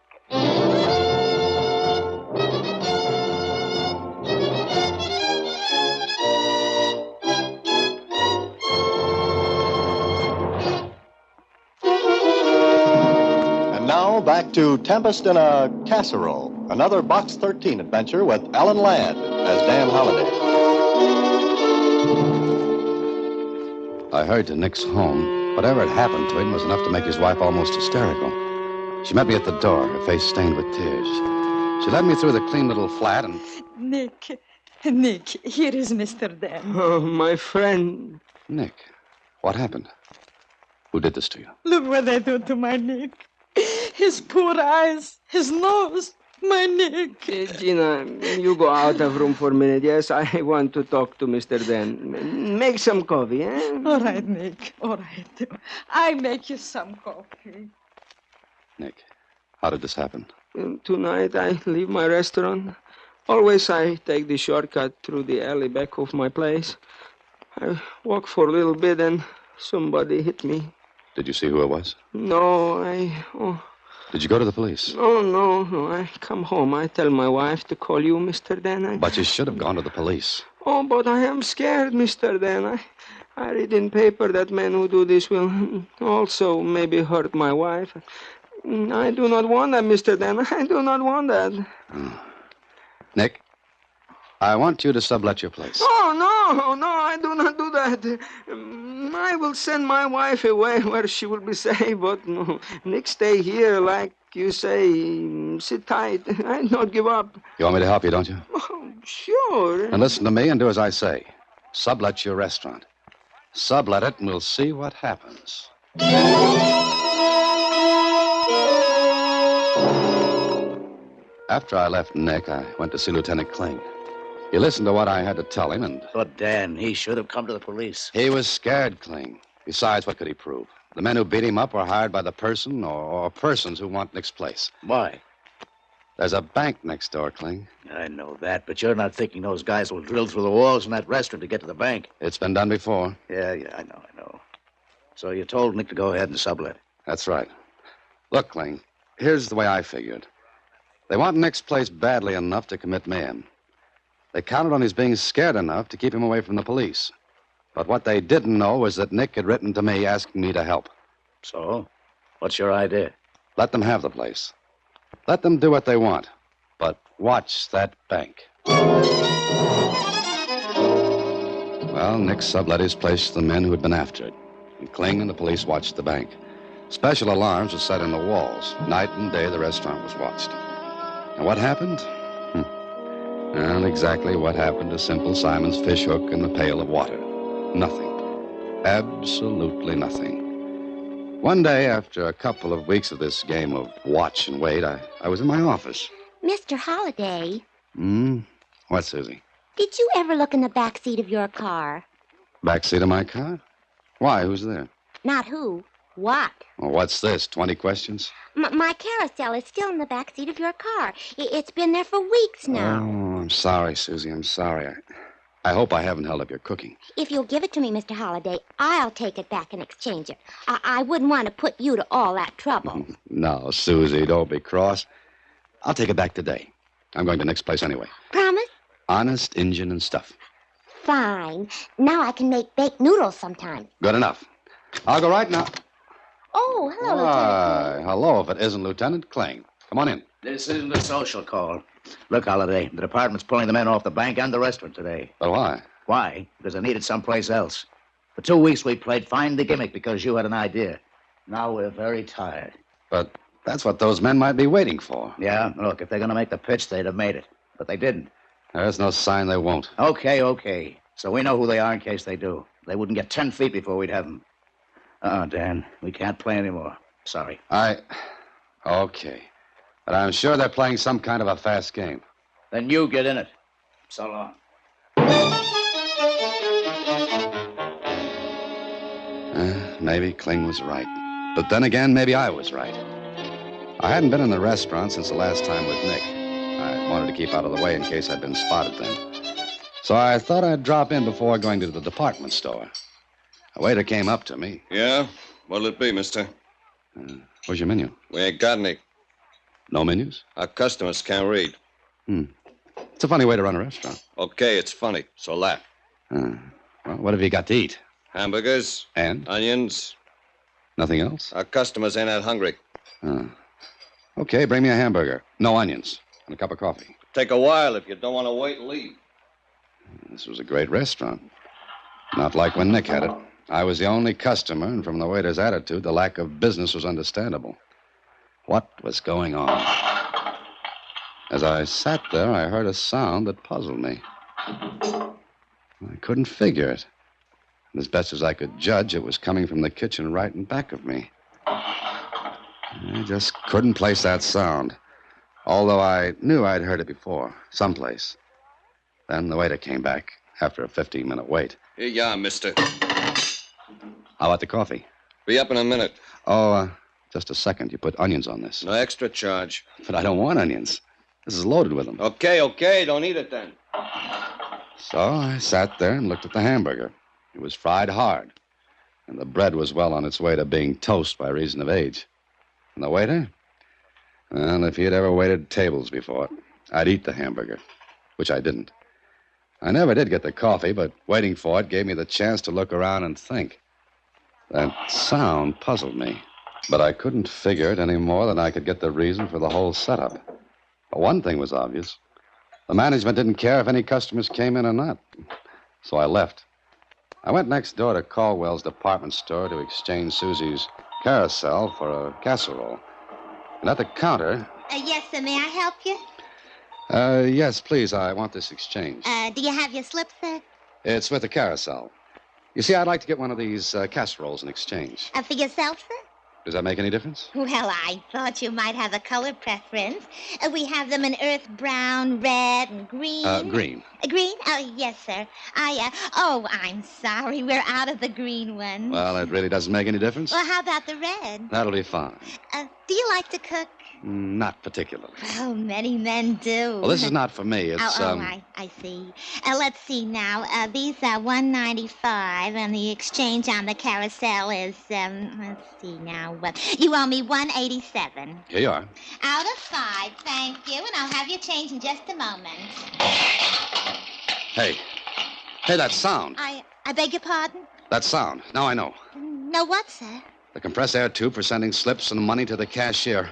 And now back to Tempest in a Casserole, another Box 13 adventure with Alan Ladd as Dan Holliday. I hurried to Nick's home. Whatever had happened to him was enough to make his wife almost hysterical. She met me at the door, her face stained with tears. She led me through the clean little flat and... Nick, here is Mr. Dan. Oh, my friend. Nick, what happened? Who did this to you? Look what they do to my Nick. His poor eyes, his nose. My Nick. Gina, you go out of room for a minute. Yes, I want to talk to Mr. Dan. Make some coffee, eh? All right, Nick. All right. I make you some coffee. Nick, how did this happen? Tonight I leave my restaurant. Always I take the shortcut through the alley back of my place. I walk for a little bit and somebody hit me. Did you see who it was? No, Did you go to the police? No. I come home. I tell my wife to call you, Mr. Dan. But you should have gone to the police. Oh, but I am scared, Mr. Dan. I read in paper that men who do this will also maybe hurt my wife. I do not want that, Mr. Dan. I do not want that. Nick, I want you to sublet your place. Oh, no, I do not do that. I will send my wife away where she will be safe, but no, Nick, stay here, like you say, sit tight. I not give up. You want me to help you, don't you? Oh, sure. And listen to me and do as I say. Sublet your restaurant. Sublet it and we'll see what happens. After I left Nick, I went to see Lieutenant Kling. He listened to what I had to tell him, and... But, Dan, he should have come to the police. He was scared, Kling. Besides, what could he prove? The men who beat him up were hired by the person or persons who want Nick's place. Why? There's a bank next door, Kling. I know that, but you're not thinking those guys will drill through the walls in that restaurant to get to the bank. It's been done before. Yeah, I know. So you told Nick to go ahead and sublet. That's right. Look, Kling, here's the way I figured. They want Nick's place badly enough to commit mayhem. They counted on his being scared enough to keep him away from the police. But what they didn't know was that Nick had written to me asking me to help. So? What's your idea? Let them have the place. Let them do what they want. But watch that bank. Well, Nick sublet his place to the men who had been after it. And Kling and the police watched the bank. Special alarms were set in the walls. Night and day, the restaurant was watched. And what happened? Well, exactly what happened to Simple Simon's fish hook and the pail of water. Nothing. Absolutely nothing. One day, after a couple of weeks of this game of watch and wait, I was in my office. Mr. Holliday. What, Susie? Did you ever look in the back seat of your car? Back seat of my car? Why? Who's there? Not who. What? Well, what's this, 20 questions? My carousel is still in the back seat of your car. It's been there for weeks now. Oh, I'm sorry, Susie. I'm sorry. I hope I haven't held up your cooking. If you'll give it to me, Mr. Holliday, I'll take it back and exchange it. I wouldn't want to put you to all that trouble. No, Susie, don't be cross. I'll take it back today. I'm going to Nick's place anyway. Promise? Honest Injun and stuff. Fine. Now I can make baked noodles sometime. Good enough. I'll go right now. Oh, hello, Why, hello, if it isn't Lieutenant Kling. Come on in. This isn't a social call. Look, Holliday, the department's pulling the men off the bank and the restaurant today. But why? Why? Because they needed someplace else. For 2 weeks we played Find the Gimmick because you had an idea. Now we're very tired. But that's what those men might be waiting for. Yeah, look, if they're going to make the pitch, they'd have made it. But they didn't. There's no sign they won't. Okay. So we know who they are in case they do. They wouldn't get 10 feet before we'd have them. Dan, we can't play anymore. Sorry. Okay. But I'm sure they're playing some kind of a fast game. Then you get in it. So long. Maybe Kling was right. But then again, maybe I was right. I hadn't been in the restaurant since the last time with Nick. I wanted to keep out of the way in case I'd been spotted then. So I thought I'd drop in before going to the department store. A waiter came up to me. Yeah? What'll it be, mister? Where's your menu? We ain't got any. No menus? Our customers can't read. It's a funny way to run a restaurant. Okay, it's funny, so laugh. Well, what have you got to eat? Hamburgers. And? Onions. Nothing else? Our customers ain't that hungry. Okay, bring me a hamburger. No onions. And a cup of coffee. Take a while if you don't want to wait and leave. This was a great restaurant. Not like when Nick had it. I was the only customer, and from the waiter's attitude, the lack of business was understandable. What was going on? As I sat there, I heard a sound that puzzled me. I couldn't figure it. And as best as I could judge, it was coming from the kitchen right in back of me. I just couldn't place that sound. although I knew I'd heard it before, someplace. Then the waiter came back after a 15-minute wait. Here you are, mister. How about the coffee? Be up in a minute. Oh, just a second. You put onions on this. No extra charge. But I don't want onions. This is loaded with them. Okay. Don't eat it then. So I sat there and looked at the hamburger. It was fried hard, and the bread was well on its way to being toast by reason of age. And the waiter? Well, if he had ever waited tables before, I'd eat the hamburger, which I didn't. I never did get the coffee, but waiting for it gave me the chance to look around and think. That sound puzzled me, but I couldn't figure it any more than I could get the reason for the whole setup. But one thing was obvious. The management didn't care if any customers came in or not. So I left. I went next door to Caldwell's department store to exchange Susie's carousel for a casserole. And at the counter... Yes, sir. May I help you? Yes, please. I want this exchange. Do you have your slip, sir? It's with the carousel. You see, I'd like to get one of these casseroles in exchange. For yourself, sir? Does that make any difference? Well, I thought you might have a color preference. We have them in earth brown, red, and green. Green. Green? Oh, yes, sir. I'm sorry. We're out of the green one. Well, it really doesn't make any difference. Well, how about the red? That'll be fine. Do you like to cook? Not particularly. Oh, many men do. Well, this is not for me. It's, I see. Let's see now. These are $1.95, and the exchange on the carousel is, let's see now. You owe me $1.87. Here you are. Out of 5, thank you, and I'll have your change in just a moment. Hey, that sound. I beg your pardon? That sound. Now I know. No what, sir? The compressed air tube for sending slips and money to the cashier.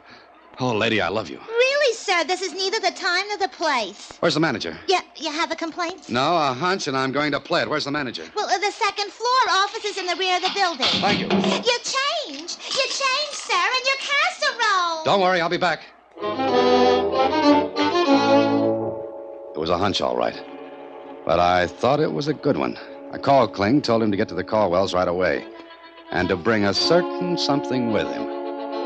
Oh, lady, I love you. Really, sir? This is neither the time nor the place. Where's the manager? Yeah, you have a complaint? No, a hunch, and I'm going to play it. Where's the manager? Well, the second floor. Office is in the rear of the building. Thank you. Your change, sir, and your casserole. Don't worry, I'll be back. It was a hunch, all right. But I thought it was a good one. I called Kling, told him to get to the Caldwells right away, and to bring a certain something with him.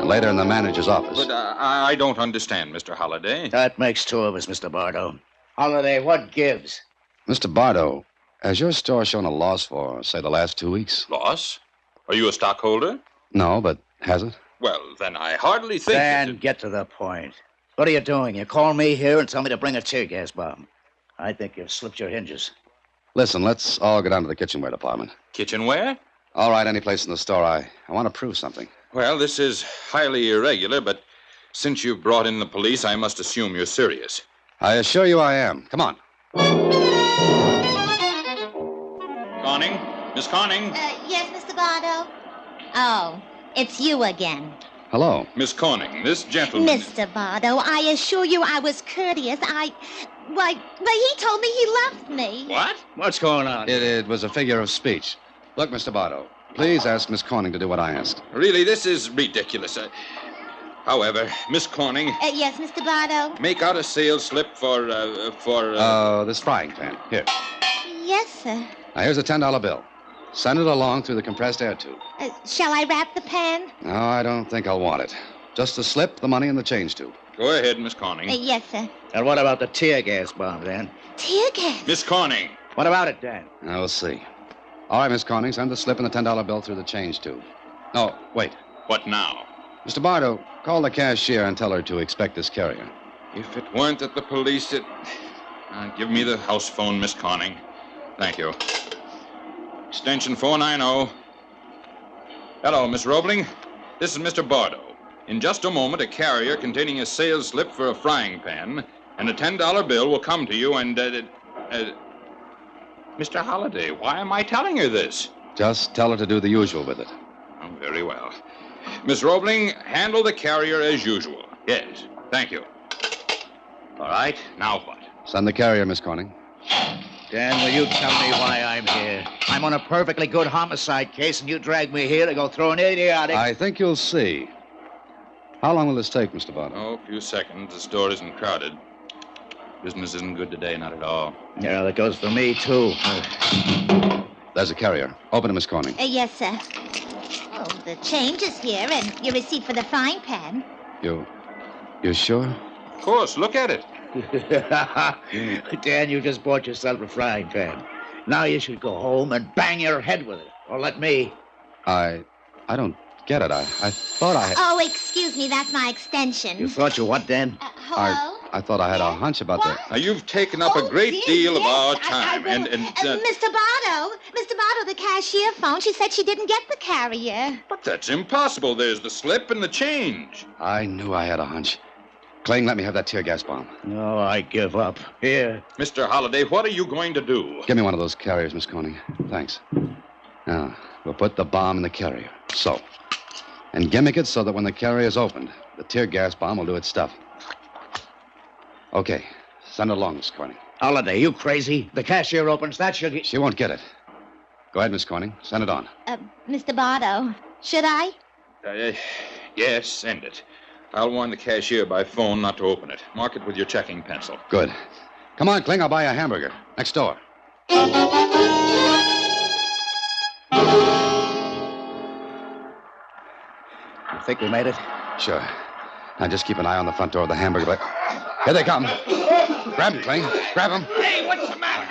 And later in the manager's office. But I don't understand, Mr. Holliday. That makes 2 of us, Mr. Bardo. Holliday, what gives? Mr. Bardo, has your store shown a loss for, say, the last 2 weeks? Loss? Are you a stockholder? No, but has it? Well, then I hardly think... Dan, get to the point. What are you doing? You call me here and tell me to bring a tear gas bomb. I think you've slipped your hinges. Listen, let's all go down to the kitchenware department. Kitchenware? All right, any place in the store. I want to prove something. Well, this is highly irregular, but since you've brought in the police, I must assume you're serious. I assure you I am. Come on. Conning? Miss Conning? Yes, Mr. Bardo? Oh, it's you again. Hello. Miss Conning, this gentleman... Mr. Bardo, I assure you I was courteous. Why, he told me he loved me. What? What's going on? It was a figure of speech. Look, Mr. Bardo, please ask Miss Corning to do what I asked. Really, this is ridiculous. However, Miss Corning... Yes, Mr. Bardo? Make out a sales slip for... this frying pan. Here. Yes, sir. Now, here's a $10 bill. Send it along through the compressed air tube. Shall I wrap the pan? No, I don't think I'll want it. Just the slip, the money, and the change tube. Go ahead, Miss Corning. Yes, sir. And what about the tear gas bomb, Dan? Tear gas? Miss Corning. What about it, Dan? Now, we'll see. All right, Miss Corning, send the slip and the $10 bill through the change tube. No, wait. What now? Mr. Bardo, call the cashier and tell her to expect this carrier. If it weren't at the police, give me the house phone, Miss Corning. Thank you. Extension 490. Hello, Miss Roebling. This is Mr. Bardo. In just a moment, a carrier containing a sales slip for a frying pan and a $10 bill will come to you and... Mr. Holliday, why am I telling her this? Just tell her to do the usual with it. Oh, very well. Miss Roebling, handle the carrier as usual. Yes, thank you. All right, now what? Send the carrier, Miss Corning. Dan, will you tell me why I'm here? I'm on a perfectly good homicide case, and you drag me here to go through an idiotic... I think you'll see. How long will this take, Mr. Bardo? Oh, a few seconds. The store isn't crowded. Business isn't good today, not at all. Yeah, that goes for me, too. There's a carrier. Open it, Miss Corning. Yes, sir. Oh, the change is here, and your receipt for the frying pan. You sure? Of course. Look at it. Dan, you just bought yourself a frying pan. Now you should go home and bang your head with it. Or let me. I don't get it. I thought I had... Oh, excuse me, that's my extension. You thought you what, Dan? Hello? I thought I had a hunch about that. Now, you've taken up a great deal of our time, and Mr. Bardo, the cashier phoned. She said she didn't get the carrier. But that's impossible. There's the slip and the change. I knew I had a hunch. Kling, let me have that tear gas bomb. No, I give up. Here. Mr. Holliday, what are you going to do? Give me one of those carriers, Miss Coney. Thanks. Now, we'll put the bomb in the carrier. So. And gimmick it so that when the carrier's opened, the tear gas bomb will do its stuff. Okay. Send it along, Miss Corning. Holliday, you crazy? The cashier opens that, She won't get it. Go ahead, Miss Corning. Send it on. Mr. Bardo, should I? Yes, send it. I'll warn the cashier by phone not to open it. Mark it with your checking pencil. Good. Come on, Kling, I'll buy you a hamburger. Next door. You think we made it? Sure. Now just keep an eye on the front door of the hamburger place. Here they come. Grab him, Kling. Grab him. Hey, what's the matter?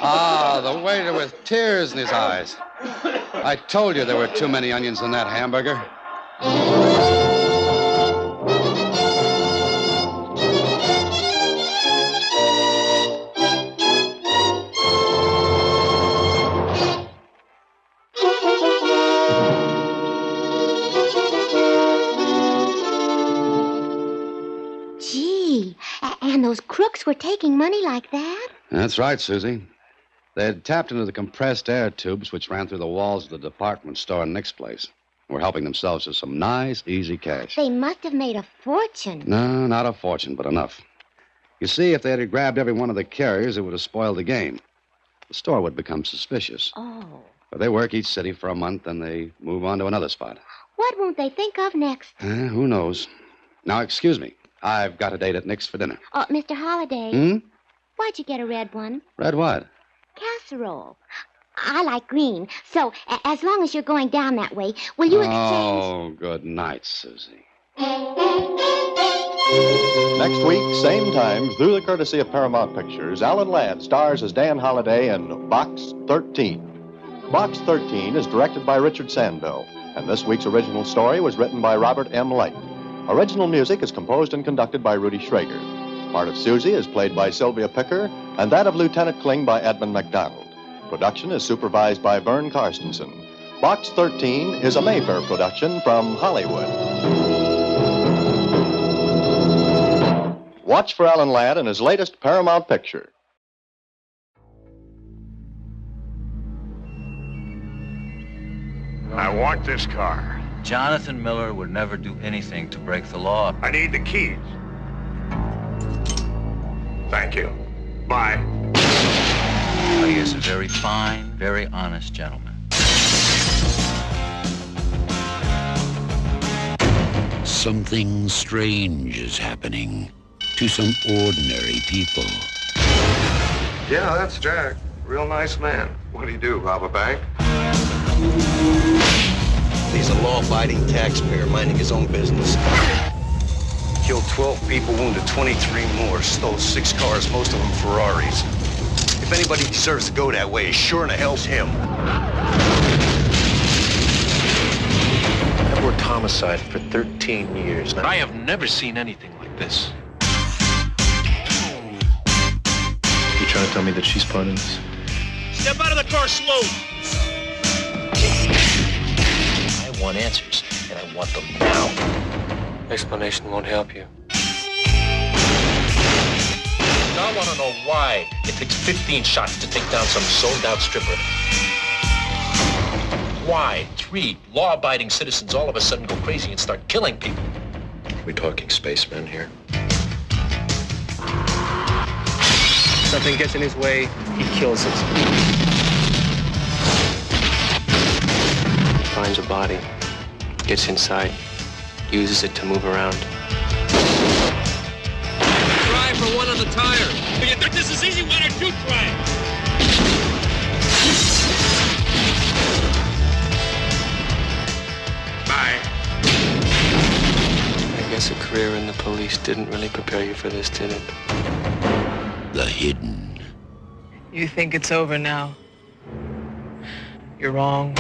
Ah, the waiter with tears in his eyes. I told you there were too many onions in that hamburger. And those crooks were taking money like that? That's right, Susie. They had tapped into the compressed air tubes which ran through the walls of the department store in Nick's place. Were helping themselves to some nice, easy cash. They must have made a fortune. No, not a fortune, but enough. You see, if they had grabbed every one of the carriers, it would have spoiled the game. The store would become suspicious. Oh. But they work each city for a month, and they move on to another spot. What won't they think of next? Who knows? Now, excuse me. I've got a date at Nick's for dinner. Oh, Mr. Holliday. Hmm? Why'd you get a red one? Red what? Casserole. I like green. So, as long as you're going down that way, will you exchange... Oh, good night, Susie. Next week, same time, through the courtesy of Paramount Pictures, Alan Ladd stars as Dan Holliday in Box 13. Box 13 is directed by Richard Sandville, and this week's original story was written by Robert M. Light. Original music is composed and conducted by Rudy Schrager. Part of Susie is played by Sylvia Picker, and that of Lieutenant Kling by Edmund MacDonald. Production is supervised by Vern Karstensen. Box 13 is a Mayfair production from Hollywood. Watch for Alan Ladd in his latest Paramount picture. I want this car. Jonathan Miller would never do anything to break the law. I need the keys. Thank you. Bye. He is a very fine, very honest gentleman. Something strange is happening to some ordinary people. Yeah, that's Jack. Real nice man. What'd he do, rob a bank? He's a law-abiding taxpayer minding his own business. Killed 12 people, wounded 23 more, stole 6 cars, most of them Ferraris. If anybody deserves to go that way, it sure in the hell's him. I've worked homicide for 13 years now. I have never seen anything like this. You trying to tell me that she's part of this? Step out of the car slow. I want answers, and I want them now. Explanation won't help you. I want to know why it takes 15 shots to take down some sold-out stripper. Why 3 law-abiding citizens all of a sudden go crazy and start killing people. We talking spacemen here? Something gets in his way, he kills it. Finds a body, gets inside, uses it to move around. Try for one on the tire. If you think this is easy, why don't you try it? Bye. I guess a career in the police didn't really prepare you for this, did it? The hidden. You think it's over now. You're wrong.